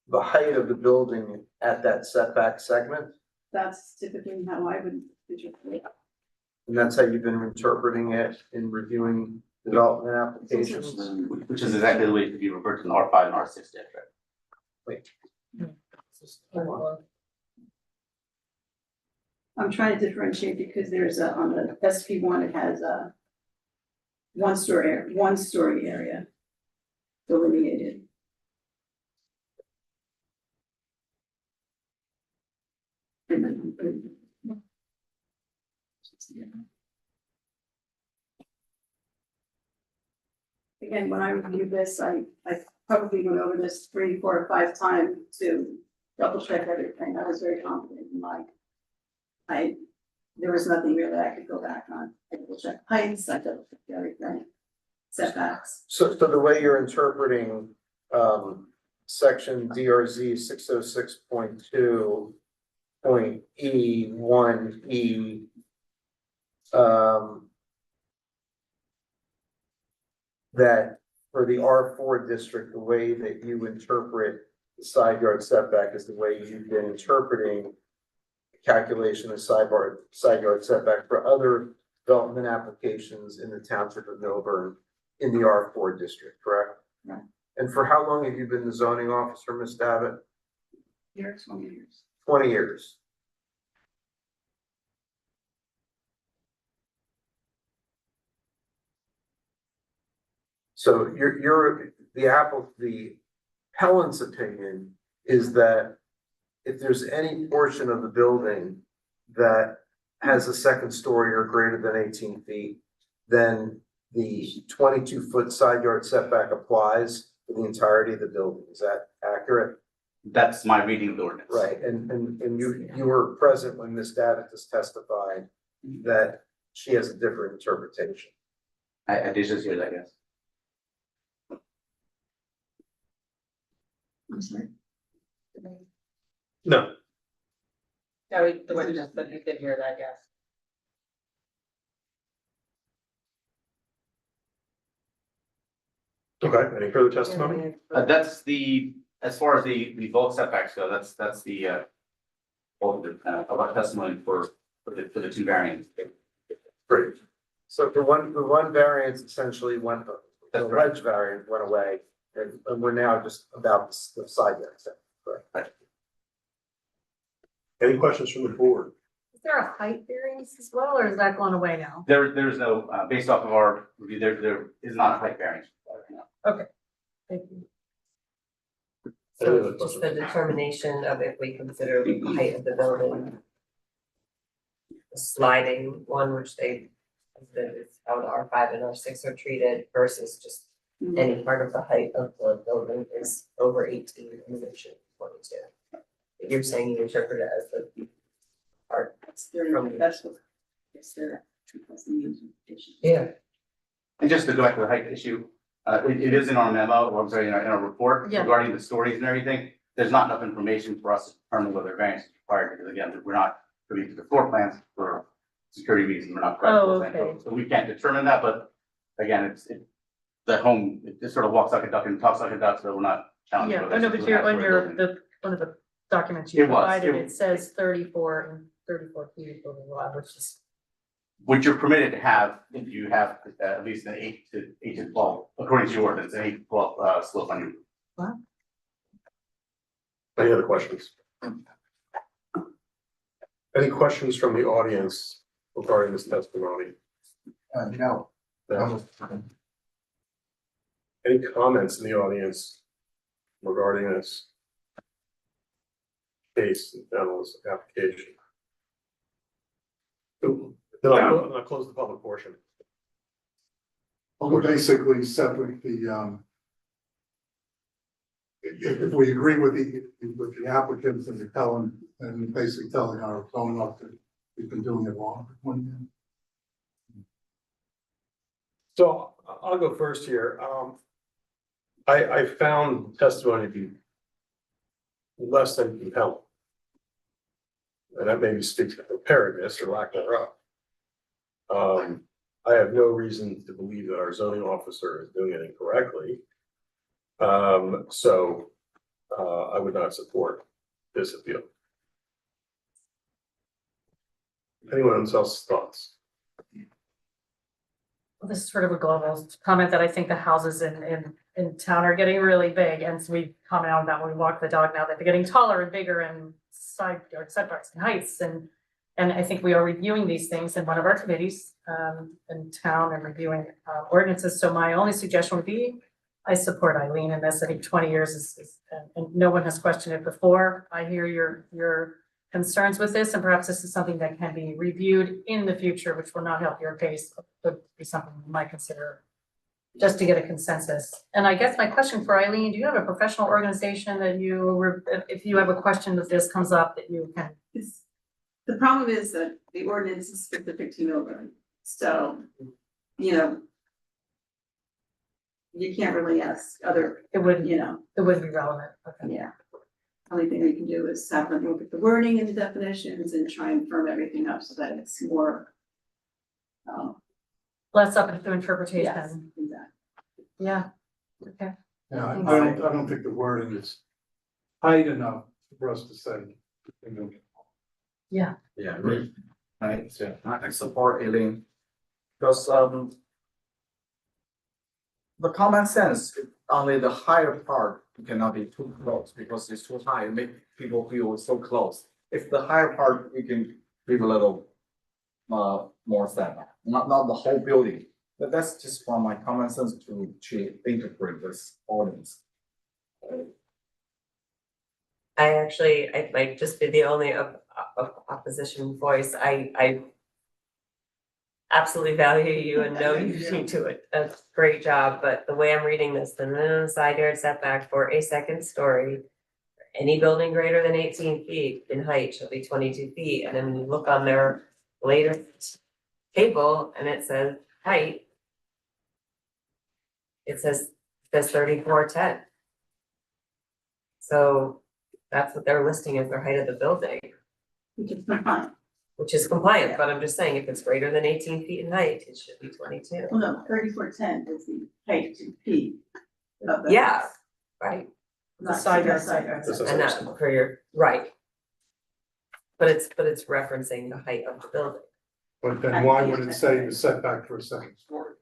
the height of the building at that setback segment, That's typically how I would interpret it. and that's how you've been interpreting it in reviewing development applications. Which is exactly the way it could be referred to in R5 and R6 district. Wait. I'm trying to differentiate because there's a, on the SP1, it has a one story area delineated. And then- Again, when I reviewed this, I probably went over this 3, 4, or 5 times to double check everything. I was very confident in there was nothing really I could go back on. I double checked heights, I double checked everything, setbacks. So the way you're interpreting, section DRZ 606.2 point E1E, that for the R4 district, the way that you interpret the side yard setback is the way you've been interpreting calculation of side yard setback for other development applications in the township of Milburn in the R4 district, correct? Right. And for how long have you been the zoning officer, Ms. Davitt? Here, 20 years. 20 years. So the appellant's opinion is that if there's any portion of the building that has a second story or greater than 18 feet, then the 22-foot side yard setback applies for the entirety of the building. Is that accurate? That's my reading of the ordinance. Right, and you were present when Ms. Davitis testified that she has a different interpretation. I did just hear that, yes. I'm sorry. No, No, the word just, but you did hear that, yes. okay, any further testimony? That's the, as far as the bulk setbacks go, that's the, bulk of the, about testimony for the two variants. Great. So the one variance essentially went, the ledge variant went away, and we're now just about the side yard setback, correct? Any questions from the board? Is there a height variance as well, or is that going away now? There's no, based off of our review, there is not a height variance. Okay, thank you. So Just the determination of if we consider the height of the building. The sliding one, which they, that is how the R5 and R6 are treated versus just any part of the height of the building is over 18 and it should be 22. You're saying you interpret it as the part. That's what, it's their interpretation. Yeah. And just to go back to the height issue, it is in our memo, or I'm sorry, in our report Yeah. regarding the stories and everything. There's not enough information for us to determine whether variance is required, because again, we're not privy to the floor plans for security reasons, we're not. Oh, privy to the okay. So we can't determine that, but again, the home, it just sort of walks like a duck and talks like a duck, so we're not challenging. Yeah, whether I know, it's but a you're on two-and-a-half your, story building. one of the documents you It was, provided, it- it says 34 and 34 feet, blah, blah, blah, which is, Which you're permitted to have if you have at least an 8 to 12, according to your ordinance, an 8 to 12 slope on your roof. Any other questions? Any questions from the audience regarding this testimony? No. No? Any comments in the audience regarding this case, this application? Then I'll close the public portion. Well, we're basically separate the, if we agree with the applicants and the telling, and basically telling our phone up that we've been doing it wrong for 20 years. So I'll go first here. I found testimony to be less than compelling. And that maybe speaks to preparedness or lack thereof. I have no reason to believe that our zoning officer is doing it incorrectly. So I would not support this appeal. Anyone else's thoughts? well, this is sort of a global comment that I think the houses in town are getting really big, and so we comment on that when we walk the dog now, that they're getting taller and bigger and side yard setbacks and heights, and I think we are reviewing these things in one of our committees in town and reviewing ordinances, so my only suggestion would be, I support Eileen in this. I think 20 years is and no one has questioned it before. I hear your concerns with this, and perhaps this is something that can be reviewed in the future, which will not help your case, but be something you might consider just to get a consensus. And I guess my question for Eileen, do you have a professional organization that if you have a question that this comes up, that you can? The problem is that the ordinance is specific to Millburn, so, you know, you can't really ask other, It wouldn't, you know, it wouldn't be relevant. Okay. yeah. Only thing we can do is have them look at the wording and the definitions and try and firm everything up so that it's more. Less up to Yes, interpretation. exactly. Yeah, okay. Yeah, I don't think the wording is tight enough for us to say. Yeah. Yeah, right, so I support Eileen. Because the common sense, only the higher part cannot be too close because it's too high, it make people feel so close. If the higher part, we can give a little more setback, not the whole building. But that's just from my common sense to interpret this ordinance. I might just be the only opposition voice. I absolutely value you and know you do a great job, but the way I'm reading this, the minimum side yard setback for a second story, any building greater than 18 feet in height shall be 22 feet, and then you look on their latest table and it says height. It says 3410. So that's what they're listing as their height of the building. Which is compliant, but I'm just saying, if it's greater than 18 feet in height, it should be 22. Well, no, 3410 is the height to feet. of the Yeah, house, right. not side yard side yard setback. And that for your, right. But it's referencing the height of the building. But then why would it say the setback for a second story?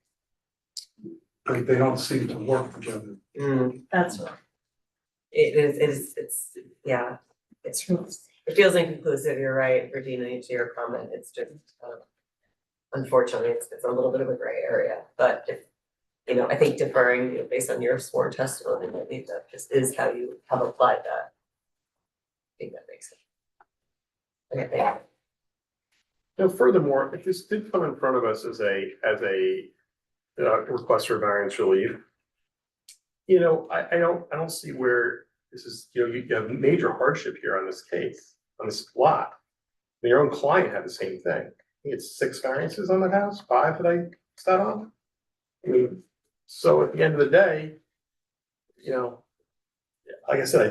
They don't seem to work together. That's right. It's, yeah, it feels inconclusive, you're right, Regina, to your comment, it's just, unfortunately, it's a little bit of a gray area, but if, I think deferring, based on your sworn testimony, I think that just is how you have applied that. I think that makes sense. Okay, thank you. Furthermore, if this did come in front of us as a request for variance relief, I don't see where this is, you have major hardship here on this case, on this lot. Your own client had the same thing. I think it's 6 variances on the house, 5 that I sat on. I mean, so at the end of the day, like I said,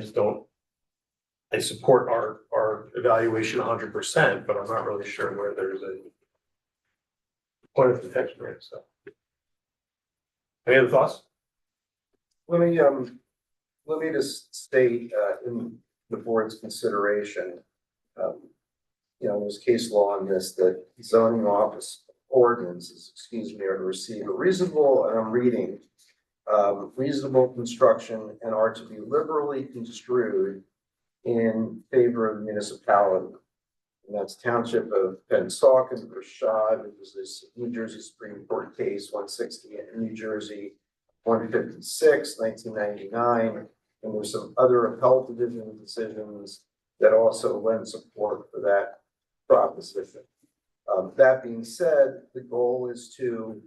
I support our evaluation 100%, but I'm not really sure where there's a point of detection here, so. Any other thoughts? Let me just state, in the board's consideration, there's case law on this, that zoning office ordinances, are to receive a reasonable, and I'm reading, reasonable construction and are to be liberally construed in favor of the municipality. And that's Township of Pennsauken, Rashad, it was this New Jersey Supreme Court case, 160 in New Jersey, 156, 1999. And there's some other appellate division decisions that also lend support for that proposition. That being said, the goal is to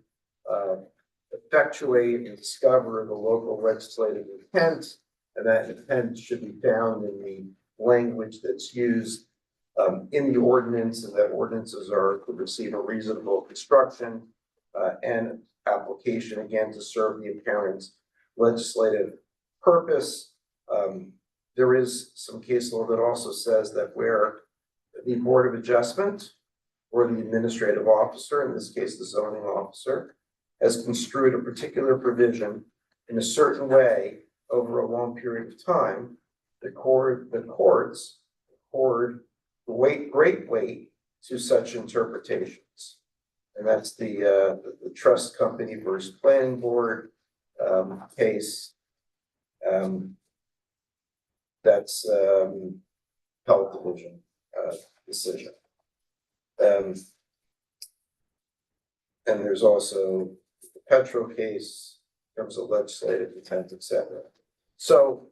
effectuate and discover the local legislative intent, and that intent should be found in the language that's used in the ordinance, and that ordinances are to receive a reasonable construction and application, again, to serve the apparent legislative purpose. There is some case law that also says that where the Board of Adjustment or the administrative officer, in this case the zoning officer, has construed a particular provision in a certain way over a long period of time, the courts accord great weight to such interpretations. And that's the trust company versus planning board case. That's appellate division decision. And there's also the Petro case in terms of legislative intent, etc. So,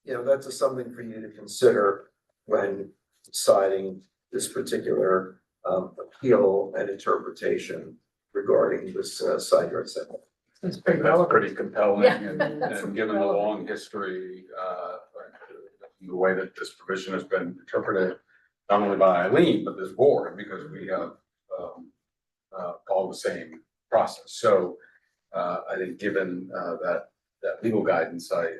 that's just something for you to consider when deciding this particular appeal and interpretation regarding this side yard setback. It's pretty That's pretty compelling, Yeah. and given the long history, the way that this provision has been interpreted, not only by Eileen, but this board, because we have all the same process. So I think given that legal guidance, I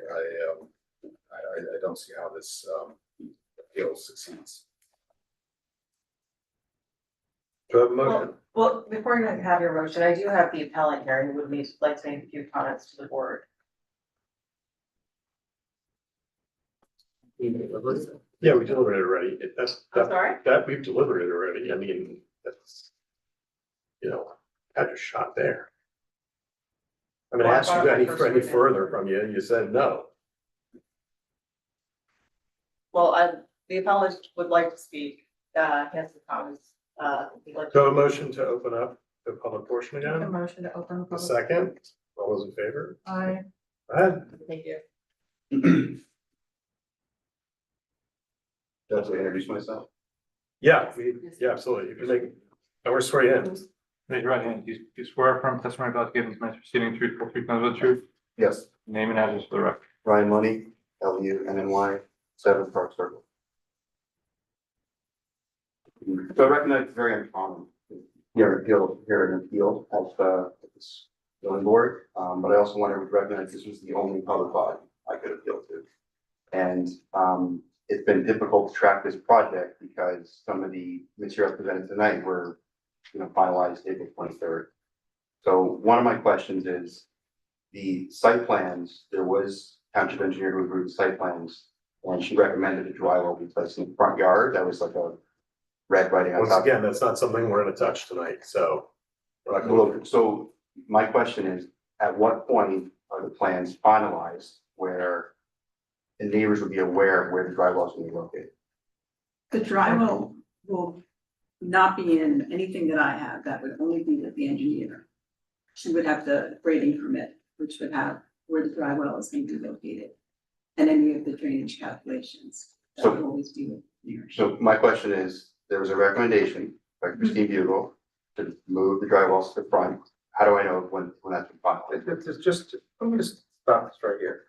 don't see how this appeal succeeds. Do I have a motion? Well, before you have your motion, I do have the appellant here and would like to make a few comments to the board. Yeah, we delivered it already. I'm sorry? That we've delivered it already. I mean, that's, had your shot there. I mean, I asked you any further from you, and you said no. Well, the appellant would like to speak, has some comments, if you'd like to. So a motion to open up the public portion Make a again? motion to open the A public. second? All those in favor? Aye. Go ahead. Thank you. Just to introduce myself. Yeah, absolutely. You can make, I want to swear you in. Raise your right hand. Do you swear affirm testimony about giving tonight's proceeding truth, full truth, nothing but the truth? Yes, Name and address for the record. Ryan Money, LUNNY, 7 Park Circle. So I recognize it's very uncommon here in appeal of this zoning board, but I also want to recognize this was the only public body I could appeal to. And it's been difficult to track this project because some of the materials presented tonight were, finalized April 23rd. So one of my questions is, the site plans, there was township engineer who reviewed the site plans, and she recommended a drywall be placed in the front yard. That was like a red writing on Once top. again, that's not something we're gonna touch tonight, so. Well, so my question is, at what point are the plans finalized where the neighbors will be aware of where the drywall is going to be located? The drywall will not be in anything that I have, that would only be with the engineer. She would have the grading permit, which would have where the drywall is going to be located. And any of the drainage calculations, that So- would always be with the engineer. So my question is, there was a recommendation by Christine Bugle to move the drywalls to the front. How do I know when that's been finalized? It's just, let me just stop this right here.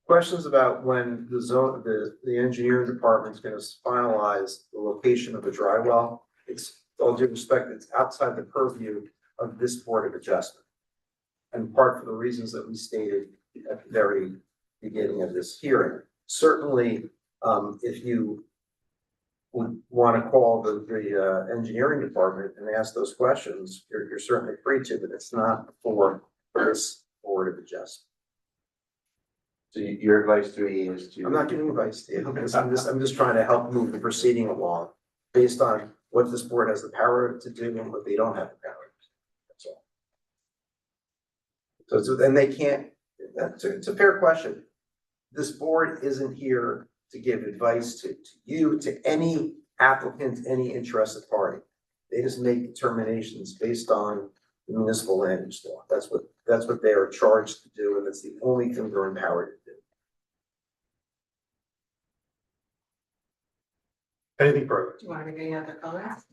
Questions about when the engineering department's gonna finalize the location of the dry well. It's, all due respect, it's outside the purview of this Board of Adjustment. And part for the reasons that we stated at the very beginning of this hearing. Certainly, if you would want to call the engineering department and ask those questions, you're certainly free to, but it's not for this Board of Adjustment. So your advice to me is to. I'm not giving advice to you, I'm just trying to help move the proceeding along based on what this board has the power to do and what they don't have the power to do. That's all. So then they can't, it's a fair question. This board isn't here to give advice to you, to any applicant, any interested party. They just make determinations based on the municipal land use law. That's what they are charged to do, and it's the only thing they're empowered to do. Anything further? Do you want to make any other comments?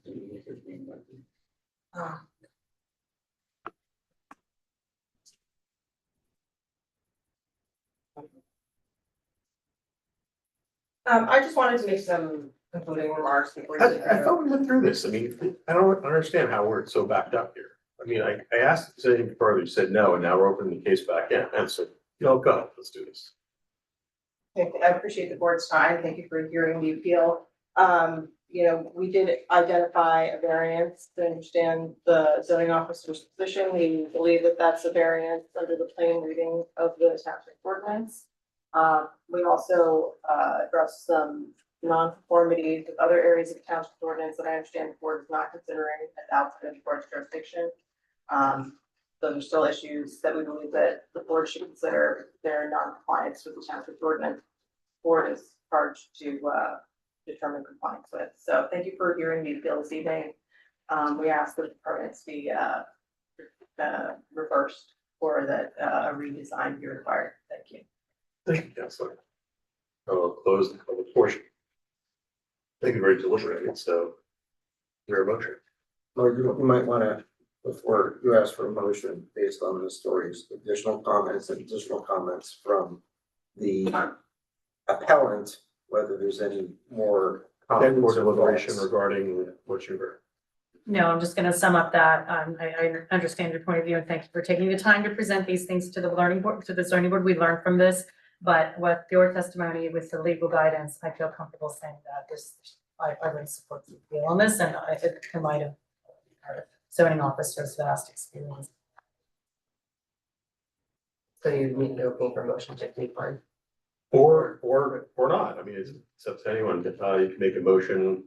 I just wanted to make some concluding remarks before. I thought we went through this. I mean, I don't understand how we're so backed up here. I mean, I asked if there's anything further, you said no, and now we're opening the case back in. And so, go, let's do this. I appreciate the board's time. Thank you for hearing the appeal. We did identify a variance to understand the zoning officer's position. We believe that that's a variance under the plain reading of the township ordinance. We also addressed some non-conformities with other areas of the township ordinance that I understand the board is not considering as outside of the board's jurisdiction. Those are still issues that we believe that the board should consider their non-compliance with the township ordinance. Board is charged to determine compliance with. So thank you for hearing the appeal this evening. We ask that the permits be reversed or that a redesign be required. Thank you. Thank you, Counselor. I'll close the public portion. Thank you, very deliberated, so. Your motion. Or you might wanna, before you ask for a motion based on the stories, additional comments from the appellant, whether there's any more. Then more comments or deliberation thoughts. regarding what you heard. No, I'm just gonna sum up that. I understand your point of view and thank you for taking the time to present these things to the zoning board. We learned from this, but with your testimony, with the legal guidance, I feel comfortable saying that I would support the appeal on this, and it might have zoning officer's vast experience. So you need to open for motion to keep on. Or not. I mean, it's up to anyone. You can make a motion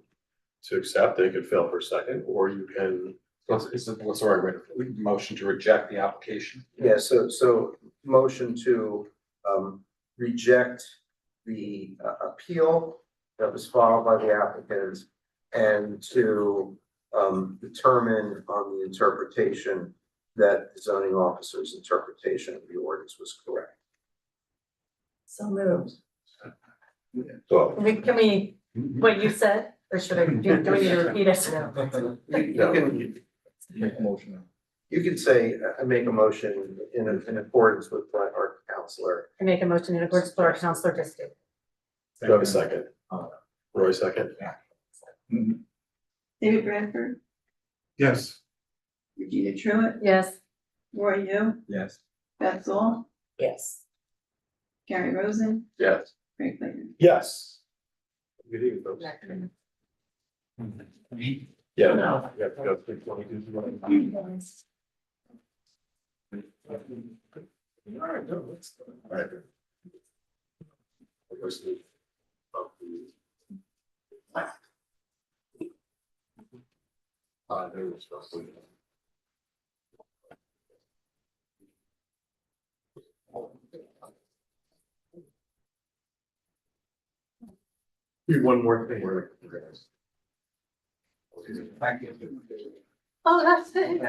to accept, it could fail for a second, or you can. What's the right way to, motion to reject the application? Yeah, so motion to reject the appeal that was filed by the applicant and to determine on the interpretation that the zoning officer's interpretation of the ordinance was correct. So moved. So, Can we what you said, or should I, do we need to repeat it? Make a motion. You can say, I make a motion in accordance with what our counselor. I make a motion in accordance with our counselor district. Do I have a second? Roy, second? David Bradford, Yes. Regina Truitt, Yes. Roy You, Yes. Beth Zoll, Yes. Gary Rosen, Yes. Craig Player. Yes. Good evening, folks. Yeah. No. You have to go through 22. All right, no, let's. All right. There was supposed to. One more thing. Thank you. Oh, that's it.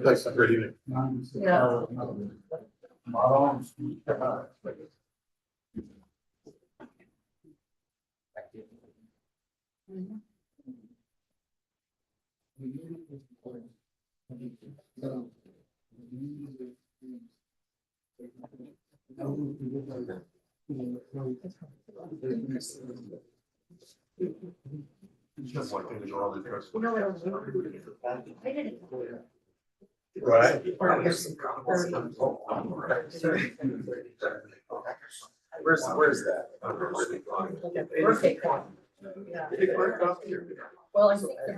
That's a great evening. Yeah. Just one thing to draw the address. Right. Where's that? Perfect. Well, I think.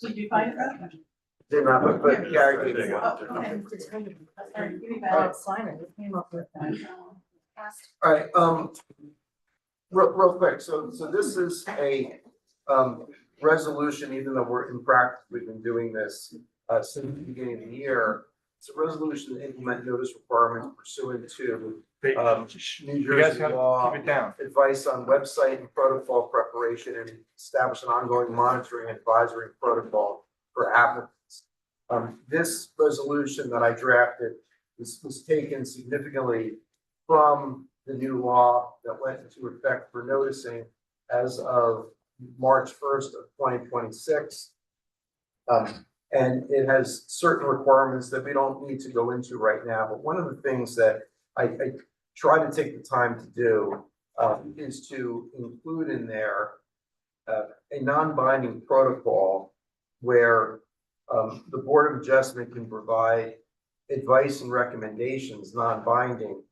Did you find it? They're not, but Gary. Simon, who came up with that. All right, real quick, so this is a, resolution, even though we're in practice, we've been doing this, since the beginning of the year. It's a resolution to implement notice requirements pursuant to, New You guys Jersey gotta law, keep it down. advice on website and protocol preparation, and establish an ongoing monitoring and advisory protocol for applicants. This resolution that I drafted was taken significantly from the new law that went into effect for noticing as of March 1st of 2026. And it has certain requirements that we don't need to go into right now, but one of the things that I try to take the time to do is to include in there a non-binding protocol where the Board of Adjustment can provide advice and recommendations, non-binding,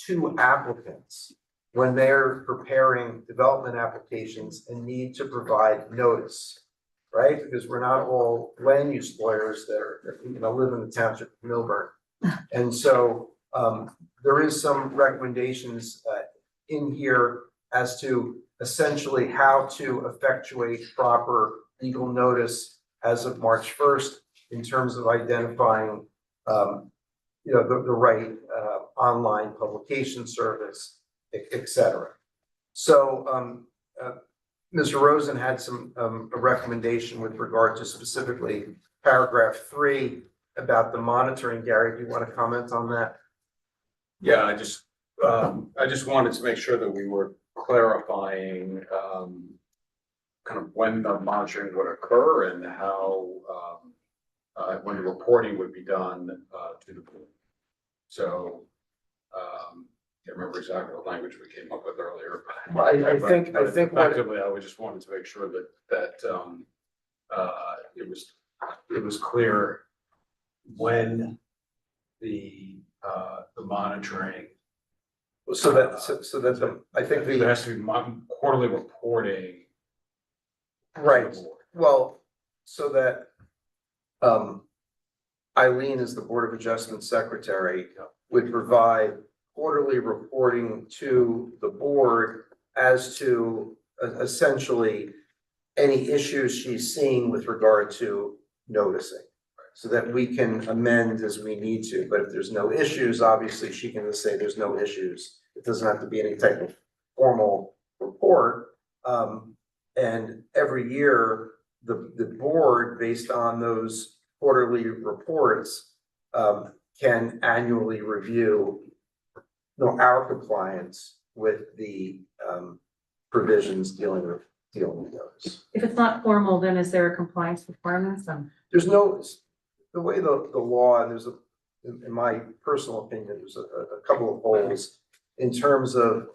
to applicants when they're preparing development applications and need to provide notice, right? Because we're not all land use lawyers that are, live in the township of Millburn. And so there is some recommendations in here as to essentially how to effectuate proper legal notice as of March 1st in terms of identifying, the right online publication service, et cetera. So Mr. Rosen had some a recommendation with regard to specifically paragraph 3 about the monitoring. Gary, do you want to comment on that? Yeah, I just wanted to make sure that we were clarifying, kind of when the monitoring would occur and how, when the reporting would be done, to the board. So, can't remember exactly what language we came up with earlier. Well, I think what- Effectively, I just wanted to make sure that it was clear when the monitoring. So that I think There has to be quarterly reporting. Right, well, so that Eileen, as the Board of Adjustment Secretary, would provide quarterly reporting to the board as to essentially any issues she's seeing with regard to noticing. So that we can amend as we need to, but if there's no issues, obviously she can just say there's no issues. It doesn't have to be any type of formal report, And every year, the board, based on those quarterly reports, can annually review our compliance with the provisions dealing with those. If it's not formal, then is there a compliance requirements then? There's no, the way the law, and there's in my personal opinion, there's a couple of holes in terms of,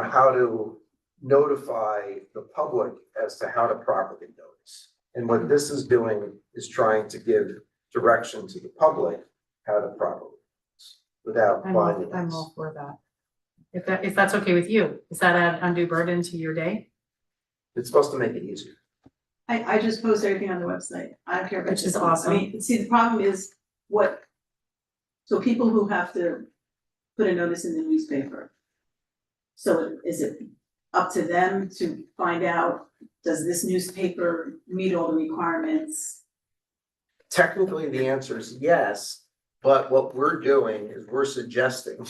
how to notify the public as to how to properly notice. And what this is doing is trying to give direction to the public how to properly notice without binding I'm us. all for that. If that's okay with you, is that an undue burden to your day? It's supposed to make it easier. I just post everything on the website. I don't care if it's. Which is awesome. I mean, see, the problem is so people who have to put a notice in the newspaper. So is it up to them to find out, does this newspaper meet all the requirements? Technically, the answer is yes, but what we're doing is we're suggesting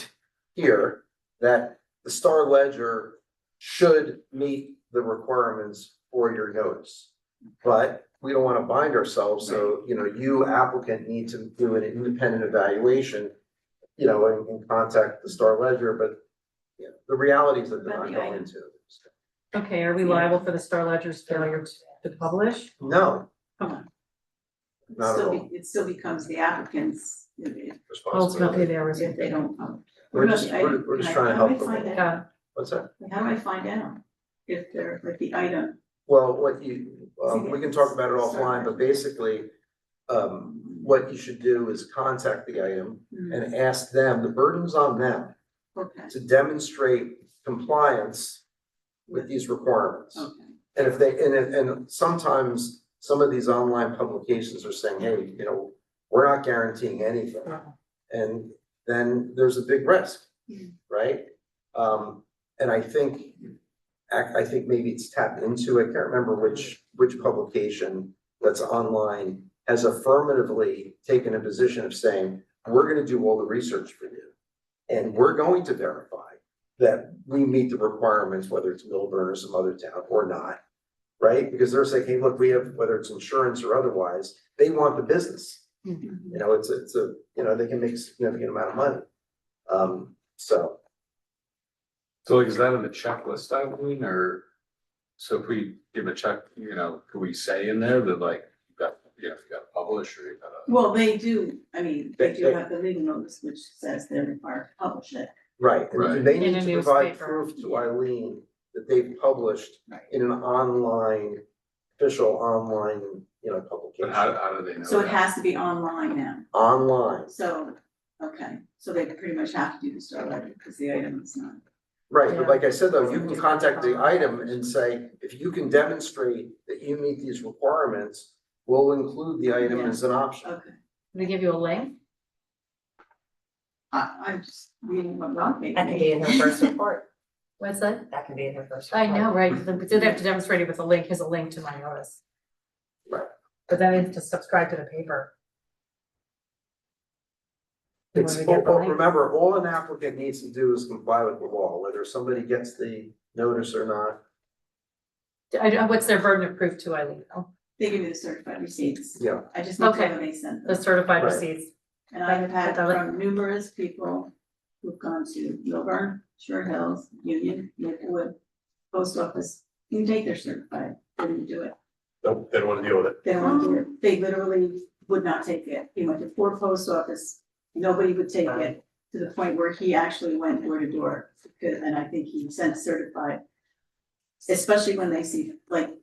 here that the Star Ledger should meet the requirements for your notice. But we don't want to bind ourselves, so, you applicant need to do an independent evaluation, and contact the Star Ledger, but the realities that they're not going into. Okay, are we liable for the Star Ledger's failure to publish? No, Come on. not at all. It still becomes the applicant's. Ultimately, there was. If they don't publish. We're just trying to help them. Yeah. What's that? How do I find out if they're like the item? Well, we can talk about it offline, but basically, what you should do is contact the item and ask them, the burden's on them Okay, to demonstrate compliance with these requirements. okay. And if they, and sometimes some of these online publications are saying, hey, we're not guaranteeing anything. And then there's a big risk, right? And I think maybe it's tapped into, I can't remember which publication that's online has affirmatively taken a position of saying, we're gonna do all the research for you. And we're going to verify that we meet the requirements, whether it's Milburn or some other town or not, right? Because they're saying, hey, look, we have, whether it's insurance or otherwise, they want the business. It's they can make a significant amount of money. So So is that in the checklist, Eileen, or, so if we give a check, can we say in there that like, you got to publish or you gotta? Well, they do, I mean, they do They- have the legal notice, which says they're required to publish it. right, and Right. they In need a to provide newspaper. proof to Eileen that they've published Right. in an online, official online, But publication. how do they know? So it that? has to be online now. Online, So, okay, so they pretty much have to do the Star Ledger because the item is not. right, but like I said, though, you can contact the item and say, if you can demonstrate that you meet these requirements, we'll include the item as an option. Okay. We give you a link? I'm just reading what Rob made. That can be in her first report. What's that? That can be in her first I report. know, right, but they have to demonstrate it with a link, here's a link to my notice. Right. But then they have to subscribe to the paper. You It's, wanna get the link? remember, all an applicant needs to do is comply with the law, whether somebody gets the notice or not. What's their burden of proof to Eileen? Oh, They give you the certified receipts. Yeah. I just need to Okay. know when they sent the them. certified Right. receipts. And I've had from numerous people who've gone to Milburn, Shore Hills, Union, Maplewood, post office, you take their certified, they didn't do it. Nope, they don't want to deal with it. They don't want to do it. They literally would not take it. He went to 4 post office, nobody would take it, to the point where he actually went door to door. And I think he sent certified. Especially when they see like,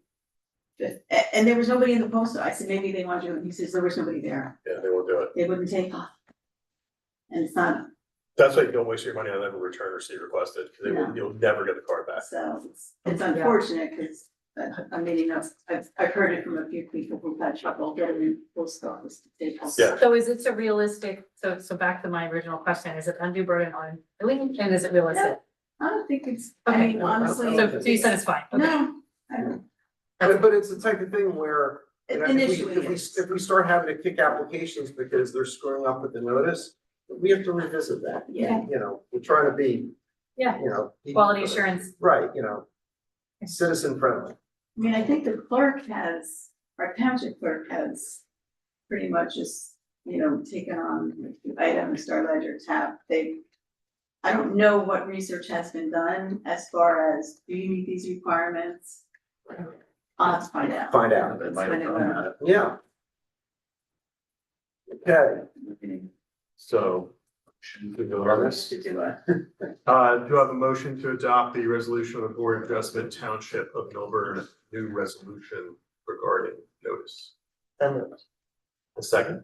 and there was nobody in the post, I said, maybe they want you, and he says, there was nobody there. Yeah, they won't do it. They wouldn't take it. And it's not, That's why you don't waste your money on every return receipt requested, because you'll never get the card back. so it's unfortunate, because I mean, I've heard it from a few people who've had trouble getting in post office. Yeah. So is it a realistic, so back to my original question, is it undue burden on Eileen, and is it realistic? I don't think it's, I Okay, mean, honestly. so you said it's fine, okay. No, I don't. But it's the type of thing where, Initially, if we start having to kick applications because they're screwing up with the notice, we have to revisit that. Yeah. We're trying to be, Yeah, be- quality assurance. Right, citizen friendly. I mean, I think the clerk has, our township clerk has pretty much just, you know, taken on the item, Star Ledger tab. I don't know what research has been done as far as, do you meet these requirements? I'll have to find out. Find out. Let's find out. Yeah. Okay. So. Should we go on this? To do it. Do you have a motion to adopt the resolution of the Board of Adjustment Township of Milburn, new resolution regarding notice? A second?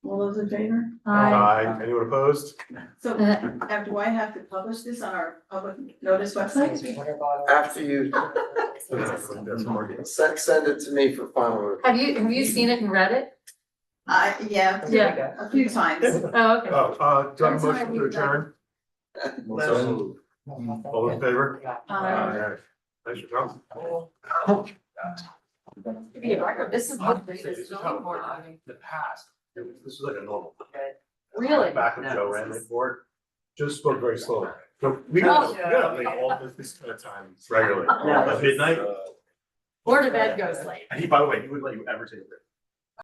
All those in favor? Aye. Anyone opposed? So, do I have to publish this on our public notice website? After you send it to me for final review. Have you seen it and read it? Yeah. Yeah. A few times. Oh, okay. Do I have a motion to adjourn? All in favor? Aye. Thanks for coming. To be a record, this is what This is how it worked in the past. This is like a normal. Really? Back when Joe ran the board, just spoke very slowly. So we Oh. got like all this kind of time regularly, at midnight. Or to bed goes late. And he, by the way, he wouldn't let you ever take a break.